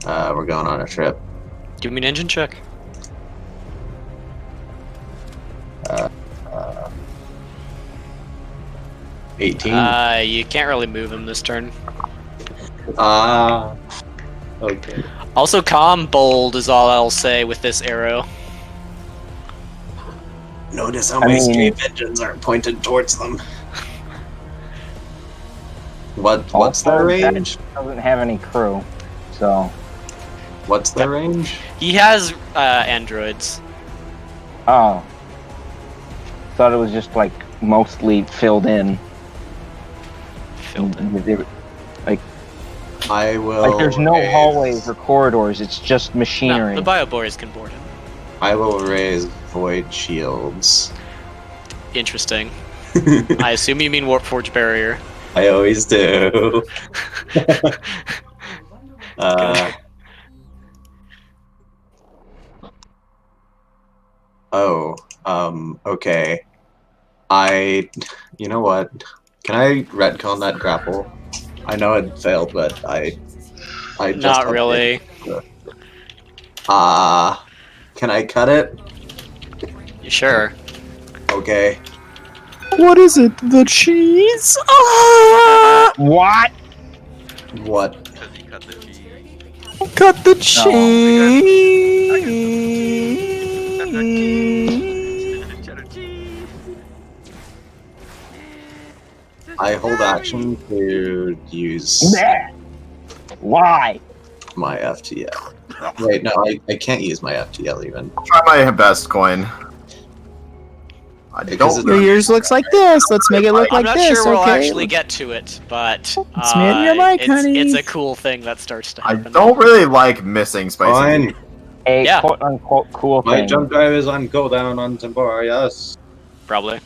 [SPEAKER 8] We're going on a trip.
[SPEAKER 3] Give me an engine check.
[SPEAKER 8] 18.
[SPEAKER 3] You can't really move him this turn.
[SPEAKER 8] Okay.
[SPEAKER 3] Also, calm bold is all I'll say with this arrow.
[SPEAKER 8] Notice how
[SPEAKER 5] I
[SPEAKER 8] my
[SPEAKER 5] mean-
[SPEAKER 8] escape engines aren't pointed towards them. What's
[SPEAKER 5] Also,
[SPEAKER 8] their
[SPEAKER 5] that
[SPEAKER 8] range?
[SPEAKER 5] doesn't have any crew, so.
[SPEAKER 8] What's their range?
[SPEAKER 3] He has androids.
[SPEAKER 5] Oh. Thought it was just like mostly filled in.
[SPEAKER 3] filled in.
[SPEAKER 8] I will.
[SPEAKER 5] Like, there's no
[SPEAKER 8] raise-
[SPEAKER 5] hallways or corridors. It's just
[SPEAKER 3] No,
[SPEAKER 5] machinery.
[SPEAKER 3] the Bioboys can board him.
[SPEAKER 8] I will raise void shields.
[SPEAKER 3] Interesting. I assume you mean Warpforge Barrier.
[SPEAKER 8] I always do. Okay. You know what? Can I retcon that grapple? I know it failed, but I just
[SPEAKER 3] Not really.
[SPEAKER 8] Can I cut it?
[SPEAKER 3] Sure.
[SPEAKER 8] Okay.
[SPEAKER 7] What is it? The cheese? Ah!
[SPEAKER 5] What?
[SPEAKER 8] What?
[SPEAKER 4] Because he cut the cheese.
[SPEAKER 7] Cut the cheese.
[SPEAKER 4] Cheddar cheese.
[SPEAKER 8] I hold action to use
[SPEAKER 5] Meh. Why?
[SPEAKER 8] my FTL. Wait, no, I can't use my FTL even.
[SPEAKER 6] Try my best, Coin. I
[SPEAKER 8] Because
[SPEAKER 6] don't.
[SPEAKER 7] Your ears looks like this. Let's make it look
[SPEAKER 3] I'm
[SPEAKER 7] like
[SPEAKER 3] not
[SPEAKER 7] this,
[SPEAKER 3] sure we'll
[SPEAKER 7] okay?
[SPEAKER 3] actually get to it, but
[SPEAKER 7] Let's mute your mic, honey.
[SPEAKER 3] it's a cool thing that starts to
[SPEAKER 6] I
[SPEAKER 3] happen.
[SPEAKER 6] don't really like missing spicy.
[SPEAKER 8] Fine.
[SPEAKER 5] A
[SPEAKER 3] Yeah.
[SPEAKER 5] quote unquote cool
[SPEAKER 8] My
[SPEAKER 5] thing.
[SPEAKER 8] jump drive is on cooldown on Tempora, yes.
[SPEAKER 3] Probably.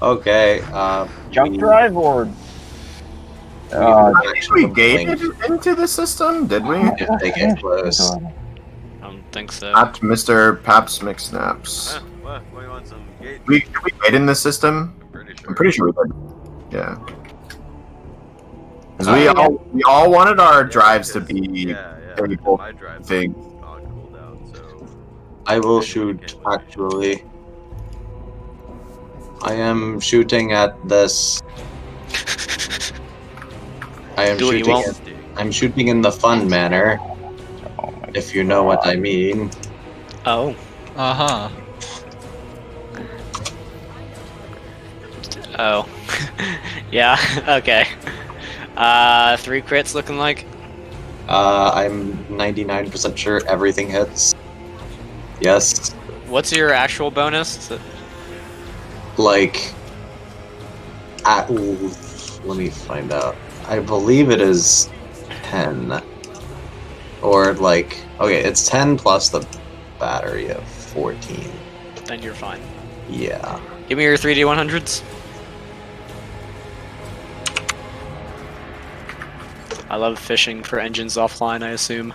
[SPEAKER 8] Okay,
[SPEAKER 5] Jump drive or
[SPEAKER 6] Did we gate it into the system? Did we?
[SPEAKER 8] if they get close.
[SPEAKER 3] I don't think so.
[SPEAKER 6] At Mr. Paps McSnaps.
[SPEAKER 4] What? You want some gate?
[SPEAKER 6] Did we gate in the system?
[SPEAKER 4] Pretty sure.
[SPEAKER 6] I'm pretty sure we did. Yeah. 'Cause we all wanted our drives to be
[SPEAKER 4] Yeah.
[SPEAKER 6] able
[SPEAKER 4] My drive
[SPEAKER 6] thing.
[SPEAKER 4] on cooldown, so.
[SPEAKER 8] I will shoot, actually. I am shooting at this. I am
[SPEAKER 3] Do what you
[SPEAKER 8] shooting.
[SPEAKER 3] want.
[SPEAKER 8] I'm shooting in the fun manner, if you know what I mean.
[SPEAKER 3] Oh.
[SPEAKER 1] Uh-huh.
[SPEAKER 3] Oh. Yeah, okay. 3 crits looking like?
[SPEAKER 8] I'm 99% sure everything hits. Yes,
[SPEAKER 3] What's your actual bonus? Is it-
[SPEAKER 8] like. Ooh, let me find out. I believe it is 10. Or like. Okay, it's 10 plus the battery of 14.
[SPEAKER 3] Then you're fine.
[SPEAKER 8] Yeah.
[SPEAKER 3] Give me your 3D100s. I love fishing for engines offline, I assume.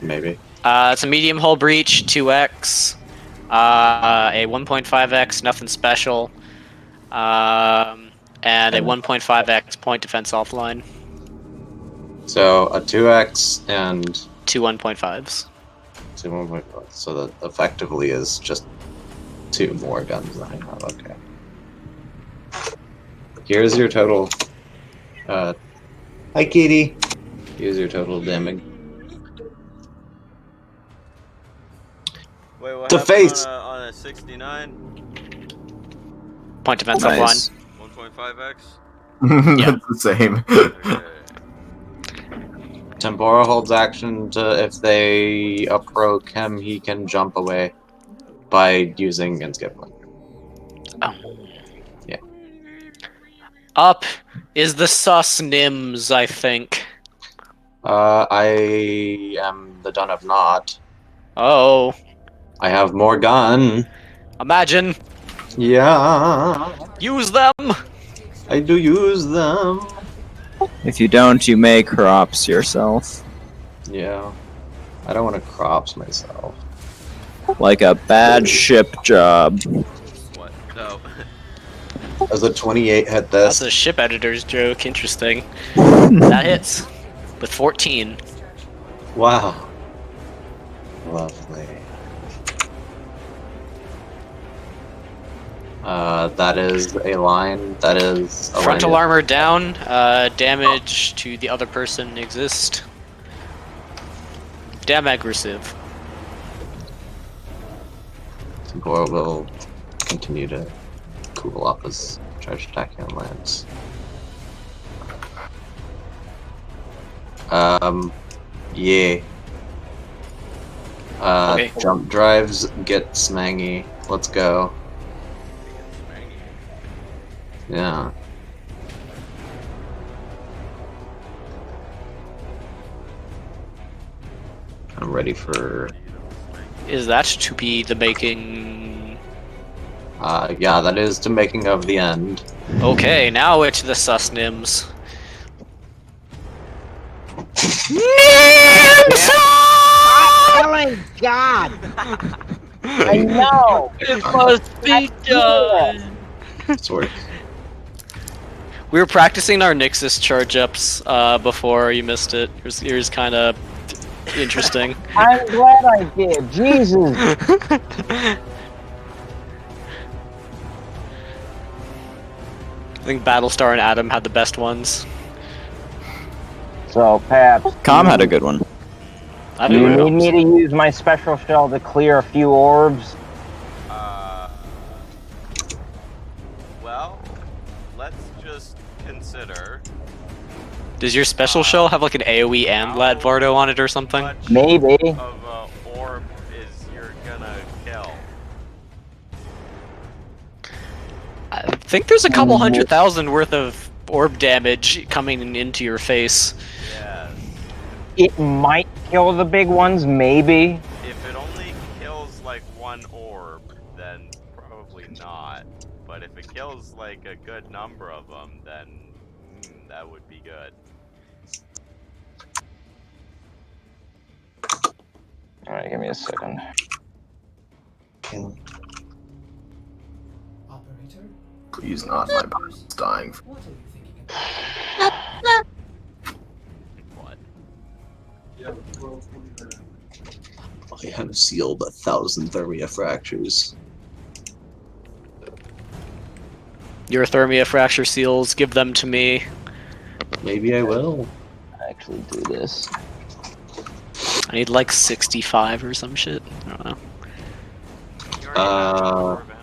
[SPEAKER 8] Maybe.
[SPEAKER 3] It's a medium hull breach, 2x. A 1.5x, nothing special. And a 1.5x point defense offline.
[SPEAKER 8] So a 2x and
[SPEAKER 3] 2 1.5s.
[SPEAKER 8] 2 1.5. So that effectively is just 2 more guns than I have. Okay. Here's your total. Hi, Kitty. Here's your total damage.
[SPEAKER 4] Wait, what
[SPEAKER 8] The
[SPEAKER 4] happened
[SPEAKER 8] face!
[SPEAKER 4] on a 69?
[SPEAKER 3] Point defense
[SPEAKER 7] Nice.
[SPEAKER 3] offline.
[SPEAKER 4] 1.5x?
[SPEAKER 3] Yeah.
[SPEAKER 6] That's the same.
[SPEAKER 4] Okay.
[SPEAKER 8] Tempora holds action to if they approach him, he can jump away by using Inskip.
[SPEAKER 3] Oh.
[SPEAKER 8] Yeah.
[SPEAKER 3] Up is the sus Nims, I think.
[SPEAKER 8] I am the Dun of Not.
[SPEAKER 3] Oh.
[SPEAKER 8] I have more gun.
[SPEAKER 3] Imagine.
[SPEAKER 8] Yeah,
[SPEAKER 3] Use them!
[SPEAKER 8] I do use them.
[SPEAKER 7] If you don't, you may crops yourself.
[SPEAKER 8] Yeah, I don't want to crops myself.
[SPEAKER 7] Like a bad ship job.
[SPEAKER 4] What? No.
[SPEAKER 8] Does a 28 hit
[SPEAKER 3] That's
[SPEAKER 8] this?
[SPEAKER 3] a ship editor's joke. Interesting. That hits. With 14.
[SPEAKER 8] Wow. Lovely. That is a line. That is a
[SPEAKER 3] Frontal
[SPEAKER 8] line.
[SPEAKER 3] armor down. Damage to the other person exist. Damn aggressive.
[SPEAKER 8] Tempora will continue to cool off as charge attacking on lands. Yeah.
[SPEAKER 3] Okay.
[SPEAKER 8] Jump drives get smangy. Let's go. Yeah. I'm ready for.
[SPEAKER 3] Is that to be the making?
[SPEAKER 8] Yeah, that is the making of the end.
[SPEAKER 3] Okay, now it's the sus nims.
[SPEAKER 5] Oh my god! I know!
[SPEAKER 3] It must be done.
[SPEAKER 8] Sword.
[SPEAKER 3] We were practicing our Nixus charge ups before you missed it. Yours kind of interesting.
[SPEAKER 5] I'm glad I did. Jesus!
[SPEAKER 3] I think Battlestar and Adam had the best ones.
[SPEAKER 5] So, Paps,
[SPEAKER 7] Com had a good one.
[SPEAKER 3] I
[SPEAKER 5] do you
[SPEAKER 3] didn't
[SPEAKER 5] need me to use my special shell to clear a few orbs?
[SPEAKER 4] Well, let's just consider.
[SPEAKER 3] Does your special shell have like an AoE and Latvardo on it or something?
[SPEAKER 4] Much
[SPEAKER 5] Maybe.
[SPEAKER 4] of a orb is you're gonna kill.
[SPEAKER 3] I think there's a couple 100,000 worth of orb damage coming into your face.
[SPEAKER 4] Yes.
[SPEAKER 5] It might kill the big ones, maybe.
[SPEAKER 4] If it only kills like one orb, then probably not. But if it kills like a good number of them, then that would be good.
[SPEAKER 5] Alright, give me a second.
[SPEAKER 9] Operator,
[SPEAKER 6] Please not, my body's dying.
[SPEAKER 9] what are you thinking about?
[SPEAKER 4] What?
[SPEAKER 8] I have sealed 1,000 Thermia fractures.
[SPEAKER 3] Your Thermia fracture seals, give them to me.
[SPEAKER 8] Maybe I will.
[SPEAKER 5] Actually do this.
[SPEAKER 3] I need like 65 or some shit. I don't know.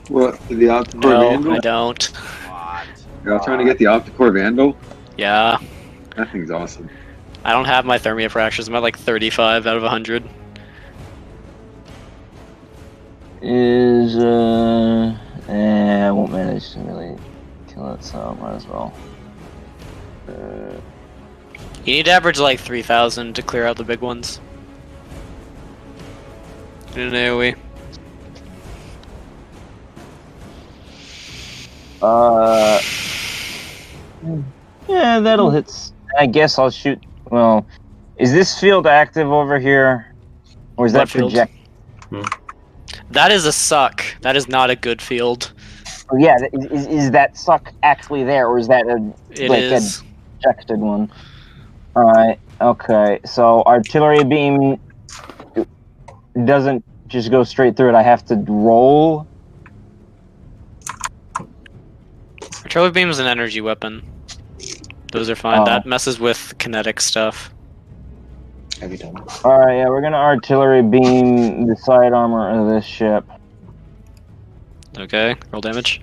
[SPEAKER 2] What, the Opticore
[SPEAKER 3] No,
[SPEAKER 2] Vandal?
[SPEAKER 3] I don't.
[SPEAKER 4] What?
[SPEAKER 2] Y'all trying to get the Opticore Vandal?
[SPEAKER 3] Yeah.
[SPEAKER 2] That thing's awesome.
[SPEAKER 3] I don't have my Thermia fractures. I'm at like 35 out of 100.
[SPEAKER 5] I won't manage to really kill it, so might as well.
[SPEAKER 3] You need to average like 3,000 to clear out the big ones. In an AoE.
[SPEAKER 5] Yeah, that'll hit. I guess I'll shoot. Well, is this field active over here? Or is
[SPEAKER 3] What
[SPEAKER 5] that
[SPEAKER 3] field?
[SPEAKER 5] project?
[SPEAKER 3] That is a suck. That is not a good field.
[SPEAKER 5] Oh, yeah, is that suck actually there, or is that a
[SPEAKER 3] It
[SPEAKER 5] like
[SPEAKER 3] is.
[SPEAKER 5] a projected one? Alright, okay. So artillery beam doesn't just go straight through it. I have to roll.
[SPEAKER 3] Artillery beam is an energy weapon. Those are fine.
[SPEAKER 5] Oh.
[SPEAKER 3] That messes with kinetic stuff.
[SPEAKER 8] Have you done?
[SPEAKER 5] Alright, yeah, we're gonna artillery beam the side armor of this ship.
[SPEAKER 3] Okay, roll damage.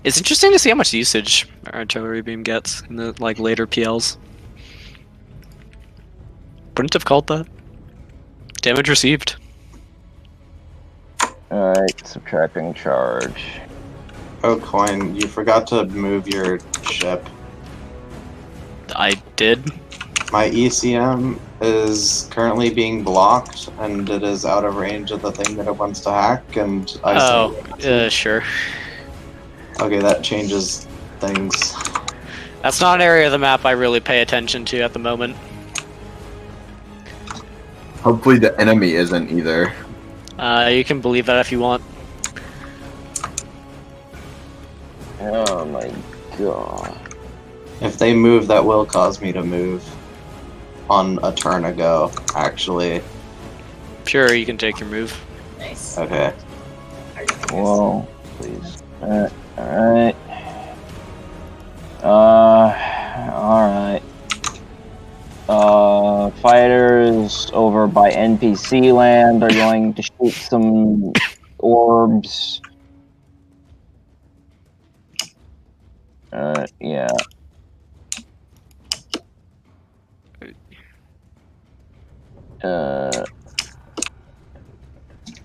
[SPEAKER 3] It's interesting to see how much usage artillery beam gets in the like later PLs. Wouldn't have called that. Damage received.
[SPEAKER 5] Alright, subtracting charge.
[SPEAKER 8] Oh, Coin, you forgot to move your ship.
[SPEAKER 3] I did.
[SPEAKER 8] My ECM is currently being blocked, and it is out of range of the thing that it wants to hack, and I
[SPEAKER 3] Sure.
[SPEAKER 8] Okay, that changes things.
[SPEAKER 3] That's not an area of the map I really pay attention to at the moment.
[SPEAKER 6] Hopefully the enemy isn't either.
[SPEAKER 3] You can believe that if you want.
[SPEAKER 5] Oh my god.
[SPEAKER 8] If they move, that will cause me to move. On a turn ago, actually.
[SPEAKER 3] Sure, you can take your move.
[SPEAKER 12] Nice.
[SPEAKER 8] Okay.
[SPEAKER 5] Whoa, please. Alright. Alright. Fighters over by NPC land are going to shoot some orbs. Yeah.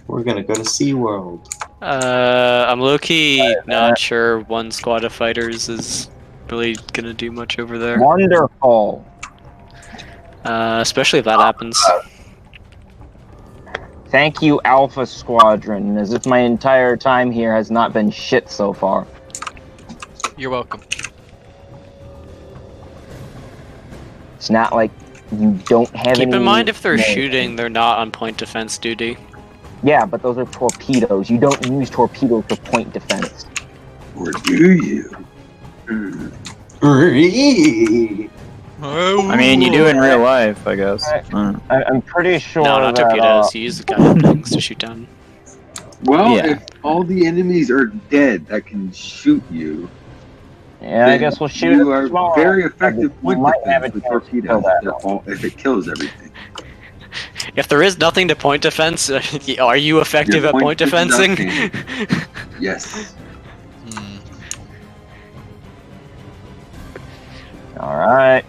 [SPEAKER 8] We're gonna go to SeaWorld.
[SPEAKER 3] I'm low-key not sure one squad of fighters is really gonna do much over there.
[SPEAKER 5] Wonderful.
[SPEAKER 3] Especially if that happens.
[SPEAKER 5] Thank you, Alpha Squadron, as if my entire time here has not been shit so far.
[SPEAKER 1] You're welcome.
[SPEAKER 5] It's not like you don't have
[SPEAKER 3] Keep
[SPEAKER 5] any...
[SPEAKER 3] in mind if they're
[SPEAKER 5] no.
[SPEAKER 3] shooting, they're not on point defense duty.
[SPEAKER 5] Yeah, but those are torpedoes. You don't use torpedoes for point defense.
[SPEAKER 2] Or do you?
[SPEAKER 7] I mean, you do in real life, I guess.
[SPEAKER 5] I'm pretty sure
[SPEAKER 3] No, not
[SPEAKER 5] that,
[SPEAKER 3] torpedoes. You use the guided things to shoot down.
[SPEAKER 2] Well,
[SPEAKER 7] Yeah.
[SPEAKER 2] if all the enemies are dead that can shoot you,
[SPEAKER 5] yeah, I
[SPEAKER 2] then
[SPEAKER 5] guess we'll shoot
[SPEAKER 2] you
[SPEAKER 5] it
[SPEAKER 2] are
[SPEAKER 5] tomorrow.
[SPEAKER 2] very effective
[SPEAKER 5] You
[SPEAKER 2] point
[SPEAKER 5] might have
[SPEAKER 2] defense
[SPEAKER 5] a
[SPEAKER 2] with
[SPEAKER 5] chance to
[SPEAKER 2] torpedoes
[SPEAKER 5] kill that.
[SPEAKER 2] if it kills everything.
[SPEAKER 3] If there is nothing to point defense, are you effective
[SPEAKER 2] Your
[SPEAKER 3] at point
[SPEAKER 2] defense is
[SPEAKER 3] defensing?
[SPEAKER 2] outstanding. Yes.
[SPEAKER 5] Alright.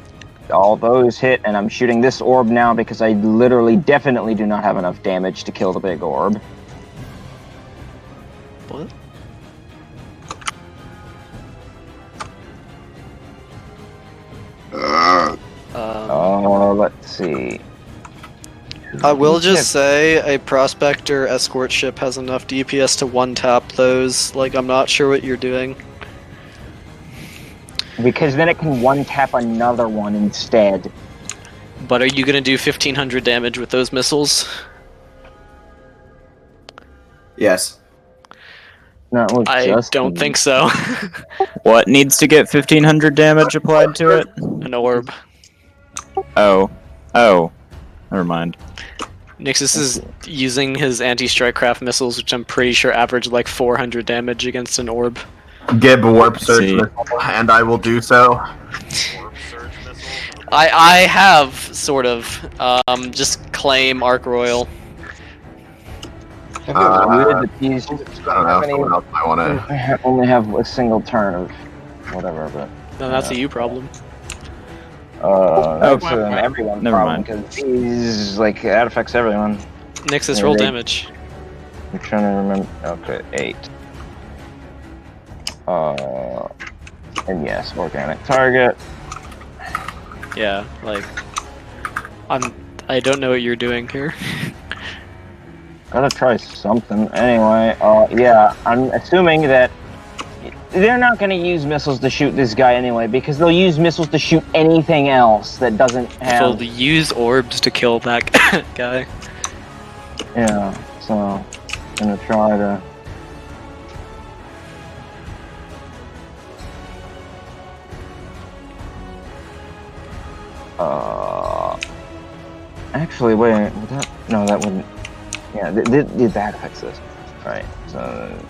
[SPEAKER 5] All those hit, and I'm shooting this orb now because I literally definitely do not have enough damage to kill the big orb.
[SPEAKER 3] What?
[SPEAKER 5] Let's see.
[SPEAKER 12] I will just say a prospector escort ship has enough DPS to one-tap those. Like, I'm not sure what you're doing.
[SPEAKER 5] Because then it can one-tap another one instead.
[SPEAKER 3] But are you gonna do 1500 damage with those missiles?
[SPEAKER 6] Yes.
[SPEAKER 5] Not with
[SPEAKER 3] I
[SPEAKER 5] just
[SPEAKER 3] don't think so.
[SPEAKER 7] What needs to get 1500 damage applied to it?
[SPEAKER 3] An orb.
[SPEAKER 7] Oh. Oh. Never mind.
[SPEAKER 3] Nixus is using his anti-strike craft missiles, which I'm pretty sure average like 400 damage against an orb.
[SPEAKER 6] Gib warp surge
[SPEAKER 7] See.
[SPEAKER 6] missile, and I will do so.
[SPEAKER 4] Warp surge missile.
[SPEAKER 3] I have sort of just claim Arc Royal.
[SPEAKER 5] If it would, the piece
[SPEAKER 6] I don't know. Someone else might want to.
[SPEAKER 5] only have a single turn of whatever, but
[SPEAKER 3] Then that's a you problem.
[SPEAKER 5] that's
[SPEAKER 7] Oh,
[SPEAKER 5] everyone's
[SPEAKER 7] never
[SPEAKER 5] problem
[SPEAKER 7] mind.
[SPEAKER 5] because he's like that affects everyone.
[SPEAKER 3] Nixus,
[SPEAKER 5] Yeah,
[SPEAKER 3] roll
[SPEAKER 5] they-
[SPEAKER 3] damage.
[SPEAKER 5] I'm trying to remember. Okay, 8. And yes, organic target.
[SPEAKER 3] Yeah, like I don't know what you're doing here.
[SPEAKER 5] Gotta try something. Anyway, yeah, I'm assuming that they're not gonna use missiles to shoot this guy anyway, because they'll use missiles to shoot anything else that doesn't
[SPEAKER 3] They'll
[SPEAKER 5] have.
[SPEAKER 3] use orbs to kill that guy.
[SPEAKER 5] Yeah, so I'm gonna try to. Actually, wait. Would that? No, that wouldn't. Yeah, that affects this. Right. So.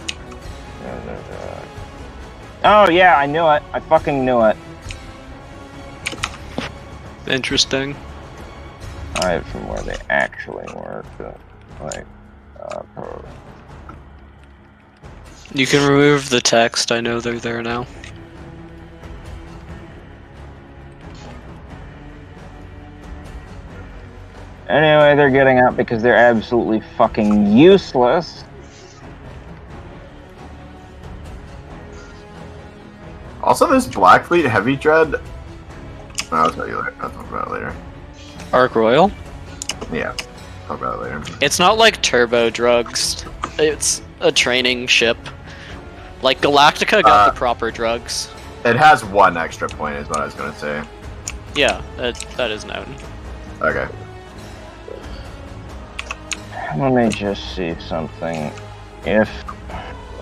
[SPEAKER 5] Oh yeah, I knew it. I fucking knew it.
[SPEAKER 3] Interesting.
[SPEAKER 5] Alright, from where they actually work. Like.
[SPEAKER 3] You can remove the text. I know they're there now.
[SPEAKER 5] Anyway, they're getting out because they're absolutely fucking useless.
[SPEAKER 6] Also, this Black Fleet Heavy Dread. I'll tell you later. I'll talk about it later.
[SPEAKER 3] Arc Royal?
[SPEAKER 6] Yeah, talk about it later.
[SPEAKER 3] It's not like turbo drugs. It's a training ship. Like Galactica got the proper drugs.
[SPEAKER 6] It has 1 extra point, is what I was gonna say.
[SPEAKER 3] Yeah, that is known.
[SPEAKER 6] Okay.
[SPEAKER 5] Let me just see something. If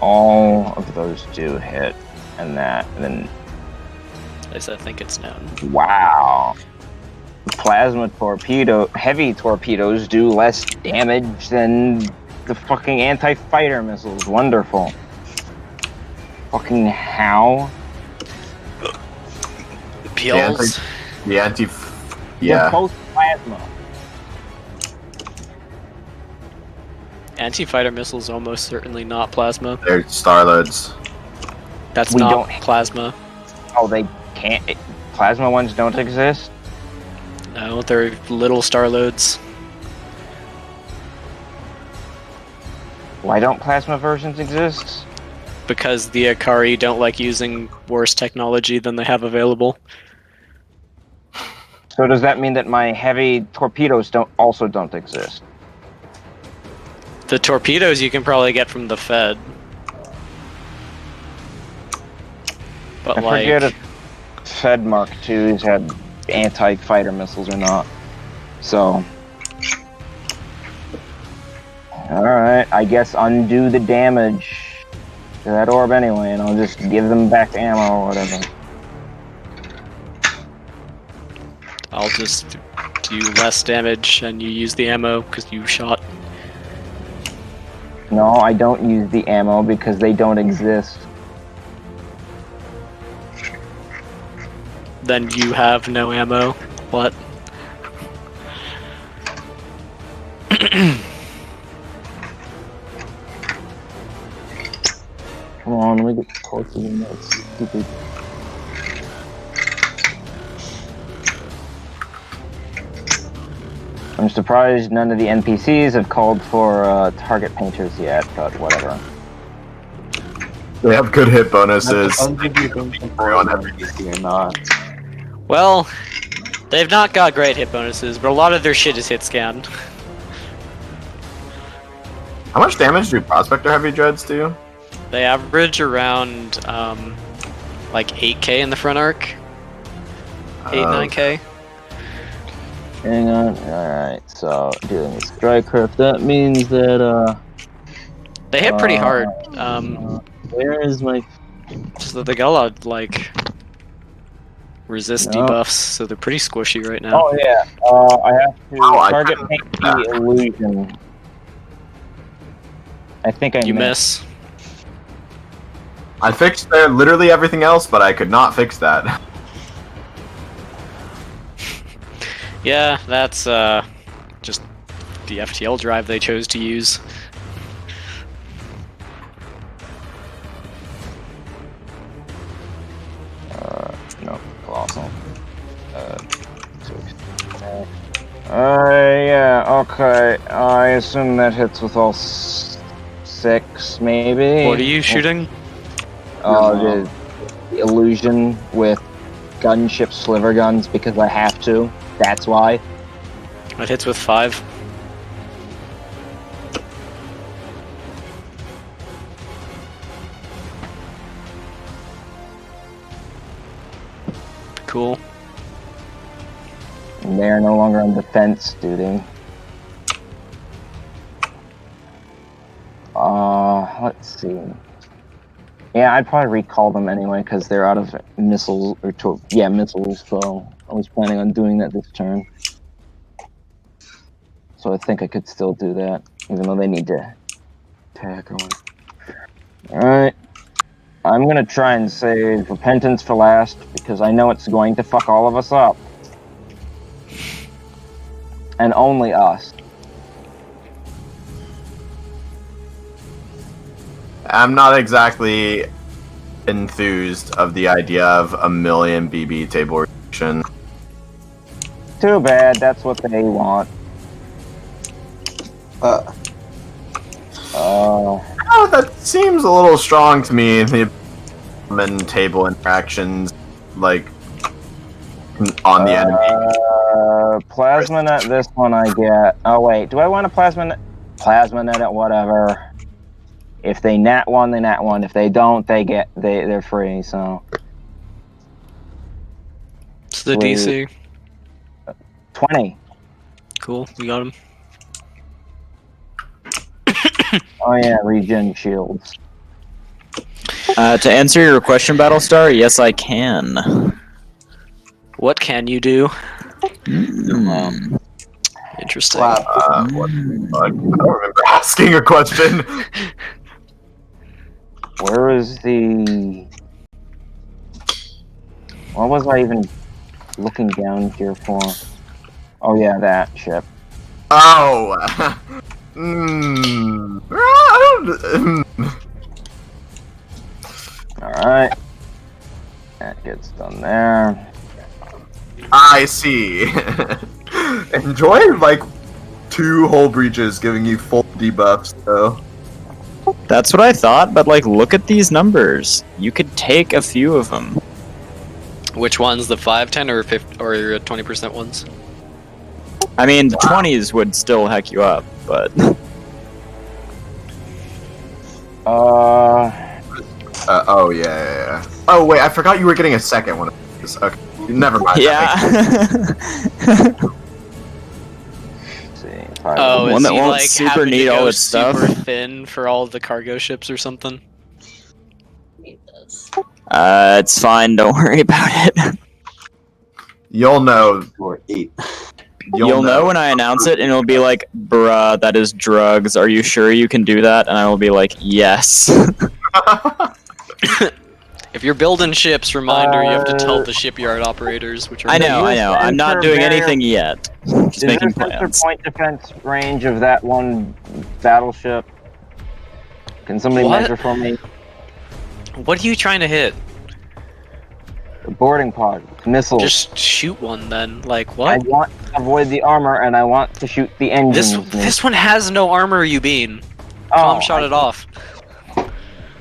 [SPEAKER 5] all of those do hit, and that, then
[SPEAKER 3] At least I think it's known.
[SPEAKER 5] wow. Plasma torpedo, heavy torpedoes do less damage than the fucking anti-fighter missiles. Wonderful. Fucking how?
[SPEAKER 3] Peels.
[SPEAKER 6] The anti.
[SPEAKER 5] They're
[SPEAKER 6] Yeah.
[SPEAKER 5] both plasma.
[SPEAKER 3] Anti-fighter missiles almost certainly not plasma.
[SPEAKER 6] They're Starloads.
[SPEAKER 3] That's
[SPEAKER 5] We
[SPEAKER 3] not
[SPEAKER 5] don't-
[SPEAKER 3] plasma.
[SPEAKER 5] Oh, they can't. Plasma ones don't exist?
[SPEAKER 3] No, they're little starloads.
[SPEAKER 5] Why don't plasma versions exist?
[SPEAKER 3] because the Akari don't like using worse technology than they have available.
[SPEAKER 5] So does that mean that my heavy torpedoes don't exist?
[SPEAKER 3] The torpedoes you can probably get from the Fed. But
[SPEAKER 5] I
[SPEAKER 3] like,
[SPEAKER 5] forget if Fed Mark IIs had anti-fighter missiles or not. So, alright, I guess undo the damage to that orb anyway, and I'll just give them back ammo or whatever.
[SPEAKER 3] I'll just do less damage and you use the ammo because you shot.
[SPEAKER 5] No, I don't use the ammo because they don't exist.
[SPEAKER 3] Then you have no ammo. What?
[SPEAKER 5] Come on, let me get closer than that stupid. I'm surprised none of the NPCs have called for target painters yet, but whatever.
[SPEAKER 6] They have good hit bonuses.
[SPEAKER 10] Or not.
[SPEAKER 3] Well, they've not got great hit bonuses, but a lot of their shit is hit scanned.
[SPEAKER 6] How much damage do Prospector Heavy Dreads do?
[SPEAKER 3] They average around like 8k in the front arc. 9k.
[SPEAKER 5] Hang on. Alright, so doing the strike craft, that means that
[SPEAKER 3] They hit pretty hard.
[SPEAKER 5] where is my
[SPEAKER 3] So they got a lot of like resist
[SPEAKER 5] No.
[SPEAKER 3] debuffs, so they're pretty squishy right now.
[SPEAKER 5] Oh yeah, I have to
[SPEAKER 6] I
[SPEAKER 5] target
[SPEAKER 6] couldn't
[SPEAKER 5] paint
[SPEAKER 6] do that.
[SPEAKER 5] the illusion. I think I
[SPEAKER 3] You
[SPEAKER 5] missed.
[SPEAKER 3] miss.
[SPEAKER 6] I fixed literally everything else, but I could not fix that.
[SPEAKER 3] Yeah, that's just the FTL drive they chose to use.
[SPEAKER 5] No, colossal. Yeah, okay. I assume that hits with all 6, maybe.
[SPEAKER 3] What are you shooting?
[SPEAKER 5] The illusion with gunship sliver guns because I have to. That's why.
[SPEAKER 3] It hits with 5. Cool.
[SPEAKER 5] And they are no longer on defense duty. Let's see. Yeah, I'd probably recall them anyway because they're out of missiles missiles. So I was planning on doing that this turn. So I think I could still do that, even though they need to attack or whatever. Alright. I'm gonna try and save Repentance for last, because I know it's going to fuck all of us up. And only us.
[SPEAKER 6] I'm not exactly enthused of the idea of a million BB table rotation.
[SPEAKER 5] Too bad, that's what they want.
[SPEAKER 6] Oh, that seems a little strong to me. The table interactions, like on the enemy.
[SPEAKER 5] Plasma net. This one I get. Oh wait, do I want a plasma net? Plasma net at whatever. If they nat one, they nat one. If they don't, they're free. So.
[SPEAKER 3] It's the
[SPEAKER 5] Sweet.
[SPEAKER 3] DC.
[SPEAKER 5] 20.
[SPEAKER 3] Cool, we got him.
[SPEAKER 5] Oh yeah, regen shields.
[SPEAKER 7] To answer your question, Battlestar, yes, I can.
[SPEAKER 3] What can you do?
[SPEAKER 7] Mm.
[SPEAKER 3] Interesting.
[SPEAKER 6] What the fuck? I don't remember asking a question.
[SPEAKER 5] Where is the... What was I even looking down here for? Oh yeah, that ship.
[SPEAKER 6] Oh.
[SPEAKER 5] Alright. That gets done there.
[SPEAKER 6] I see. Enjoy like 2 hull breaches giving you full debuffs, though.
[SPEAKER 7] That's what I thought, but like, look at these numbers. You could take a few of them.
[SPEAKER 3] Which ones? The 5, 10, or 50, or 20% ones?
[SPEAKER 7] I mean, the 20s would still heck you up, but
[SPEAKER 6] oh yeah. Oh wait, I forgot you were getting a second one of these. Okay, never mind.
[SPEAKER 7] yeah.
[SPEAKER 3] Oh,
[SPEAKER 7] One
[SPEAKER 3] is
[SPEAKER 7] that
[SPEAKER 3] he
[SPEAKER 7] won't
[SPEAKER 3] like
[SPEAKER 7] super
[SPEAKER 3] having
[SPEAKER 7] need
[SPEAKER 3] to
[SPEAKER 7] all
[SPEAKER 3] go
[SPEAKER 7] its stuff?
[SPEAKER 3] super thin for all the cargo ships or something?
[SPEAKER 7] It's fine. Don't worry about it.
[SPEAKER 6] You'll know.
[SPEAKER 10] Or 8.
[SPEAKER 7] You'll know when I announce it, and it'll be like, "Bruh, that is drugs. Are you sure you can do that?" And I will be like, "Yes."
[SPEAKER 3] If you're building ships, reminder, you have to tell the shipyard operators, which are
[SPEAKER 7] I know. I'm not doing anything yet. Just
[SPEAKER 5] Is
[SPEAKER 7] making
[SPEAKER 5] there a center
[SPEAKER 7] plans.
[SPEAKER 5] point defense range of that one battleship? Can somebody
[SPEAKER 3] What?
[SPEAKER 5] measure for me?
[SPEAKER 3] What are you trying to hit?
[SPEAKER 5] The boarding pod, missiles.
[SPEAKER 3] Just shoot one then. Like
[SPEAKER 5] I
[SPEAKER 3] what?
[SPEAKER 5] want to avoid the armor, and I want to shoot the engines.
[SPEAKER 3] This one has no armor, you bean. Tom shot it off.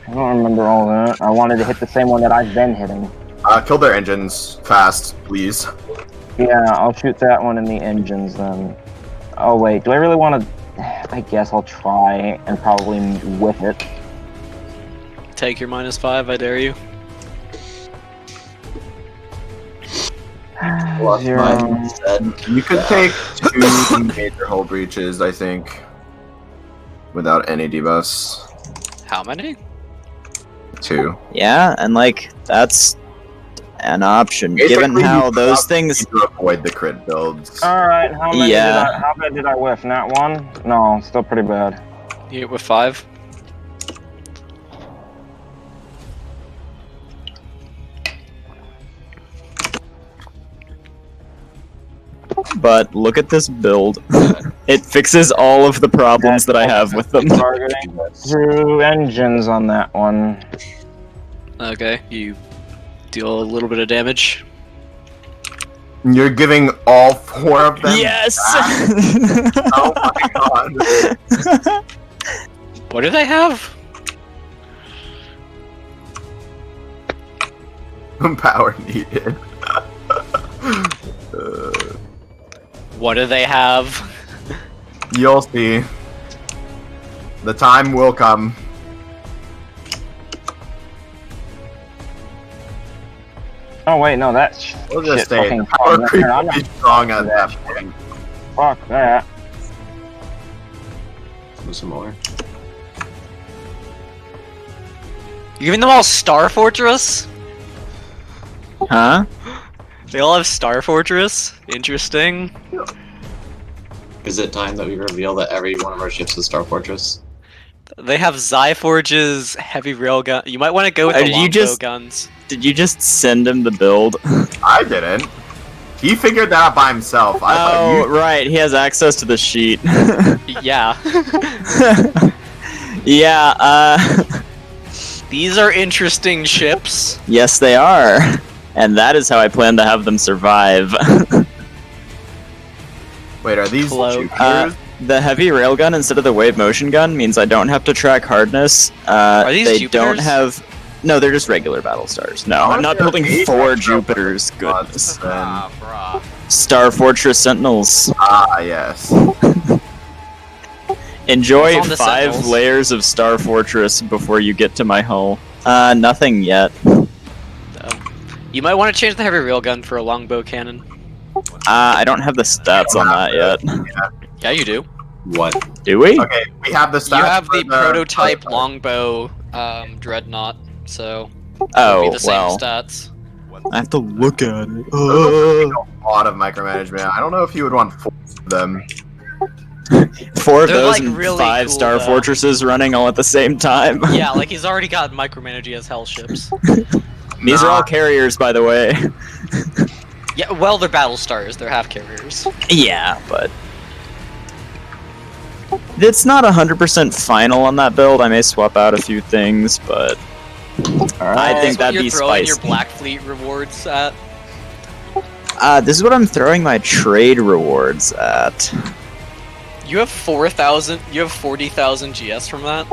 [SPEAKER 5] I don't remember all that. I wanted to hit the same one that I've been hitting.
[SPEAKER 6] Kill their engines fast, please.
[SPEAKER 5] Yeah, I'll shoot that one in the engines then. Oh wait, do I really want to? I guess I'll try and probably whiff it.
[SPEAKER 3] Take your -5, I dare you.
[SPEAKER 6] You could take 2 major hull breaches, I think, without any debuffs.
[SPEAKER 3] How many?
[SPEAKER 6] 2.
[SPEAKER 7] Yeah, and like that's an option, given
[SPEAKER 6] Basically,
[SPEAKER 7] how
[SPEAKER 6] you
[SPEAKER 7] those
[SPEAKER 6] probably
[SPEAKER 7] things.
[SPEAKER 6] need to avoid the crit builds.
[SPEAKER 5] All right, how many?
[SPEAKER 7] Yeah.
[SPEAKER 5] How bad did I whiff? Not one? No, still pretty bad.
[SPEAKER 3] You hit with 5.
[SPEAKER 7] But look at this build. It fixes all of the problems that I have with them.
[SPEAKER 5] Targeting 2 engines on that one.
[SPEAKER 3] Okay, you deal a little bit of damage.
[SPEAKER 6] You're giving all 4 of them.
[SPEAKER 7] Yes.
[SPEAKER 6] back? Oh my god.
[SPEAKER 3] What do they have?
[SPEAKER 6] Power needed.
[SPEAKER 3] What do they have?
[SPEAKER 6] You'll see. The time will come.
[SPEAKER 5] Oh wait, no, that's
[SPEAKER 6] We'll just
[SPEAKER 5] shit
[SPEAKER 6] say
[SPEAKER 5] fucking
[SPEAKER 6] the power
[SPEAKER 5] fun.
[SPEAKER 6] creep
[SPEAKER 5] I'm
[SPEAKER 6] will be
[SPEAKER 5] not
[SPEAKER 6] strong at
[SPEAKER 5] doing
[SPEAKER 6] that
[SPEAKER 5] shit.
[SPEAKER 6] point.
[SPEAKER 5] Fuck that.
[SPEAKER 8] Some more.
[SPEAKER 3] You're giving them all Star Fortress?
[SPEAKER 7] Huh?
[SPEAKER 3] They all have Star Fortress? Interesting.
[SPEAKER 8] Is it time that we reveal that every one of our ships is Star Fortress?
[SPEAKER 3] They have Zyforge's heavy railgun. You might want to go with the
[SPEAKER 7] Did you
[SPEAKER 3] longbow
[SPEAKER 7] just-
[SPEAKER 3] guns.
[SPEAKER 7] Did you just send him the build?
[SPEAKER 6] I didn't. He figured that out by himself. I thought
[SPEAKER 7] Oh,
[SPEAKER 6] you.
[SPEAKER 7] right. He has access to the sheet.
[SPEAKER 3] Yeah.
[SPEAKER 7] Yeah,
[SPEAKER 3] These are interesting ships.
[SPEAKER 7] yes, they are. And that is how I plan to have them survive.
[SPEAKER 6] Wait, are these
[SPEAKER 3] Cloak.
[SPEAKER 6] Jupiters?
[SPEAKER 7] The heavy railgun instead of the wave motion gun means I don't have to track hardness.
[SPEAKER 3] Are these
[SPEAKER 7] they
[SPEAKER 3] Jupiters?
[SPEAKER 7] don't have. No, they're just regular battle stars. No,
[SPEAKER 6] Oh,
[SPEAKER 7] I'm not
[SPEAKER 6] they're
[SPEAKER 7] building
[SPEAKER 6] Apex
[SPEAKER 7] 4
[SPEAKER 6] Railgun
[SPEAKER 7] Jupiters.
[SPEAKER 6] squads,
[SPEAKER 7] Goodness.
[SPEAKER 6] then.
[SPEAKER 4] Ah, brah.
[SPEAKER 7] Star Fortress Sentinels.
[SPEAKER 6] Ah, yes.
[SPEAKER 7] Enjoy
[SPEAKER 3] What's on the
[SPEAKER 7] 5
[SPEAKER 3] Sentinels?
[SPEAKER 7] layers of Star Fortress before you get to my hull. Nothing yet.
[SPEAKER 3] You might want to change the heavy railgun for a longbow cannon.
[SPEAKER 7] I don't have the stats on that yet.
[SPEAKER 3] Yeah, you do.
[SPEAKER 8] What?
[SPEAKER 7] Do we?
[SPEAKER 6] Okay, we have the stats.
[SPEAKER 3] You have
[SPEAKER 6] for
[SPEAKER 3] the prototype longbow dreadnought, so it'll
[SPEAKER 7] Oh,
[SPEAKER 3] be the same
[SPEAKER 7] well.
[SPEAKER 3] stats.
[SPEAKER 7] I have to look at it.
[SPEAKER 6] A lot of micromanagement. I don't know if you would want 4 of them.
[SPEAKER 7] 4 of
[SPEAKER 3] They're,
[SPEAKER 7] those
[SPEAKER 3] like,
[SPEAKER 7] and
[SPEAKER 3] really
[SPEAKER 7] 5
[SPEAKER 3] cool,
[SPEAKER 7] Star
[SPEAKER 3] though.
[SPEAKER 7] Fortresses running all at the same time.
[SPEAKER 3] Yeah, like he's already got micromanaging as hell ships.
[SPEAKER 7] These are all carriers, by the way.
[SPEAKER 3] Yeah, well, they're battle stars. They're half carriers.
[SPEAKER 7] Yeah, but it's not 100% final on that build. I may swap out a few things, but I
[SPEAKER 3] Is
[SPEAKER 7] think
[SPEAKER 3] what
[SPEAKER 7] that'd
[SPEAKER 3] you're
[SPEAKER 7] be
[SPEAKER 3] throwing your
[SPEAKER 7] spicy.
[SPEAKER 3] Black Fleet rewards at.
[SPEAKER 7] This is what I'm throwing my trade rewards at.
[SPEAKER 3] You have 4,000. You have 40,000 GS from that.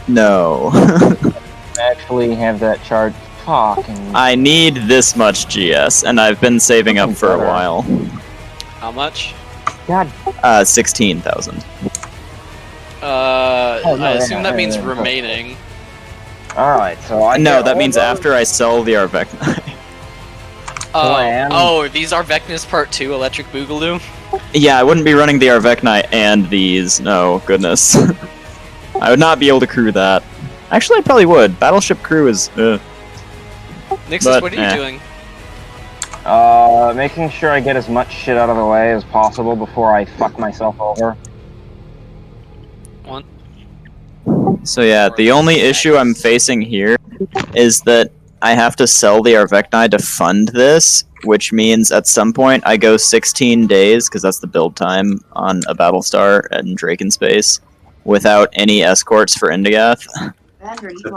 [SPEAKER 7] No.
[SPEAKER 5] Actually have that charge fucking.
[SPEAKER 7] I need this much GS, and I've been saving up for a
[SPEAKER 5] Better.
[SPEAKER 7] while.
[SPEAKER 3] How much?
[SPEAKER 5] God.
[SPEAKER 7] 16,000.
[SPEAKER 5] Oh, no,
[SPEAKER 3] I
[SPEAKER 5] yeah,
[SPEAKER 3] assume that means
[SPEAKER 5] yeah.
[SPEAKER 3] remaining.
[SPEAKER 5] Alright, so I
[SPEAKER 7] No,
[SPEAKER 5] get
[SPEAKER 7] that
[SPEAKER 5] all
[SPEAKER 7] means
[SPEAKER 5] those
[SPEAKER 7] after I sell the Arvecni.
[SPEAKER 5] Plan.
[SPEAKER 3] Oh, these are Vecnus Part 2 Electric Boogaloo?
[SPEAKER 7] Yeah, I wouldn't be running the Arvecni and these. No, goodness. I would not be able to crew that. Actually, I probably would. Battleship crew is.
[SPEAKER 3] Nixus,
[SPEAKER 7] But,
[SPEAKER 3] what are you doing?
[SPEAKER 5] Making sure I get as much shit out of the way as possible before I fuck myself over.
[SPEAKER 3] One.
[SPEAKER 7] So yeah, the only issue I'm facing here is that I have to sell the Arvecni to fund this, which means at some point I go 16 days, because that's the build time on a Battlestar and Drake in Space, without any escorts for Indigath.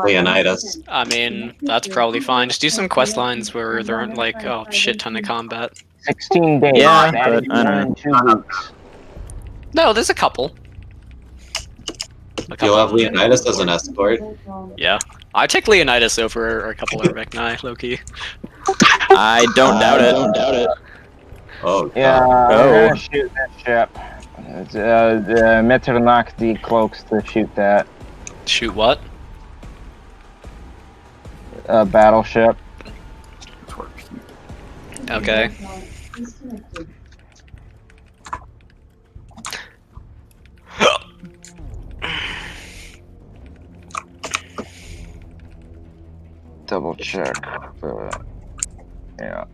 [SPEAKER 8] Leonidas.
[SPEAKER 3] I mean, that's probably fine. Just do some quest lines where there aren't like a shit ton of combat.
[SPEAKER 5] 16 days.
[SPEAKER 7] Yeah,
[SPEAKER 5] that
[SPEAKER 7] but
[SPEAKER 5] is
[SPEAKER 7] I don't
[SPEAKER 5] 1
[SPEAKER 7] know.
[SPEAKER 5] and 2 weeks.
[SPEAKER 3] No, there's a couple.
[SPEAKER 8] You'll have Leonidas as an escort.
[SPEAKER 3] Yeah. I take Leonidas over a couple of Vecni, Loki.
[SPEAKER 7] I don't doubt it.
[SPEAKER 8] Oh,
[SPEAKER 5] Yeah,
[SPEAKER 8] God.
[SPEAKER 5] I'm
[SPEAKER 7] Oh.
[SPEAKER 5] gonna shoot that ship. Metternock decloaks to shoot that
[SPEAKER 3] Shoot what?
[SPEAKER 5] battleship.
[SPEAKER 3] Okay.
[SPEAKER 5] Double check. Yeah.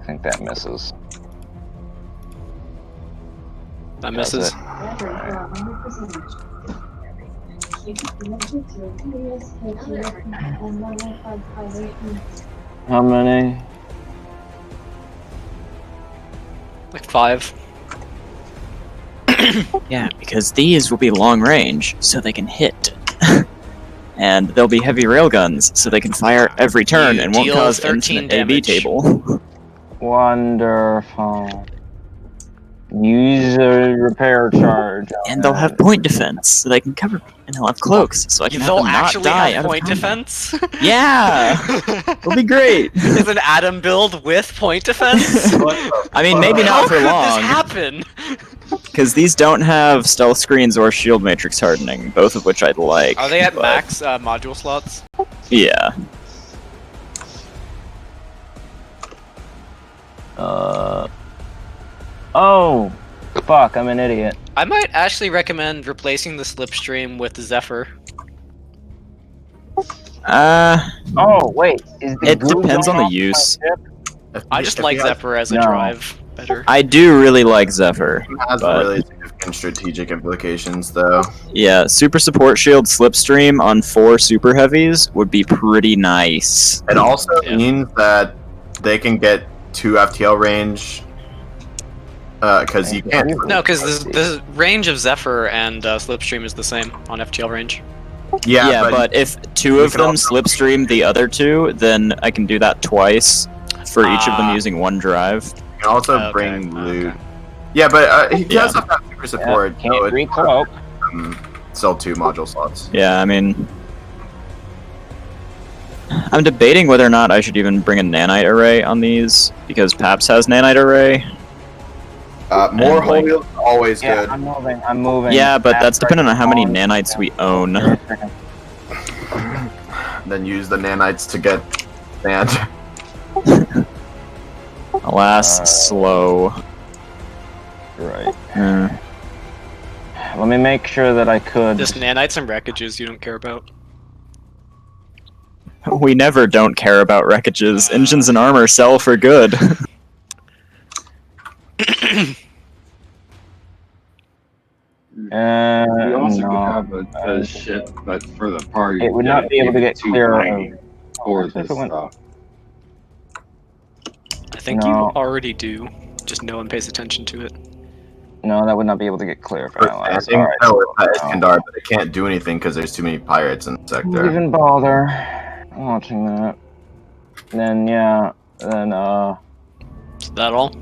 [SPEAKER 5] I think that misses.
[SPEAKER 3] That
[SPEAKER 5] Does
[SPEAKER 3] misses.
[SPEAKER 5] it? How many?
[SPEAKER 3] Like 5.
[SPEAKER 7] Yeah, because these will be long range, so they can hit. And they'll be heavy railguns, so they can fire every turn
[SPEAKER 3] You
[SPEAKER 7] and won't
[SPEAKER 3] deal
[SPEAKER 7] cause
[SPEAKER 3] 13
[SPEAKER 7] infinite AB
[SPEAKER 3] damage.
[SPEAKER 7] table.
[SPEAKER 5] Wonderful. Use a repair charge.
[SPEAKER 7] And they'll have point defense, so they can cover me. And they'll have cloaks, so I can have
[SPEAKER 3] They'll
[SPEAKER 7] them not
[SPEAKER 3] actually
[SPEAKER 7] die
[SPEAKER 3] have
[SPEAKER 7] out
[SPEAKER 3] point
[SPEAKER 7] of combat.
[SPEAKER 3] defense?
[SPEAKER 7] Yeah! It'll be great!
[SPEAKER 3] Is an Adam build with point defense?
[SPEAKER 7] I mean, maybe
[SPEAKER 3] How
[SPEAKER 7] not for
[SPEAKER 3] could this
[SPEAKER 7] long,
[SPEAKER 3] happen?
[SPEAKER 7] because these don't have stealth screens or shield matrix hardening, both of which I'd like.
[SPEAKER 3] Are they at
[SPEAKER 7] but-
[SPEAKER 3] max module slots?
[SPEAKER 7] Yeah.
[SPEAKER 5] Oh! Fuck, I'm an idiot.
[SPEAKER 3] I might actually recommend replacing the slipstream with Zephyr.
[SPEAKER 5] Oh, wait. Is the
[SPEAKER 7] It
[SPEAKER 5] glue
[SPEAKER 7] depends on
[SPEAKER 5] going
[SPEAKER 7] the
[SPEAKER 5] off my
[SPEAKER 7] use.
[SPEAKER 5] ship?
[SPEAKER 3] I just like Zephyr as a
[SPEAKER 5] No.
[SPEAKER 3] drive better.
[SPEAKER 7] I do really like Zephyr.
[SPEAKER 6] It has
[SPEAKER 7] but-
[SPEAKER 6] really significant strategic implications, though.
[SPEAKER 7] Yeah, super support shield slipstream on 4 super heavies would be pretty nice.
[SPEAKER 6] It also
[SPEAKER 3] Yeah.
[SPEAKER 6] means that they can get 2 FTL range. Because you can't.
[SPEAKER 3] No, because the range of Zephyr and slipstream is the same on FTL range.
[SPEAKER 6] Yeah,
[SPEAKER 7] but if 2
[SPEAKER 6] you
[SPEAKER 7] of
[SPEAKER 6] can
[SPEAKER 7] them
[SPEAKER 6] also-
[SPEAKER 7] slipstream the other 2, then I can do that twice for each of them
[SPEAKER 3] Ah.
[SPEAKER 7] using 1 drive.
[SPEAKER 6] You can also
[SPEAKER 3] Okay,
[SPEAKER 6] bring loot.
[SPEAKER 3] okay.
[SPEAKER 6] Yeah, but he
[SPEAKER 7] Yeah.
[SPEAKER 6] does have that super support.
[SPEAKER 5] Can't
[SPEAKER 6] so it's
[SPEAKER 5] recloak.
[SPEAKER 6] still 2 module slots.
[SPEAKER 7] Yeah, I mean... I'm debating whether or not I should even bring a nanite array on these, because Paps has nanite array.
[SPEAKER 6] More
[SPEAKER 7] And, like-
[SPEAKER 6] holy is always
[SPEAKER 5] Yeah,
[SPEAKER 6] good.
[SPEAKER 5] I'm moving.
[SPEAKER 7] Yeah, but that's dependent on how many
[SPEAKER 5] Fast
[SPEAKER 7] nanites we own.
[SPEAKER 6] Then use the nanites to get banned.
[SPEAKER 7] Alas, slow.
[SPEAKER 5] Right.
[SPEAKER 7] Uh,
[SPEAKER 5] Let me make sure that I could.
[SPEAKER 3] Just nanites and wreckages you don't care about.
[SPEAKER 7] we never don't care about wreckages. Engines and armor sell for good.
[SPEAKER 2] We also
[SPEAKER 5] No.
[SPEAKER 2] could have a ship, but for the party.
[SPEAKER 5] It would not be able to get
[SPEAKER 2] too
[SPEAKER 5] clear
[SPEAKER 2] tiny for
[SPEAKER 5] If
[SPEAKER 2] this
[SPEAKER 5] it went-
[SPEAKER 2] stuff.
[SPEAKER 3] I think you
[SPEAKER 5] No.
[SPEAKER 3] already do. Just no one pays attention to it.
[SPEAKER 5] No, that would not be able to get clear for
[SPEAKER 6] For
[SPEAKER 5] Allies.
[SPEAKER 6] standing,
[SPEAKER 5] Alright.
[SPEAKER 6] no, it's Iskandar, but it can't do anything because there's too many pirates in the
[SPEAKER 5] Don't
[SPEAKER 6] sector.
[SPEAKER 5] even bother watching that. Then yeah, then
[SPEAKER 3] Is that all?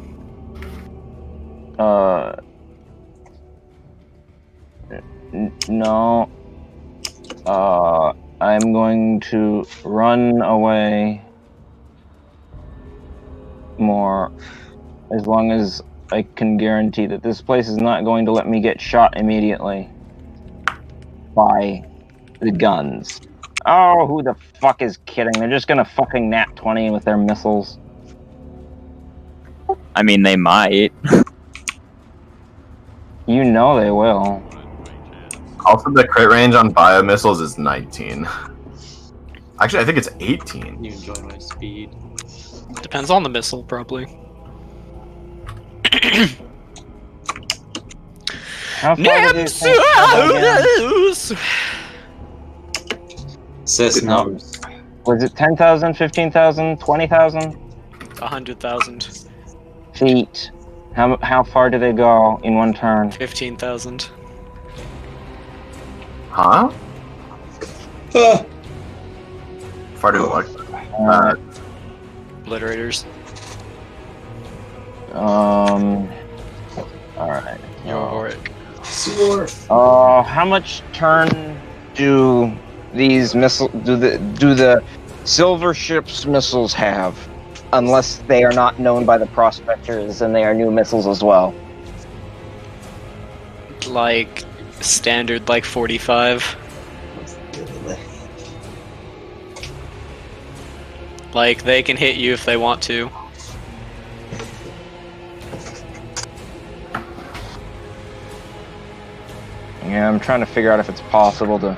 [SPEAKER 5] No. I'm going to run away more, as long as I can guarantee that this place is not going to let me get shot immediately by the guns. Oh, who the fuck is kidding? They're just gonna fucking nat 20 with their missiles.
[SPEAKER 7] I mean, they might.
[SPEAKER 5] You know they will.
[SPEAKER 6] Also, the crit range on biomissiles is 19. Actually, I think it's 18.
[SPEAKER 8] You enjoy my speed.
[SPEAKER 3] Depends on the missile, probably.
[SPEAKER 5] How far do these things travel again?
[SPEAKER 8] Systems.
[SPEAKER 5] Was it 10,000, 15,000, 20,000
[SPEAKER 3] 100,000.
[SPEAKER 5] feet? How far do they go in one turn?
[SPEAKER 3] 15,000.
[SPEAKER 6] Huh? Far do what?
[SPEAKER 3] Obliterators.
[SPEAKER 5] Alright.
[SPEAKER 3] Yorick.
[SPEAKER 5] How much turn do these do the silver ship's missiles have? Unless they are not known by the prospectors and they are new missiles as well.
[SPEAKER 3] Like, standard, like 45. Like, they can hit you if they want to.
[SPEAKER 5] Yeah, I'm trying to figure out if it's possible to...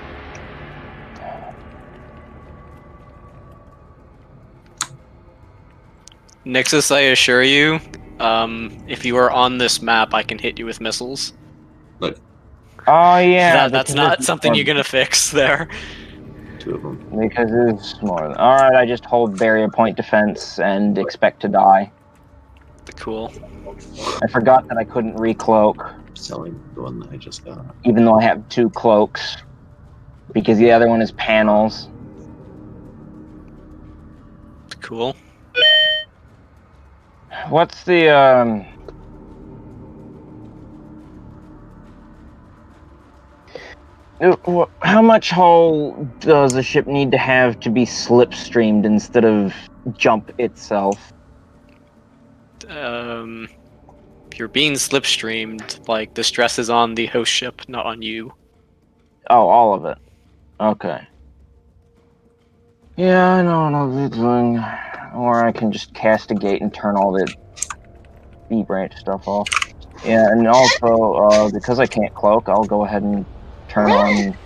[SPEAKER 3] Nixus, I assure you, if you are on this map, I can hit you with missiles.
[SPEAKER 8] Look.
[SPEAKER 5] Oh yeah,
[SPEAKER 3] That's not something you're gonna fix there.
[SPEAKER 8] 2 of them.
[SPEAKER 5] Because it's more... Alright, I just hold barrier point defense and expect to die.
[SPEAKER 3] Cool.
[SPEAKER 5] I forgot that I couldn't recloak.
[SPEAKER 8] Selling the one that I just got.
[SPEAKER 5] Even though I have 2 cloaks. Because the other one is panels.
[SPEAKER 3] Cool.
[SPEAKER 5] What's the, how much hull does a ship need to have to be slipstreamed instead of jump itself?
[SPEAKER 3] If you're being slipstreamed, like, the stress is on the host ship, not on you.
[SPEAKER 5] Oh, all of it. Okay. Yeah, I know what I'll be doing. Or I can just cast a gate and turn all the E-branch stuff off. Yeah, and also, because I can't cloak, I'll go ahead and turn on...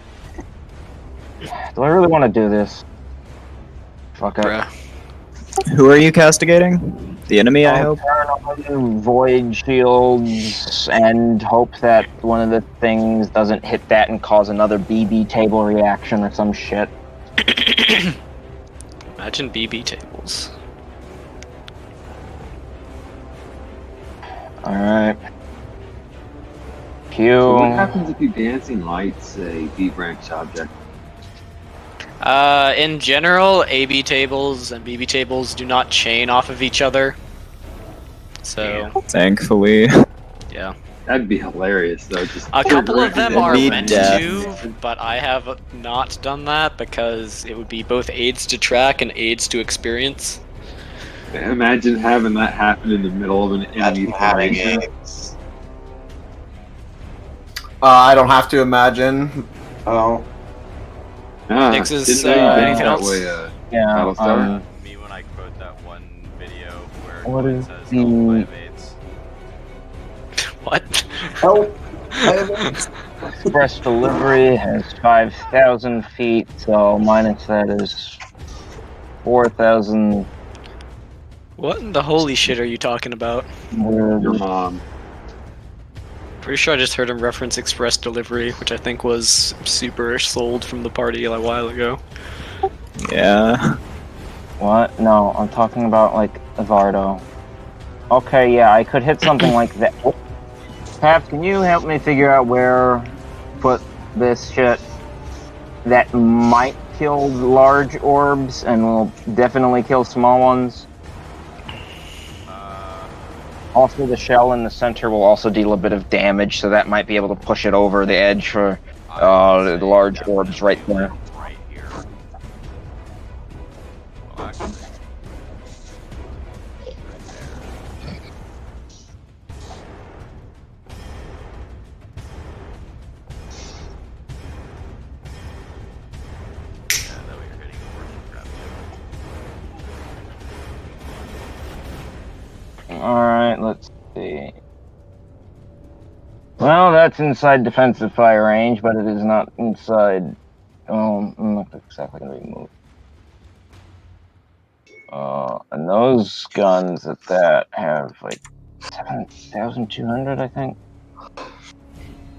[SPEAKER 5] Do I really want to do this? Fuck it.
[SPEAKER 7] Who are you castigating? The enemy, I hope?
[SPEAKER 5] Turn on void shields and hope that one of the things doesn't hit that and cause another BB table reaction or some shit.
[SPEAKER 3] Imagine BB tables.
[SPEAKER 5] Alright. Q.
[SPEAKER 2] So what happens if you dancing lights a B-branch object?
[SPEAKER 3] In general, AB tables and BB tables do not chain off of each other. So,
[SPEAKER 7] Thankfully.
[SPEAKER 3] yeah.
[SPEAKER 2] That'd be hilarious, though. Just
[SPEAKER 3] A couple of them are
[SPEAKER 7] Be
[SPEAKER 3] meant
[SPEAKER 7] death.
[SPEAKER 3] to, but I have not done that because it would be both aids to track and aids to experience.
[SPEAKER 2] Imagine having that happen in the middle of an enemy formation.
[SPEAKER 6] I don't have to imagine.
[SPEAKER 10] Oh.
[SPEAKER 3] Nixus,
[SPEAKER 2] didn't know you did
[SPEAKER 3] anything
[SPEAKER 2] that
[SPEAKER 3] else?
[SPEAKER 2] way,
[SPEAKER 5] Yeah,
[SPEAKER 2] Battlestar.
[SPEAKER 4] Me when I quote that one video where
[SPEAKER 5] What
[SPEAKER 4] it
[SPEAKER 5] is
[SPEAKER 4] says
[SPEAKER 5] the-
[SPEAKER 4] don't play evades.
[SPEAKER 3] What?
[SPEAKER 10] Help!
[SPEAKER 5] Express delivery has 5,000 feet, so minus that is 4,000.
[SPEAKER 3] What in the holy shit are you talking about?
[SPEAKER 2] Your mom.
[SPEAKER 3] Pretty sure I just heard him reference express delivery, which I think was super sold from the party a while ago.
[SPEAKER 7] Yeah.
[SPEAKER 5] What? No, I'm talking about, like, Vardo. Okay, yeah, I could hit something like that. Pap, can you help me figure out where to put this shit that might kill large orbs and will definitely kill small ones? Also, the shell in the center will also deal a bit of damage, so that might be able to push it over the edge for the large orbs right there.
[SPEAKER 4] Right here. Well, actually, right there. Yeah, that way you're hitting the worship trap too.
[SPEAKER 5] Alright, let's see. Well, that's inside defensive fire range, but it is not inside. I'm not exactly going to be moved. And those guns at that have like 7,200, I think.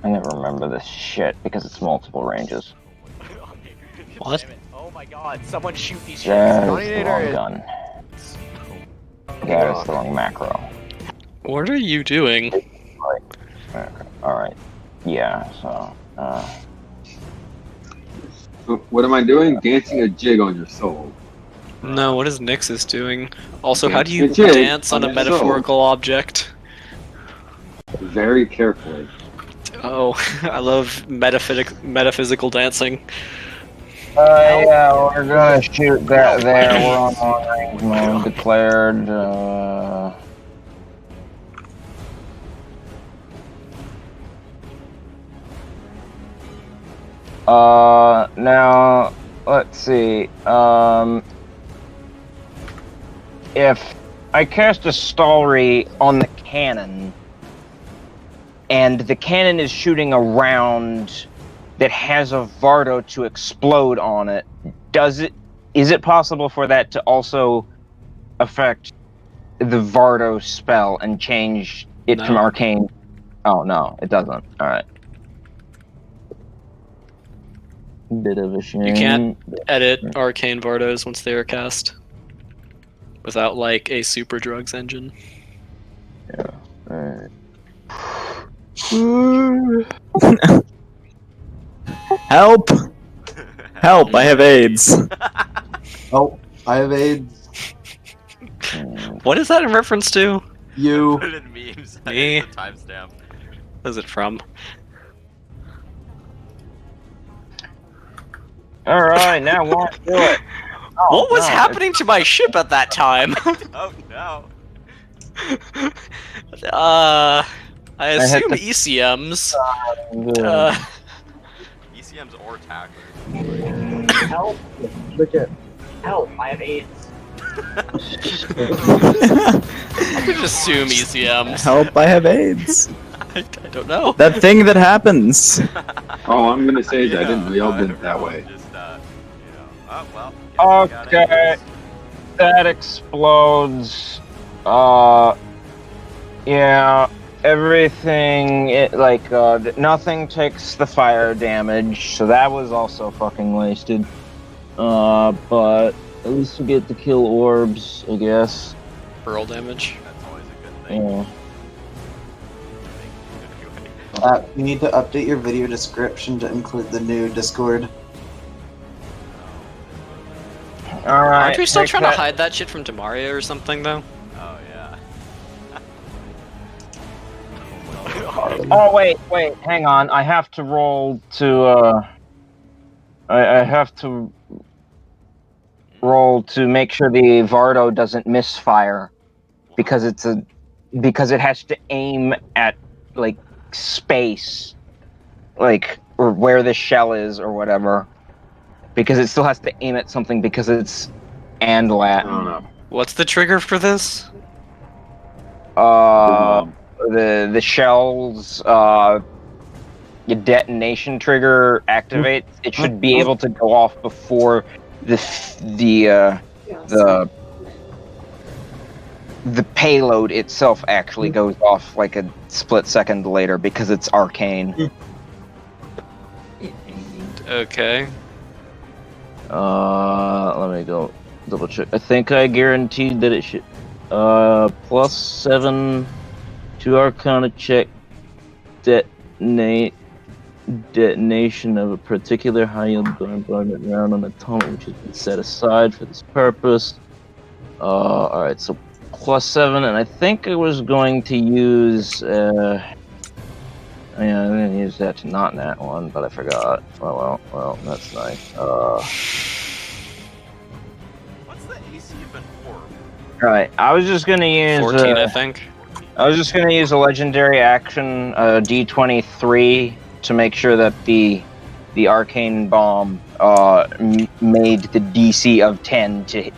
[SPEAKER 5] I never remember this shit because it's multiple ranges.
[SPEAKER 12] What?
[SPEAKER 13] Oh my god, someone shoot these ships.
[SPEAKER 5] That is the wrong gun. That is the wrong macro.
[SPEAKER 12] What are you doing?
[SPEAKER 5] Alright. Yeah, so,
[SPEAKER 2] What am I doing? Dancing a jig on your soul.
[SPEAKER 12] No, what is Nixus doing? Also, how do
[SPEAKER 2] Dancing
[SPEAKER 12] you
[SPEAKER 2] a jig
[SPEAKER 12] dance on a
[SPEAKER 2] your soul.
[SPEAKER 12] metaphorical object?
[SPEAKER 2] Very carefully.
[SPEAKER 12] Oh, I love metaphysical dancing.
[SPEAKER 5] yeah, we're gonna shoot that there. We're on long range mode declared. Now, let's see. If I cast a Stalry on the cannon, and the cannon is shooting a round that has a Vardo to explode on it, is it possible for that to also affect the Vardo spell and change it from arcane? Oh no, it doesn't. Alright. Bit of a shame.
[SPEAKER 12] You can't edit arcane Vardos once they are cast without like a super drugs engine.
[SPEAKER 5] Yeah. Alright.
[SPEAKER 7] Help! Help! I have AIDS.
[SPEAKER 10] Oh, I have AIDS.
[SPEAKER 12] What is that in reference to?
[SPEAKER 10] You.
[SPEAKER 4] Put it in memes.
[SPEAKER 12] Me?
[SPEAKER 4] The timestamp.
[SPEAKER 12] Where's it from?
[SPEAKER 5] Alright, now we'll do it. Oh,
[SPEAKER 12] What was
[SPEAKER 5] no,
[SPEAKER 12] happening to my ship at that time?
[SPEAKER 4] Oh no.
[SPEAKER 12] I
[SPEAKER 5] hit
[SPEAKER 12] assume
[SPEAKER 5] the-
[SPEAKER 12] ECMs.
[SPEAKER 4] ECMs or tackers.
[SPEAKER 13] Help! Look at. Help! I have AIDS.
[SPEAKER 12] I could assume ECMs.
[SPEAKER 7] Help! I have AIDS.
[SPEAKER 12] I don't know.
[SPEAKER 7] That thing that happens.
[SPEAKER 2] Oh, I'm gonna say that. I didn't know y'all did it that way.
[SPEAKER 4] Just, oh well. guess we got
[SPEAKER 5] Okay.
[SPEAKER 4] AIDS.
[SPEAKER 5] That explodes. Yeah, everything, nothing takes the fire damage, so that was also fucking wasted. But at least we get to kill orbs, I guess.
[SPEAKER 12] Pearl damage.
[SPEAKER 4] That's always a good thing.
[SPEAKER 5] Yeah.
[SPEAKER 10] You need to update your video description to include the new Discord.
[SPEAKER 5] Alright.
[SPEAKER 12] Aren't we still trying to hide that shit from Demaria or something, though?
[SPEAKER 4] Oh yeah.
[SPEAKER 5] Oh, wait, hang on. I have to roll to, I have to roll to make sure the Vardo doesn't misfire. Because it has to aim at, like, space. Like, or where the shell is, or whatever. Because it still has to aim at something because it's Andlat.
[SPEAKER 2] I don't know.
[SPEAKER 12] What's the trigger for this?
[SPEAKER 5] The shell's your detonation trigger activates. It should be able to go off before the payload itself actually goes off like a split second later because it's arcane.
[SPEAKER 12] Okay.
[SPEAKER 5] Let me go double check. I think I guaranteed that it should. +7 to Arcana check. Detonation of a particular high-yield bombardment round on a tunnel which has been set aside for this purpose. Alright, so +7, and I think I was going to use. Yeah, I'm going to use that to not that one, but I forgot. Well, that's nice.
[SPEAKER 4] What's the AC of an orb?
[SPEAKER 5] Right, I was just going to use.
[SPEAKER 3] 14, I think.
[SPEAKER 5] I was just going to use a legendary action, D23, to make sure that the arcane bomb made the DC of 10 to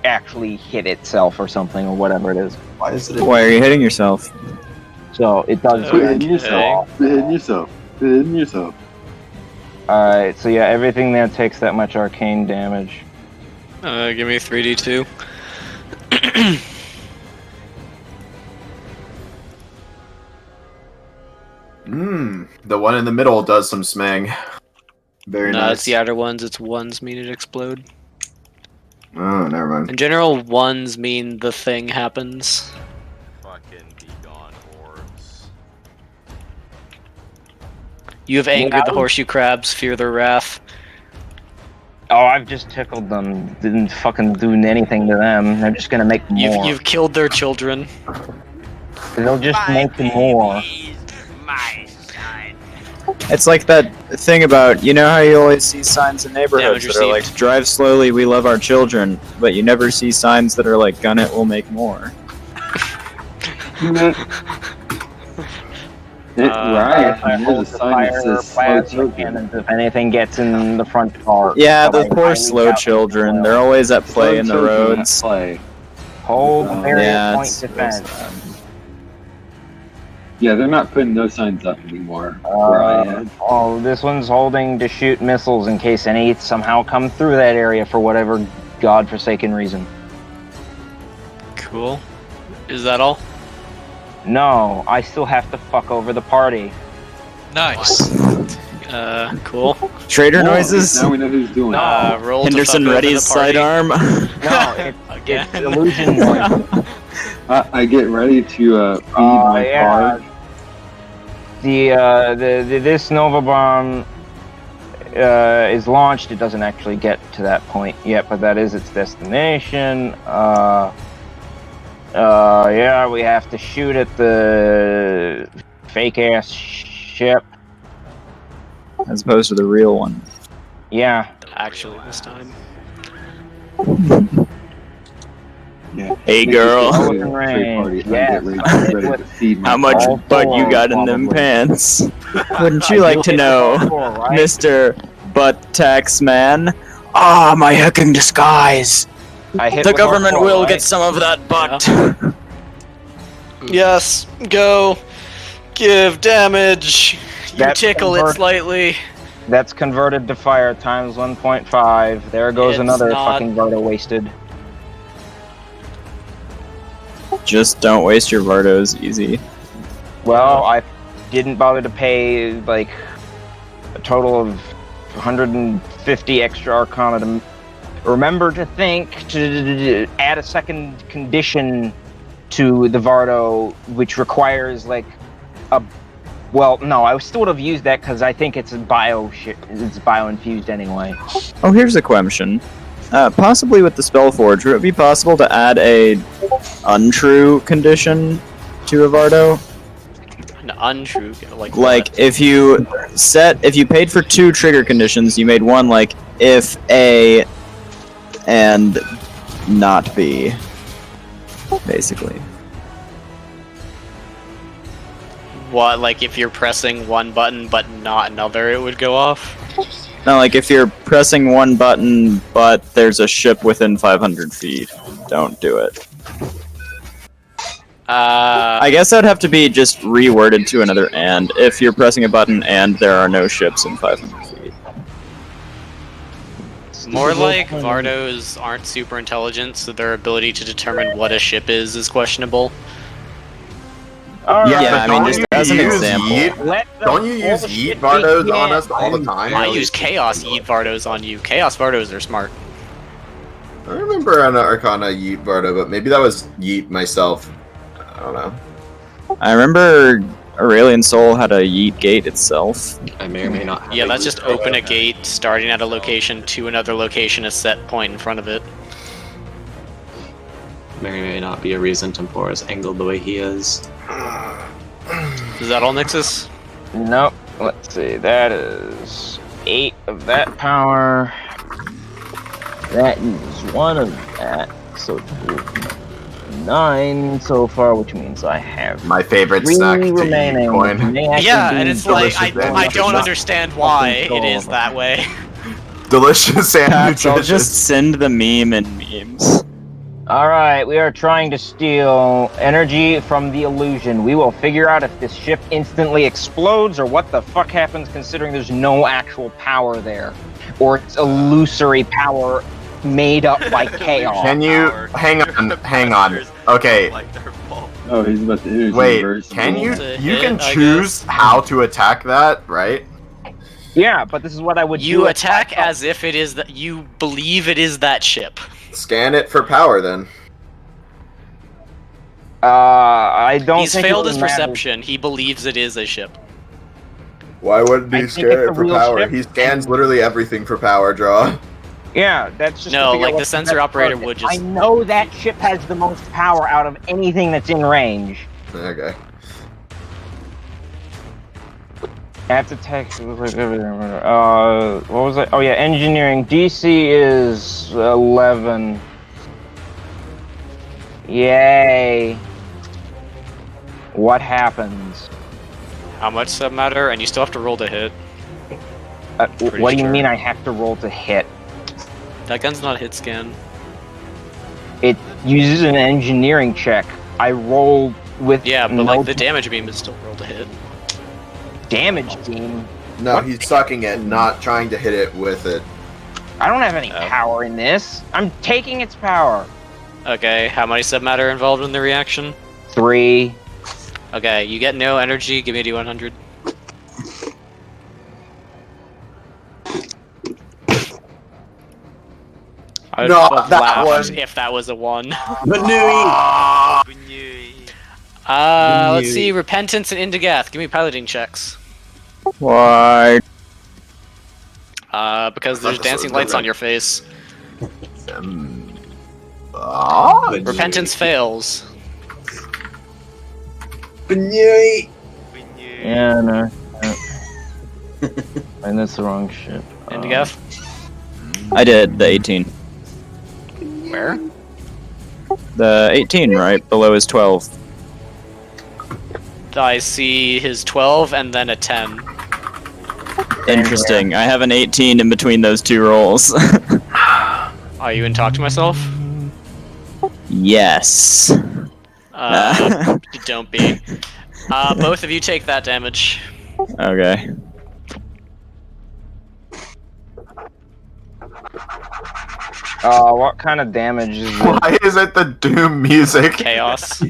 [SPEAKER 5] actually hit itself or something, or whatever it is.
[SPEAKER 10] Why is it?
[SPEAKER 7] Why are you hitting yourself?
[SPEAKER 5] So it does.
[SPEAKER 2] Quit hitting yourself. Quit hitting yourself. Quit hitting yourself.
[SPEAKER 5] Alright, so yeah, everything there takes that much arcane damage.
[SPEAKER 3] Give me 3d2.
[SPEAKER 6] The one in the middle does some smang. Very
[SPEAKER 3] No,
[SPEAKER 6] nice.
[SPEAKER 3] it's the outer ones. It's ones mean it explode.
[SPEAKER 6] Oh, never mind.
[SPEAKER 3] In general, ones mean the thing happens.
[SPEAKER 4] Fucking be gone, orbs.
[SPEAKER 3] You have angered the horseshoe crabs, fear their wrath.
[SPEAKER 5] Oh, I've just tickled them. Didn't fucking do anything to them. They're just gonna make more.
[SPEAKER 3] You've killed their children.
[SPEAKER 5] They'll just make more.
[SPEAKER 7] It's like that thing about, you know how you always see signs in neighborhoods that are like, drive slowly, we love our children, but you never see signs that are like, gun it, we'll make more.
[SPEAKER 2] Right, there's a sign that says slow children.
[SPEAKER 5] If anything gets in the front car.
[SPEAKER 7] Yeah, the poor slow children, they're always at play in the roads.
[SPEAKER 5] Hold the barrier
[SPEAKER 7] Yeah,
[SPEAKER 5] point
[SPEAKER 7] it's
[SPEAKER 5] defense.
[SPEAKER 2] Yeah, they're not putting those signs up anymore. Where I am.
[SPEAKER 5] Oh, this one's holding to shoot missiles in case any somehow come through that area for whatever godforsaken reason.
[SPEAKER 3] Cool. Is that all?
[SPEAKER 5] No, I still have to fuck over the party.
[SPEAKER 1] Nice.
[SPEAKER 3] Cool.
[SPEAKER 7] Trader noises?
[SPEAKER 2] Now we know who's doing it.
[SPEAKER 3] Roll
[SPEAKER 7] Henderson
[SPEAKER 3] to fuck
[SPEAKER 7] Reddy's
[SPEAKER 3] over the party.
[SPEAKER 7] sidearm.
[SPEAKER 5] No, it's illusion noise.
[SPEAKER 2] I get ready to feed my car.
[SPEAKER 5] This Nova Bomb is launched. It doesn't actually get to that point yet, but that is its destination. Yeah, we have to shoot at the fake ass ship.
[SPEAKER 7] As opposed to the real one.
[SPEAKER 5] Yeah.
[SPEAKER 3] Actually, this time.
[SPEAKER 2] Yeah.
[SPEAKER 7] Hey girl. How much butt you got in them pants? Wouldn't you like to know, Mr. Butt Tax Man? Ah, my hecking disguise. The government will get some of that butt.
[SPEAKER 12] Yes, go. Give damage. You
[SPEAKER 5] That's
[SPEAKER 12] tickle it
[SPEAKER 5] convert-
[SPEAKER 12] slightly.
[SPEAKER 5] That's converted to fire times 1.5. There goes
[SPEAKER 12] It's
[SPEAKER 5] another
[SPEAKER 12] not-
[SPEAKER 5] fucking Vardo wasted.
[SPEAKER 7] Just don't waste your Vardos, easy.
[SPEAKER 5] Well, I didn't bother to pay like a total of 150 extra Arcana to remember to think to add a second condition to the Vardo, which requires like a. Well, no, I still would have used that because I think it's it's bio-infused anyway.
[SPEAKER 7] Oh, here's a question. Possibly with the Spellforge, would it be possible to add a untrue condition to a Vardo?
[SPEAKER 3] An untrue, like
[SPEAKER 7] if you paid for 2 trigger conditions, you made one like if A and not B, basically.
[SPEAKER 3] what? Like if you're pressing one button but not another, it would go off.
[SPEAKER 7] No, like if you're pressing one button but there's a ship within 500 feet, don't do it. I guess that'd have to be just reworded to another and if you're pressing a button and there are no ships in 500 feet.
[SPEAKER 3] More like Vardos aren't super intelligent, so their ability to determine what a ship is questionable.
[SPEAKER 7] Yeah, I mean, just as an example.
[SPEAKER 6] Don't you use Yeet Vardos on us all the time?
[SPEAKER 3] I use Chaos Yeet Vardos on you. Chaos Vardos are smart.
[SPEAKER 6] I remember on Arcana Yeet Vardo, but maybe that was Yeet myself. I don't know.
[SPEAKER 7] I remember Aurelian Soul had a Yeet gate itself.
[SPEAKER 8] I may or may not have
[SPEAKER 3] Yeah,
[SPEAKER 8] a
[SPEAKER 3] that's
[SPEAKER 8] Yeet
[SPEAKER 3] just
[SPEAKER 8] Vardo.
[SPEAKER 3] open a gate, starting at a location to another location, a set point in front of it.
[SPEAKER 8] may not be a reason Tempora is angled the way he is.
[SPEAKER 3] Is that all, Nixus?
[SPEAKER 5] Nope. Let's see. That is 8 of that power. That is 1 of that. So 9 so far, which means I have
[SPEAKER 6] My favorite
[SPEAKER 5] 3
[SPEAKER 6] snack to eat,
[SPEAKER 5] remaining.
[SPEAKER 6] coin.
[SPEAKER 5] which may actually
[SPEAKER 3] Yeah,
[SPEAKER 5] be
[SPEAKER 3] and it's like
[SPEAKER 6] delicious
[SPEAKER 3] I
[SPEAKER 6] sandwiches,
[SPEAKER 3] don't
[SPEAKER 6] not-
[SPEAKER 3] understand why it is that way.
[SPEAKER 6] Delicious and
[SPEAKER 7] Pax, I'll
[SPEAKER 6] nutritious.
[SPEAKER 7] just send the meme in memes.
[SPEAKER 5] Alright, we are trying to steal energy from the illusion. We will figure out if this ship instantly explodes or what the fuck happens considering there's no actual power there. Or it's illusory power made up by chaos.
[SPEAKER 6] Can you hang on? Okay.
[SPEAKER 2] Oh, he's about to energy
[SPEAKER 6] Wait,
[SPEAKER 2] reverse.
[SPEAKER 6] can you
[SPEAKER 3] To
[SPEAKER 6] you
[SPEAKER 3] hit,
[SPEAKER 6] can
[SPEAKER 3] I
[SPEAKER 6] choose how to attack that, right?
[SPEAKER 5] Yeah, but this is what I would do.
[SPEAKER 3] You
[SPEAKER 5] if
[SPEAKER 3] attack
[SPEAKER 5] I-
[SPEAKER 3] as if it is that you believe it is that ship.
[SPEAKER 6] Scan it for power then.
[SPEAKER 5] I don't
[SPEAKER 3] He's
[SPEAKER 5] think it
[SPEAKER 3] failed
[SPEAKER 5] would
[SPEAKER 3] his
[SPEAKER 5] matter.
[SPEAKER 3] perception. He believes it is a ship.
[SPEAKER 6] Why wouldn't
[SPEAKER 5] I
[SPEAKER 6] he
[SPEAKER 5] think
[SPEAKER 6] scan
[SPEAKER 5] it's
[SPEAKER 6] it
[SPEAKER 5] a
[SPEAKER 6] for
[SPEAKER 5] real
[SPEAKER 6] power?
[SPEAKER 5] ship.
[SPEAKER 6] He scans literally everything for power draw.
[SPEAKER 5] Yeah, that's just to
[SPEAKER 3] No,
[SPEAKER 5] figure
[SPEAKER 3] like
[SPEAKER 5] out
[SPEAKER 3] the
[SPEAKER 5] what
[SPEAKER 3] sensor
[SPEAKER 5] best
[SPEAKER 3] operator
[SPEAKER 5] target.
[SPEAKER 3] would just.
[SPEAKER 5] I know that ship has the most power out of anything that's in range.
[SPEAKER 6] Okay.
[SPEAKER 5] I have to text. What was it? Oh yeah, engineering. DC is 11. Yay! What happens?
[SPEAKER 3] How much submatter? And you still have to roll to hit. Pretty
[SPEAKER 5] What do you
[SPEAKER 3] sure.
[SPEAKER 5] mean I have to roll to hit?
[SPEAKER 3] That gun's not a hit scan.
[SPEAKER 5] It uses an engineering check. I roll with
[SPEAKER 3] Yeah, but
[SPEAKER 5] no
[SPEAKER 3] like the damage beam is still roll to hit.
[SPEAKER 5] damage beam.
[SPEAKER 6] No, he's sucking it, not trying to hit it with it.
[SPEAKER 5] I don't have any
[SPEAKER 3] Oh.
[SPEAKER 5] power in this. I'm taking its power.
[SPEAKER 3] Okay, how many submatter involved in the reaction?
[SPEAKER 5] 3.
[SPEAKER 3] Okay, you get no energy. Give me a D100. I would
[SPEAKER 6] No,
[SPEAKER 3] have
[SPEAKER 6] that
[SPEAKER 3] laughed
[SPEAKER 6] one.
[SPEAKER 3] if that was a 1.
[SPEAKER 8] Manui!
[SPEAKER 3] Let's see, repentance and Indigath. Give me piloting checks.
[SPEAKER 7] Why?
[SPEAKER 3] Because there's dancing lights on your face. Repentance fails.
[SPEAKER 8] Manui!
[SPEAKER 5] Yeah, no. And that's the wrong ship.
[SPEAKER 3] Indigath?
[SPEAKER 7] I did the 18.
[SPEAKER 3] Where?
[SPEAKER 7] The 18, right? Below is 12.
[SPEAKER 3] I see his 12 and then a 10.
[SPEAKER 7] Interesting. I have an 18 in between those two rolls.
[SPEAKER 3] Are you in talk to myself?
[SPEAKER 7] Yes.
[SPEAKER 3] Don't be. Both of you take that damage.
[SPEAKER 7] Okay.
[SPEAKER 5] What kind of damage is it?
[SPEAKER 6] Why is it the Doom music?
[SPEAKER 3] Chaos.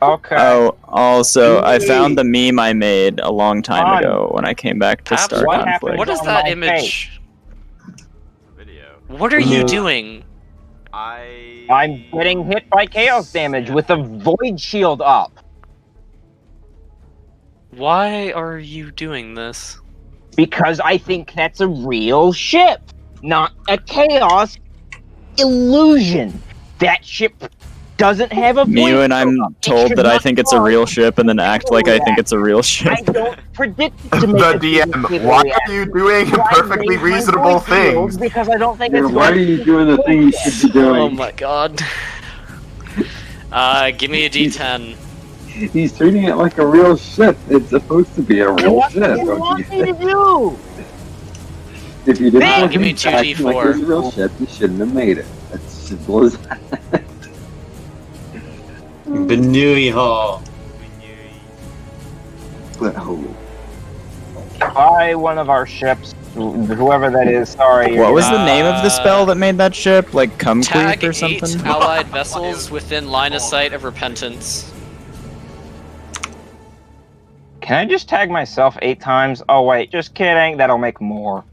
[SPEAKER 5] Okay.
[SPEAKER 7] Oh, also, I found the meme I made a long time ago when I came back to
[SPEAKER 3] Paps,
[SPEAKER 7] start
[SPEAKER 5] what
[SPEAKER 7] conflict.
[SPEAKER 5] happened?
[SPEAKER 3] What is
[SPEAKER 5] on
[SPEAKER 3] that
[SPEAKER 5] my
[SPEAKER 3] image?
[SPEAKER 4] Video.
[SPEAKER 3] What are you doing?
[SPEAKER 5] I'm getting hit by chaos damage with a void shield up.
[SPEAKER 3] Why are you doing this?
[SPEAKER 5] Because I think that's a real ship, not a chaos illusion. That ship doesn't have a void
[SPEAKER 7] Me when
[SPEAKER 5] shield
[SPEAKER 7] I'm
[SPEAKER 5] up. It
[SPEAKER 7] told
[SPEAKER 5] should
[SPEAKER 7] that I
[SPEAKER 5] not
[SPEAKER 7] think it's a
[SPEAKER 5] fly.
[SPEAKER 7] real ship and then act like I think it's a real ship.
[SPEAKER 5] I don't predict it to make
[SPEAKER 6] The
[SPEAKER 5] a
[SPEAKER 6] DM,
[SPEAKER 5] stupid
[SPEAKER 6] why
[SPEAKER 5] reaction.
[SPEAKER 6] are you doing
[SPEAKER 5] So I
[SPEAKER 6] perfectly
[SPEAKER 5] raise my
[SPEAKER 6] reasonable
[SPEAKER 5] void shield
[SPEAKER 6] things?
[SPEAKER 5] because I don't think
[SPEAKER 2] Yeah,
[SPEAKER 5] it's
[SPEAKER 2] why are
[SPEAKER 5] going
[SPEAKER 2] you
[SPEAKER 5] to
[SPEAKER 2] doing the thing you should be
[SPEAKER 3] Oh
[SPEAKER 2] doing?
[SPEAKER 3] my god. Give me a D10.
[SPEAKER 2] He's treating it like a real ship. It's supposed to be a real
[SPEAKER 5] What
[SPEAKER 2] ship.
[SPEAKER 5] do you want me to do?
[SPEAKER 2] If you didn't
[SPEAKER 5] Then
[SPEAKER 2] want
[SPEAKER 3] give me
[SPEAKER 2] him to act
[SPEAKER 3] 2d4.
[SPEAKER 2] like it was a real ship, you shouldn't have made it. That's simple as that.
[SPEAKER 8] Benui Hall.
[SPEAKER 2] Oh.
[SPEAKER 5] Buy one of our ships, whoever that is. Sorry.
[SPEAKER 7] What was the name of the spell that made that ship? Like Cumqueef
[SPEAKER 3] Tag
[SPEAKER 7] or
[SPEAKER 3] 8
[SPEAKER 7] something?
[SPEAKER 3] allied vessels within line of sight of repentance.
[SPEAKER 5] Can I just tag myself 8 times? Oh wait, just kidding. That'll make more.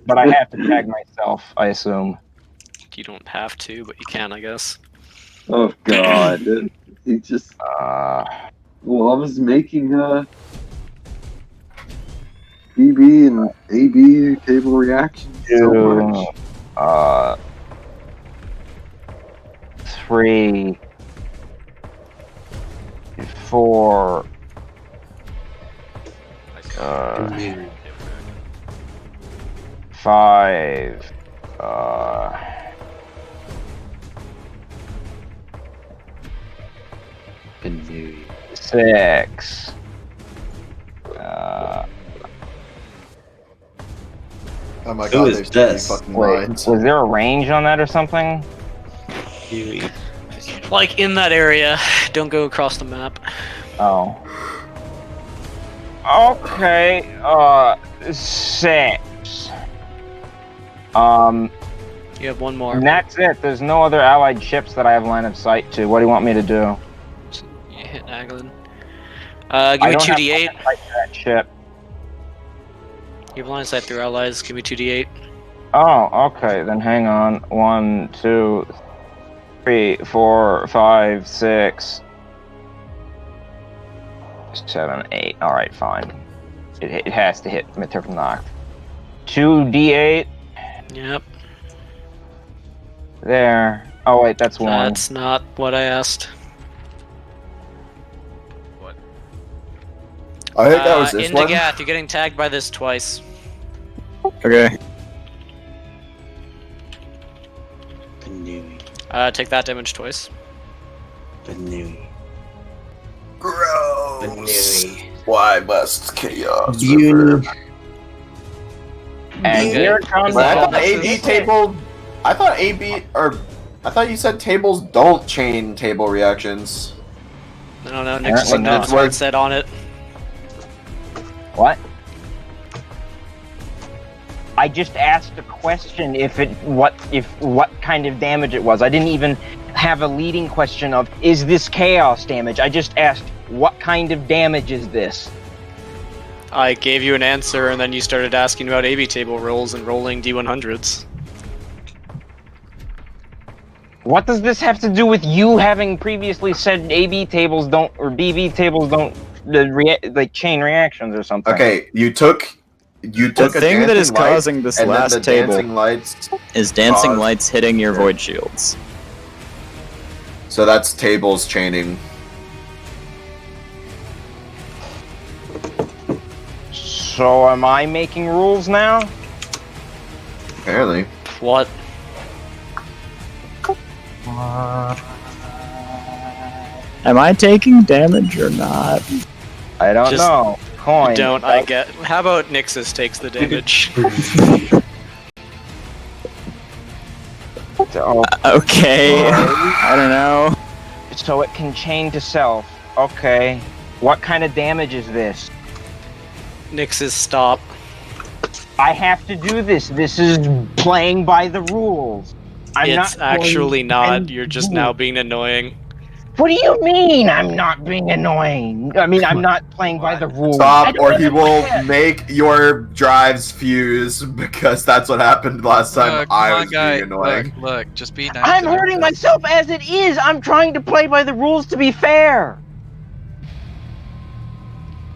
[SPEAKER 5] But I have to tag myself, I assume.
[SPEAKER 3] You don't have to, but you can, I guess.
[SPEAKER 2] Oh god. He just loves making BB and AB cable reactions so much.
[SPEAKER 5] 3, 4.
[SPEAKER 4] I still
[SPEAKER 5] 5. 6.
[SPEAKER 6] Oh my
[SPEAKER 8] Who
[SPEAKER 6] god,
[SPEAKER 8] is
[SPEAKER 6] there's
[SPEAKER 8] this?
[SPEAKER 6] 3 fucking
[SPEAKER 5] Wait,
[SPEAKER 6] lines.
[SPEAKER 5] was there a range on that or something?
[SPEAKER 3] Like in that area, don't go across the map.
[SPEAKER 5] Oh. Okay, 6.
[SPEAKER 3] You have one more.
[SPEAKER 5] And that's it. There's no other allied ships that I have line of sight to. What do you want me to do?
[SPEAKER 3] You hit Naglin. Give
[SPEAKER 5] I
[SPEAKER 3] me
[SPEAKER 5] don't
[SPEAKER 3] 2d8.
[SPEAKER 5] have line of sight to that ship.
[SPEAKER 3] You have line of sight through allies. Give me 2d8.
[SPEAKER 5] Oh, okay. Then hang on. 1, 2, 3, 4, 5, 6, 7, 8. All right, fine. It has to hit Mr. Knocked. 2d8
[SPEAKER 3] Yep.
[SPEAKER 5] there. Oh wait, that's 1.
[SPEAKER 3] That's not what I asked.
[SPEAKER 6] I think that was this one.
[SPEAKER 3] Indagath, you're getting tagged by this twice.
[SPEAKER 7] Okay.
[SPEAKER 3] Take that damage twice.
[SPEAKER 6] Gross. Why must chaos
[SPEAKER 10] You-
[SPEAKER 6] revert?
[SPEAKER 5] And
[SPEAKER 3] Okay.
[SPEAKER 5] here comes
[SPEAKER 6] But I
[SPEAKER 5] the
[SPEAKER 6] thought AB table. I thought I thought you said tables don't chain table reactions.
[SPEAKER 3] I don't know. Nick's
[SPEAKER 5] Apparently
[SPEAKER 3] just
[SPEAKER 5] not.
[SPEAKER 3] one set on it.
[SPEAKER 5] What? I just asked a question what kind of damage it was. I didn't even have a leading question of is this chaos damage? I just asked what kind of damage is this?
[SPEAKER 3] I gave you an answer, and then you started asking about AB table rolls and rolling D100s.
[SPEAKER 5] What does this have to do with you having previously said AB tables don't or BB tables don't like chain reactions or something?
[SPEAKER 6] Okay, you took
[SPEAKER 7] The
[SPEAKER 6] a
[SPEAKER 7] thing that
[SPEAKER 6] dancing
[SPEAKER 7] is
[SPEAKER 6] light,
[SPEAKER 7] causing this
[SPEAKER 6] and then
[SPEAKER 7] last
[SPEAKER 6] the
[SPEAKER 7] table
[SPEAKER 6] dancing lights.
[SPEAKER 7] is dancing
[SPEAKER 6] caused-
[SPEAKER 7] lights hitting your
[SPEAKER 6] Yeah.
[SPEAKER 7] void shields.
[SPEAKER 6] So that's tables chaining.
[SPEAKER 5] So am I making rules now?
[SPEAKER 6] Apparently.
[SPEAKER 3] What?
[SPEAKER 7] Am I taking damage or not?
[SPEAKER 5] I don't
[SPEAKER 3] Just
[SPEAKER 5] know. Coin.
[SPEAKER 3] Don't I get? How about Nixus takes the damage?
[SPEAKER 5] Oh,
[SPEAKER 7] Okay. I don't know.
[SPEAKER 5] so it can chain to self. Okay. What kind of damage is this?
[SPEAKER 3] Nixus, stop.
[SPEAKER 5] I have to do this. This is playing by the rules.
[SPEAKER 3] It's actually not.
[SPEAKER 5] and-
[SPEAKER 3] You're just now being annoying.
[SPEAKER 5] What do you mean I'm not being annoying? I mean, I'm not playing by the rules. I
[SPEAKER 6] Stop,
[SPEAKER 5] don't
[SPEAKER 6] or he will
[SPEAKER 5] understand.
[SPEAKER 6] make your drives fuse because that's what happened last time
[SPEAKER 1] Look,
[SPEAKER 6] I
[SPEAKER 1] come
[SPEAKER 6] was
[SPEAKER 1] on, guy.
[SPEAKER 6] being annoying.
[SPEAKER 1] Look, just be nice.
[SPEAKER 5] I'm
[SPEAKER 1] to
[SPEAKER 5] hurting
[SPEAKER 1] Nexus.
[SPEAKER 5] myself as it is. I'm trying to play by the rules to be fair.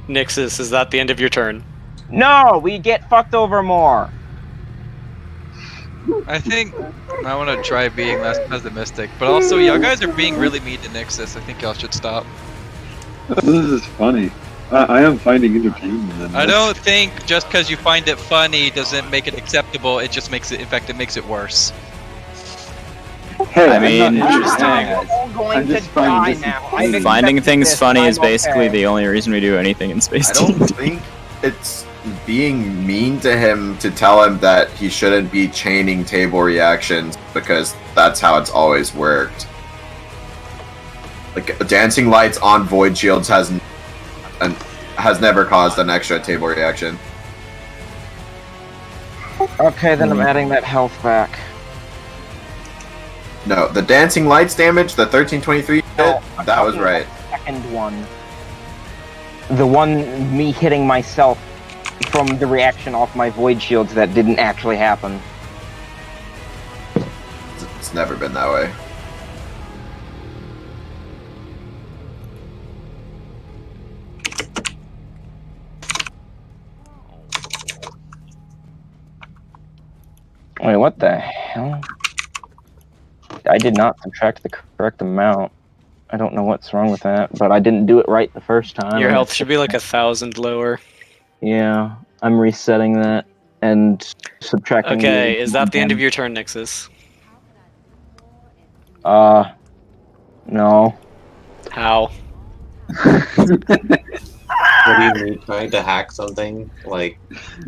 [SPEAKER 3] Nixus, is that the end of your turn?
[SPEAKER 5] No, we get fucked over more.
[SPEAKER 1] I think I want to try being less pessimistic, but also y'all guys are being really mean to Nixus. I think y'all should stop.
[SPEAKER 2] This is funny. I am finding entertainment in
[SPEAKER 1] I
[SPEAKER 2] this.
[SPEAKER 1] don't think just because you find it funny doesn't make it acceptable. It just makes it. In fact, it makes it worse.
[SPEAKER 2] Hey,
[SPEAKER 7] I
[SPEAKER 2] I'm
[SPEAKER 7] mean,
[SPEAKER 2] not
[SPEAKER 7] interesting.
[SPEAKER 2] guys.
[SPEAKER 5] I'm going
[SPEAKER 2] I'm
[SPEAKER 5] to
[SPEAKER 2] just finding
[SPEAKER 5] die
[SPEAKER 2] this
[SPEAKER 5] now.
[SPEAKER 2] entertaining.
[SPEAKER 5] I'm
[SPEAKER 7] Finding
[SPEAKER 5] accepting
[SPEAKER 7] things
[SPEAKER 5] this,
[SPEAKER 7] funny
[SPEAKER 5] and
[SPEAKER 7] is
[SPEAKER 5] I'm
[SPEAKER 7] basically
[SPEAKER 5] okay.
[SPEAKER 7] the only reason we do anything in Space
[SPEAKER 6] I don't
[SPEAKER 7] D&D.
[SPEAKER 6] think it's being mean to him to tell him that he shouldn't be chaining table reactions because that's how it's always worked. Like dancing lights on void shields has never caused an extra table reaction.
[SPEAKER 5] Okay, then I'm adding that health back.
[SPEAKER 6] No, the dancing lights damage, the 1323 hit, that was right.
[SPEAKER 5] Second one. The one me hitting myself from the reaction off my void shields that didn't actually happen.
[SPEAKER 6] It's never been that way.
[SPEAKER 5] Wait, what the hell? I did not subtract the correct amount. I don't know what's wrong with that, but I didn't do it right the first time.
[SPEAKER 12] Your
[SPEAKER 5] and
[SPEAKER 12] health
[SPEAKER 5] it's-
[SPEAKER 12] should be like 1,000 lower.
[SPEAKER 5] Yeah, I'm resetting that and subtracting.
[SPEAKER 12] Okay, is that the end of your turn, Nixus?
[SPEAKER 5] No.
[SPEAKER 12] How?
[SPEAKER 8] What do you mean, trying to hack something? Like,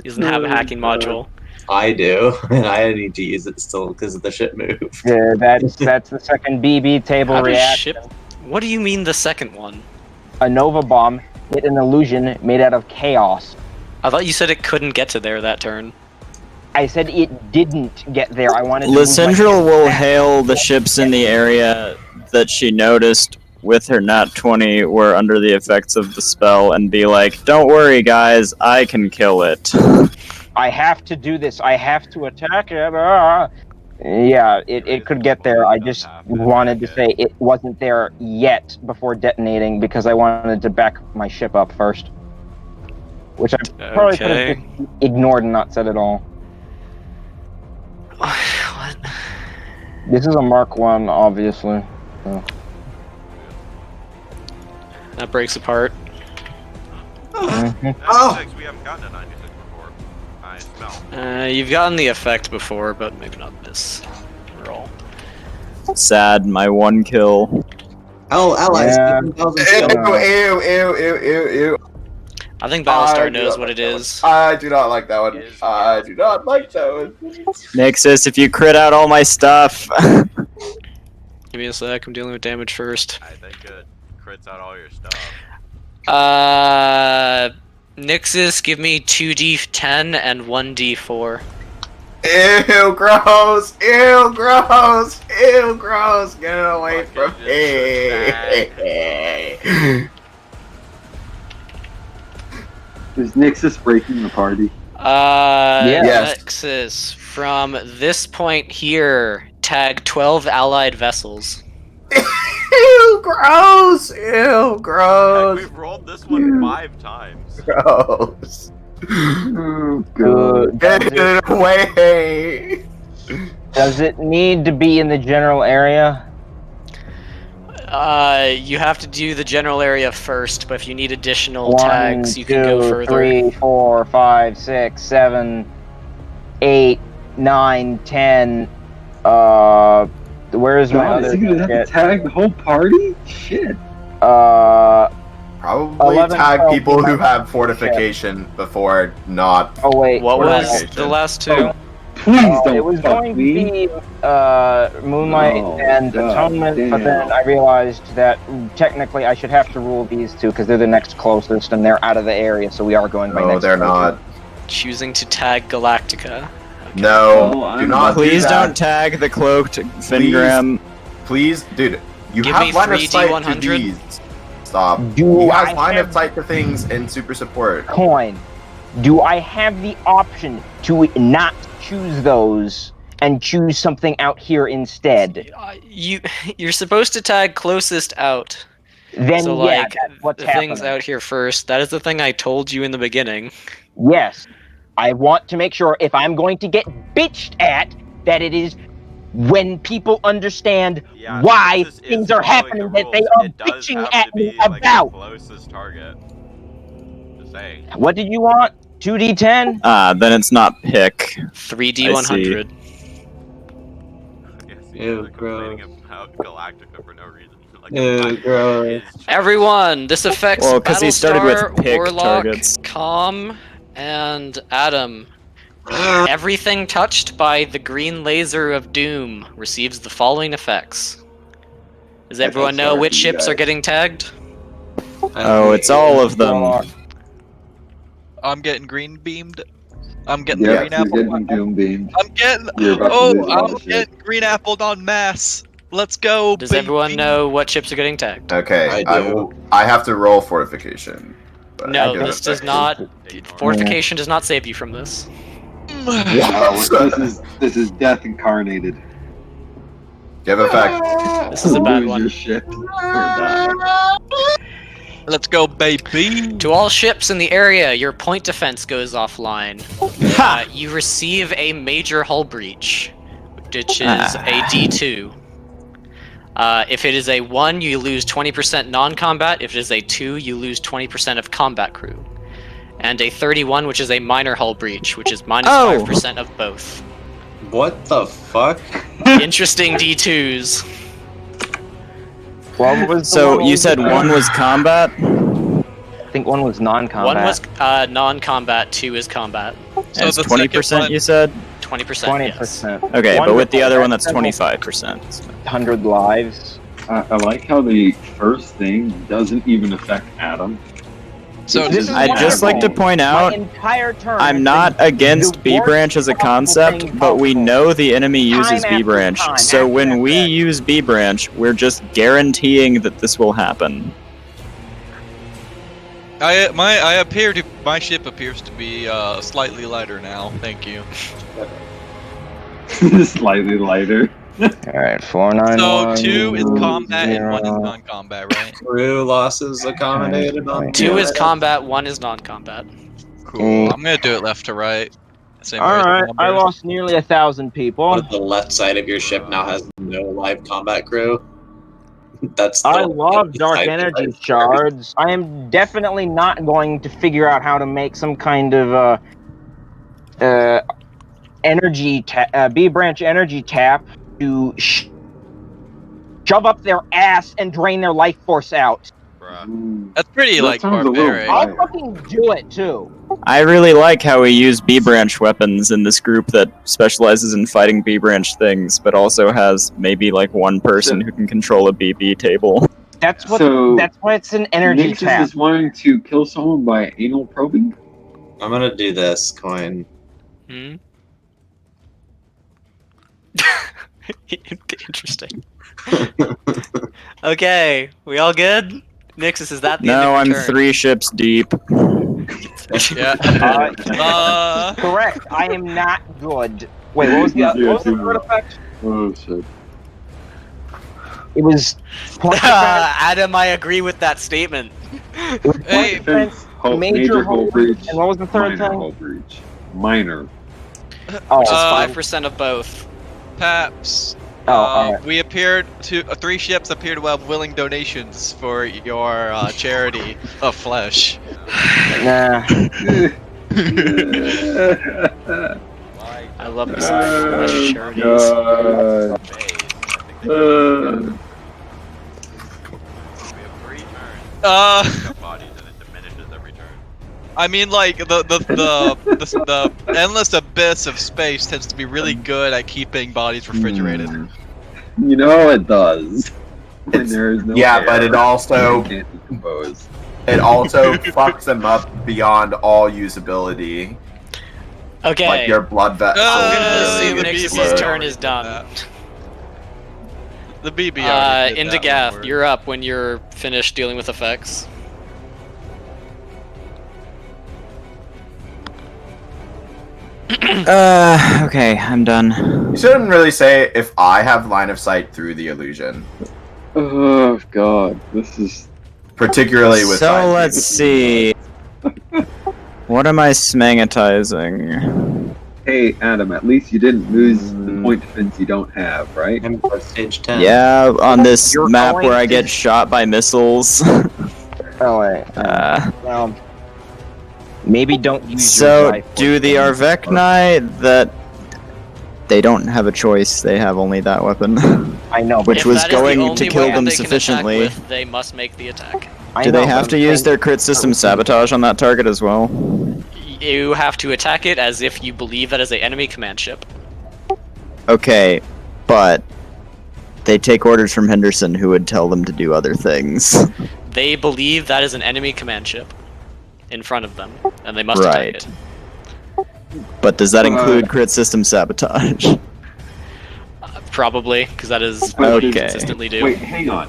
[SPEAKER 12] He doesn't have a hacking module.
[SPEAKER 8] I do, and I need to use it still because the ship moved.
[SPEAKER 5] Yeah, that's the second BB table
[SPEAKER 12] How does
[SPEAKER 5] reaction.
[SPEAKER 12] ship? What do you mean the second one?
[SPEAKER 5] A Nova bomb hit an illusion made out of chaos.
[SPEAKER 12] I thought you said it couldn't get to there that turn.
[SPEAKER 5] I said it didn't get there. I wanted to move my
[SPEAKER 7] Lysindral
[SPEAKER 5] ship
[SPEAKER 7] will
[SPEAKER 5] back.
[SPEAKER 7] hail the ships in the area that she noticed with her nat 20 were under the effects of the spell and be like, don't worry guys, I can kill it.
[SPEAKER 5] I have to do this. I have to attack it. Yeah, it could get there. I just wanted to say it wasn't there yet before detonating because I wanted to back my ship up first. Which I probably could have just ignored and not said at all.
[SPEAKER 12] What?
[SPEAKER 5] This is a Mark 1, obviously. So.
[SPEAKER 12] That breaks apart.
[SPEAKER 5] Mhm.
[SPEAKER 4] We haven't gotten a 96 before. I smell.
[SPEAKER 12] You've gotten the effect before, but maybe not this roll.
[SPEAKER 7] Sad, my one kill.
[SPEAKER 8] Oh, allies!
[SPEAKER 5] Yeah.
[SPEAKER 8] 7,000
[SPEAKER 6] Ew.
[SPEAKER 12] I think Battlestar knows what it is.
[SPEAKER 6] I do not like that one. I do not like that one.
[SPEAKER 7] Nixus, if you crit out all my stuff.
[SPEAKER 12] Give me a sec, I'm dealing with damage first.
[SPEAKER 4] I think it crits out all your stuff.
[SPEAKER 12] Nixus, give me 2d10 and 1d4.
[SPEAKER 6] Ew, gross! Ew, gross! Ew, gross! Get it away from me!
[SPEAKER 2] Is Nixus breaking the party?
[SPEAKER 6] Yes.
[SPEAKER 12] Nixus, from this point here, tag 12 allied vessels.
[SPEAKER 6] Ew, gross! Ew, gross!
[SPEAKER 4] We've rolled this one 5 times.
[SPEAKER 6] Gross.
[SPEAKER 2] Oh, God.
[SPEAKER 6] Get it away!
[SPEAKER 5] Does it need to be in the general area?
[SPEAKER 12] You have to do the general area first, but if you need additional
[SPEAKER 5] 1,
[SPEAKER 12] tags, you can go
[SPEAKER 5] 2,
[SPEAKER 12] further.
[SPEAKER 5] 3, 4, 5, 6, 7, 8, 9, 10. Where is my
[SPEAKER 2] God,
[SPEAKER 5] other
[SPEAKER 2] is he gonna have to
[SPEAKER 5] shit?
[SPEAKER 2] tag the whole party? Shit.
[SPEAKER 6] Probably
[SPEAKER 5] 11,
[SPEAKER 6] tag
[SPEAKER 5] 12,
[SPEAKER 6] people who
[SPEAKER 5] 11.
[SPEAKER 6] have fortification before not.
[SPEAKER 5] Oh wait,
[SPEAKER 12] What was
[SPEAKER 6] fortification.
[SPEAKER 12] the last two?
[SPEAKER 2] Please don't
[SPEAKER 5] it was
[SPEAKER 2] fuck
[SPEAKER 5] going
[SPEAKER 2] me.
[SPEAKER 5] to be Moonlight
[SPEAKER 2] Oh,
[SPEAKER 5] and
[SPEAKER 2] God
[SPEAKER 5] Atonement, but
[SPEAKER 2] damn.
[SPEAKER 5] then I realized that technically I should have to rule these two because they're the next closest and they're out of the area, so we are going by
[SPEAKER 6] No,
[SPEAKER 5] next.
[SPEAKER 6] they're
[SPEAKER 5] closest.
[SPEAKER 6] not.
[SPEAKER 12] Choosing to tag Galactica.
[SPEAKER 6] No,
[SPEAKER 2] Oh,
[SPEAKER 6] do
[SPEAKER 2] I'm
[SPEAKER 6] not.
[SPEAKER 7] Please
[SPEAKER 6] do
[SPEAKER 7] don't
[SPEAKER 6] that.
[SPEAKER 7] tag the cloaked Fingram.
[SPEAKER 6] Please, dude. You
[SPEAKER 12] Give
[SPEAKER 6] have
[SPEAKER 12] me
[SPEAKER 6] line of
[SPEAKER 12] 3D
[SPEAKER 6] sight to
[SPEAKER 12] 100.
[SPEAKER 6] these. Stop.
[SPEAKER 5] Do
[SPEAKER 6] He
[SPEAKER 5] I
[SPEAKER 6] has line
[SPEAKER 5] have
[SPEAKER 6] of sight to things in super support.
[SPEAKER 5] coin? Do I have the option to not choose those and choose something out here instead?
[SPEAKER 12] You're supposed to tag closest out.
[SPEAKER 5] Then
[SPEAKER 12] So
[SPEAKER 5] yeah,
[SPEAKER 12] like
[SPEAKER 5] that's what's
[SPEAKER 12] the
[SPEAKER 5] happening.
[SPEAKER 12] things out here first. That is the thing I told you in the beginning.
[SPEAKER 5] Yes, I want to make sure if I'm going to get bitched at, that it is when people understand
[SPEAKER 4] Yeah,
[SPEAKER 5] why
[SPEAKER 4] this is
[SPEAKER 5] things are
[SPEAKER 4] following
[SPEAKER 5] happening
[SPEAKER 4] the
[SPEAKER 5] that they
[SPEAKER 4] rules.
[SPEAKER 5] are
[SPEAKER 4] It does
[SPEAKER 5] bitching
[SPEAKER 4] have
[SPEAKER 5] at
[SPEAKER 4] to
[SPEAKER 5] me
[SPEAKER 4] be, like, the
[SPEAKER 5] about.
[SPEAKER 4] closest target. Just saying.
[SPEAKER 5] What did you want? 2d10?
[SPEAKER 7] Then it's not pick.
[SPEAKER 12] 3d100.
[SPEAKER 4] Yes,
[SPEAKER 8] Ew,
[SPEAKER 4] complaining
[SPEAKER 8] gross.
[SPEAKER 4] about Galactica for no reason. Like,
[SPEAKER 8] Ew, gross.
[SPEAKER 12] Everyone, this affects
[SPEAKER 7] Well, 'cause he started with
[SPEAKER 12] Battlestar,
[SPEAKER 7] pick
[SPEAKER 12] Warlock,
[SPEAKER 7] targets.
[SPEAKER 12] Com, and Adam. Everything touched by the green laser of doom receives the following effects. Does everyone know which ships are getting tagged?
[SPEAKER 7] Oh, it's all of them.
[SPEAKER 1] I'm getting green beamed. I'm getting
[SPEAKER 2] Yeah,
[SPEAKER 1] green
[SPEAKER 2] you're
[SPEAKER 1] apple.
[SPEAKER 2] getting doom beamed.
[SPEAKER 1] I'm getting.
[SPEAKER 2] You're about to
[SPEAKER 1] Oh,
[SPEAKER 2] lose a lot
[SPEAKER 1] I'm
[SPEAKER 2] of shit.
[SPEAKER 1] getting green appled on mass. Let's go.
[SPEAKER 12] Does
[SPEAKER 1] baby.
[SPEAKER 12] everyone know what ships are getting tagged?
[SPEAKER 6] Okay,
[SPEAKER 8] I do.
[SPEAKER 6] I have to roll fortification. But I
[SPEAKER 12] No,
[SPEAKER 6] give
[SPEAKER 12] this
[SPEAKER 6] it
[SPEAKER 12] does
[SPEAKER 6] back.
[SPEAKER 12] not. Fortification does not save you from this.
[SPEAKER 2] This is death incarnated.
[SPEAKER 6] Give effect.
[SPEAKER 12] This is a bad
[SPEAKER 2] Lose
[SPEAKER 12] one.
[SPEAKER 2] your ship or die.
[SPEAKER 1] Let's go, baby.
[SPEAKER 12] To all ships in the area, your point defense goes offline. You receive a major hull breach, which is a D2. If it is a 1, you lose 20% non-combat. If it is a 2, you lose 20% of combat crew. And a 31, which is a minor hull breach, which is minus 5% of both.
[SPEAKER 8] What the fuck?
[SPEAKER 12] Interesting D2s.
[SPEAKER 5] What was the
[SPEAKER 7] So
[SPEAKER 5] one
[SPEAKER 7] you
[SPEAKER 5] was-
[SPEAKER 7] said one was combat?
[SPEAKER 5] I think one was non-combat.
[SPEAKER 12] 1 was non-combat, 2 is combat.
[SPEAKER 1] So
[SPEAKER 7] It's
[SPEAKER 1] the
[SPEAKER 7] 20%,
[SPEAKER 1] second one-
[SPEAKER 7] you said?
[SPEAKER 12] 20%.
[SPEAKER 5] 20%.
[SPEAKER 7] Okay,
[SPEAKER 5] One
[SPEAKER 7] but with the other one,
[SPEAKER 5] was
[SPEAKER 7] that's 25%.
[SPEAKER 5] 100 lives.
[SPEAKER 2] I like how the first thing doesn't even affect Adam.
[SPEAKER 1] So
[SPEAKER 5] This is
[SPEAKER 7] I'd just like to point
[SPEAKER 5] My
[SPEAKER 7] out,
[SPEAKER 5] entire turn.
[SPEAKER 7] I'm not against B branch as a concept, but we know the enemy uses
[SPEAKER 5] Time
[SPEAKER 7] B
[SPEAKER 5] after
[SPEAKER 7] branch.
[SPEAKER 5] time,
[SPEAKER 7] So
[SPEAKER 5] after
[SPEAKER 7] when we
[SPEAKER 5] after.
[SPEAKER 7] use B branch, we're just guaranteeing that this will happen.
[SPEAKER 1] my ship appears to be slightly lighter now. Thank you.
[SPEAKER 2] Slightly lighter.
[SPEAKER 5] Alright, 491.
[SPEAKER 1] So 2 is combat and 1 is
[SPEAKER 5] 0.
[SPEAKER 1] non-combat, right?
[SPEAKER 8] Crew losses accommodated on
[SPEAKER 12] 2 is combat, 1 is non-combat.
[SPEAKER 1] Cool. I'm gonna do it left to right. Same way as
[SPEAKER 5] Alright, I
[SPEAKER 1] numbers.
[SPEAKER 5] lost nearly 1,000 people.
[SPEAKER 8] What if the left side of your ship now has no live combat crew? That's
[SPEAKER 5] I
[SPEAKER 8] the
[SPEAKER 5] love dark
[SPEAKER 8] side
[SPEAKER 5] energy
[SPEAKER 8] device.
[SPEAKER 5] shards. I am definitely not going to figure out how to make some kind of energy B branch energy tap to shove up their ass and drain their life force out.
[SPEAKER 1] That's pretty
[SPEAKER 2] That
[SPEAKER 1] like
[SPEAKER 2] sounds a little
[SPEAKER 1] barbaric.
[SPEAKER 5] I'll fucking do it too.
[SPEAKER 7] I really like how we use B branch weapons in this group that specializes in fighting B branch things, but also has maybe like one person who can control a BB table.
[SPEAKER 5] That's what.
[SPEAKER 2] So,
[SPEAKER 5] that's why it's an energy
[SPEAKER 2] Nixon
[SPEAKER 5] tap.
[SPEAKER 2] is wanting to kill someone by anal probing?
[SPEAKER 8] I'm gonna do this, Coin.
[SPEAKER 12] Hmm? Interesting. Okay, we all good? Nixus, is that the end
[SPEAKER 7] No,
[SPEAKER 12] of
[SPEAKER 7] I'm
[SPEAKER 12] your turn?
[SPEAKER 7] 3 ships deep.
[SPEAKER 1] Yeah.
[SPEAKER 5] Correct. I am not good. Wait, what was the third effect?
[SPEAKER 2] Oh shit.
[SPEAKER 5] It was point defense,
[SPEAKER 12] Adam, I agree with that statement.
[SPEAKER 5] point
[SPEAKER 1] Hey,
[SPEAKER 5] defense,
[SPEAKER 2] Major hull breach.
[SPEAKER 5] and what was the third
[SPEAKER 2] Minor
[SPEAKER 5] thing?
[SPEAKER 2] hull breach. Minor.
[SPEAKER 5] Oh,
[SPEAKER 12] Which is
[SPEAKER 1] Uh,
[SPEAKER 12] 5% of both.
[SPEAKER 1] Paps.
[SPEAKER 5] alright.
[SPEAKER 1] We appeared to 3 ships appear to have willing donations for your charity of flesh.
[SPEAKER 5] Nah.
[SPEAKER 12] I love me some flesh charities.
[SPEAKER 2] God.
[SPEAKER 4] Bodies and it diminishes every turn.
[SPEAKER 1] I mean, like the endless abyss of space tends to be really good at keeping bodies refrigerated.
[SPEAKER 2] You know it does. When there is no
[SPEAKER 6] Yeah,
[SPEAKER 2] air,
[SPEAKER 6] but it also
[SPEAKER 2] they can't decompose.
[SPEAKER 6] it also fucks them up beyond all usability.
[SPEAKER 12] Okay.
[SPEAKER 6] Like your blood vessels.
[SPEAKER 12] I'm gonna
[SPEAKER 1] the
[SPEAKER 12] assume Nixus's
[SPEAKER 1] BB
[SPEAKER 12] turn
[SPEAKER 1] already
[SPEAKER 12] is
[SPEAKER 1] did
[SPEAKER 12] done.
[SPEAKER 1] that. The BB already did that
[SPEAKER 12] Indigath,
[SPEAKER 1] one
[SPEAKER 12] you're up when you're finished dealing with effects.
[SPEAKER 7] Okay, I'm done.
[SPEAKER 6] You shouldn't really say if I have line of sight through the illusion,
[SPEAKER 2] Oh god, this is.
[SPEAKER 6] particularly with.
[SPEAKER 7] So
[SPEAKER 6] side
[SPEAKER 7] let's
[SPEAKER 6] views.
[SPEAKER 7] see. What am I smagnetizing?
[SPEAKER 2] Hey Adam, at least you didn't lose the point defense you don't have, right?
[SPEAKER 8] I'm at stage 10.
[SPEAKER 7] Yeah, on this
[SPEAKER 5] You're
[SPEAKER 7] map
[SPEAKER 5] going
[SPEAKER 7] where I
[SPEAKER 5] to-
[SPEAKER 7] get shot by missiles.
[SPEAKER 5] Oh wait. Well, maybe don't use
[SPEAKER 7] So,
[SPEAKER 5] your life
[SPEAKER 7] do the Arvekni that they don't have a choice, they have only that weapon.
[SPEAKER 5] I know,
[SPEAKER 7] Which
[SPEAKER 12] If
[SPEAKER 7] was
[SPEAKER 12] that is the
[SPEAKER 7] going
[SPEAKER 12] only
[SPEAKER 7] to kill
[SPEAKER 12] weapon
[SPEAKER 7] them
[SPEAKER 12] they can attack
[SPEAKER 7] sufficiently.
[SPEAKER 12] with, they must make the attack.
[SPEAKER 5] I
[SPEAKER 7] Do
[SPEAKER 5] know,
[SPEAKER 7] they
[SPEAKER 5] but
[SPEAKER 7] have
[SPEAKER 5] I'm
[SPEAKER 7] to use
[SPEAKER 5] saying-
[SPEAKER 7] their crit system sabotage on that target as well?
[SPEAKER 12] You have to attack it as if you believe that is an enemy command ship.
[SPEAKER 7] Okay, but they take orders from Henderson, who would tell them to do other things.
[SPEAKER 12] They believe that is an enemy command ship in front of them, and they must
[SPEAKER 7] Right.
[SPEAKER 12] attack it.
[SPEAKER 7] But does that include crit system sabotage?
[SPEAKER 12] Probably, because that is
[SPEAKER 2] Wait,
[SPEAKER 12] what you
[SPEAKER 7] okay.
[SPEAKER 12] consistently do.
[SPEAKER 2] Wait, hang on.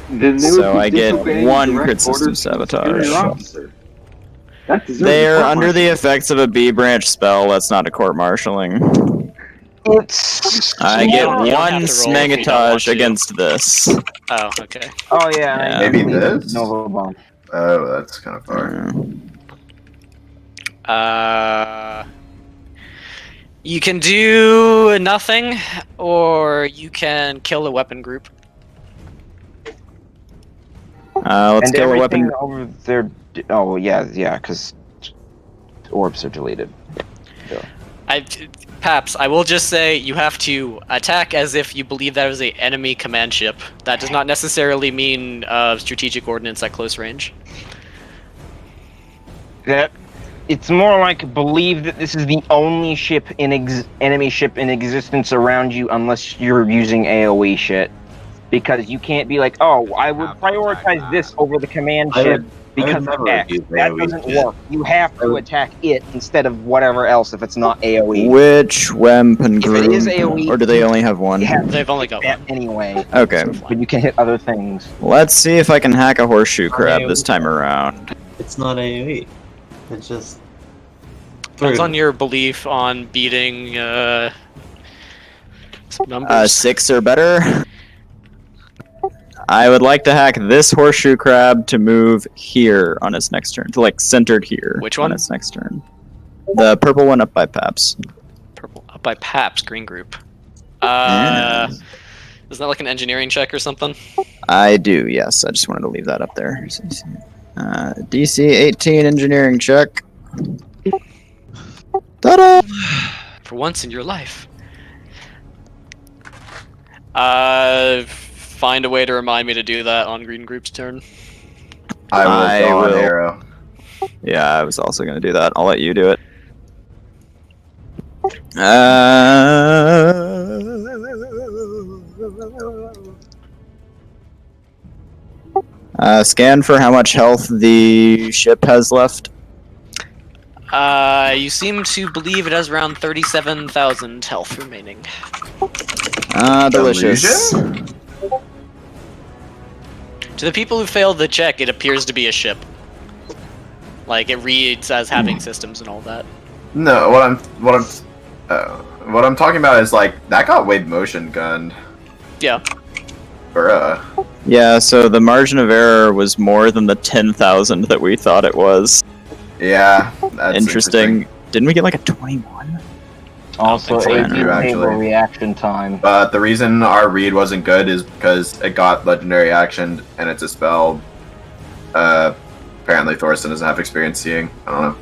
[SPEAKER 2] Then they
[SPEAKER 7] So
[SPEAKER 2] would be
[SPEAKER 7] I get
[SPEAKER 2] disobeying
[SPEAKER 7] 1
[SPEAKER 2] direct
[SPEAKER 7] crit system
[SPEAKER 2] orders from the superior
[SPEAKER 7] sabotage.
[SPEAKER 2] officer. That deserves
[SPEAKER 7] They
[SPEAKER 2] a
[SPEAKER 7] are
[SPEAKER 2] court
[SPEAKER 7] under the
[SPEAKER 2] martial.
[SPEAKER 7] effects of a B branch spell. That's not a court marshaling.
[SPEAKER 5] It's.
[SPEAKER 7] I get
[SPEAKER 12] You don't have
[SPEAKER 7] one
[SPEAKER 12] to roll if you don't want
[SPEAKER 7] smagotage
[SPEAKER 12] to.
[SPEAKER 7] against this.
[SPEAKER 12] Oh, okay.
[SPEAKER 5] Oh yeah.
[SPEAKER 7] Yeah.
[SPEAKER 6] Maybe
[SPEAKER 5] Maybe
[SPEAKER 6] this?
[SPEAKER 5] Nova bomb.
[SPEAKER 6] Oh, that's kind of far.
[SPEAKER 12] You can do nothing, or you can kill a weapon group.
[SPEAKER 7] Let's
[SPEAKER 5] And
[SPEAKER 7] kill a
[SPEAKER 5] everything
[SPEAKER 7] weapon.
[SPEAKER 5] over there. Oh yeah, because orbs are deleted.
[SPEAKER 12] Paps, I will just say you have to attack as if you believe that is a enemy command ship. That does not necessarily mean strategic ordnance at close range.
[SPEAKER 5] That it's more like believe that this is the only ship in enemy ship in existence around you, unless you're using AOE shit. Because you can't be like, oh, I would prioritize this over the command ship because of X. That doesn't work. You have to attack it instead of whatever else if it's not AOE.
[SPEAKER 7] Which weapon
[SPEAKER 5] If
[SPEAKER 7] group?
[SPEAKER 5] it is AOE,
[SPEAKER 7] Or do they only have one?
[SPEAKER 5] You have to
[SPEAKER 12] They've only
[SPEAKER 5] hit
[SPEAKER 12] got
[SPEAKER 5] that
[SPEAKER 12] one.
[SPEAKER 5] anyway.
[SPEAKER 7] Okay.
[SPEAKER 5] But you can hit other things.
[SPEAKER 7] Let's see if I can hack a horseshoe crab
[SPEAKER 8] AOE.
[SPEAKER 7] this time around.
[SPEAKER 8] It's not AoE. It's just.
[SPEAKER 12] Depends on your belief on beating some numbers.
[SPEAKER 7] 6 or better. I would like to hack this horseshoe crab to move here on its next turn. To centered here.
[SPEAKER 12] Which
[SPEAKER 7] on
[SPEAKER 12] one?
[SPEAKER 7] its next turn. The purple one up by Paps.
[SPEAKER 12] Purple up by Paps, green group.
[SPEAKER 7] Yeah.
[SPEAKER 12] Isn't that like an engineering check or something?
[SPEAKER 7] I do, yes. I just wanted to leave that up there. DC 18 engineering check. Ta-da!
[SPEAKER 12] For once in your life. Find a way to remind me to do that on green group's turn.
[SPEAKER 6] I will. Arrow.
[SPEAKER 7] Yeah, I was also going to do that. I'll let you do it. Scan for how much health the ship has left.
[SPEAKER 12] You seem to believe it has around 37,000 health remaining.
[SPEAKER 7] Delicious.
[SPEAKER 12] To the people who failed the check, it appears to be a ship. Like, it reads as having systems and all that.
[SPEAKER 6] No, what I'm talking about is like that got wave motion gunned.
[SPEAKER 12] Yeah.
[SPEAKER 6] Bruh.
[SPEAKER 7] Yeah, so the margin of error was more than the 10,000 that we thought it was.
[SPEAKER 6] Yeah, that's
[SPEAKER 7] interesting. Didn't we get like a 21?
[SPEAKER 5] Also,
[SPEAKER 6] think so,
[SPEAKER 5] 18
[SPEAKER 6] Andrew,
[SPEAKER 5] table
[SPEAKER 6] actually.
[SPEAKER 5] reaction time.
[SPEAKER 6] But the reason our read wasn't good is because it got legendary action and it's a spell. Apparently Thorsten doesn't have experience seeing. I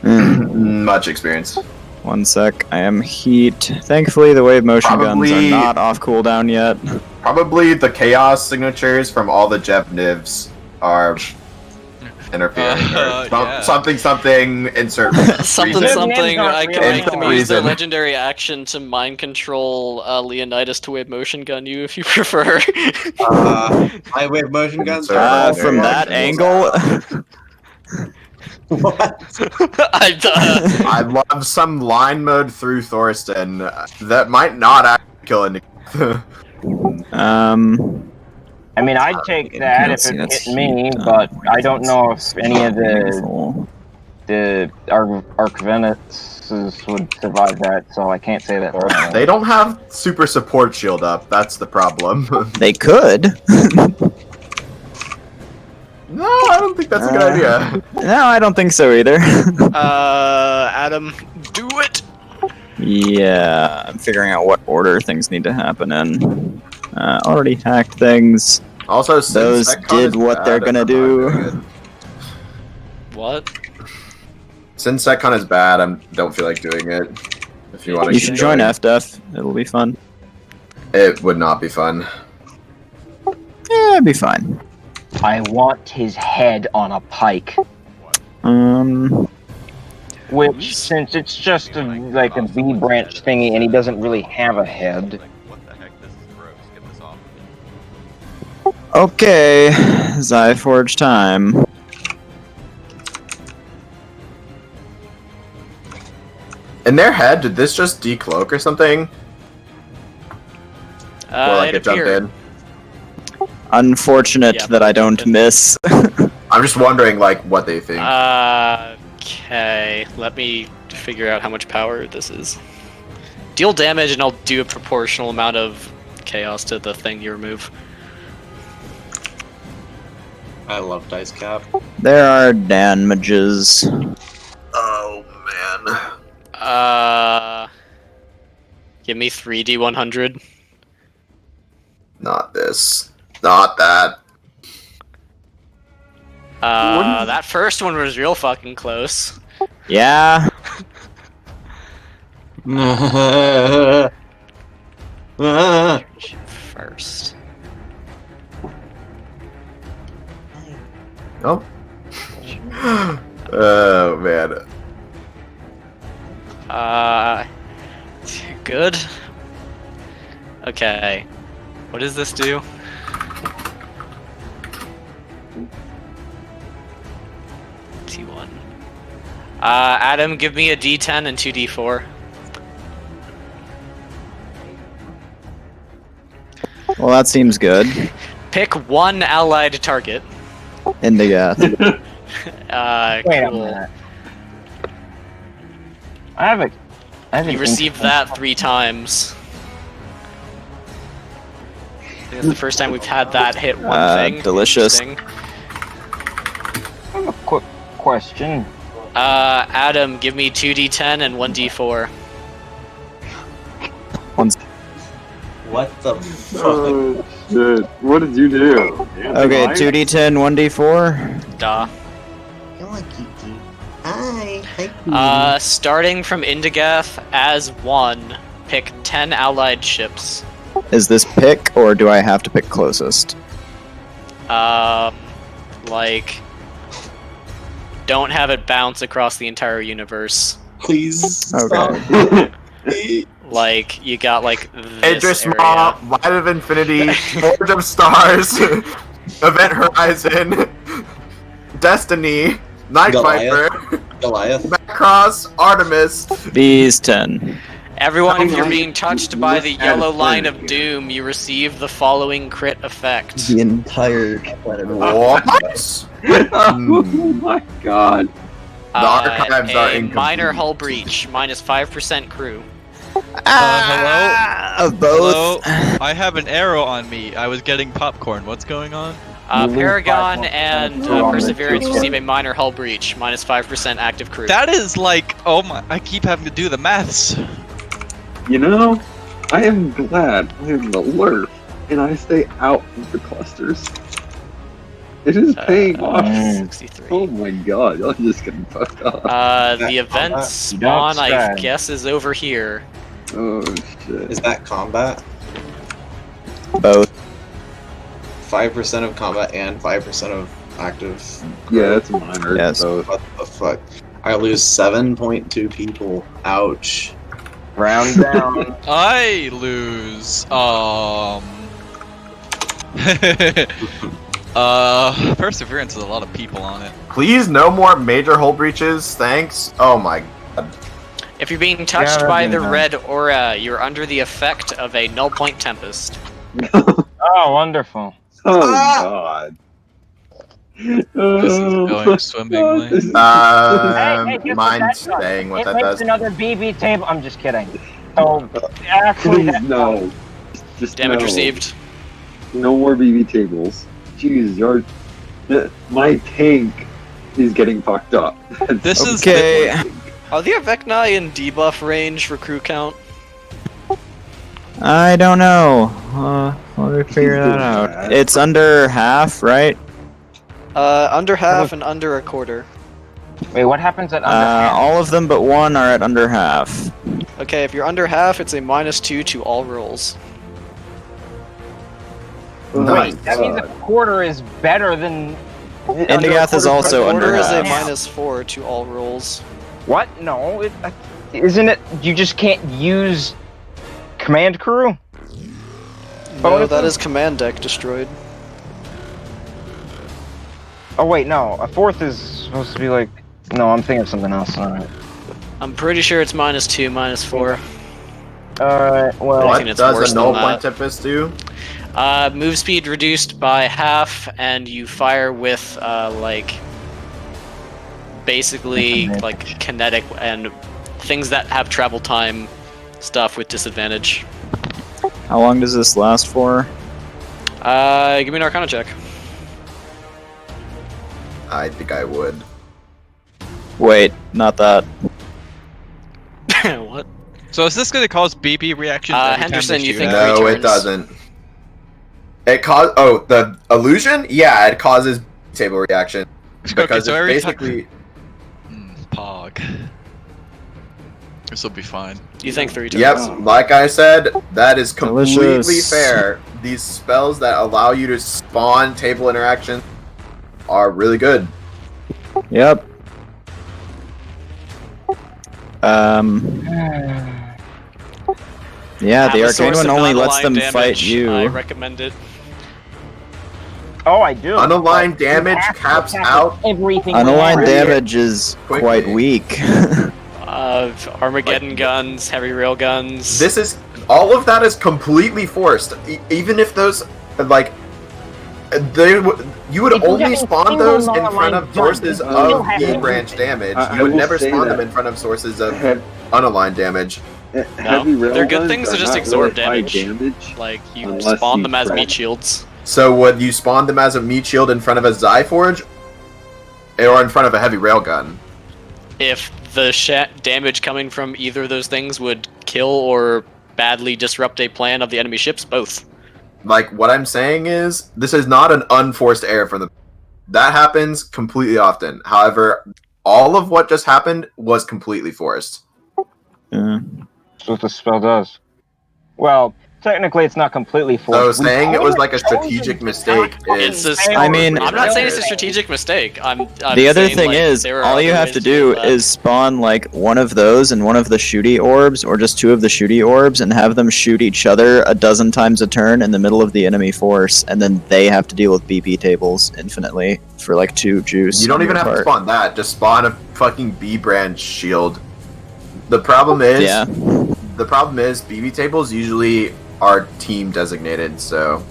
[SPEAKER 6] don't know. Much experience.
[SPEAKER 7] One sec, I am heat. Thankfully, the wave motion guns are
[SPEAKER 6] Probably-
[SPEAKER 7] not off cooldown yet.
[SPEAKER 6] Probably the chaos signatures from all the Jeff Nivs are interfering. Or
[SPEAKER 1] yeah.
[SPEAKER 6] something, insert
[SPEAKER 12] Something,
[SPEAKER 6] reason.
[SPEAKER 12] something. I can make them use their
[SPEAKER 6] Reason.
[SPEAKER 12] legendary action to mind control Leonidas to wave motion gun you if you prefer.
[SPEAKER 8] My wave motion guns are.
[SPEAKER 7] From that angle?
[SPEAKER 6] I love some line mode through Thorsten that might not actually kill a
[SPEAKER 5] I mean, I'd take that if it hit me, but I don't know if any of the Archvenices would survive that, so I can't say that.
[SPEAKER 6] They don't have super support shield up. That's the problem.
[SPEAKER 7] They could.
[SPEAKER 6] No, I don't think that's a good idea.
[SPEAKER 7] No, I don't think so either.
[SPEAKER 12] Adam, do it!
[SPEAKER 7] Yeah, I'm figuring out what order things need to happen in. Already hacked things.
[SPEAKER 6] Also, since
[SPEAKER 7] those
[SPEAKER 6] that con
[SPEAKER 7] did
[SPEAKER 6] is
[SPEAKER 7] what
[SPEAKER 6] bad,
[SPEAKER 7] they're gonna
[SPEAKER 6] I'm not
[SPEAKER 7] do.
[SPEAKER 6] doing it.
[SPEAKER 12] What?
[SPEAKER 6] Since SecCon is bad, I don't feel like doing it. If you want to,
[SPEAKER 7] You should join FDEF. It'll be fun.
[SPEAKER 6] It would not be fun.
[SPEAKER 7] Yeah, it'd be fine.
[SPEAKER 5] I want his head on a pike. Which, since it's just like a B branch thingy and he doesn't really have a head.
[SPEAKER 7] Okay, Zyforge time.
[SPEAKER 6] In their head, did this just decloak or something? Or like it jumped
[SPEAKER 12] appeared.
[SPEAKER 6] in?
[SPEAKER 7] Unfortunate that I don't miss.
[SPEAKER 6] I'm just wondering, like, what they think.
[SPEAKER 12] Okay, let me figure out how much power this is. Deal damage and I'll do a proportional amount of chaos to the thing you remove.
[SPEAKER 8] I love dice cap.
[SPEAKER 7] There are damages.
[SPEAKER 6] Oh man.
[SPEAKER 12] Give me 3d100.
[SPEAKER 6] Not this. Not that.
[SPEAKER 12] That first one was real fucking close.
[SPEAKER 7] Yeah.
[SPEAKER 12] First.
[SPEAKER 6] Oh. Oh man.
[SPEAKER 12] Good. Okay. What does this do? T1. Adam, give me a D10 and 2D4.
[SPEAKER 7] Well, that seems good.
[SPEAKER 12] Pick one allied target.
[SPEAKER 7] Indigath.
[SPEAKER 5] Wait a
[SPEAKER 12] Cool.
[SPEAKER 5] minute. I have
[SPEAKER 12] You received that 3 times. I think it's the first time we've had that hit one thing.
[SPEAKER 7] Delicious.
[SPEAKER 12] Interesting.
[SPEAKER 5] I have a quick question.
[SPEAKER 12] Adam, give me 2D10 and 1D4.
[SPEAKER 8] What the fuck?
[SPEAKER 2] Oh shit! What did you do?
[SPEAKER 7] Okay, 2d10, 1d4.
[SPEAKER 12] Duh.
[SPEAKER 10] Hello, Kiki. Hi.
[SPEAKER 12] Starting from Indigath as 1, pick 10 allied ships.
[SPEAKER 7] Is this pick, or do I have to pick closest?
[SPEAKER 12] Like, don't have it bounce across the entire universe.
[SPEAKER 8] Please.
[SPEAKER 7] Okay.
[SPEAKER 12] Like, you got like this
[SPEAKER 6] Idris
[SPEAKER 12] area.
[SPEAKER 6] Maw, Light of Infinity, Forge of Stars, Event Horizon, Destiny, Night
[SPEAKER 8] Goliath.
[SPEAKER 6] Viper,
[SPEAKER 8] Goliath.
[SPEAKER 6] Macross, Artemis.
[SPEAKER 7] These 10.
[SPEAKER 12] Everyone, if you're being touched by the yellow line of doom, you receive the following crit effect.
[SPEAKER 10] The entire planet.
[SPEAKER 6] What?
[SPEAKER 2] Oh my god!
[SPEAKER 6] The archives are
[SPEAKER 12] a
[SPEAKER 6] incomplete.
[SPEAKER 12] minor hull breach, minus 5% crew.
[SPEAKER 1] Hello?
[SPEAKER 7] Both.
[SPEAKER 1] Hello? I have an arrow on me. I was getting popcorn. What's going on?
[SPEAKER 5] You lose
[SPEAKER 12] Paragon
[SPEAKER 5] 5%
[SPEAKER 12] and
[SPEAKER 5] crew on the
[SPEAKER 12] Perseverance
[SPEAKER 5] two
[SPEAKER 12] receive a minor hull breach, minus 5% active crew.
[SPEAKER 1] That is like, oh my, I keep having to do the maths.
[SPEAKER 2] You know, I am glad I am alert and I stay out of the clusters. It is paying off.
[SPEAKER 12] 63.
[SPEAKER 2] Oh my god, y'all just getting fucked up.
[SPEAKER 12] The event spawn, I
[SPEAKER 5] stand.
[SPEAKER 12] guess, is over here.
[SPEAKER 2] Oh shit.
[SPEAKER 8] Is that combat?
[SPEAKER 7] Both.
[SPEAKER 8] 5% of combat and 5% of active.
[SPEAKER 2] Yeah, that's minor.
[SPEAKER 7] Yes.
[SPEAKER 2] So
[SPEAKER 8] What the fuck? I lose 7.2 people. Ouch.
[SPEAKER 5] Round down.
[SPEAKER 1] I lose, Perseverance is a lot of people on it.
[SPEAKER 6] Please, no more major hull breaches. Thanks. Oh my god.
[SPEAKER 12] If you're being touched
[SPEAKER 5] that'd
[SPEAKER 12] by
[SPEAKER 5] be
[SPEAKER 12] the
[SPEAKER 5] nice.
[SPEAKER 12] red aura, you're under the effect of a null point tempest.
[SPEAKER 5] Oh, wonderful.
[SPEAKER 2] oh god.
[SPEAKER 1] This is going swimmingly.
[SPEAKER 5] Hey, guess what
[SPEAKER 6] Mine's
[SPEAKER 5] that does?
[SPEAKER 6] saying what
[SPEAKER 5] It
[SPEAKER 6] that
[SPEAKER 5] makes
[SPEAKER 6] does.
[SPEAKER 5] another BB table. I'm just kidding. So, actually,
[SPEAKER 2] Please
[SPEAKER 5] that,
[SPEAKER 2] no. Just
[SPEAKER 12] Damage
[SPEAKER 2] no.
[SPEAKER 12] received.
[SPEAKER 2] No more BB tables. Jeez, my tank is getting fucked up.
[SPEAKER 1] This is
[SPEAKER 7] Okay.
[SPEAKER 12] Are the Avecni in debuff range for crew count?
[SPEAKER 7] I don't know. Let me figure that out. It's under half, right?
[SPEAKER 12] Under half and under a quarter.
[SPEAKER 5] wait, what happens at under?
[SPEAKER 7] All of them but one are at under half.
[SPEAKER 12] Okay, if you're under half, it's a -2 to all rolls.
[SPEAKER 5] Wait, that means a quarter is better than.
[SPEAKER 7] Indigath is also under
[SPEAKER 12] Quarter is a
[SPEAKER 7] half.
[SPEAKER 12] -4 to all rolls.
[SPEAKER 5] What? No, isn't it? You just can't use command crew.
[SPEAKER 12] No,
[SPEAKER 5] Bonuses?
[SPEAKER 12] that is command deck destroyed.
[SPEAKER 5] Oh wait, no. A fourth is supposed to be like. No, I'm thinking of something else. Alright.
[SPEAKER 12] I'm pretty sure it's -2, -4.
[SPEAKER 5] Alright. Well.
[SPEAKER 6] What
[SPEAKER 12] think it's
[SPEAKER 6] does
[SPEAKER 12] worse
[SPEAKER 6] a null
[SPEAKER 12] than
[SPEAKER 6] point
[SPEAKER 12] that.
[SPEAKER 6] tempest do?
[SPEAKER 12] Move speed reduced by half, and you fire with like basically like kinetic and things that have travel time stuff with disadvantage.
[SPEAKER 7] How long does this last for?
[SPEAKER 12] Give me an Arcana check.
[SPEAKER 6] I think I would.
[SPEAKER 7] Wait, not that.
[SPEAKER 12] What?
[SPEAKER 1] So is this going to cause BB reactions? every time
[SPEAKER 12] Henderson,
[SPEAKER 1] they
[SPEAKER 12] you
[SPEAKER 1] shoot
[SPEAKER 12] think
[SPEAKER 1] at it?
[SPEAKER 6] No,
[SPEAKER 12] returns.
[SPEAKER 6] it doesn't. It cause the illusion? Yeah, it causes table reaction. because
[SPEAKER 1] so
[SPEAKER 6] it's
[SPEAKER 1] every
[SPEAKER 6] basically
[SPEAKER 1] Pog. This will be fine.
[SPEAKER 12] You think 3 turns?
[SPEAKER 6] Yep, like I said, that is completely
[SPEAKER 7] Delicious.
[SPEAKER 6] fair. These spells that allow you to spawn table interaction are really good.
[SPEAKER 7] Yep. Yeah, the
[SPEAKER 12] Have a
[SPEAKER 7] arcane
[SPEAKER 12] source
[SPEAKER 7] one
[SPEAKER 12] of
[SPEAKER 7] only lets them
[SPEAKER 12] non-aligned
[SPEAKER 7] fight
[SPEAKER 12] damage.
[SPEAKER 7] you.
[SPEAKER 12] I recommend it.
[SPEAKER 5] Oh, I do.
[SPEAKER 6] Unaligned
[SPEAKER 5] But you
[SPEAKER 6] damage
[SPEAKER 5] have to
[SPEAKER 6] caps
[SPEAKER 5] attack
[SPEAKER 6] out.
[SPEAKER 5] with everything.
[SPEAKER 7] Unaligned
[SPEAKER 5] we have.
[SPEAKER 7] damage is
[SPEAKER 6] Quickly.
[SPEAKER 7] quite weak.
[SPEAKER 12] Armageddon guns, heavy rail guns.
[SPEAKER 6] This is all of that is completely forced. Even if those like you would
[SPEAKER 5] If you
[SPEAKER 6] only
[SPEAKER 5] have a
[SPEAKER 6] spawn
[SPEAKER 5] single
[SPEAKER 6] those in front
[SPEAKER 5] non-aligned
[SPEAKER 6] of
[SPEAKER 5] gun,
[SPEAKER 6] sources
[SPEAKER 5] you still
[SPEAKER 6] of
[SPEAKER 5] have
[SPEAKER 6] B
[SPEAKER 5] to-
[SPEAKER 6] branch damage.
[SPEAKER 2] I
[SPEAKER 6] You would
[SPEAKER 2] will
[SPEAKER 6] never
[SPEAKER 2] say
[SPEAKER 6] spawn them
[SPEAKER 2] that-
[SPEAKER 6] in front of sources of unaligned damage.
[SPEAKER 2] Heavy rail
[SPEAKER 12] They're good
[SPEAKER 2] guns
[SPEAKER 12] things to
[SPEAKER 2] are
[SPEAKER 12] just
[SPEAKER 2] not
[SPEAKER 12] absorb
[SPEAKER 2] really high
[SPEAKER 12] damage. Like, you
[SPEAKER 2] unless
[SPEAKER 12] spawn
[SPEAKER 2] you
[SPEAKER 12] them as
[SPEAKER 2] trap.
[SPEAKER 12] meat shields.
[SPEAKER 6] So would you spawn them as a meat shield in front of a Zyforge, or in front of a heavy railgun?
[SPEAKER 12] If the damage coming from either of those things would kill or badly disrupt a plan of the enemy ships, both.
[SPEAKER 6] Like, what I'm saying is, this is not an unforced error from the... That happens completely often. However, all of what just happened was completely forced.
[SPEAKER 7] Yeah.
[SPEAKER 5] That's what the spell does. Well, technically, it's not completely
[SPEAKER 6] So
[SPEAKER 5] forced.
[SPEAKER 6] saying it was like a
[SPEAKER 5] We've chosen
[SPEAKER 6] strategic
[SPEAKER 5] to
[SPEAKER 6] mistake
[SPEAKER 5] not
[SPEAKER 6] is...
[SPEAKER 12] It's
[SPEAKER 5] fucking
[SPEAKER 12] a,
[SPEAKER 7] I mean-
[SPEAKER 12] I'm not saying it's a
[SPEAKER 5] fail.
[SPEAKER 12] strategic mistake. I'm
[SPEAKER 7] The other
[SPEAKER 12] saying,
[SPEAKER 7] thing
[SPEAKER 12] like,
[SPEAKER 7] is,
[SPEAKER 12] there are
[SPEAKER 7] all you
[SPEAKER 12] other
[SPEAKER 7] have
[SPEAKER 12] ways
[SPEAKER 7] to do
[SPEAKER 12] that.
[SPEAKER 7] is spawn like one of those and one of the shooty orbs, or just 2 of the shooty orbs, and have them shoot each other a dozen times a turn in the middle of the enemy force, and then they have to deal with BP tables infinitely for like 2 juice.
[SPEAKER 6] You don't
[SPEAKER 7] on
[SPEAKER 6] even
[SPEAKER 7] your
[SPEAKER 6] have to
[SPEAKER 7] part.
[SPEAKER 6] spawn that. Just spawn a fucking B branch shield. The problem is...
[SPEAKER 7] Yeah.
[SPEAKER 6] The problem is, BB tables usually are team designated, so...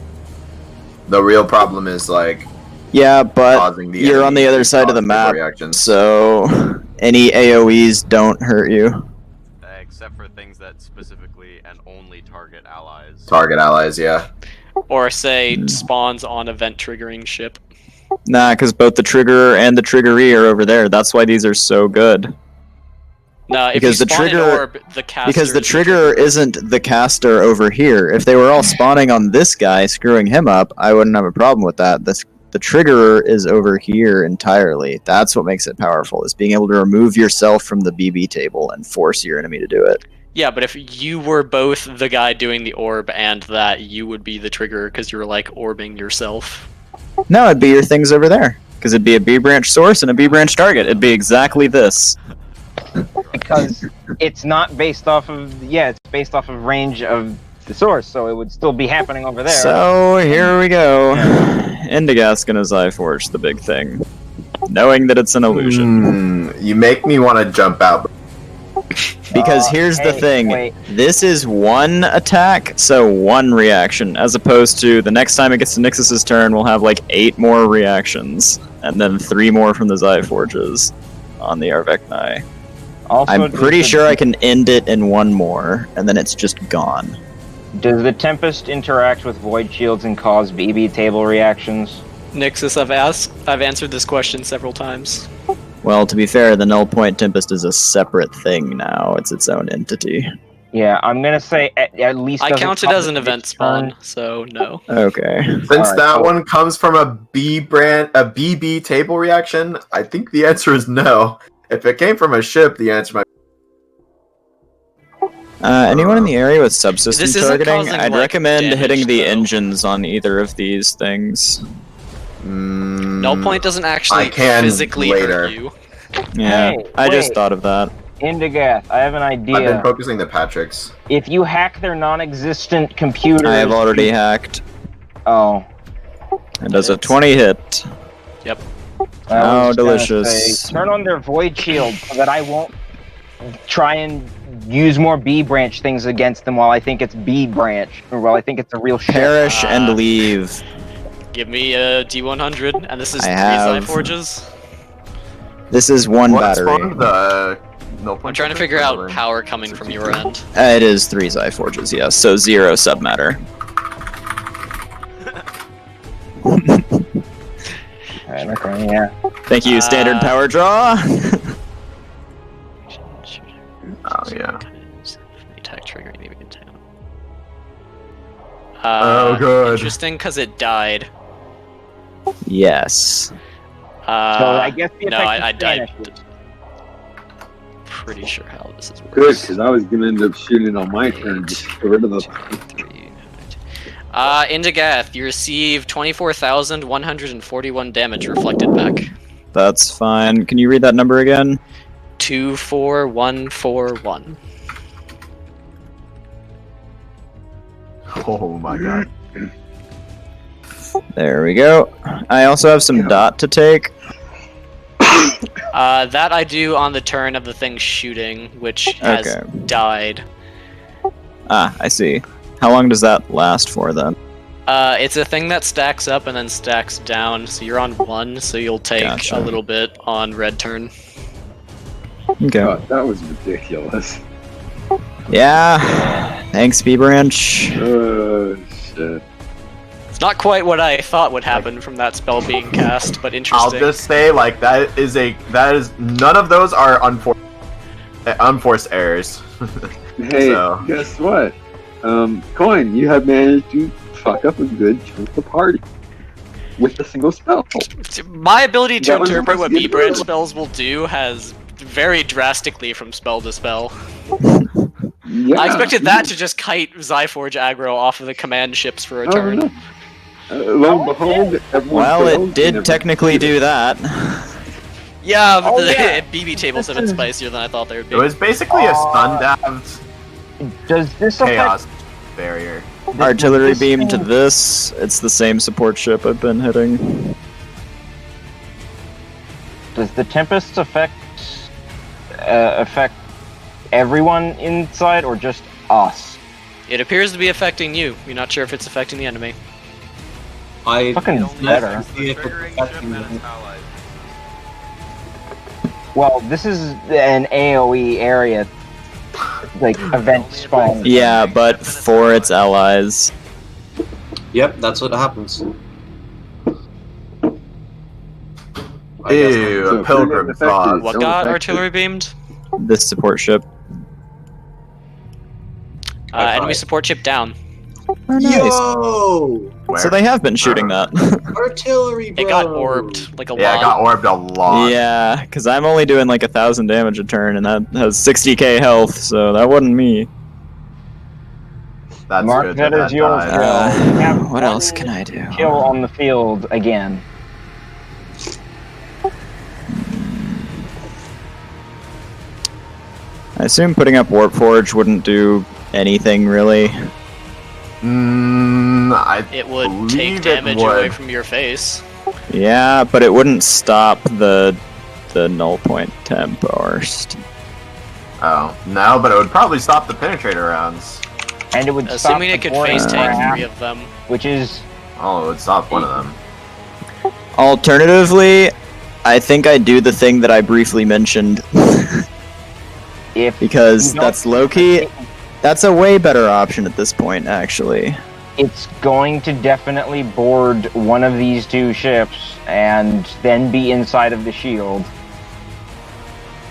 [SPEAKER 6] The real problem is, like...
[SPEAKER 7] Yeah, but
[SPEAKER 6] causing the
[SPEAKER 7] you're on
[SPEAKER 6] enemy
[SPEAKER 7] the other
[SPEAKER 6] to
[SPEAKER 7] side of
[SPEAKER 6] cause
[SPEAKER 7] the
[SPEAKER 6] table
[SPEAKER 7] map,
[SPEAKER 6] reactions.
[SPEAKER 7] so any AoEs don't hurt you.
[SPEAKER 4] Except for things that specifically and only target allies.
[SPEAKER 6] Target allies, yeah.
[SPEAKER 12] Or say spawns on event triggering ship.
[SPEAKER 7] Nah, because both the triggerer and the triggeree are over there. That's why these are so good.
[SPEAKER 12] No, if
[SPEAKER 7] Because
[SPEAKER 12] you
[SPEAKER 7] the
[SPEAKER 12] spawn
[SPEAKER 7] trigger-
[SPEAKER 12] an orb, the caster
[SPEAKER 7] Because the
[SPEAKER 12] is
[SPEAKER 7] triggerer isn't the caster over here. If they were all spawning on this guy, screwing him up, I wouldn't have a problem with that. The triggerer is over here entirely. That's what makes it powerful, is being able to remove yourself from the BB table and force your enemy to do it.
[SPEAKER 12] Yeah, but if you were both the guy doing the orb and that, you would be the triggerer because you were like orbing yourself.
[SPEAKER 7] No, it'd be your things over there. Because it'd be a B branch source and a B branch target. It'd be exactly this.
[SPEAKER 5] Because it's not based off of... Yeah, it's based off of range of the source, so it would still be happening over there.
[SPEAKER 7] So, here we go. Indigaskin is Zyforge, the big thing. Knowing that it's an illusion.
[SPEAKER 6] You make me want to jump out.
[SPEAKER 7] Because here's the
[SPEAKER 5] hey,
[SPEAKER 7] thing.
[SPEAKER 5] wait.
[SPEAKER 7] This is 1 attack, so 1 reaction, as opposed to the next time it gets to Nixus's turn, we'll have like 8 more reactions, and then 3 more from the Zyforges on the Arveknai.
[SPEAKER 5] Also,
[SPEAKER 7] I'm pretty
[SPEAKER 5] does the-
[SPEAKER 7] sure I can end it in 1 more, and then it's just gone.
[SPEAKER 5] Does the Tempest interact with Void Shields and cause BB table reactions?
[SPEAKER 12] Nixus, I've answered this question several times.
[SPEAKER 7] Well, to be fair, the Null Point Tempest is a separate thing now. It's its own entity.
[SPEAKER 5] Yeah, I'm gonna say at least...
[SPEAKER 12] I
[SPEAKER 5] doesn't
[SPEAKER 12] count it
[SPEAKER 5] cause
[SPEAKER 12] as an
[SPEAKER 5] it
[SPEAKER 12] event
[SPEAKER 5] to
[SPEAKER 12] spawn,
[SPEAKER 5] turn.
[SPEAKER 12] so no.
[SPEAKER 7] Okay.
[SPEAKER 6] Since
[SPEAKER 5] Alright,
[SPEAKER 6] that
[SPEAKER 5] so-
[SPEAKER 6] one comes from a BB table reaction, I think the answer is no. If it came from a ship, the answer might...
[SPEAKER 7] Anyone in the area with subsystem
[SPEAKER 12] This isn't
[SPEAKER 7] targeting,
[SPEAKER 12] causing,
[SPEAKER 7] I'd
[SPEAKER 12] like,
[SPEAKER 7] recommend
[SPEAKER 12] damage,
[SPEAKER 7] hitting the
[SPEAKER 12] though.
[SPEAKER 7] engines on either of these things.
[SPEAKER 12] Null Point doesn't actually
[SPEAKER 6] I can
[SPEAKER 12] physically
[SPEAKER 6] later.
[SPEAKER 12] hurt you.
[SPEAKER 7] Yeah,
[SPEAKER 5] Hey,
[SPEAKER 7] I just
[SPEAKER 5] wait.
[SPEAKER 7] thought of that.
[SPEAKER 5] Indigath, I have an
[SPEAKER 6] I've been
[SPEAKER 5] idea.
[SPEAKER 6] focusing the Patricks.
[SPEAKER 5] If you hack their non-existent computers...
[SPEAKER 7] I have already hacked.
[SPEAKER 5] Oh.
[SPEAKER 7] It does a 20 hit.
[SPEAKER 12] Yep.
[SPEAKER 5] I
[SPEAKER 7] How
[SPEAKER 5] was gonna
[SPEAKER 7] delicious.
[SPEAKER 5] say, turn on their Void Shield so that I won't try and use more B branch things against them while I think it's B branch, or while I think it's a real ship.
[SPEAKER 7] Perish and leave.
[SPEAKER 12] Give me a D100, and this is
[SPEAKER 7] I
[SPEAKER 12] 3
[SPEAKER 7] have-
[SPEAKER 12] Zyforges.
[SPEAKER 7] This is 1
[SPEAKER 6] What
[SPEAKER 7] battery.
[SPEAKER 6] spawned the null point
[SPEAKER 12] I'm trying to
[SPEAKER 6] Patrick?
[SPEAKER 12] figure out power coming from your end.
[SPEAKER 7] It is 3 Zyforges, yes. So 0 submatter.
[SPEAKER 5] Alright, okay, yeah.
[SPEAKER 7] Thank you, standard power draw.
[SPEAKER 6] Oh, yeah.
[SPEAKER 12] Attack triggering maybe in town.
[SPEAKER 6] Oh, good.
[SPEAKER 12] Interesting, because it died.
[SPEAKER 7] Yes.
[SPEAKER 5] So I guess the
[SPEAKER 12] no,
[SPEAKER 5] effect
[SPEAKER 12] I
[SPEAKER 5] vanishes.
[SPEAKER 12] pretty sure how this is works.
[SPEAKER 2] Good, because I was gonna end up shooting on my turn. Just get rid of the.
[SPEAKER 12] 3, Indigath, you receive 24,141 damage reflected back.
[SPEAKER 7] That's fine. Can you read that number again?
[SPEAKER 12] 24141.
[SPEAKER 6] Oh my god.
[SPEAKER 7] There we go. I also have some dot to take.
[SPEAKER 12] That I do on the turn of the thing shooting, which has
[SPEAKER 7] Okay.
[SPEAKER 12] died.
[SPEAKER 7] Ah, I see. How long does that last for then?
[SPEAKER 12] It's a thing that stacks up and then stacks down, so you're on 1, so you'll take
[SPEAKER 7] Gotcha.
[SPEAKER 12] a little bit on red turn.
[SPEAKER 7] Okay.
[SPEAKER 2] God, that was ridiculous.
[SPEAKER 7] Yeah. Thanks, B-Branch.
[SPEAKER 2] Shit.
[SPEAKER 12] It's not quite what I thought would happen from that spell being cast, but
[SPEAKER 6] I'll
[SPEAKER 12] interesting.
[SPEAKER 6] just say, like, that is none of those are unforced errors.
[SPEAKER 2] Hey,
[SPEAKER 6] So.
[SPEAKER 2] guess what? Coin, you have managed to fuck up a good chunk of the party with a single spell.
[SPEAKER 12] My ability to
[SPEAKER 2] That was
[SPEAKER 12] interpret what
[SPEAKER 2] almost
[SPEAKER 12] B-branch
[SPEAKER 2] good.
[SPEAKER 12] spells will do has varied drastically from spell to spell.
[SPEAKER 2] Yeah.
[SPEAKER 12] I expected that to just kite Zyforge aggro off of the command ships for a
[SPEAKER 2] Oh,
[SPEAKER 12] turn.
[SPEAKER 2] no. Lo and behold, everyone
[SPEAKER 7] Well,
[SPEAKER 2] fails
[SPEAKER 7] it did
[SPEAKER 2] and
[SPEAKER 7] technically do that.
[SPEAKER 12] Yeah, but
[SPEAKER 5] Oh,
[SPEAKER 12] the
[SPEAKER 5] yeah.
[SPEAKER 12] BB tables have been spicier than I thought they would be.
[SPEAKER 6] It was basically a stun-dapped
[SPEAKER 5] Does this affect
[SPEAKER 6] chaos barrier.
[SPEAKER 7] Artillery
[SPEAKER 5] this
[SPEAKER 7] beam to
[SPEAKER 5] thing-
[SPEAKER 7] this. It's the same support ship I've been hitting.
[SPEAKER 5] Does the Tempest affect everyone inside or just us?
[SPEAKER 12] It appears to be affecting you. You're not sure if it's affecting the enemy.
[SPEAKER 8] I
[SPEAKER 5] Fucking
[SPEAKER 8] don't
[SPEAKER 5] better.
[SPEAKER 8] see if it's
[SPEAKER 4] Triggering ship
[SPEAKER 8] affecting
[SPEAKER 4] and its
[SPEAKER 8] me.
[SPEAKER 4] allies.
[SPEAKER 5] Well, this is an AoE area, like event spawn.
[SPEAKER 7] Yeah, but for its allies.
[SPEAKER 8] Yep, that's what happens. I guess
[SPEAKER 6] Ew,
[SPEAKER 2] So
[SPEAKER 6] a pilgrim
[SPEAKER 2] affected.
[SPEAKER 6] thought.
[SPEAKER 12] What
[SPEAKER 2] Don't
[SPEAKER 12] got
[SPEAKER 2] affect
[SPEAKER 12] artillery beamed?
[SPEAKER 7] This support ship.
[SPEAKER 12] Enemy support ship down.
[SPEAKER 7] Oh, nice.
[SPEAKER 8] Yo!
[SPEAKER 6] Where?
[SPEAKER 7] So they have been shooting that.
[SPEAKER 8] Artillery, bro!
[SPEAKER 12] It got orbed like a
[SPEAKER 6] Yeah,
[SPEAKER 12] lot.
[SPEAKER 6] it got orbed a lot.
[SPEAKER 7] Yeah, because I'm only doing like 1,000 damage a turn, and that has 60k health, so that wasn't me.
[SPEAKER 6] That's
[SPEAKER 5] Mark,
[SPEAKER 6] good
[SPEAKER 5] that is your
[SPEAKER 6] died.
[SPEAKER 5] kill. We have
[SPEAKER 7] What else
[SPEAKER 5] one
[SPEAKER 7] can I do?
[SPEAKER 5] Kill on the field again.
[SPEAKER 7] I assume putting up Warp Forge wouldn't do anything really.
[SPEAKER 6] I
[SPEAKER 12] It would
[SPEAKER 6] believe
[SPEAKER 12] take
[SPEAKER 6] it
[SPEAKER 12] damage
[SPEAKER 6] would.
[SPEAKER 12] away from your face.
[SPEAKER 7] Yeah, but it wouldn't stop the null point temp or
[SPEAKER 6] Oh, no, but it would probably stop the penetrator rounds.
[SPEAKER 5] And it would
[SPEAKER 12] Assuming
[SPEAKER 5] stop
[SPEAKER 12] it could
[SPEAKER 5] the
[SPEAKER 12] face
[SPEAKER 5] board
[SPEAKER 12] tank
[SPEAKER 5] grab,
[SPEAKER 12] 3 of them.
[SPEAKER 5] which is
[SPEAKER 6] Oh, it would stop one of them.
[SPEAKER 7] Alternatively, I think I do the thing that I briefly mentioned
[SPEAKER 5] if
[SPEAKER 7] because
[SPEAKER 5] you don't-
[SPEAKER 7] that's low-key. That's a way better option at this point, actually.
[SPEAKER 5] it's going to definitely board one of these two ships and then be inside of the shield.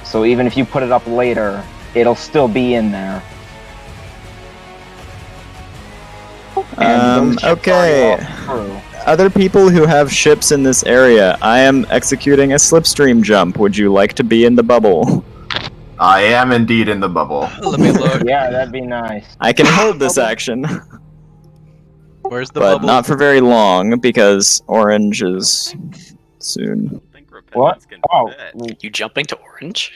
[SPEAKER 5] So even if you put it up later, it'll still be in there. And those ships
[SPEAKER 7] Okay.
[SPEAKER 5] already walk through.
[SPEAKER 7] Other people who have ships in this area, I am executing a slipstream jump. Would you like to be in the bubble?
[SPEAKER 6] I am indeed in the bubble.
[SPEAKER 1] Let me look.
[SPEAKER 5] Yeah, that'd be nice.
[SPEAKER 7] I can hold this action,
[SPEAKER 1] Where's the
[SPEAKER 7] but
[SPEAKER 1] bubble?
[SPEAKER 7] not for very long because orange is soon.
[SPEAKER 4] I think
[SPEAKER 5] What?
[SPEAKER 4] repentance can
[SPEAKER 5] Oh,
[SPEAKER 4] fit.
[SPEAKER 12] You jumping to orange?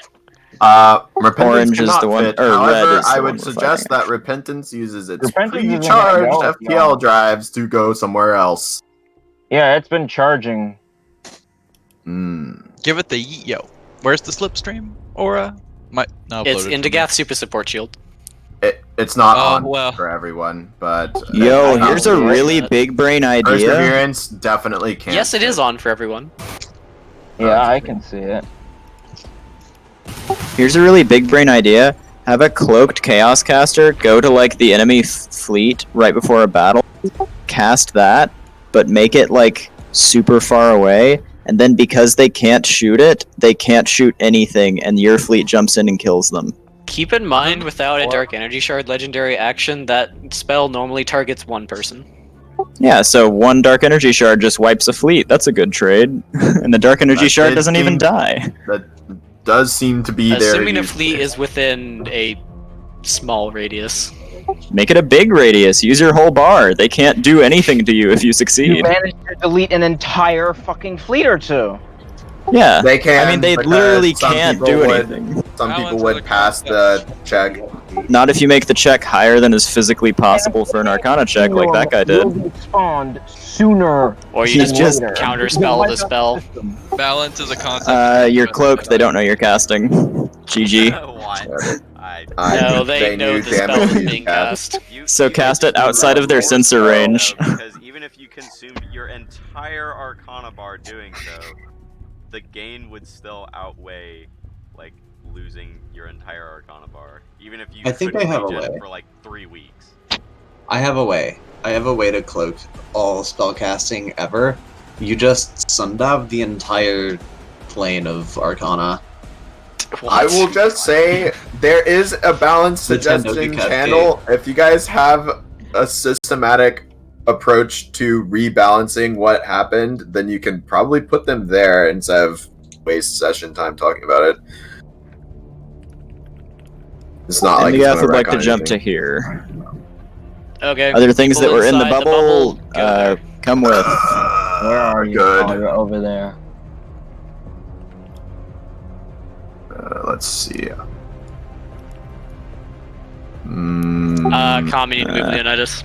[SPEAKER 6] Repentance
[SPEAKER 7] Orange is
[SPEAKER 6] cannot
[SPEAKER 7] the one-
[SPEAKER 6] fit.
[SPEAKER 7] or red
[SPEAKER 6] However,
[SPEAKER 7] is the
[SPEAKER 6] I
[SPEAKER 7] one
[SPEAKER 6] would
[SPEAKER 7] we're
[SPEAKER 6] suggest
[SPEAKER 7] fighting.
[SPEAKER 6] that Repentance uses its
[SPEAKER 5] Repentance isn't gonna
[SPEAKER 6] pre-charged
[SPEAKER 5] go if you
[SPEAKER 6] FPL
[SPEAKER 5] don't.
[SPEAKER 6] drives to go somewhere else.
[SPEAKER 5] Yeah, it's been charging.
[SPEAKER 1] Give it the yeet yo. Where's the slipstream? Aura? No,
[SPEAKER 12] It's
[SPEAKER 1] uploaded for
[SPEAKER 12] Indigath Super Support Shield.
[SPEAKER 6] It's not
[SPEAKER 1] Oh,
[SPEAKER 6] on
[SPEAKER 1] well.
[SPEAKER 6] for everyone, but
[SPEAKER 7] Yo,
[SPEAKER 5] I
[SPEAKER 7] here's a
[SPEAKER 5] don't like
[SPEAKER 7] really
[SPEAKER 12] that.
[SPEAKER 7] big brain idea.
[SPEAKER 6] Perseverance definitely can't.
[SPEAKER 12] Yes, it is
[SPEAKER 6] fit.
[SPEAKER 12] on for everyone.
[SPEAKER 5] Yeah, I can see it.
[SPEAKER 7] Here's a really big brain idea. Have a cloaked chaos caster go to like the enemy fleet right before a battle, cast that, but make it like super far away, and then because they can't shoot it, they can't shoot anything, and your fleet jumps in and kills them.
[SPEAKER 12] Keep in mind, without a Dark Energy Shard legendary action, that spell normally targets one person.
[SPEAKER 7] Yeah, so one dark energy shard just wipes a fleet. That's a good trade. And the dark energy shard doesn't even die.
[SPEAKER 6] That does seem to be there.
[SPEAKER 12] Assuming a fleet is within a small radius.
[SPEAKER 7] Make it a big radius. Use your whole bar. They can't do anything to you if you
[SPEAKER 5] You
[SPEAKER 7] succeed.
[SPEAKER 5] managed to delete an entire fucking fleet or two.
[SPEAKER 7] Yeah.
[SPEAKER 6] They can.
[SPEAKER 7] I mean, they
[SPEAKER 6] because
[SPEAKER 7] literally
[SPEAKER 6] some
[SPEAKER 7] can't
[SPEAKER 6] people
[SPEAKER 7] do
[SPEAKER 6] would-
[SPEAKER 7] anything.
[SPEAKER 6] Some people would pass the check.
[SPEAKER 7] Not if you make the check higher than is physically possible for an Arcana check, like that guy
[SPEAKER 5] Will
[SPEAKER 7] did.
[SPEAKER 5] be spawned sooner.
[SPEAKER 12] Or you
[SPEAKER 7] He's just
[SPEAKER 5] later.
[SPEAKER 12] counterspell the spell.
[SPEAKER 1] Balance is a concept.
[SPEAKER 7] You're cloaked. They don't know you're casting. GG.
[SPEAKER 4] What?
[SPEAKER 12] No, they know
[SPEAKER 6] knew
[SPEAKER 12] the spell is
[SPEAKER 6] damage
[SPEAKER 12] being cast.
[SPEAKER 7] So cast it outside of their sensor range.
[SPEAKER 4] Because even if you consumed your entire Arcana bar doing so, the gain would still outweigh, like, losing your entire Arcana bar. Even if you
[SPEAKER 8] I think
[SPEAKER 4] couldn't
[SPEAKER 8] I have a
[SPEAKER 4] regen
[SPEAKER 8] way.
[SPEAKER 4] for like 3 weeks.
[SPEAKER 8] I have a way. I have a way to cloak all spellcasting ever. You just sundive the entire plane of Arcana.
[SPEAKER 6] I will just say there is a balanced
[SPEAKER 8] The Tendoki
[SPEAKER 6] suggestion
[SPEAKER 8] Cascade.
[SPEAKER 6] channel. If you guys have a systematic approach to rebalancing what happened, then you can probably put them there instead of waste session time talking about it. It's not like
[SPEAKER 7] And
[SPEAKER 6] it's
[SPEAKER 7] Gath
[SPEAKER 6] gonna
[SPEAKER 7] would like
[SPEAKER 6] wreck
[SPEAKER 7] to
[SPEAKER 6] on
[SPEAKER 7] jump to
[SPEAKER 6] anything.
[SPEAKER 7] here.
[SPEAKER 12] Okay.
[SPEAKER 7] Other things that
[SPEAKER 12] People
[SPEAKER 7] were in the
[SPEAKER 12] inside
[SPEAKER 7] bubble,
[SPEAKER 12] go there.
[SPEAKER 7] come with.
[SPEAKER 5] Where are you?
[SPEAKER 6] Good.
[SPEAKER 5] Oh, you're over there.
[SPEAKER 6] Let's see.
[SPEAKER 12] Common, you need to move Leonidas.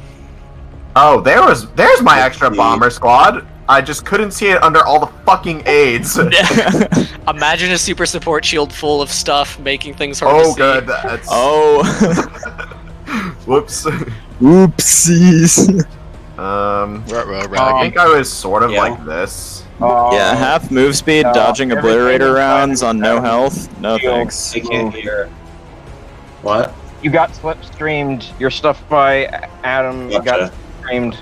[SPEAKER 6] Oh, there's my extra bomber squad. I just couldn't see it under all the fucking aids.
[SPEAKER 12] Imagine a super support shield full of stuff, making things hard to
[SPEAKER 6] Oh,
[SPEAKER 12] see.
[SPEAKER 6] good. That's...
[SPEAKER 7] Oh.
[SPEAKER 6] Whoops.
[SPEAKER 7] Oopsies.
[SPEAKER 6] I think I was sort of like this.
[SPEAKER 7] Yeah, half move speed, dodging obliterator rounds on no health. No thanks.
[SPEAKER 8] I can't hear. What?
[SPEAKER 5] You got slipstreamed. Your stuff by Adam got
[SPEAKER 8] Gotcha.
[SPEAKER 5] streamed.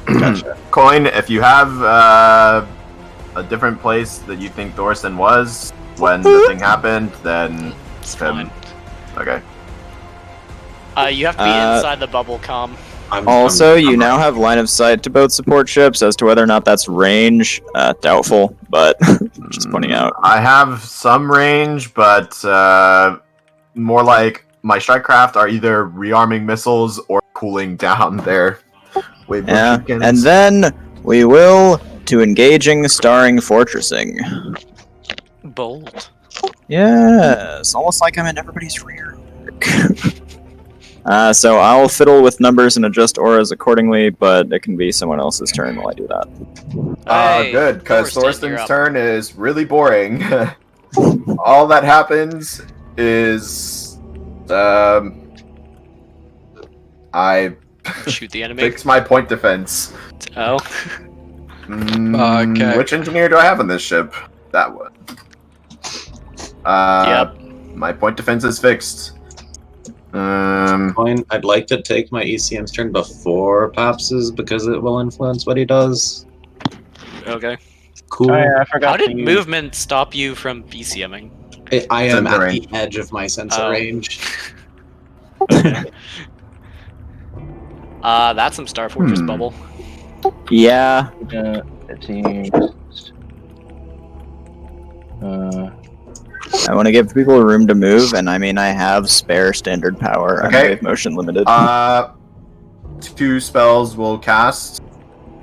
[SPEAKER 8] Gotcha.
[SPEAKER 6] Coin, if you have a different place that you think Thorsten was when the thing happened, then
[SPEAKER 12] It's
[SPEAKER 6] him.
[SPEAKER 12] fine.
[SPEAKER 6] Okay.
[SPEAKER 12] You have to be inside the bubble, Com.
[SPEAKER 7] Also, you now have line of sight to both support ships. As to whether or not that's range, doubtful, but just pointing out.
[SPEAKER 6] I have some range, but more like my strike craft are either rearming missiles or cooling down their wave
[SPEAKER 7] Yeah,
[SPEAKER 6] beacons.
[SPEAKER 7] and then we will to engaging, starring, fortressing.
[SPEAKER 12] Bold.
[SPEAKER 7] Yes, almost like I'm in everybody's rear. So I'll fiddle with numbers and adjust auras accordingly, but it can be someone else's turn while I do that.
[SPEAKER 12] Hey,
[SPEAKER 6] Good, because
[SPEAKER 12] Thorsten, you're
[SPEAKER 6] Thorsten's
[SPEAKER 12] up.
[SPEAKER 6] turn is really boring. All that happens is I
[SPEAKER 12] Shoot the enemy.
[SPEAKER 6] fix my point defense.
[SPEAKER 12] Oh.
[SPEAKER 1] Okay.
[SPEAKER 6] Which engineer do I have on this ship? That one.
[SPEAKER 12] Yep.
[SPEAKER 6] My point defense is fixed.
[SPEAKER 8] Coin, I'd like to take my ECM's turn before Paps's because it will influence what he does.
[SPEAKER 12] Okay.
[SPEAKER 8] Cool.
[SPEAKER 5] Oh, yeah, I forgot
[SPEAKER 12] How did
[SPEAKER 5] to use-
[SPEAKER 12] movement stop you from BCMing?
[SPEAKER 8] I am
[SPEAKER 6] Sensor
[SPEAKER 8] at
[SPEAKER 6] range.
[SPEAKER 8] the edge of my sensor
[SPEAKER 12] Oh.
[SPEAKER 8] range.
[SPEAKER 12] That's some Star Fortress bubble.
[SPEAKER 7] Yeah, I want to give people room to move, and I mean, I have spare standard power.
[SPEAKER 6] Okay.
[SPEAKER 7] I'm wave motion limited.
[SPEAKER 6] 2 spells will cast.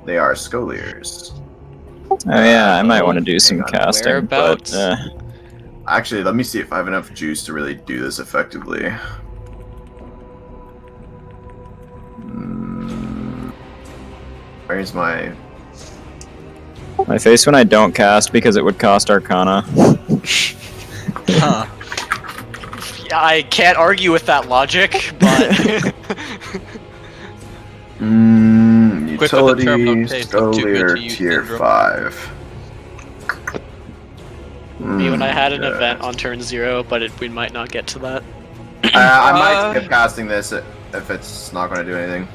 [SPEAKER 6] They are Scoliers.
[SPEAKER 7] Oh yeah, I might want to do some
[SPEAKER 6] hang on.
[SPEAKER 7] casting,
[SPEAKER 12] Whereabouts?
[SPEAKER 7] but
[SPEAKER 6] Actually, let me see if I have enough juice to really do this effectively. Where's my...
[SPEAKER 7] my face when I don't cast because it would cost Arcana.
[SPEAKER 1] Huh.
[SPEAKER 12] I can't argue with that logic, but
[SPEAKER 1] Quick with the terminal
[SPEAKER 6] Utility,
[SPEAKER 1] tape, too good
[SPEAKER 6] Scolier,
[SPEAKER 1] to use
[SPEAKER 6] tier
[SPEAKER 1] syndrome.
[SPEAKER 6] 5.
[SPEAKER 12] me when I had an
[SPEAKER 6] Okay.
[SPEAKER 12] event on turn 0, but we might not get to that.
[SPEAKER 6] I might skip casting this if it's not going to do anything.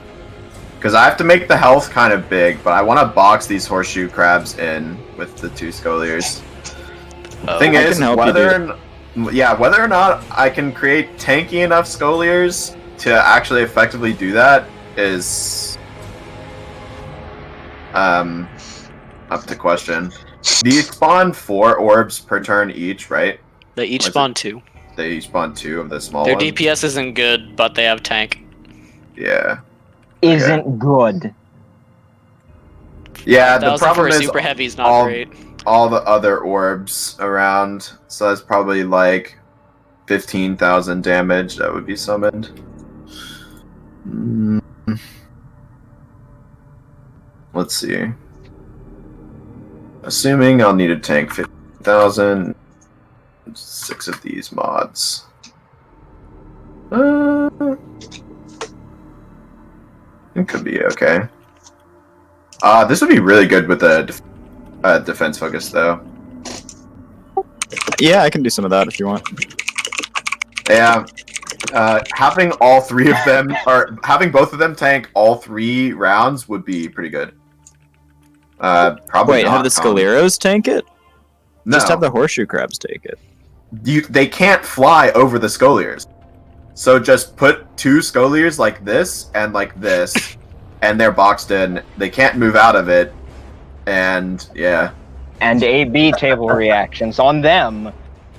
[SPEAKER 6] Because I have to make the health kind of big, but I want to box these horseshoe crabs in with the 2 Scoliers.
[SPEAKER 12] Oh,
[SPEAKER 6] Thing
[SPEAKER 7] I
[SPEAKER 6] is,
[SPEAKER 7] can help you
[SPEAKER 6] whether or not I can create tanky enough Scoliers to actually effectively do that is up to question. Do you spawn 4 orbs per turn each, right?
[SPEAKER 12] They each
[SPEAKER 6] Was
[SPEAKER 12] spawn
[SPEAKER 6] it-
[SPEAKER 12] 2.
[SPEAKER 6] They each spawn 2 of the small
[SPEAKER 12] Their
[SPEAKER 6] ones?
[SPEAKER 12] DPS isn't good, but they have tank.
[SPEAKER 6] Yeah.
[SPEAKER 5] Isn't good.
[SPEAKER 6] Yeah, the
[SPEAKER 12] 5,000
[SPEAKER 6] problem
[SPEAKER 12] for a
[SPEAKER 6] is
[SPEAKER 12] super heavy is not
[SPEAKER 6] all,
[SPEAKER 12] great.
[SPEAKER 6] all the other orbs around, so that's probably like 15,000 damage that would be summoned. Mm. Let's see. Assuming I'll need a tank 50,000, 6 of these mods. It could be okay. This would be really good with a defense focus, though.
[SPEAKER 7] Yeah, I can do some of that if you want.
[SPEAKER 6] Yeah. Having all 3 of them, or having both of them tank all 3 rounds would be pretty good. Probably
[SPEAKER 7] Wait,
[SPEAKER 6] not,
[SPEAKER 7] have the Scaleros tank it?
[SPEAKER 6] No.
[SPEAKER 7] Just have the horseshoe crabs take it.
[SPEAKER 6] They can't fly over the Scoliars. So just put 2 Scoliars like this, and they're boxed in. They can't move out of it, and yeah.
[SPEAKER 5] And A/B table reactions on them.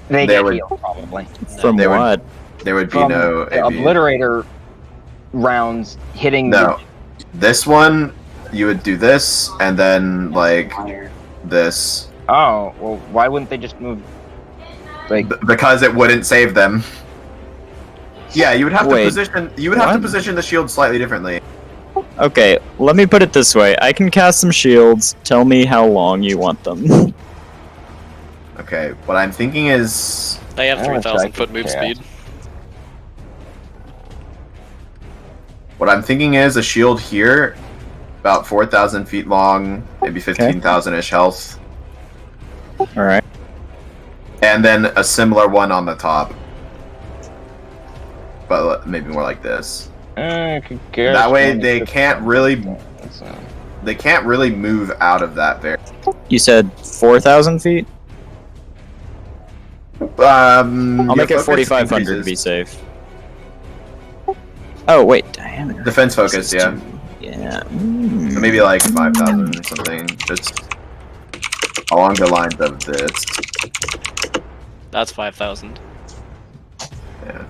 [SPEAKER 5] They
[SPEAKER 6] There
[SPEAKER 5] get
[SPEAKER 6] would-
[SPEAKER 5] healed, probably.
[SPEAKER 7] From
[SPEAKER 6] There would-
[SPEAKER 7] what?
[SPEAKER 6] There would be
[SPEAKER 5] From
[SPEAKER 6] no
[SPEAKER 5] the
[SPEAKER 6] AB.
[SPEAKER 5] Obliterator rounds hitting
[SPEAKER 6] No. This one, you would do this, and then, like, this.
[SPEAKER 5] Oh, well, why wouldn't they just move? Like,
[SPEAKER 6] Because it wouldn't save them. Yeah, you would have
[SPEAKER 7] Wait,
[SPEAKER 6] to position. You would have to
[SPEAKER 7] what?
[SPEAKER 6] position the shield slightly differently.
[SPEAKER 7] Okay, let me put it this way. I can cast some shields. Tell me how long you want them.
[SPEAKER 6] Okay, what I'm thinking is
[SPEAKER 12] They have
[SPEAKER 5] Oh,
[SPEAKER 12] 3,000 foot move
[SPEAKER 5] yeah.
[SPEAKER 12] speed.
[SPEAKER 6] a shield here, about 4,000 feet long, maybe 15,000-ish health,
[SPEAKER 7] Alright.
[SPEAKER 6] and then a similar one on the top, but maybe more like this. That way they can't really move out of that very.
[SPEAKER 7] You said 4,000 feet? I'll make it 4,500 to be safe. Oh, wait, diameter.
[SPEAKER 6] Defense focus, yeah.
[SPEAKER 7] Yeah.
[SPEAKER 6] So maybe like 5,000 or something, just along the lines of this.
[SPEAKER 12] That's 5,000.
[SPEAKER 6] Yeah.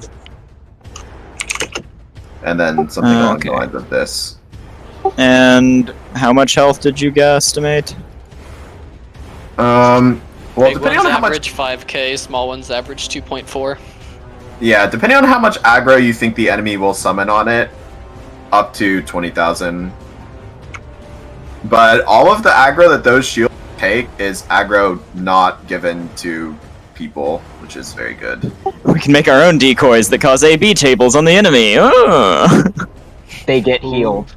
[SPEAKER 6] And then something along the
[SPEAKER 7] Okay.
[SPEAKER 6] lines of this.
[SPEAKER 7] And how much health did you guesstimate?
[SPEAKER 6] Well,
[SPEAKER 12] Big
[SPEAKER 6] depending
[SPEAKER 12] ones
[SPEAKER 6] on how much,
[SPEAKER 12] average 5k, small ones average 2.4.
[SPEAKER 6] yeah, depending on how much aggro you think the enemy will summon on it, up to 20,000. But all of the aggro that those shields take is aggro not given to people, which is very good.
[SPEAKER 7] We can make our own decoys that cause AB tables on the enemy. Oh!
[SPEAKER 5] they get healed.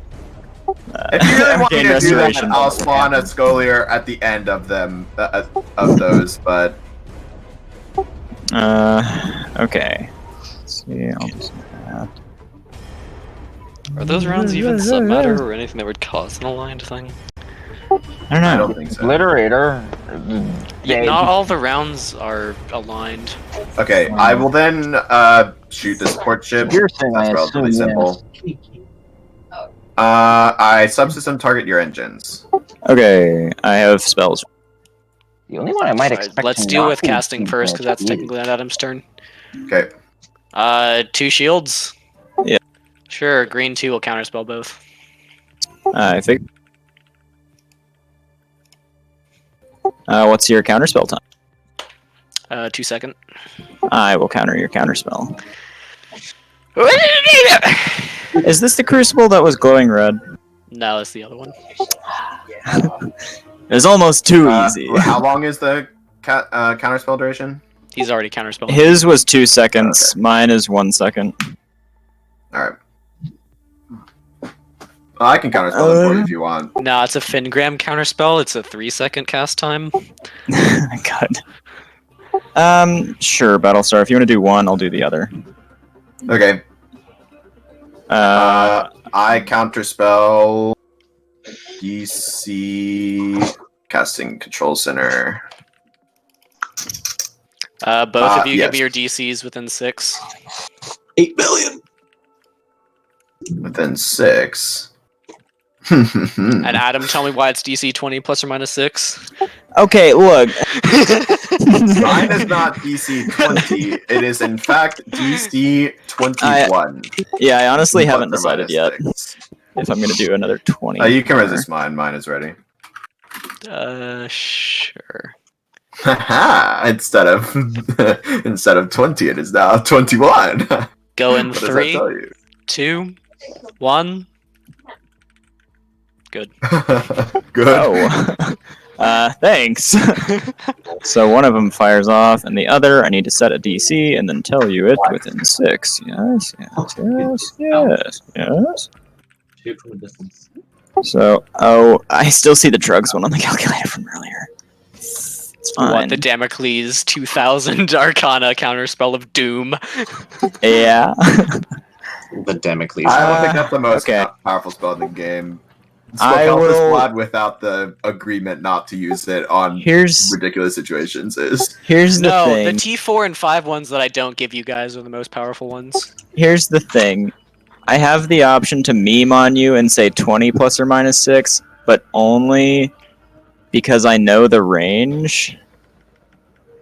[SPEAKER 6] If you really want me
[SPEAKER 7] Gain
[SPEAKER 6] to do that,
[SPEAKER 7] restoration.
[SPEAKER 6] I'll spawn a Scoliar at the end of them, of those, but
[SPEAKER 7] Okay. Let's see, I'll do some of that.
[SPEAKER 12] Are those rounds even sub-matter or anything that would cause an aligned thing?
[SPEAKER 7] I don't know.
[SPEAKER 6] I don't think so.
[SPEAKER 5] Obliterator.
[SPEAKER 12] Yeah, not all the rounds are aligned.
[SPEAKER 6] Okay, I will then shoot the support ship.
[SPEAKER 5] Piercing,
[SPEAKER 6] That's
[SPEAKER 5] I
[SPEAKER 6] relatively
[SPEAKER 5] assume,
[SPEAKER 6] simple. I subsystem target your engines.
[SPEAKER 7] Okay, I have spells.
[SPEAKER 5] The only one I might
[SPEAKER 12] Alright,
[SPEAKER 5] expect.
[SPEAKER 12] let's
[SPEAKER 5] to
[SPEAKER 12] deal
[SPEAKER 5] not
[SPEAKER 12] with
[SPEAKER 5] be
[SPEAKER 12] casting first, because that's
[SPEAKER 5] is-
[SPEAKER 12] technically on Adam's turn.
[SPEAKER 6] Okay.
[SPEAKER 12] 2 shields?
[SPEAKER 7] Yeah.
[SPEAKER 12] Sure, green 2 will counterspell both.
[SPEAKER 7] I think. What's your counterspell time?
[SPEAKER 12] 2 second.
[SPEAKER 7] I will counter your counterspell. Is this the crucible that was glowing red?
[SPEAKER 12] No, that's the other one.
[SPEAKER 7] It was almost too easy.
[SPEAKER 6] How long is the counterspell duration?
[SPEAKER 12] He's already counterspelled.
[SPEAKER 7] His was 2 seconds. Mine is 1 second.
[SPEAKER 6] Alright. Well, I can counterspell it for you if you want.
[SPEAKER 12] No, it's a Fingram counterspell. It's a 3-second cast time.
[SPEAKER 7] God. Sure, Battlestar. If you want to do one, I'll do the other.
[SPEAKER 6] Okay. I counterspell DC Casting Control Center.
[SPEAKER 12] Both of you give
[SPEAKER 6] yes.
[SPEAKER 12] me your DCs within 6.
[SPEAKER 8] 8 billion.
[SPEAKER 6] Within 6.
[SPEAKER 3] And Adam, tell me why it's DC 20 plus or minus 6.
[SPEAKER 7] Okay, look.
[SPEAKER 6] Mine is not DC 20. It is in fact DC 21.
[SPEAKER 7] Yeah, I honestly
[SPEAKER 6] Plus
[SPEAKER 7] haven't
[SPEAKER 6] or
[SPEAKER 7] decided
[SPEAKER 6] minus
[SPEAKER 7] yet
[SPEAKER 6] 6.
[SPEAKER 7] if I'm gonna do another 20.
[SPEAKER 6] You can
[SPEAKER 7] or-
[SPEAKER 6] resist mine. Mine is ready.
[SPEAKER 3] Sure.
[SPEAKER 6] Haha! instead of 20, it is now 21.
[SPEAKER 3] Go in
[SPEAKER 6] What does that
[SPEAKER 3] 3,
[SPEAKER 6] tell you?
[SPEAKER 3] 2, 1. Good.
[SPEAKER 6] Good.
[SPEAKER 7] Oh. Thanks. So one of them fires off, and the other, I need to set a DC and then tell you it within 6. Yes, yes, yes, yes, yes.
[SPEAKER 8] Shoot from a distance.
[SPEAKER 7] So, I still see the drugs one on the calculator from earlier. It's fine.
[SPEAKER 3] What, the Damocles 2000 Arcana counterspell of Doom?
[SPEAKER 7] Yeah.
[SPEAKER 8] The Damocles.
[SPEAKER 6] I don't think that's the most
[SPEAKER 7] okay.
[SPEAKER 6] powerful spell in the game.
[SPEAKER 7] I
[SPEAKER 6] Help this
[SPEAKER 7] will-
[SPEAKER 6] squad without the agreement not to use it on ridiculous situations is.
[SPEAKER 7] Here's the
[SPEAKER 3] No,
[SPEAKER 7] thing.
[SPEAKER 3] the T4 and 5 ones that I don't give you guys are the most powerful ones.
[SPEAKER 7] Here's the thing. I have the option to meme on you and say 20 plus or minus 6, but only because I know the range.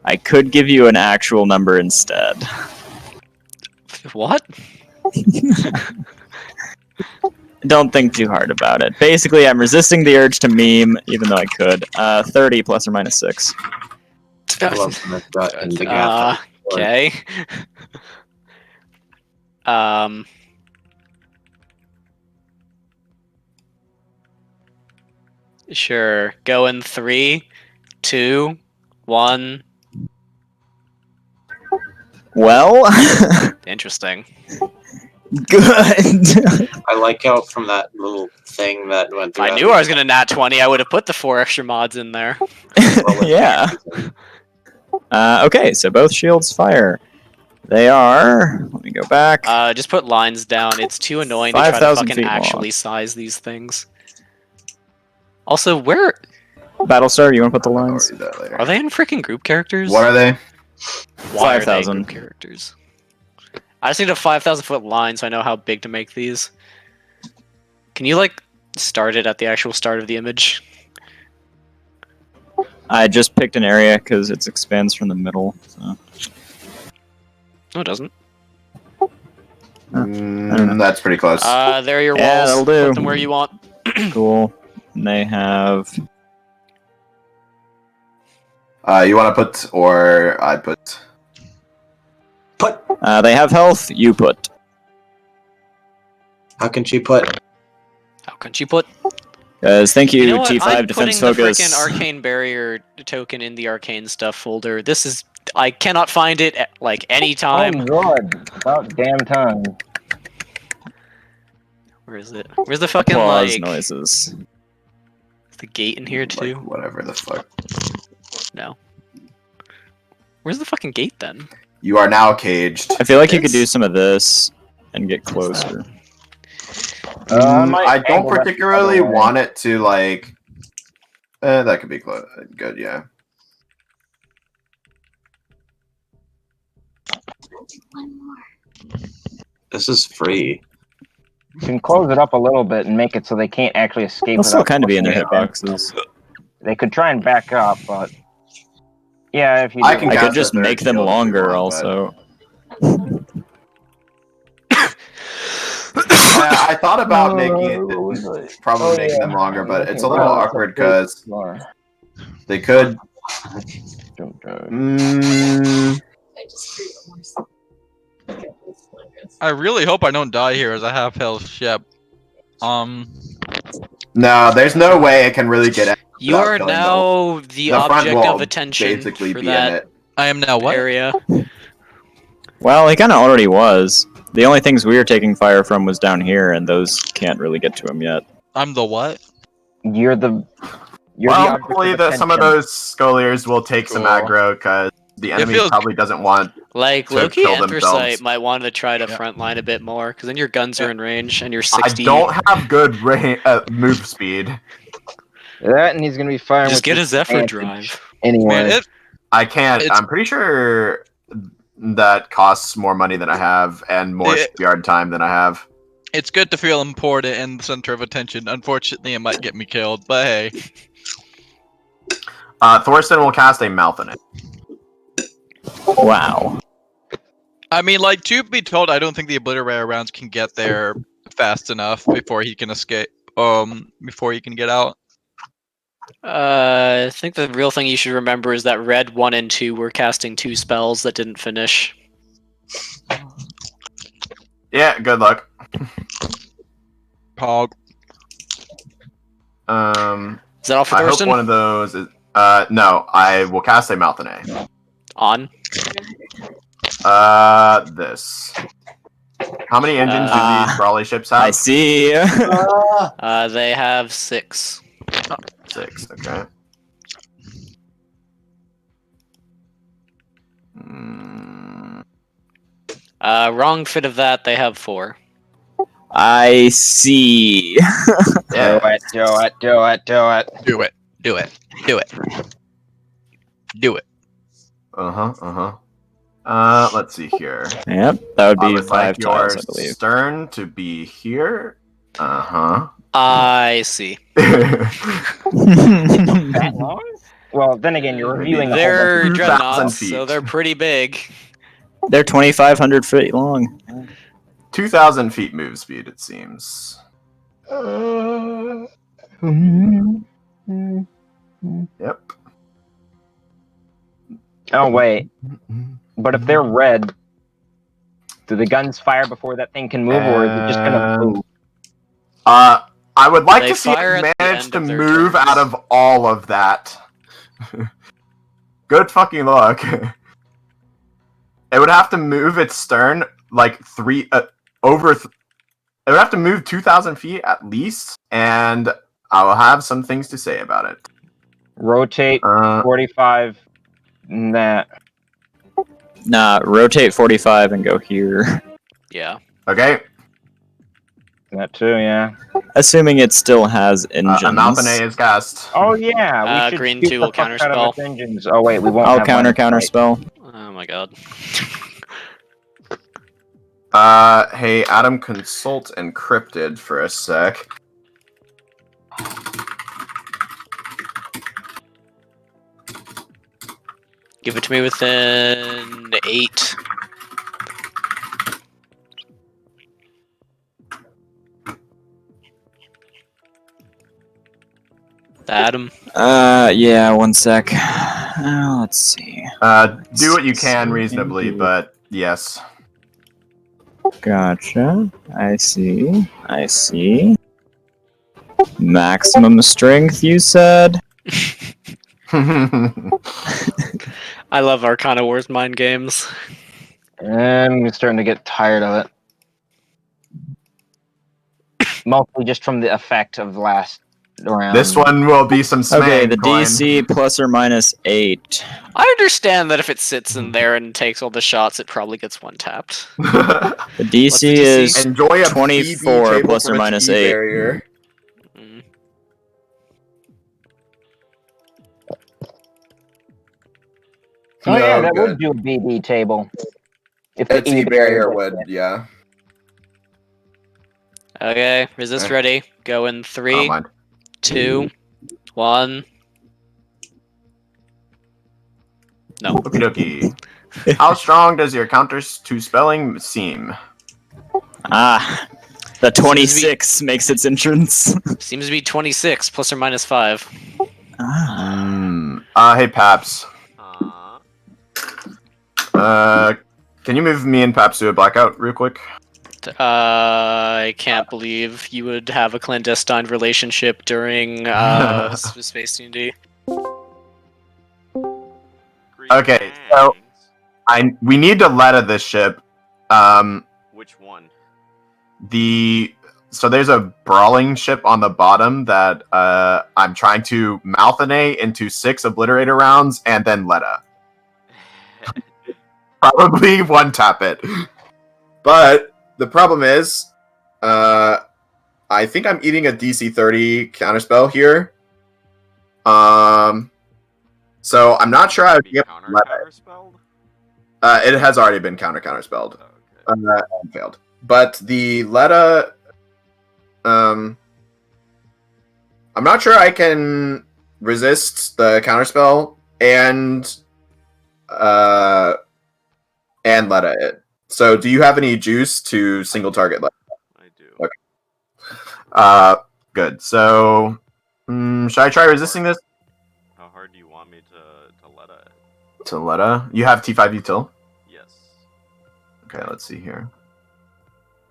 [SPEAKER 7] I could give you an actual number instead.
[SPEAKER 3] What?
[SPEAKER 7] Don't think too hard about it. Basically, I'm resisting the urge to meme, even though I could. 30 plus or minus 6.
[SPEAKER 3] Okay. Sure. Go in 3, 2, 1.
[SPEAKER 7] Well,
[SPEAKER 3] Interesting.
[SPEAKER 7] good.
[SPEAKER 8] I like how from that little thing that went
[SPEAKER 3] If
[SPEAKER 8] through.
[SPEAKER 3] I knew I was gonna nat 20, I would have put the 4 extra mods in there.
[SPEAKER 7] Yeah. Okay, so both shields fire. They are. Let me go back.
[SPEAKER 3] Just put lines down. It's too annoying to try to
[SPEAKER 7] 5,000
[SPEAKER 3] fucking
[SPEAKER 7] feet long.
[SPEAKER 3] actually size these things. Also, where
[SPEAKER 7] Battlestar, you want to put the lines?
[SPEAKER 3] are they in freaking group characters?
[SPEAKER 6] What are they?
[SPEAKER 3] Why are they
[SPEAKER 7] 5,000.
[SPEAKER 3] group characters? I just need a 5,000 foot line so I know how big to make these. Can you like start it at the actual start of the image?
[SPEAKER 7] I just picked an area because it expands from the middle. So.
[SPEAKER 3] No, it doesn't.
[SPEAKER 6] That's pretty close.
[SPEAKER 3] There are your walls.
[SPEAKER 7] Yeah, that'll do.
[SPEAKER 3] Put them where you want.
[SPEAKER 7] Cool. And they have.
[SPEAKER 6] You want to put, or I put?
[SPEAKER 7] They have health. You put.
[SPEAKER 8] How can she put?
[SPEAKER 3] How can she put?
[SPEAKER 7] Guys, thank you,
[SPEAKER 3] You know what?
[SPEAKER 7] T5
[SPEAKER 3] I'm
[SPEAKER 7] defense
[SPEAKER 3] putting
[SPEAKER 7] focus.
[SPEAKER 3] the freaking arcane barrier token in the arcane stuff folder. This is I cannot find it at like any time.
[SPEAKER 5] Oh god, about damn time.
[SPEAKER 3] Where is it? Where's the fucking
[SPEAKER 7] Applause
[SPEAKER 3] like
[SPEAKER 7] noises.
[SPEAKER 3] the gate in here too?
[SPEAKER 6] Like, whatever the fuck.
[SPEAKER 3] No. Where's the fucking gate then?
[SPEAKER 6] You are now caged.
[SPEAKER 7] I feel like you could do some of this and get closer.
[SPEAKER 6] I don't particularly want it to like. That could be close. Good, yeah.
[SPEAKER 8] This is free.
[SPEAKER 5] You can close it up a little bit and make it so they can't actually escape.
[SPEAKER 7] They'll still
[SPEAKER 5] without
[SPEAKER 7] kind of be in their
[SPEAKER 5] pushing it.
[SPEAKER 7] hitboxes.
[SPEAKER 5] They could try and back up, but yeah, if you
[SPEAKER 6] I
[SPEAKER 5] do
[SPEAKER 6] can
[SPEAKER 5] that-
[SPEAKER 7] I
[SPEAKER 6] cast
[SPEAKER 7] could just
[SPEAKER 6] a third
[SPEAKER 7] make them
[SPEAKER 6] shield if you
[SPEAKER 7] longer,
[SPEAKER 6] want,
[SPEAKER 7] also.
[SPEAKER 6] I thought about making it, probably making them longer, but it's a little awkward because they could.
[SPEAKER 1] I really hope I don't die here as a half health ship.
[SPEAKER 6] No, there's no way it can really get.
[SPEAKER 3] You are now the
[SPEAKER 6] front
[SPEAKER 3] object
[SPEAKER 6] wall
[SPEAKER 3] of attention
[SPEAKER 6] basically
[SPEAKER 3] for
[SPEAKER 6] be in
[SPEAKER 3] that
[SPEAKER 6] it.
[SPEAKER 1] I am now what?
[SPEAKER 3] area.
[SPEAKER 7] Well, he kind of already was. The only things we were taking fire from was down here, and those can't really get to him yet.
[SPEAKER 1] I'm the what?
[SPEAKER 5] You're the. You're
[SPEAKER 6] Well,
[SPEAKER 5] the object
[SPEAKER 6] hopefully
[SPEAKER 5] of
[SPEAKER 6] some of
[SPEAKER 5] attention.
[SPEAKER 6] those Scoliars will take some
[SPEAKER 1] Cool.
[SPEAKER 6] aggro because the enemy
[SPEAKER 1] feels-
[SPEAKER 6] probably doesn't want.
[SPEAKER 3] Like
[SPEAKER 6] to
[SPEAKER 3] Loki
[SPEAKER 6] kill
[SPEAKER 3] Anthracite
[SPEAKER 6] themselves.
[SPEAKER 3] might want to try to frontline a bit more, because then your guns are in range and you're 60.
[SPEAKER 6] I don't have good move speed.
[SPEAKER 5] That, and he's gonna be firing.
[SPEAKER 3] Just
[SPEAKER 5] with
[SPEAKER 3] get a Zephyr
[SPEAKER 5] advantage
[SPEAKER 3] drive.
[SPEAKER 5] Anyway,
[SPEAKER 1] Man,
[SPEAKER 6] I can't.
[SPEAKER 1] It's-
[SPEAKER 6] I'm pretty sure that costs more money than I have and more
[SPEAKER 1] It-
[SPEAKER 6] yard time than I have.
[SPEAKER 1] It's good to feel important and the center of attention. Unfortunately, it might get me killed, but hey.
[SPEAKER 6] Thorsten will cast a mouth in it.
[SPEAKER 7] Wow.
[SPEAKER 1] I mean, like, to be told, I don't think the obliterator rounds can get there fast enough before he can escape. Before he can get out.
[SPEAKER 12] I think the real thing you should remember is that red 1 and 2 were casting 2 spells that didn't finish.
[SPEAKER 6] Yeah, good luck.
[SPEAKER 1] Pog.
[SPEAKER 12] Is that all for
[SPEAKER 6] I hope
[SPEAKER 12] Thorsten?
[SPEAKER 6] one of those is. No, I will cast a mouth in A.
[SPEAKER 12] On.
[SPEAKER 6] This. How many engines do these Brawley ships have?
[SPEAKER 7] I see.
[SPEAKER 12] They have 6.
[SPEAKER 6] 6, okay. Mm.
[SPEAKER 12] Wrong fit of that, they have 4.
[SPEAKER 7] I see.
[SPEAKER 6] Yeah.
[SPEAKER 5] Do it, do it, do it, do it.
[SPEAKER 1] Do it. Do it. Do it. Do it.
[SPEAKER 6] Let's see here.
[SPEAKER 7] Yep, that would
[SPEAKER 6] I
[SPEAKER 7] be
[SPEAKER 6] would
[SPEAKER 7] 5
[SPEAKER 6] like your
[SPEAKER 7] tiles, I believe.
[SPEAKER 6] stern to be here.
[SPEAKER 12] I see.
[SPEAKER 5] That long? Well, then again, you're reviewing the whole
[SPEAKER 12] They're
[SPEAKER 6] bunch. 2,000
[SPEAKER 12] dreadnoughts,
[SPEAKER 6] feet.
[SPEAKER 12] so they're pretty big.
[SPEAKER 7] They're 2,500 feet long.
[SPEAKER 6] 2,000 feet move speed, it seems. Yep.
[SPEAKER 5] Oh, wait. But if they're red, do the guns fire before that thing can move, or is it just gonna move?
[SPEAKER 6] I would like
[SPEAKER 12] They
[SPEAKER 6] to see
[SPEAKER 12] fire
[SPEAKER 6] it
[SPEAKER 12] at the
[SPEAKER 6] manage
[SPEAKER 12] end
[SPEAKER 6] to
[SPEAKER 12] of their
[SPEAKER 6] move
[SPEAKER 12] turns.
[SPEAKER 6] out of all of that. Good fucking luck. It would have to move its stern like it would have to move 2,000 feet at least, and I will have some things to say about it.
[SPEAKER 5] Rotate 45. Nah.
[SPEAKER 7] Nah, rotate 45 and go here.
[SPEAKER 12] Yeah.
[SPEAKER 6] Okay.
[SPEAKER 5] That too, yeah.
[SPEAKER 7] Assuming it still has engines.
[SPEAKER 6] A mouth in A is cast.
[SPEAKER 5] Oh yeah, we should
[SPEAKER 12] green
[SPEAKER 5] shoot
[SPEAKER 12] 2
[SPEAKER 5] the
[SPEAKER 12] will
[SPEAKER 5] fuck out of its
[SPEAKER 12] counterspell.
[SPEAKER 5] engines. Oh wait, we won't.
[SPEAKER 7] I'll
[SPEAKER 5] have
[SPEAKER 7] counter
[SPEAKER 5] line of sight.
[SPEAKER 7] spell.
[SPEAKER 12] Oh my god.
[SPEAKER 6] Hey, Adam, consult encrypted for a sec.
[SPEAKER 12] Give it to me within 8. Adam.
[SPEAKER 7] Yeah, one sec. Let's see.
[SPEAKER 6] Do what you can reasonably, but yes.
[SPEAKER 7] Gotcha. I see. I see. Maximum strength, you said?
[SPEAKER 12] I love Arcana Wars mind games.
[SPEAKER 5] I'm starting to get tired of it. Mostly just from the effect of last round.
[SPEAKER 6] This one will be some smang
[SPEAKER 7] Okay, the
[SPEAKER 6] coin.
[SPEAKER 7] DC plus or minus 8.
[SPEAKER 12] I understand that if it sits in there and takes all the shots, it probably gets one tapped.
[SPEAKER 7] The
[SPEAKER 12] What's
[SPEAKER 7] DC
[SPEAKER 12] the DC?
[SPEAKER 7] is
[SPEAKER 6] Enjoy a
[SPEAKER 7] 24
[SPEAKER 6] PB
[SPEAKER 7] plus or
[SPEAKER 6] table
[SPEAKER 7] minus
[SPEAKER 6] for its
[SPEAKER 7] 8.
[SPEAKER 6] barrier.
[SPEAKER 12] Mm.
[SPEAKER 5] Oh yeah,
[SPEAKER 6] No,
[SPEAKER 5] that
[SPEAKER 6] good.
[SPEAKER 5] would do a BB table. If
[SPEAKER 6] Its
[SPEAKER 5] the
[SPEAKER 6] E barrier would, yeah.
[SPEAKER 12] Okay, resist
[SPEAKER 6] Okay.
[SPEAKER 12] ready. Go in
[SPEAKER 6] I don't
[SPEAKER 12] 3,
[SPEAKER 6] mind.
[SPEAKER 12] 2, 1. No.
[SPEAKER 6] Okie dokie. How strong does your counters to spelling seem?
[SPEAKER 7] Ah, the 26 makes its entrance.
[SPEAKER 12] Seems to be 26 plus or minus 5.
[SPEAKER 6] Hey, Paps. Can you move me and Paps to a blackout real quick?
[SPEAKER 12] I can't believe you would have a clandestine relationship during Space D&D.
[SPEAKER 6] Okay, so we need to Letta this ship.
[SPEAKER 4] Which one?
[SPEAKER 6] So there's a brawling ship on the bottom that I'm trying to Malthane into 6 obliterator rounds and then Letta. Probably one tap it. But the problem is, I think I'm eating a DC 30 counterspell here. So I'm not sure I would be able to
[SPEAKER 4] Counterspelled?
[SPEAKER 6] It has already been counterspelled. And failed. But the Letta I'm not sure I can resist the counterspell and Letta it. So, do you have any juice to single target Letta?
[SPEAKER 4] I do.
[SPEAKER 6] Okay. Good. So, should I try resisting this?
[SPEAKER 4] How hard do you want me to let it?
[SPEAKER 6] To Letta? You have T5 util?
[SPEAKER 4] Yes.
[SPEAKER 6] Okay, let's see here.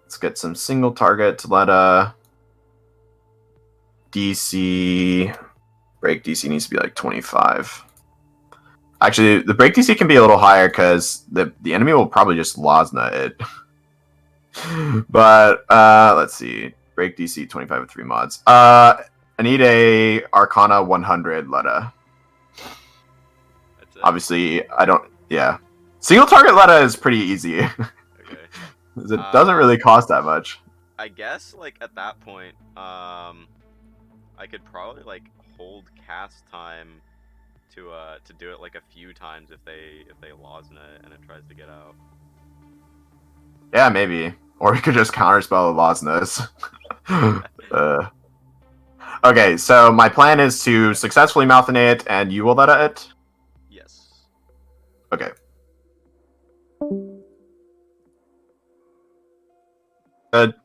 [SPEAKER 6] Let's get some single target to Letta. DC. Break DC needs to be like 25. Actually, the break DC can be a little higher because the enemy will probably just Losna it. But let's see. Break DC 25 with 3 mods. I need a Arcana 100 Letta.
[SPEAKER 4] That's it.
[SPEAKER 6] Obviously, I don't. Yeah, single target Letta is pretty easy.
[SPEAKER 4] Okay.
[SPEAKER 6] It doesn't really cost that much.
[SPEAKER 4] I guess like at that point, I could probably like hold cast time to do it like a few times if they Losna it and it tries to get out.
[SPEAKER 6] Yeah, maybe. Or we could just counterspell Losnas. Okay, so my plan is to successfully Malthinate it, and you will let it?
[SPEAKER 4] Yes.
[SPEAKER 6] Okay.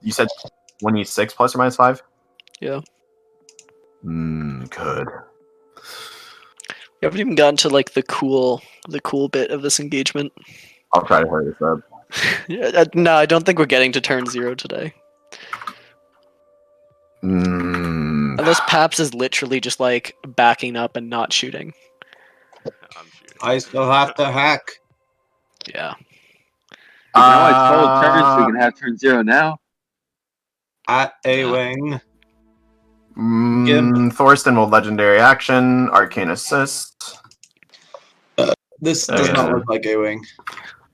[SPEAKER 6] You said 26 plus or minus 5?
[SPEAKER 12] Yeah.
[SPEAKER 6] Good.
[SPEAKER 12] We haven't even gotten to like the cool bit of this engagement.
[SPEAKER 6] I'll try to hurry this up.
[SPEAKER 12] Yeah, no, I don't think we're getting to turn 0 today. Unless Paps is literally just like backing up and not shooting.
[SPEAKER 4] I'm shooting.
[SPEAKER 8] I still have to hack.
[SPEAKER 12] Yeah.
[SPEAKER 2] Now it's full turn, so we can have turn 0 now.
[SPEAKER 8] At a wing.
[SPEAKER 6] Thorsten will legendary action, arcane assist.
[SPEAKER 8] This does not look like a wing.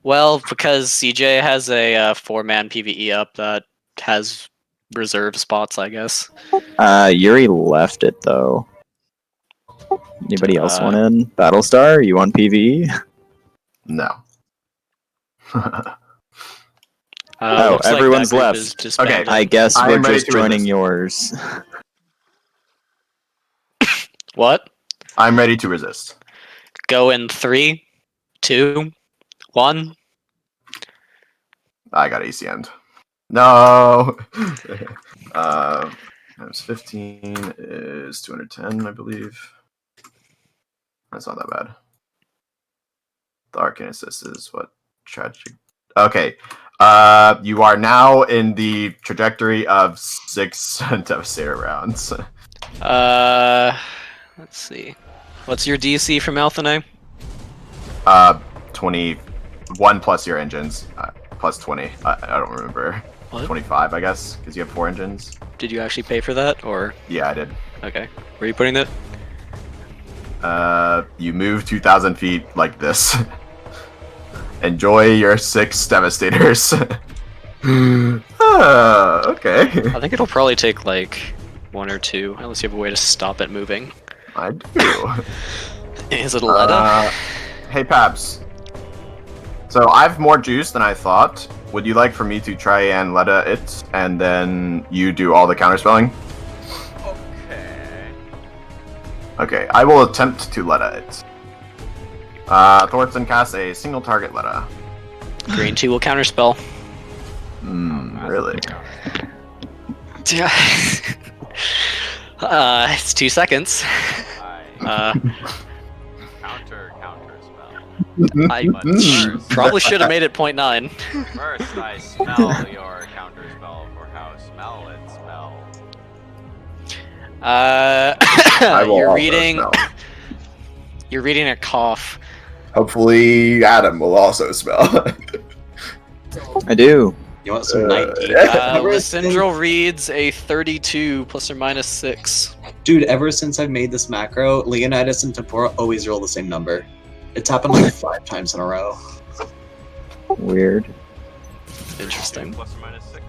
[SPEAKER 12] Well, because CJ has a 4-man PvE up that has reserve spots, I guess.
[SPEAKER 7] Yuri left it though. Anybody else want in? Battlestar? You want PvE?
[SPEAKER 6] No.
[SPEAKER 7] Oh,
[SPEAKER 12] looks like
[SPEAKER 7] everyone's
[SPEAKER 12] that group
[SPEAKER 7] left.
[SPEAKER 12] is just
[SPEAKER 6] Okay.
[SPEAKER 12] banned.
[SPEAKER 7] I guess
[SPEAKER 6] I
[SPEAKER 7] we're
[SPEAKER 6] am ready
[SPEAKER 7] just
[SPEAKER 6] to
[SPEAKER 7] joining
[SPEAKER 6] resist.
[SPEAKER 7] yours.
[SPEAKER 12] What?
[SPEAKER 6] I'm ready to resist.
[SPEAKER 12] Go in 3, 2, 1.
[SPEAKER 6] I got AC end. No! Times 15 is 210, I believe. That's not that bad. The arcane assist is what? Tragic. Okay. You are now in the trajectory of 6 Devastator rounds.
[SPEAKER 12] Let's see. What's your DC from Althanae?
[SPEAKER 6] 21 plus your engines. Plus 20. I don't remember.
[SPEAKER 12] What?
[SPEAKER 6] 25, I guess, because you have 4 engines.
[SPEAKER 12] Did you actually pay for that, or?
[SPEAKER 6] Yeah, I did.
[SPEAKER 12] Okay. Where are you putting that?
[SPEAKER 6] You move 2,000 feet like this. Enjoy your 6 Devastators. Okay.
[SPEAKER 12] I think it'll probably take like 1 or 2, unless you have a way to stop it moving.
[SPEAKER 6] I do.
[SPEAKER 12] Is it a Letta?
[SPEAKER 6] Hey, Paps. So I have more juice than I thought. Would you like for me to try and Letta it, and then you do all the counterspelling?
[SPEAKER 4] Okay.
[SPEAKER 6] Okay, I will attempt to Letta it. Thorsten casts a single target Letta.
[SPEAKER 12] Green 2 will counterspell.
[SPEAKER 6] Really?
[SPEAKER 12] It's 2 seconds.
[SPEAKER 4] Counter spell.
[SPEAKER 12] I
[SPEAKER 4] But first,
[SPEAKER 12] probably should have made it 0.9.
[SPEAKER 4] first I smell your counter spell for how smell it spell.
[SPEAKER 6] I will
[SPEAKER 12] You're
[SPEAKER 6] also
[SPEAKER 12] reading.
[SPEAKER 6] smell.
[SPEAKER 12] You're reading a cough.
[SPEAKER 6] Hopefully, Adam will also spell.
[SPEAKER 7] I do.
[SPEAKER 8] You want some 19?
[SPEAKER 12] Lysindrel reads a 32 plus or minus 6.
[SPEAKER 8] Dude, ever since I've made this macro, Leonidas and Tempora always roll the same number. It's happened like 5 times in a row.
[SPEAKER 7] Weird.
[SPEAKER 12] Interesting.
[SPEAKER 4] Plus or minus 6.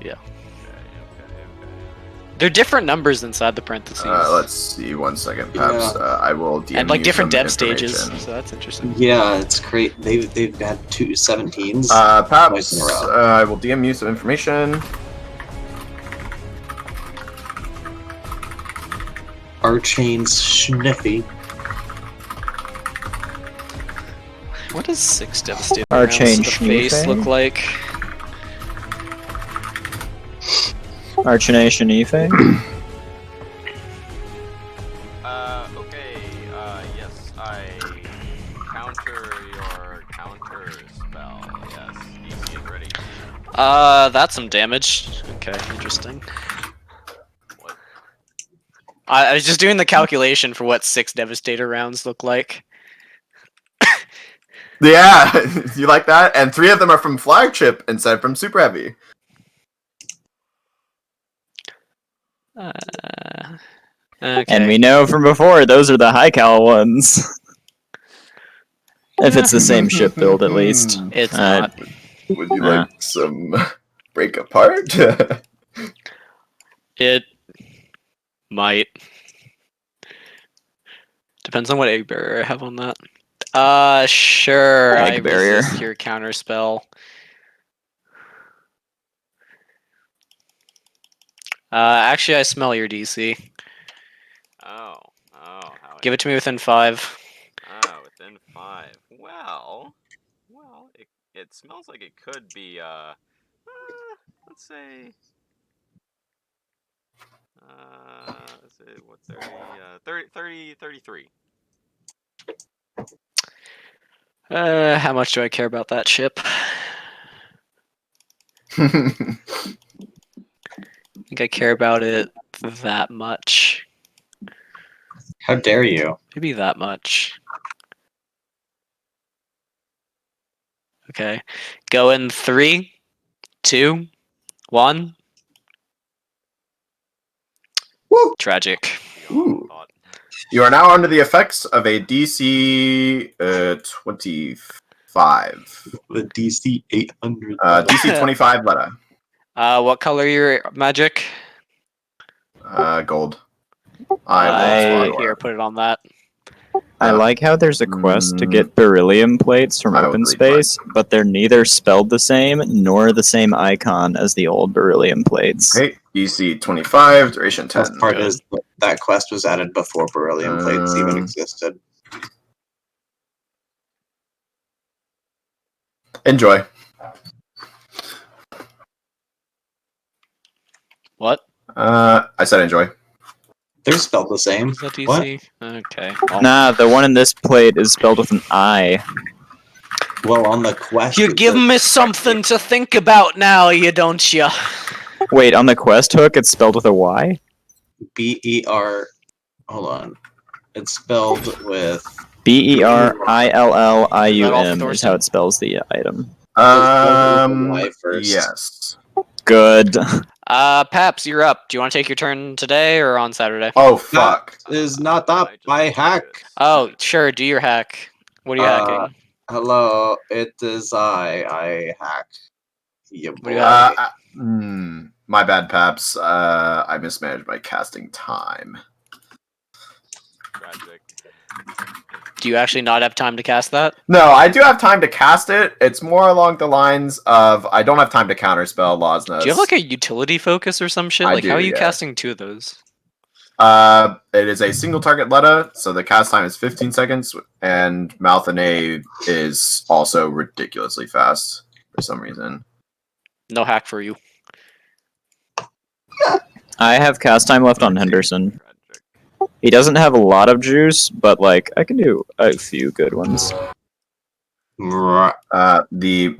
[SPEAKER 12] Yeah.
[SPEAKER 4] Okay.
[SPEAKER 12] They're different numbers inside the parentheses.
[SPEAKER 6] Let's see, 1 second, Paps. I will DM
[SPEAKER 12] and like
[SPEAKER 6] you
[SPEAKER 12] different
[SPEAKER 6] some
[SPEAKER 12] dev stages,
[SPEAKER 6] information.
[SPEAKER 12] so that's interesting.
[SPEAKER 8] Yeah, it's great. They've had 2 17s.
[SPEAKER 6] Paps,
[SPEAKER 8] twice in a row.
[SPEAKER 6] I will DM you some information.
[SPEAKER 8] Archane's Sniffy.
[SPEAKER 12] What does 6 Devastator
[SPEAKER 7] Arcane
[SPEAKER 12] rounds to the face
[SPEAKER 7] Schneefang?
[SPEAKER 12] look like?
[SPEAKER 7] Archination Ife?
[SPEAKER 4] Okay, yes, I counter your counter spell. Yes, DC is ready.
[SPEAKER 12] That's some damage. Okay, interesting.
[SPEAKER 4] What?
[SPEAKER 12] I was just doing the calculation for what 6 Devastator rounds look like.
[SPEAKER 6] Yeah, you like that? And 3 of them are from flagship instead from super heavy.
[SPEAKER 12] Okay.
[SPEAKER 7] And we know from before, those are the high cal ones. If it's the same ship build, at least.
[SPEAKER 12] It's not.
[SPEAKER 6] Would you like some break apart?
[SPEAKER 12] It might. Depends on what egg barrier I have on that. Sure.
[SPEAKER 7] Egg
[SPEAKER 12] I
[SPEAKER 7] barrier.
[SPEAKER 12] resist your counter spell. Actually, I smell your DC.
[SPEAKER 4] Oh, how
[SPEAKER 12] Give it to me within 5.
[SPEAKER 4] Oh, within 5. Well, it smells like it could be let's say what 30 33.
[SPEAKER 12] How much do I care about that ship? I think I care about it that much.
[SPEAKER 8] How dare you?
[SPEAKER 12] Maybe that much. Okay. Go in 3, 2, 1.
[SPEAKER 6] Woo.
[SPEAKER 12] Tragic.
[SPEAKER 6] Ooh. You are now under the effects of a DC 25.
[SPEAKER 8] The DC 800.
[SPEAKER 6] DC 25 letter.
[SPEAKER 12] What color your magic?
[SPEAKER 6] Gold. I
[SPEAKER 12] Here, put it on that.
[SPEAKER 7] I like how there's a quest to get beryllium plates from
[SPEAKER 6] I
[SPEAKER 7] open
[SPEAKER 6] would read
[SPEAKER 7] space, but they're neither spelled the same nor the same icon as the old beryllium plates.
[SPEAKER 6] Okay, DC 25, duration 10.
[SPEAKER 8] Best part is that quest was added before beryllium plates even
[SPEAKER 6] Um,
[SPEAKER 8] existed.
[SPEAKER 6] Enjoy.
[SPEAKER 12] What?
[SPEAKER 6] I said enjoy.
[SPEAKER 8] They're spelled the same.
[SPEAKER 12] Is that DC?
[SPEAKER 8] What?
[SPEAKER 12] Okay.
[SPEAKER 7] Nah, the one in this plate is spelled with an I.
[SPEAKER 8] Well, on the quest.
[SPEAKER 12] You give me something to think about now, you don't ya?
[SPEAKER 7] Wait, on the quest hook, it's spelled with a Y?
[SPEAKER 8] BER. Hold on. It's spelled with.
[SPEAKER 7] BERILLIUM is how it spells the item.
[SPEAKER 6] Yes.
[SPEAKER 7] Good.
[SPEAKER 12] Paps, you're up. Do you want to take your turn today or on Saturday?
[SPEAKER 6] Oh, fuck.
[SPEAKER 8] That is not that my hack.
[SPEAKER 12] Oh, sure. Do your hack. What are you hacking?
[SPEAKER 8] Hello, it is I hack. Yeah, boy.
[SPEAKER 6] My bad, Paps. I mismanaged my casting time.
[SPEAKER 4] Tragic.
[SPEAKER 12] Do you actually not have time to cast that?
[SPEAKER 6] No, I do have time to cast it. It's more along the lines of I don't have time to counterspell Losnas.
[SPEAKER 12] Do you have like a utility focus or some shit?
[SPEAKER 6] I
[SPEAKER 12] Like, how are
[SPEAKER 6] do,
[SPEAKER 12] you
[SPEAKER 6] yeah.
[SPEAKER 12] casting 2 of those?
[SPEAKER 6] It is a single target Letta, so the cast time is 15 seconds, and Malthane is also ridiculously fast for some reason.
[SPEAKER 12] No hack for you.
[SPEAKER 7] I have cast time left on Henderson. He doesn't have a lot of juice, but like I can do a few good ones.
[SPEAKER 6] The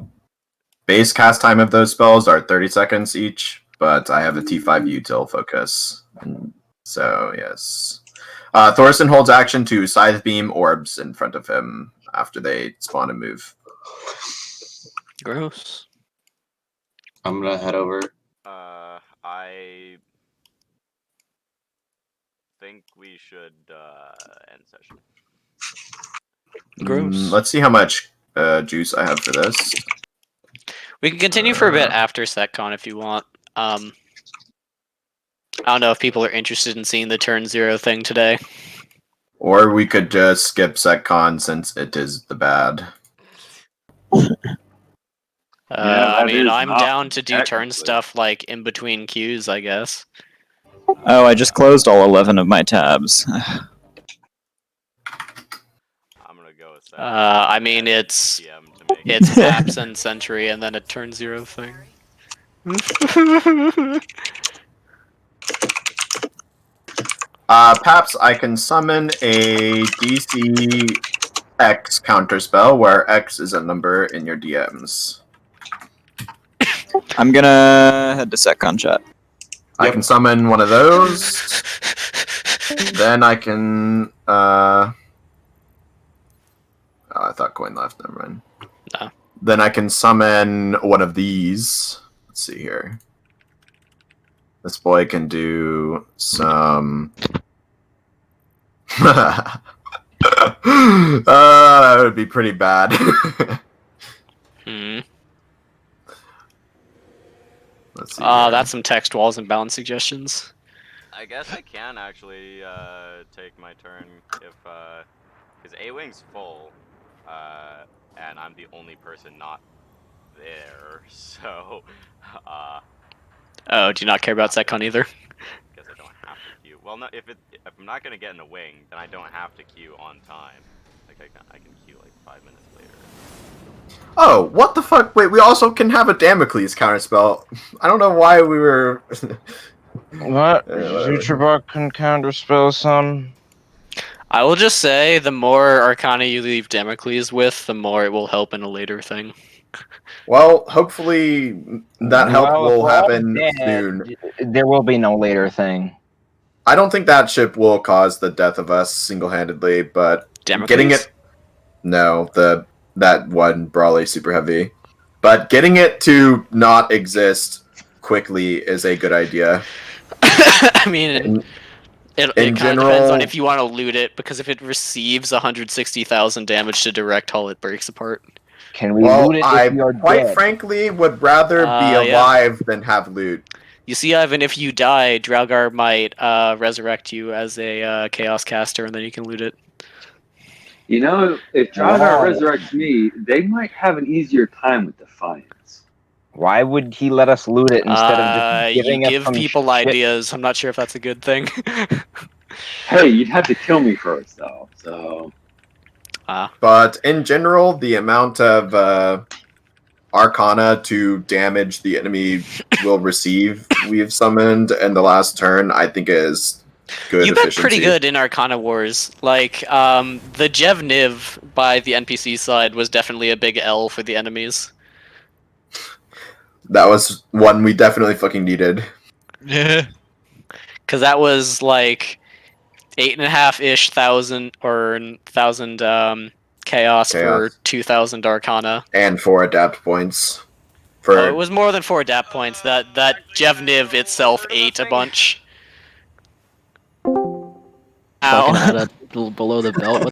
[SPEAKER 6] base cast time of those spells are 30 seconds each, but I have a T5 util focus. So, yes. Thorson holds action to Scythe Beam orbs in front of him after they spawn and move.
[SPEAKER 12] Gross.
[SPEAKER 8] I'm gonna head over.
[SPEAKER 4] I think we should end session.
[SPEAKER 12] Gross.
[SPEAKER 6] Let's see how much juice I have for this.
[SPEAKER 12] We can continue for a bit after SecCon if you want. I don't know if people are interested in seeing the turn 0 thing today.
[SPEAKER 6] Or we could just skip SecCon since it is the bad.
[SPEAKER 12] I mean, I'm down to do turn stuff like in between queues, I guess.
[SPEAKER 7] Oh, I just closed all 11 of my tabs.
[SPEAKER 4] I'm gonna go with that.
[SPEAKER 12] I mean, it's Paps and Sentry, and then a turn 0 thing.
[SPEAKER 6] Perhaps I can summon a DC X counterspell where X is a number in your DMs.
[SPEAKER 7] I'm gonna head to SecCon chat.
[SPEAKER 6] I can summon one of those. Then I can. Oh, I thought coin left. Never mind.
[SPEAKER 12] No.
[SPEAKER 6] Then I can summon one of these. Let's see here. This boy can do some. That would be pretty bad. Let's see.
[SPEAKER 12] That's some text walls and balance suggestions.
[SPEAKER 4] I guess I can actually take my turn if because A-Wing's full, and I'm the only person not there, so
[SPEAKER 12] Oh, do you not care about SecCon either?
[SPEAKER 4] guess I don't have to queue. Well, no, if I'm not gonna get in the wing, then I don't have to queue on time. Like I can queue like 5 minutes later.
[SPEAKER 6] Oh, what the fuck? Wait, we also can have a Damocles counterspell. I don't know why we were.
[SPEAKER 5] What? Futurebot can counterspell some.
[SPEAKER 12] I will just say, the more Arcana you leave Damocles with, the more it will help in a later thing.
[SPEAKER 6] Well, hopefully that help
[SPEAKER 5] Well,
[SPEAKER 6] will
[SPEAKER 5] if we're all
[SPEAKER 6] happen
[SPEAKER 5] dead,
[SPEAKER 6] soon.
[SPEAKER 5] There will be no later thing.
[SPEAKER 6] I don't think that ship will cause the death of us single-handedly, but
[SPEAKER 12] Damocles?
[SPEAKER 6] getting it. No, that one Brawley super heavy, but getting it to not exist quickly is a good idea.
[SPEAKER 12] I mean, it kind of
[SPEAKER 6] general-
[SPEAKER 12] depends on if you want to loot it, because if it receives 160,000 damage to direct hull, it breaks apart.
[SPEAKER 5] Can we
[SPEAKER 6] Well,
[SPEAKER 5] loot it
[SPEAKER 6] I
[SPEAKER 5] if you're
[SPEAKER 6] quite
[SPEAKER 5] dead?
[SPEAKER 6] frankly would rather be
[SPEAKER 12] Yeah.
[SPEAKER 6] alive than have loot.
[SPEAKER 12] You see, Ivan, if you die, Draugr might resurrect you as a Chaos Caster, and then you can loot it.
[SPEAKER 2] You know, if Draugr resurrects me, they might have an easier time with Defiance.
[SPEAKER 5] Why would he let us loot it instead of just
[SPEAKER 12] You
[SPEAKER 5] giving us
[SPEAKER 12] give
[SPEAKER 5] some
[SPEAKER 12] people
[SPEAKER 5] shit?
[SPEAKER 12] ideas. I'm not sure if that's a good thing.
[SPEAKER 2] Hey, you'd have to kill me first, though. So.
[SPEAKER 6] But in general, the amount of Arcana to damage the enemy will receive we've summoned in the last turn, I think is good.
[SPEAKER 12] You've been
[SPEAKER 6] efficiency.
[SPEAKER 12] pretty good in Arcana Wars. Like, the Jev Niv by the NPC side was definitely a big L for the enemies.
[SPEAKER 6] That was one we definitely fucking needed.
[SPEAKER 1] Yeah.
[SPEAKER 12] Because that was like 8.5-ish thousand or 1,000 chaos for 2,000 Arcana.
[SPEAKER 6] And 4 adapt points.
[SPEAKER 12] Oh, it was more than 4 adapt points. That Jev Niv itself ate a bunch.
[SPEAKER 14] Fucking had a below the belt.